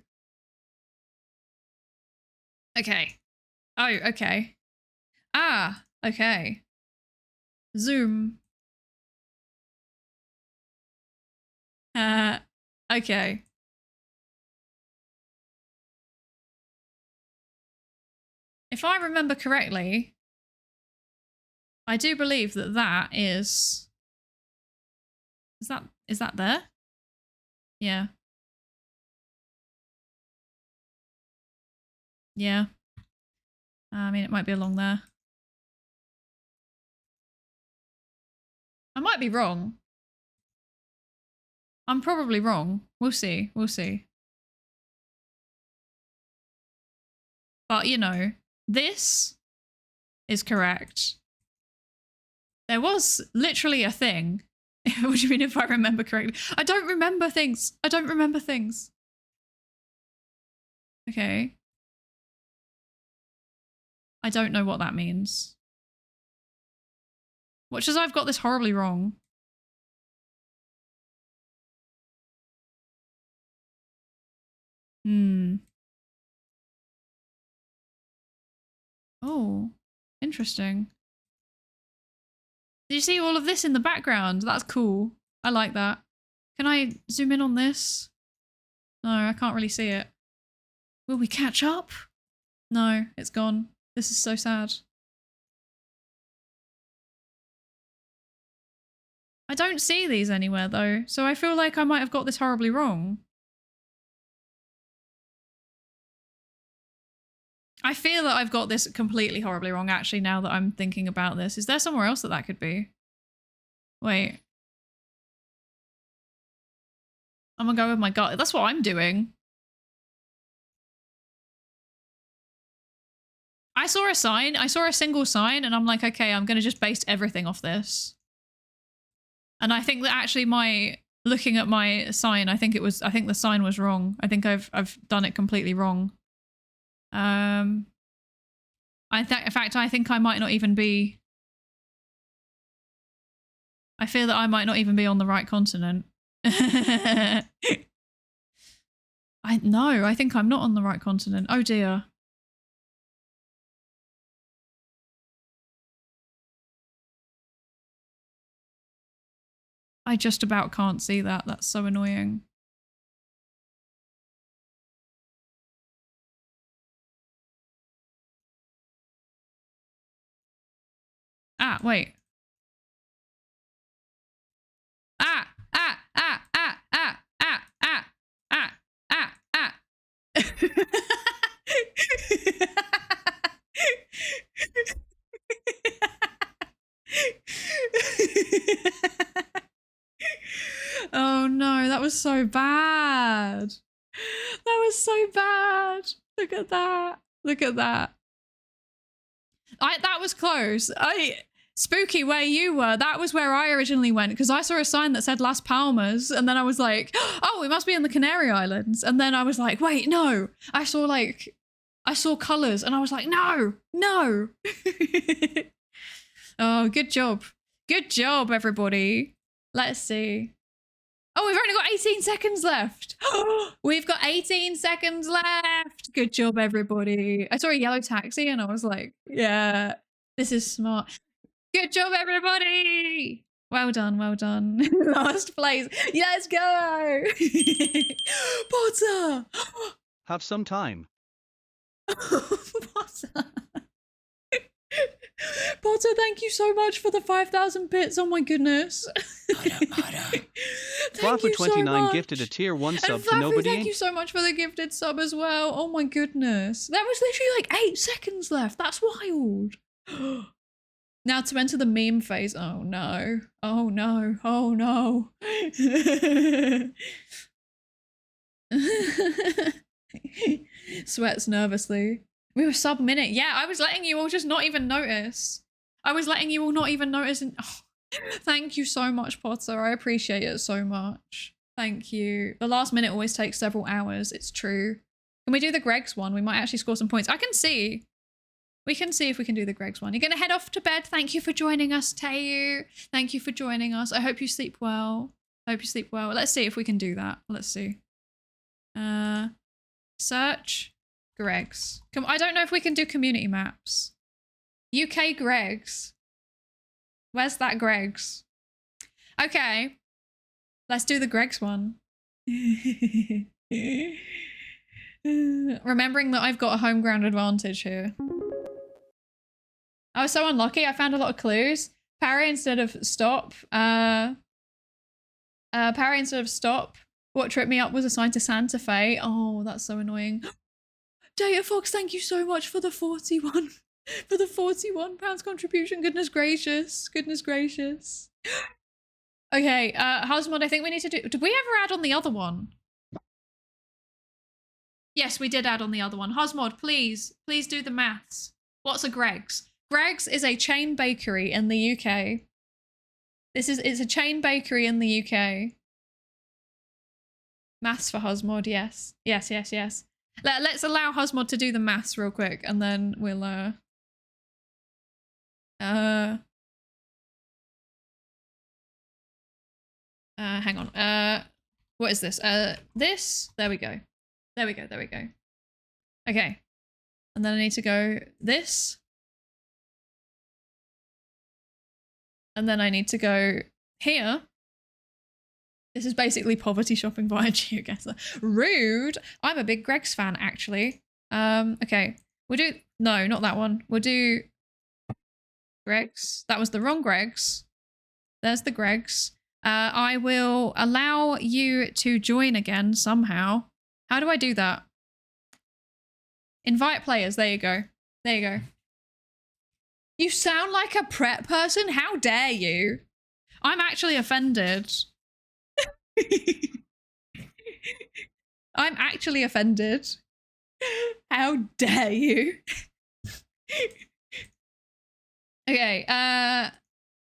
Okay. Oh, okay. Ah, okay. Zoom. Okay. If I remember correctly, I do believe that that is that there? Yeah. Yeah. I mean, it might be along there. I might be wrong. I'm probably wrong. We'll see. We'll see. But, you know, this is correct. There was literally a thing. What do you mean if I remember correctly? I don't remember things. I don't remember things. Okay. I don't know what that means. Watch as I've got this horribly wrong. Oh, interesting. Did you see all of this in the background? That's cool. I like that. Can I zoom in on this? No, I can't really see it. Will we catch up? No, it's gone. This is so sad. I don't see these anywhere though, so I feel like I might have got this horribly wrong. I feel that I've got this completely horribly wrong actually now that I'm thinking about this. Is there somewhere else that that could be? Wait. I'm gonna go with my gut. That's what I'm doing. I saw a sign. I saw a single sign and I'm like, okay, I'm gonna just base everything off this. And I think that actually looking at my sign, I think the sign was wrong. I think I've done it completely wrong. In fact, I think I might not even be. I fear that I might not even be on the right continent. I think I'm not on the right continent. Oh dear. I just about can't see that. That's so annoying. Ah, wait. Ah, ah, ah, ah, ah, ah, ah, ah, ah, ah. Oh no, that was so bad. That was so bad. Look at that. Look at that. That was close. Spooky where you were. That was where I originally went because I saw a sign that said Las Palmas and then I was like, oh, we must be in the Canary Islands. And then I was like, wait, no. I saw colors and I was like, no. Oh, good job. Good job, everybody. Let's see. Oh, we've only got 18 seconds left. We've got 18 seconds left. Good job, everybody. I saw a yellow taxi and I was like, yeah, this is smart. Good job, everybody. Well done, well done. Last place. Let's go. Potter. Have some time. Potter. Potter, thank you so much for the 5,000 bits. Oh my goodness. Thank you so much. Gifted a tier 1 sub to nobody. Thank you so much for the gifted sub as well. Oh my goodness. There was literally like 8 seconds left. That's wild. Now to enter the meme phase. Oh no. Oh no. Oh no. Sweats nervously. We were sub-minute. Yeah, I was letting you all just not even notice. And thank you so much, Potter. I appreciate it so much. Thank you. The last minute always takes several hours. It's true. Can we do the Greg's one? We might actually score some points. I can see. We can see if we can do the Greg's one. You're going to head off to bed. Thank you for joining us, Tayu. Thank you for joining us. I hope you sleep well. Let's see if we can do that. Let's see. Search Greg's. I don't know if we can do community maps. UK Greg's. Where's that Greg's? Okay. Let's do the Greg's one. Remembering that I've got a home ground advantage here. I was so unlucky. I found a lot of clues. Parry instead of stop. Parry instead of stop. What tripped me up was assigned to Santa Fe. Oh, that's so annoying. Datafox, thank you so much for the 41 for the 41 pounds contribution. Goodness gracious. Goodness gracious. Okay, Husmod, I think we need to do... Did we ever add on the other one? Yes, we did add on the other one. Husmod, please do the maths. What's a Greggs? Greggs is a chain bakery in the UK. It's a chain bakery in the UK. Maths for Husmod, yes. Yes. Let's allow Husmod to do the maths real quick, and then we'll hang on. What is this? This. There we go. Okay. And then I need to go this. And then I need to go here. This is basically poverty shopping via GeoGuessr. Rude. I'm a big Greggs fan, actually. Okay. We'll do... No, not that one. We'll do... Greggs. That was the wrong Greggs. There's the Greggs. I will allow you to join again somehow. How do I do that? Invite players. There you go. You sound like a prep person? How dare you? I'm actually offended. I'm actually offended. How dare you? Okay,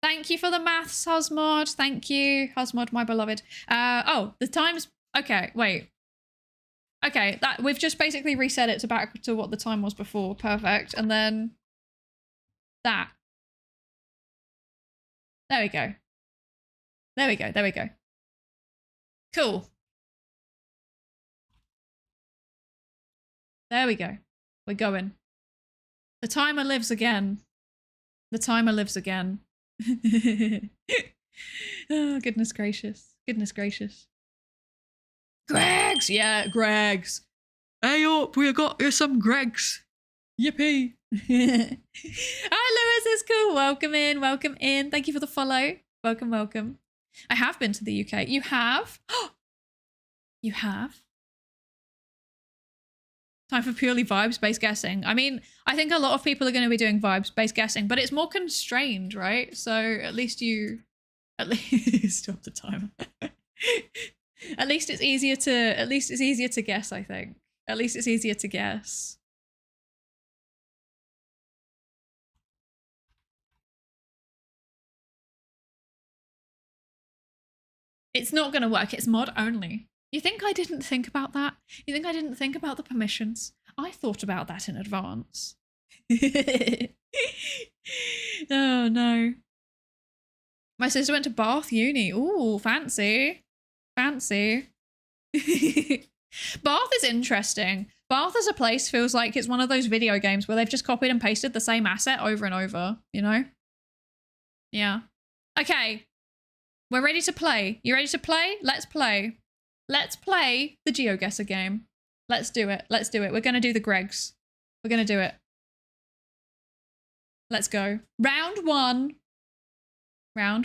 thank you for the maths, Husmod. Thank you, Husmod, my beloved. Oh, the time's... Okay, wait. Okay, that we've just basically reset it to back to what the time was before. Perfect. And then... that. There we go. Cool. There we go. We're going. The timer lives again. Oh, goodness gracious. Greggs! Yeah, Greggs. Hey up, we got some Greggs. Yippee. Hi, Lewis, it's cool. Welcome in. Thank you for the follow. Welcome. I have been to the UK. You have? You have? Time for purely vibes-based guessing. I mean, I think a lot of people are going to be doing vibes-based guessing, but it's more constrained, right? So at least stop the timer. At least it's easier to guess, I think. At least it's easier to guess. It's not going to work. It's mod only. You think I didn't think about that? You think I didn't think about the permissions? I thought about that in advance. Oh, no. My sister went to Bath Uni. Ooh, fancy. Bath is interesting. Bath as a place feels like it's one of those video games where they've just copied and pasted the same asset over and over, you know? Yeah. Okay. We're ready to play. You ready to play? Let's play. Let's play the GeoGuessr game. Let's do it. We're going to do the Greggs. We're going to do it. Let's go. Round one. I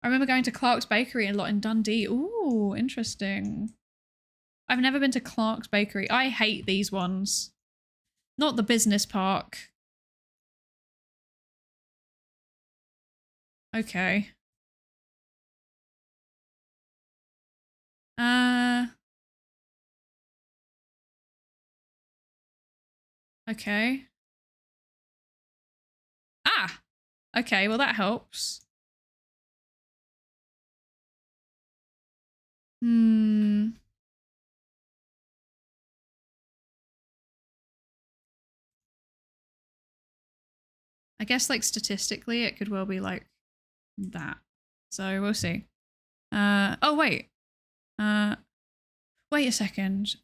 remember going to Clark's Bakery a lot in Dundee. Ooh, interesting. I've never been to Clark's Bakery. I hate these ones. Not the business park. Okay. Okay. Ah! Okay, well that helps. I guess, like, statistically, it could well be like that. So we'll see. Oh, wait. Wait a second.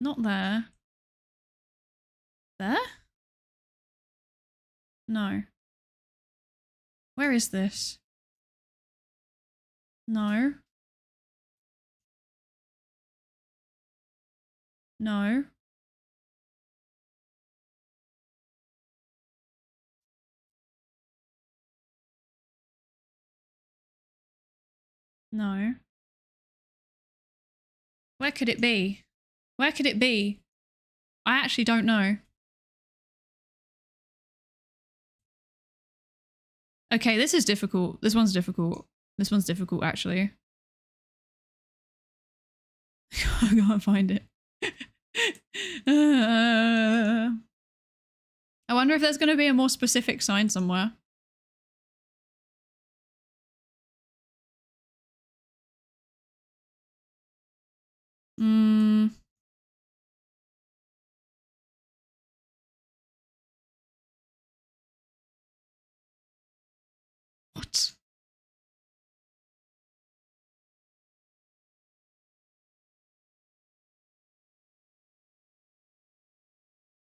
Not there. There? No. Where is this? No. No. No. Where could it be? Where could it be? I actually don't know. Okay, this is difficult. This one's difficult. This one's difficult, actually. I can't find it. I wonder if there's going to be a more specific sign somewhere. What?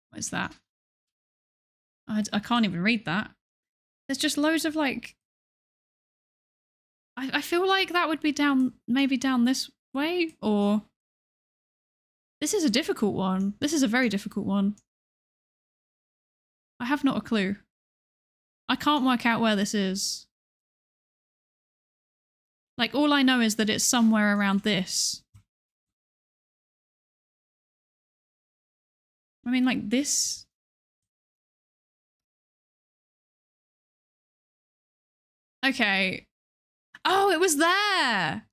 What is that? I can't even read that. There's just loads of like... I feel like that would be down, maybe down this way, or... This is a difficult one. This is a very difficult one. I have not a clue. I can't work out where this is. Like, all I know is that it's somewhere around this. I mean, like, this... Okay. Oh, it was there!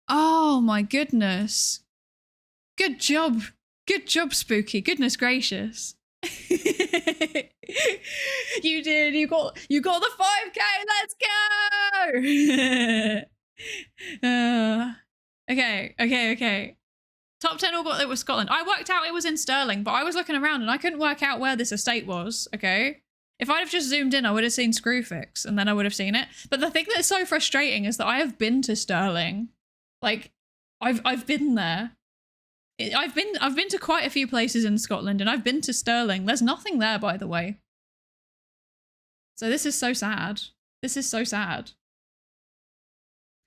Oh my goodness. Good job. Good job, Spooky. Goodness gracious. You did. You got the 5K. Let's go. Okay. Top 10 all got it was Scotland. I worked out it was in Stirling, but I was looking around and I couldn't work out where this estate was. Okay. If I'd have just zoomed in, I would have seen Screwfix and then I would have seen it. But the thing that's so frustrating is that I have been to Stirling. Like, I've been there. I've been to quite a few places in Scotland and I've been to Stirling. There's nothing there, by the way. So this is so sad. This is so sad.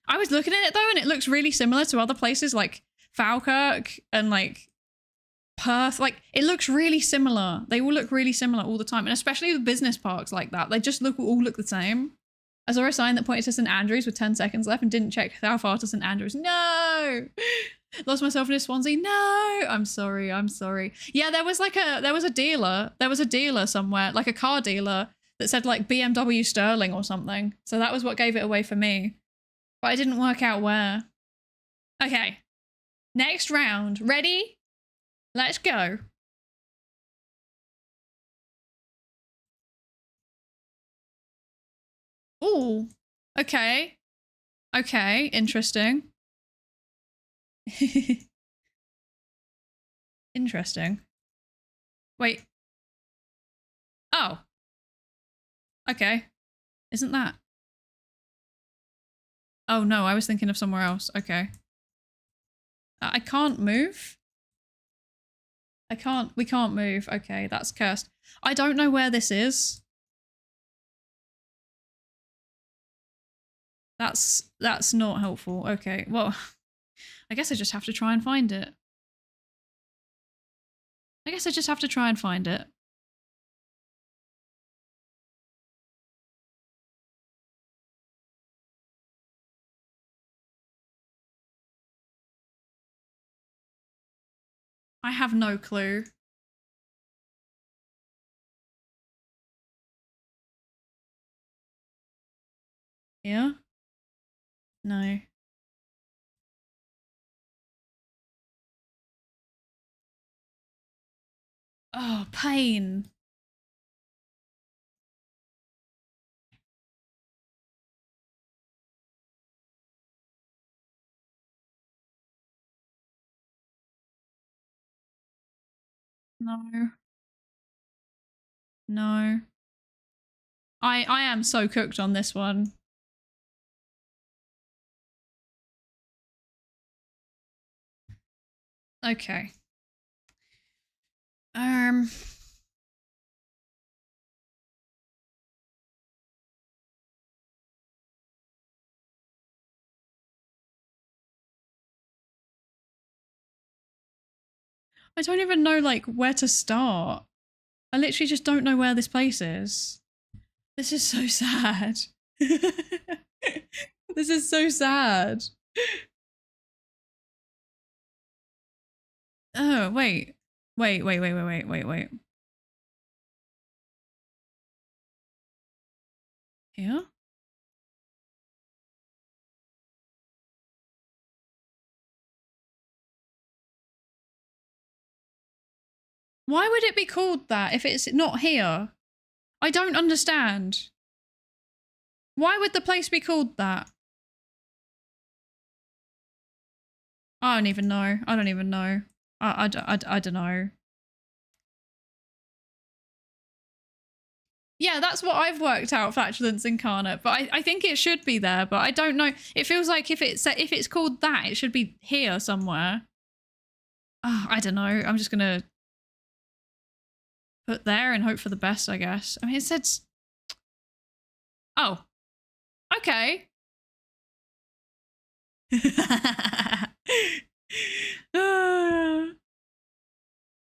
I was looking at it though and it looks really similar to other places like Falkirk and like Perth. Like, it looks really similar. They all look really similar all the time. And especially the business parks like that. They just all look the same. I saw a sign that pointed to St Andrews with 10 seconds left and didn't check how far to St Andrews. No! Lost myself in a Swansea. No! I'm sorry. Yeah, there was a dealer somewhere, like a car dealer that said like BMW Sterling or something. So that was what gave it away for me. But I didn't work out where. Okay. Next round. Ready? Let's go. Ooh. Okay. Okay, interesting. Interesting. Wait. Oh. Okay. Isn't that? Oh no, I was thinking of somewhere else. Okay. I can't move? We can't move. Okay, that's cursed. I don't know where this is. That's not helpful. Okay, well, I guess I just have to try and find it. I have no clue. Yeah? No. Oh, pain. No. No. I am so cooked on this one. Okay. I don't even know, like, where to start. I literally just don't know where this place is. This is so sad. This is so sad. Oh, wait. Wait. Here? Why would it be called that if it's not here? I don't understand. Why would the place be called that? I don't even know. I don't even know. I don't know. Yeah, that's what I've worked out, flatulence incarnate, but I think it should be there, but I don't know. It feels like if it's called that, it should be here somewhere. Oh, I don't know. I'm just gonna put there and hope for the best, I guess. I mean, it said... Oh. Okay.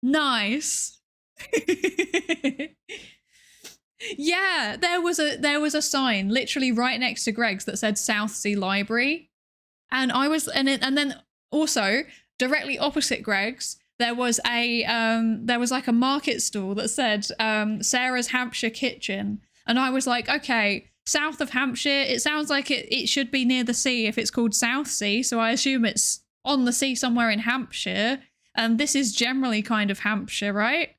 Nice. Yeah, there was a sign literally right next to Greg's that said South Sea Library, and I was and then also directly opposite Greg's there was like a market stall that said Sarah's Hampshire Kitchen, and I was like, okay, south of Hampshire, it sounds like it should be near the sea if it's called South Sea, so I assume it's on the sea somewhere in Hampshire, and this is generally kind of Hampshire, right?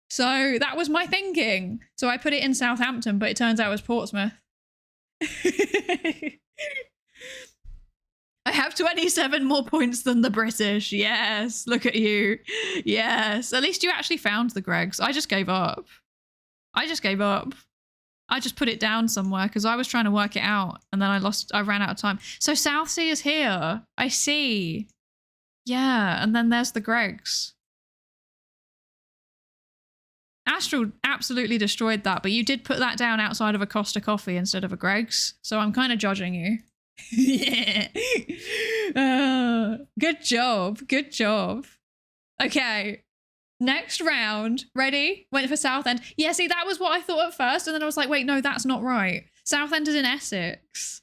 So that was my thinking. So I put it in Southampton, but it turns out it was Portsmouth. I have 27 more points than the British. Yes, look at you. Yes, at least you actually found the Gregs. I just gave up. I just put it down somewhere because I was trying to work it out, and then I ran out of time. So Southsea is here. I see. Yeah, and then there's the Gregs. Astral absolutely destroyed that, but you did put that down outside of a Costa Coffee instead of a Greg's, so I'm kind of judging you. Yeah. Good job. Good job. Okay. Next round. Ready? Went for Southend. Yeah, see, that was what I thought at first, and then I was like, wait, no, that's not right. Southend is in Essex.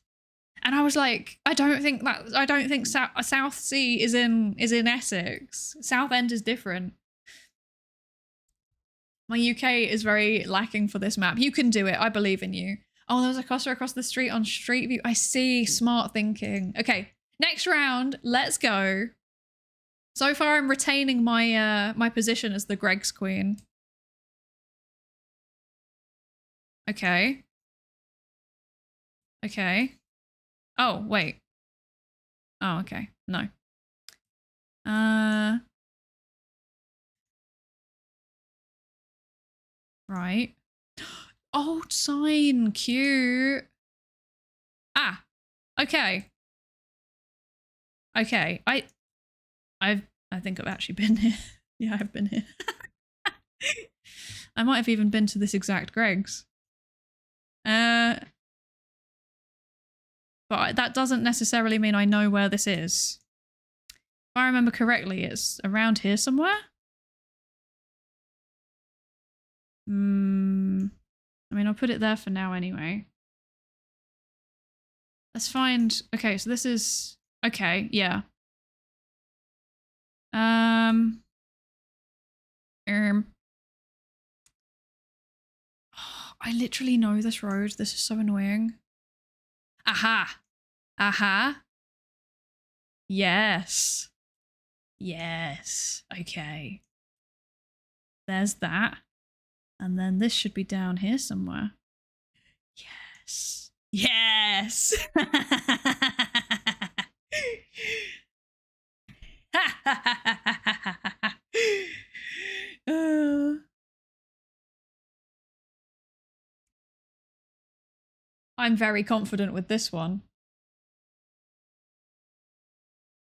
And I was like, I don't think South Sea is in Essex. Southend is different. My UK is very lacking for this map. You can do it. I believe in you. Oh, there was a Costa across the street on Street View. I see. Smart thinking. Okay, next round. Let's go. So far, I'm retaining my my position as the Greg's Queen. Okay. Okay. Oh, wait. Oh, okay. No. Right. Old sign. Cute. Ah. Okay. Okay. I think I've actually been here. Yeah, I've been here. I might have even been to this exact Greg's. But that doesn't necessarily mean I know where this is. If I remember correctly, it's around here somewhere. I mean, I'll put it there for now anyway. Let's find... Okay, so this is... Okay, yeah. Oh, I literally know this road. This is so annoying. Aha. Aha. Yes. Yes. Okay. There's that. And then this should be down here somewhere. Yes. Yes. I'm very confident with this one.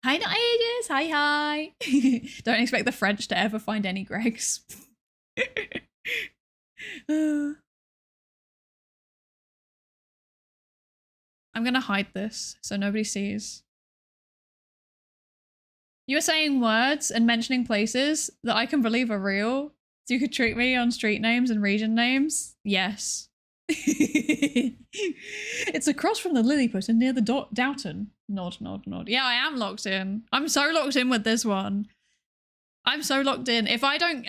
Hi, not ages. Hi, hi. Don't expect the French to ever find any Gregs. I'm gonna hide this so nobody sees. You were saying words and mentioning places that I can believe are real. So you could trick me on street names and region names? Yes. It's across from the Lilliput and near the Downton. Nod, nod, nod. Yeah, I am locked in. I'm so locked in with this one. I'm so locked in. If I don't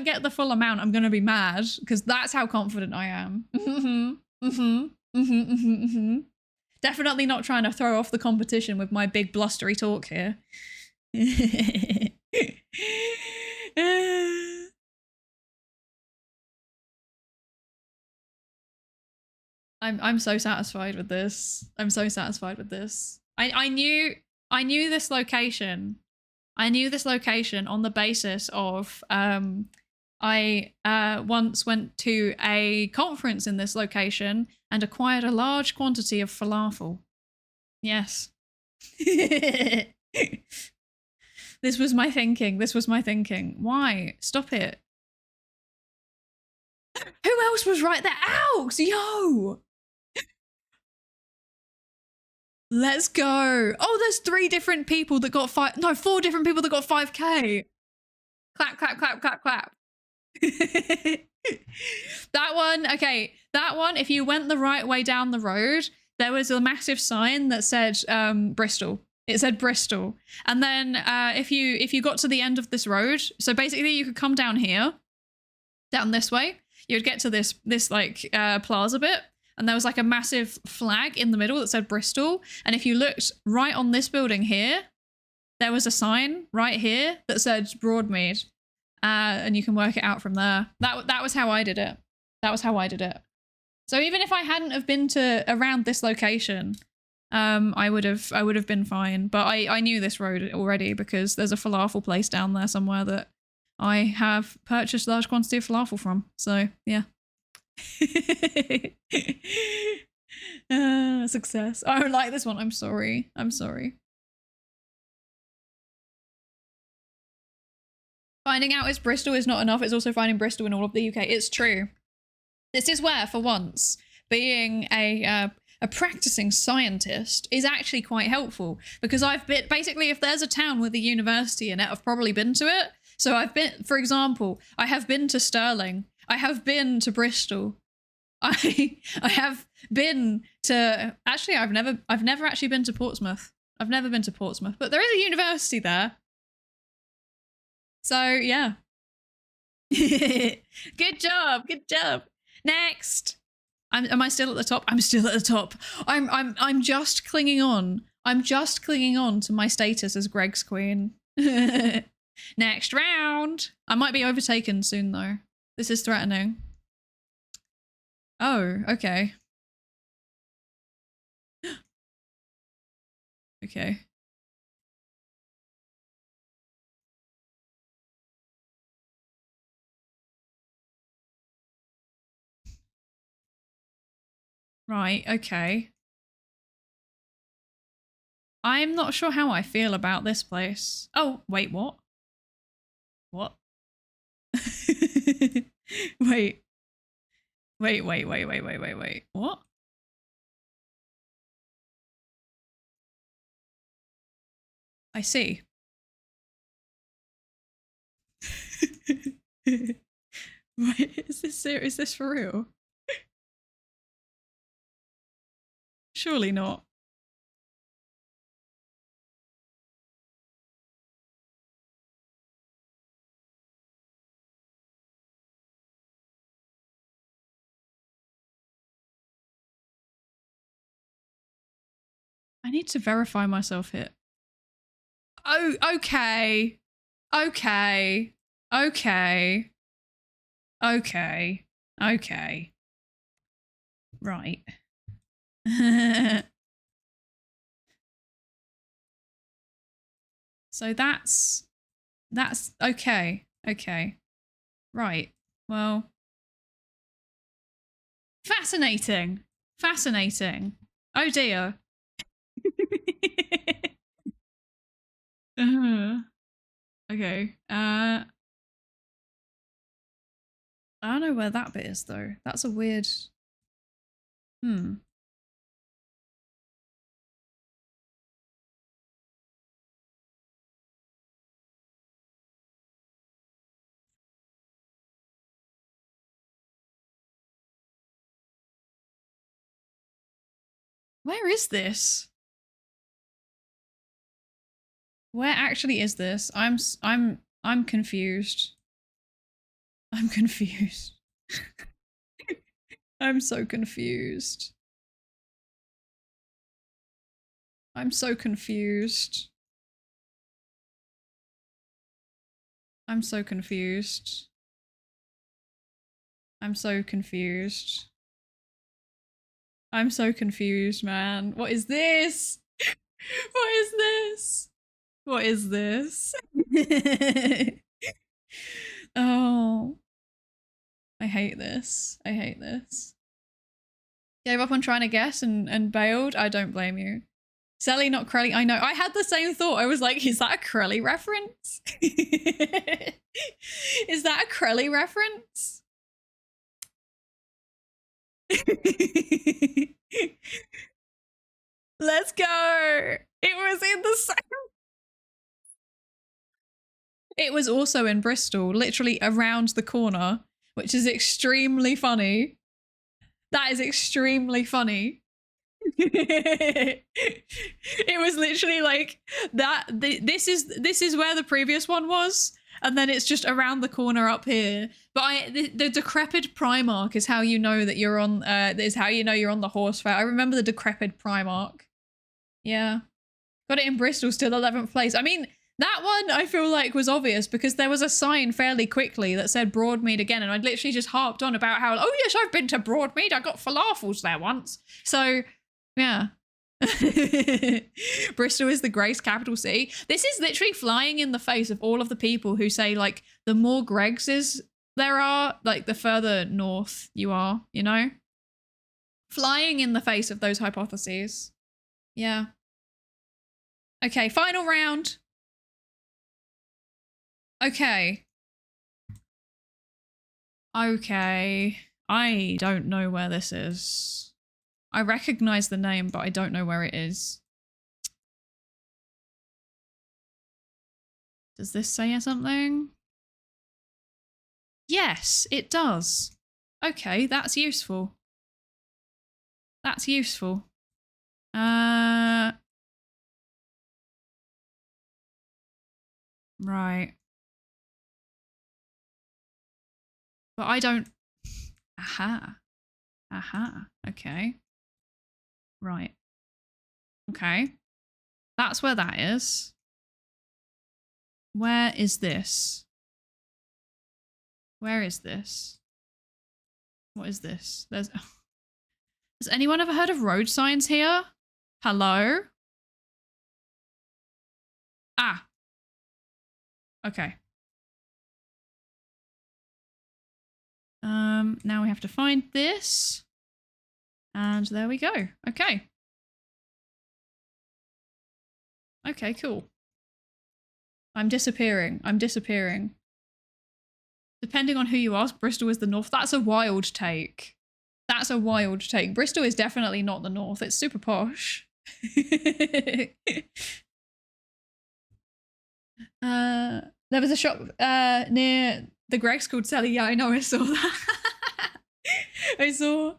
get the full amount, I'm gonna be mad because that's how confident I am. Definitely not trying to throw off the competition with my big blustery talk here. I'm so satisfied with this. I'm so satisfied with this. I knew this location. I knew this location on the basis of I once went to a conference in this location and acquired a large quantity of falafel. Yes. This was my thinking. This was my thinking. Why? Stop it. Who else was right there? Alex! Yo! Let's go. Oh, there's 3 different people that got 4 different people that got 5k. Clap, clap, clap, clap, clap. That one, okay. That one, if you went the right way down the road, there was a massive sign that said Bristol. It said Bristol. And then if you got to the end of this road, so basically you could come down here, down this way, you would get to this like plaza bit, and there was like a massive flag in the middle that said Bristol. And if you looked right on this building here, there was a sign right here that said Broadmead. And you can work it out from there. That was how I did it. That was how I did it. So even if I hadn't have been to around this location, I would have been fine. But I knew this road already because there's a falafel place down there somewhere that I have purchased a large quantity of falafel from. So yeah. Success. I don't like this one. I'm sorry. I'm sorry. Finding out it's Bristol is not enough. It's also finding Bristol in all of the UK. It's true. This is where, for once, being a practicing scientist is actually quite helpful because I've been basically if there's a town with a university in it, I've probably been to it. So I've been, for example, I have been to Stirling. I have been to Bristol. I have been to I've never actually been to Portsmouth. I've never been to Portsmouth, but there is a university there. So yeah. Good job. Good job. Next. Am I still at the top? I'm still at the top. I'm just clinging on. I'm just clinging on to my status as Greg's queen. Next round. I might be overtaken soon though. This is threatening. Oh, okay. Okay. Right, okay. I'm not sure how I feel about this place. Oh, wait, what? What? Wait. Wait. What? I see. Wait, is this for real? Surely not. I need to verify myself here. Oh, okay. Okay. Okay. Okay. Okay. Right. So that's okay. Okay. Right. Well. Fascinating. Fascinating. Oh dear. Okay. I don't know where that bit is though. That's a weird. Where is this? Where actually is this? I'm confused. I'm confused. I'm so confused. I'm so confused. I'm so confused. I'm so confused. I'm so confused, man. What is this? What is this? What is this? Oh. I hate this. I hate this. Gave up on trying to guess and bailed? I don't blame you. Sally, not Crelly. I know. I had the same thought. I was like, is that a Crelly reference? Is that a Crelly reference? Let's go. It was in the same. It was also in Bristol, literally around the corner, which is extremely funny. That is extremely funny. It was literally like that. This is where the previous one was, and then it's just around the corner up here. But the decrepit Primark is how you know that you're on. Is how you know you're on the horse fair. I remember the decrepit Primark. Yeah, got it in Bristol, still 11th place. I mean, that one I feel like was obvious because there was a sign fairly quickly that said Broadmead again, and I'd literally just harped on about how, oh yes, I've been to Broadmead. I got falafels there once. So yeah. Bristol is the Grace capital city. This is literally flying in the face of all of the people who say like the more Gregses there are, like the further north you are, you know? Flying in the face of those hypotheses. Yeah. Okay, final round. Okay. Okay. I don't know where this is. I recognize the name, but I don't know where it is. Does this say something? Yes, it does. Okay, that's useful. That's useful. Right. But I don't... Aha. Aha. Okay. Right. Okay. That's where that is. Where is this? Where is this? What is this? There's... Has anyone ever heard of road signs here? Hello? Ah. Okay. Now we have to find this. And there we go. Okay. Okay, cool. I'm disappearing. I'm disappearing. Depending on who you ask, Bristol is the north. That's a wild take. That's a wild take. Bristol is definitely not the north. It's super posh. There was a shop near the Greg's called Sally. Yeah, I know. I saw that. I saw.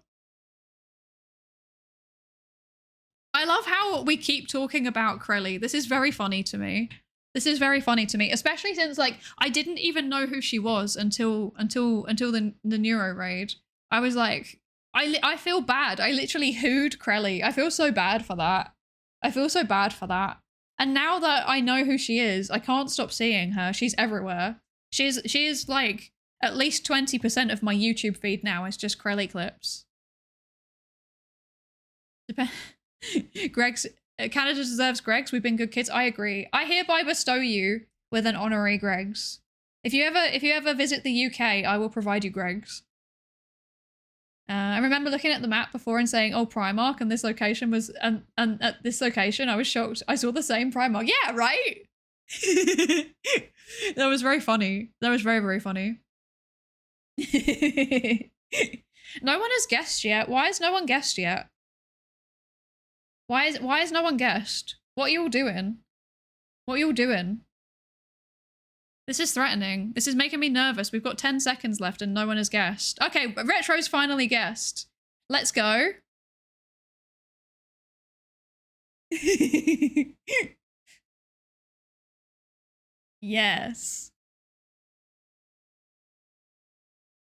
I love how we keep talking about Crelly. This is very funny to me. This is very funny to me, especially since like I didn't even know who she was until the Neuro raid. I was like, I feel bad. I literally hooed Crelly. I feel so bad for that. I feel so bad for that. And now that I know who she is, I can't stop seeing her. She's everywhere. She is like at least 20% of my YouTube feed now is just Crelly clips. Greg's Canada deserves Greg's. We've been good kids. I agree. I hereby bestow you with an honorary Greg's. If you ever visit the UK, I will provide you Greg's. I remember looking at the map before and saying, "Oh, Primark," and this location was, and at this location, I was shocked. I saw the same Primark. Yeah, right. That was very funny. That was very, very funny. No one has guessed yet. Why has no one guessed yet? Why is no one guessed? What are you all doing? What are you all doing? This is threatening. This is making me nervous. We've got 10 seconds left and no one has guessed. Okay, Retro's finally guessed. Let's go. Yes.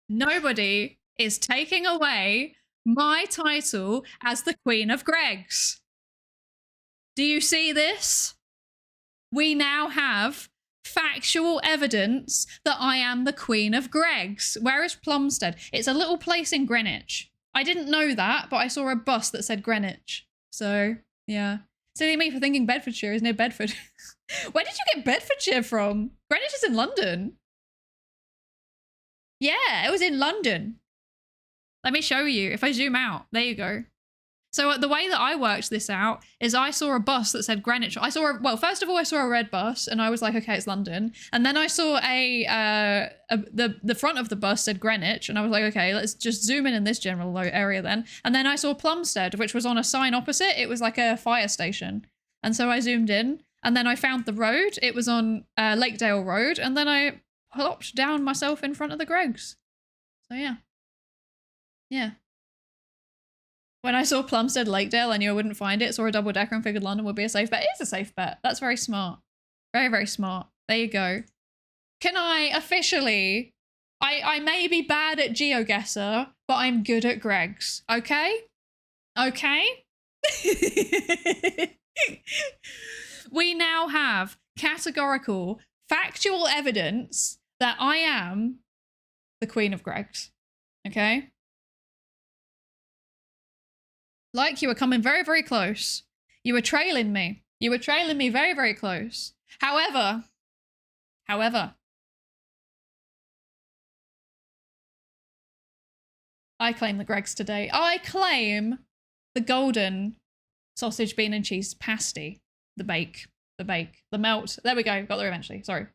Nobody is taking away my title as the Queen of Greggs. Do you see this? We now have factual evidence that I am the Queen of Greggs. Where is Plumstead? It's a little place in Greenwich. I didn't know that, but I saw a bus that said Greenwich. So, yeah. Silly me for thinking Bedfordshire is near Bedford. Where did you get Bedfordshire from? Greenwich is in London. Yeah, it was in London. Let me show you. If I zoom out, there you go. So the way that I worked this out is I saw a bus that said Greenwich. Well, first of all, I saw a red bus and I was like, okay, it's London. And then I saw the front of the bus said Greenwich and I was like, okay, let's just zoom in this general area then. And then I saw Plumstead, which was on a sign opposite. It was like a fire station. And so I zoomed in and then I found the road. It was on Lakedale Road. And then I plopped down myself in front of the Greggs. So yeah. Yeah. When I saw Plumstead Lakedale, I knew I wouldn't find it. Saw a double-decker and figured London would be a safe bet. It is a safe bet. That's very smart. Very, very smart. There you go. Can I officially... I may be bad at GeoGuessr, but I'm good at Greggs. Okay? Okay? We now have categorical, factual evidence that I am the Queen of Greggs. Okay? Like you were coming very, very close. You were trailing me. You were trailing me very, very close. However, I claim the Greggs today. I claim the golden sausage, bean and cheese pasty. The melt. There we go. Got there eventually. Sorry.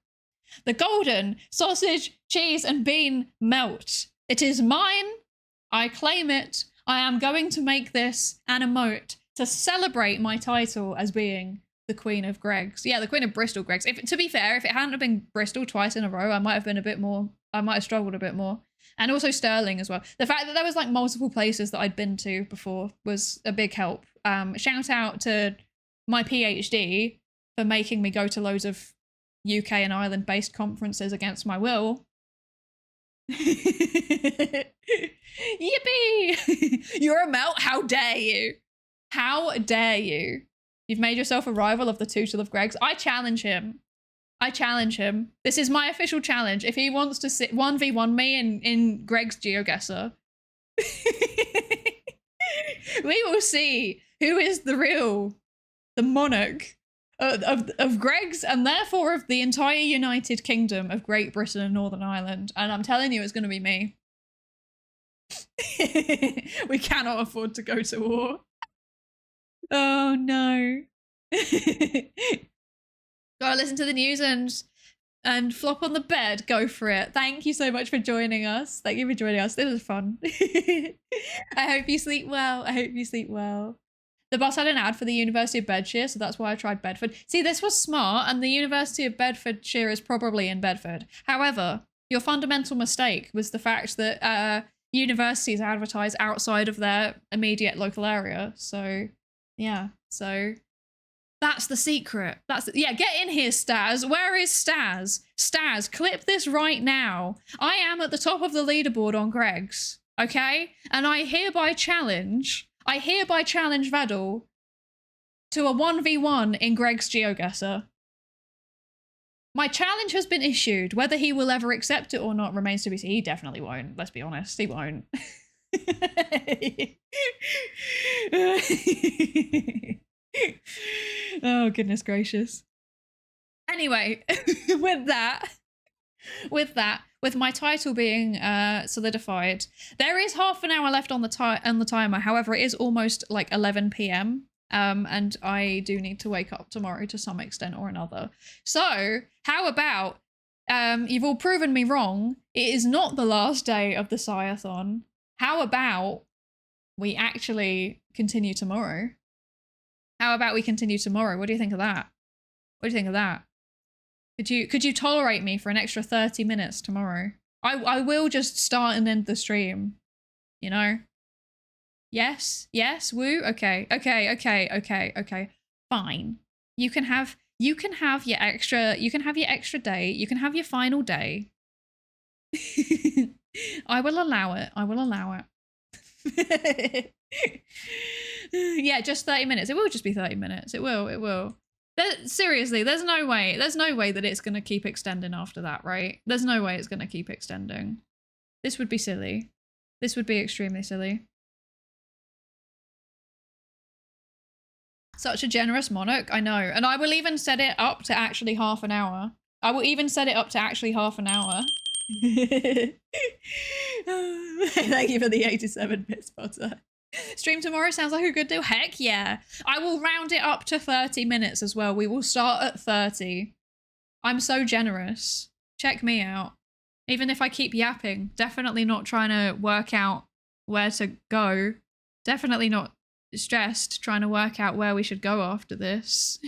The golden sausage, cheese and bean melt. It is mine. I claim it. I am going to make this an emote to celebrate my title as being the Queen of Greggs. Yeah, the Queen of Bristol Greggs. To be fair, if it hadn't have been Bristol twice in a row, I might have been a bit more, I might have struggled a bit more. And also Stirling as well. The fact that there was like multiple places that I'd been to before was a big help. Shout out to my PhD for making me go to loads of UK and Ireland based conferences against my will. Yippee! You're a melt? How dare you? How dare you? You've made yourself a rival of the Tootle of Greggs. I challenge him. I challenge him. This is my official challenge. If he wants to sit 1v1 me in Greggs GeoGuessr, we will see who is the monarch of Greggs and therefore of the entire United Kingdom of Great Britain and Northern Ireland. And I'm telling you, it's going to be me. We cannot afford to go to war. Oh no. Gotta listen to the news and flop on the bed. Go for it. Thank you so much for joining us. Thank you for joining us. This was fun. I hope you sleep well. I hope you sleep well. The bus had an ad for the University of Bedfordshire, so that's why I tried Bedford. See, this was smart, and the University of Bedfordshire is probably in Bedford. However, your fundamental mistake was the fact that universities advertise outside of their immediate local area. So, yeah. So, that's the secret. Yeah, get in here, Staz. Where is Staz? Staz, clip this right now. I am at the top of the leaderboard on Greggs, okay? And I hereby challenge Vadal to a 1v1 in Greggs GeoGuessr. My challenge has been issued. Whether he will ever accept it or not remains to be seen. He definitely won't. Let's be honest. He won't. Oh, goodness gracious. Anyway, with my title being solidified, there is half an hour left on the timer. However, it is almost like 11 p.m. And I do need to wake up tomorrow to some extent or another. So how about you've all proven me wrong. It is not the last day of the PSYATHON. How about we actually continue tomorrow? How about we continue tomorrow? What do you think of that? What do you think of that? Could you tolerate me for an extra 30 minutes tomorrow? I will just start and end the stream. You know? Yes? Yes? Woo? Okay. Fine. You can have your extra day. You can have your final day. I will allow it. I will allow it. Yeah, just 30 minutes. It will just be 30 minutes. It will. Seriously, there's no way that it's going to keep extending after that, right? There's no way it's going to keep extending. This would be silly. This would be extremely silly. Such a generous monarch, I know. And I will even set it up to actually half an hour. I will even set it up to actually half an hour. Thank you for the 87 bits, Potter. Stream tomorrow sounds like a good deal. Heck yeah. I will round it up to 30 minutes as well. We will start at 30. I'm so generous. Check me out. Even if I keep yapping, definitely not trying to work out where to go. Definitely not stressed trying to work out where we should go after this.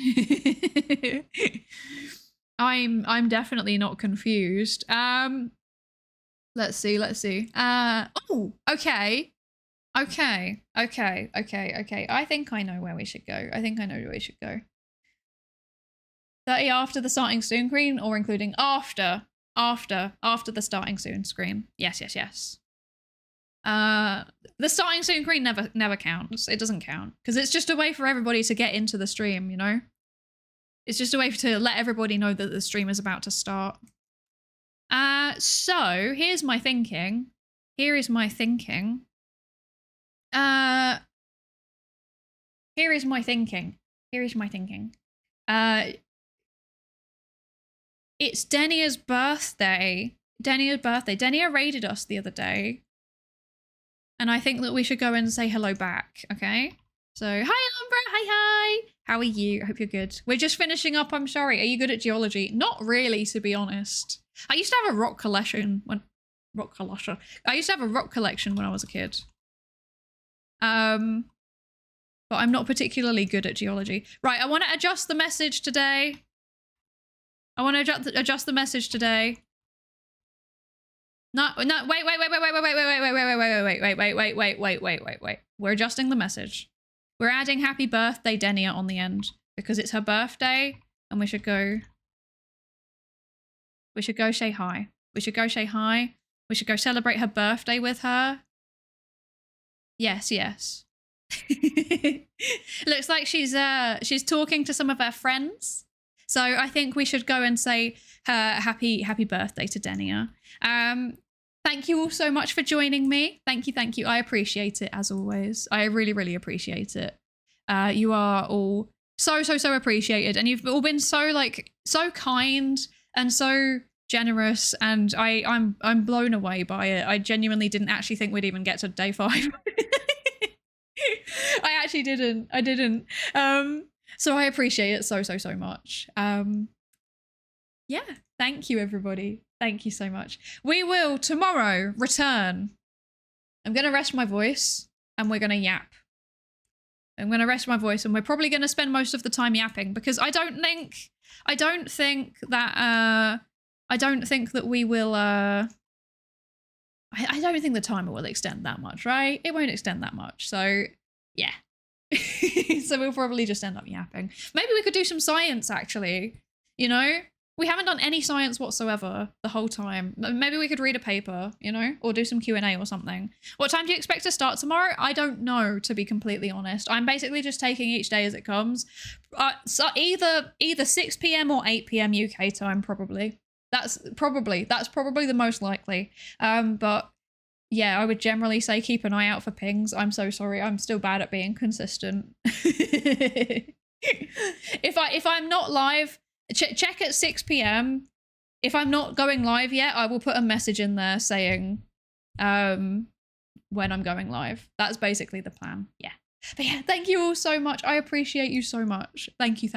I'm definitely not confused. Let's see. Oh, okay. I think I know where we should go. 30 after the starting soon screen, or including after the starting soon screen. Yes. The starting soon screen never counts. It doesn't count because it's just a way for everybody to get into the stream, you know? It's just a way to let everybody know that the stream is about to start. So here's my thinking. Here is my thinking. It's Denia's birthday. Denia raided us the other day. And I think that we should go and say hello back, okay? So, hi Umbra, hi. How are you? I hope you're good. We're just finishing up, I'm sorry. Are you good at geology? Not really, to be honest. I used to have a rock collection when I used to have a rock collection when I was a kid. But I'm not particularly good at geology. Right, I want to adjust the message today. No, wait. We're adjusting the message. We're adding happy birthday Denia on the end because it's her birthday and we should go say hi. We should go celebrate her birthday with her. Yes. Looks like she's talking to some of her friends. So I think we should go and say her happy birthday to Denia. Thank you all so much for joining me. Thank you. I appreciate it as always. I really appreciate it. You are all so appreciated, and you've all been so kind and so generous, and I'm blown away by it. I genuinely didn't actually think we'd even get to day 5. I actually didn't. So I appreciate it so much. Yeah, thank you everybody. Thank you so much. We will tomorrow return. I'm going to rest my voice and we're going to yap. I'm going to rest my voice and we're probably going to spend most of the time yapping because I don't think that we will I don't think the timer will extend that much, right? It won't extend that much. So, yeah. So we'll probably just end up yapping. Maybe we could do some science actually, you know? We haven't done any science whatsoever the whole time. Maybe we could read a paper, you know, or do some Q&A or something. What time do you expect to start tomorrow? I don't know, to be completely honest. I'm basically just taking each day as it comes. So either 6 p.m. or 8 p.m. UK time, probably. That's probably the most likely. But yeah, I would generally say keep an eye out for pings. I'm so sorry. I'm still bad at being consistent. If I'm not live, check at 6 p.m. If I'm not going live yet, I will put a message in there saying when I'm going live. That's basically the plan. Yeah. But yeah, thank you all so much. I appreciate you so much. Thank you.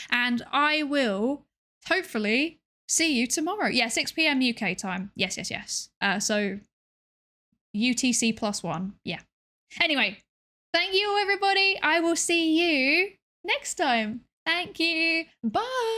And I will hopefully see you tomorrow. Yeah, 6 p.m. UK time. Yes. So UTC +1. Yeah. Anyway, thank you everybody. I will see you next time. Thank you. Bye.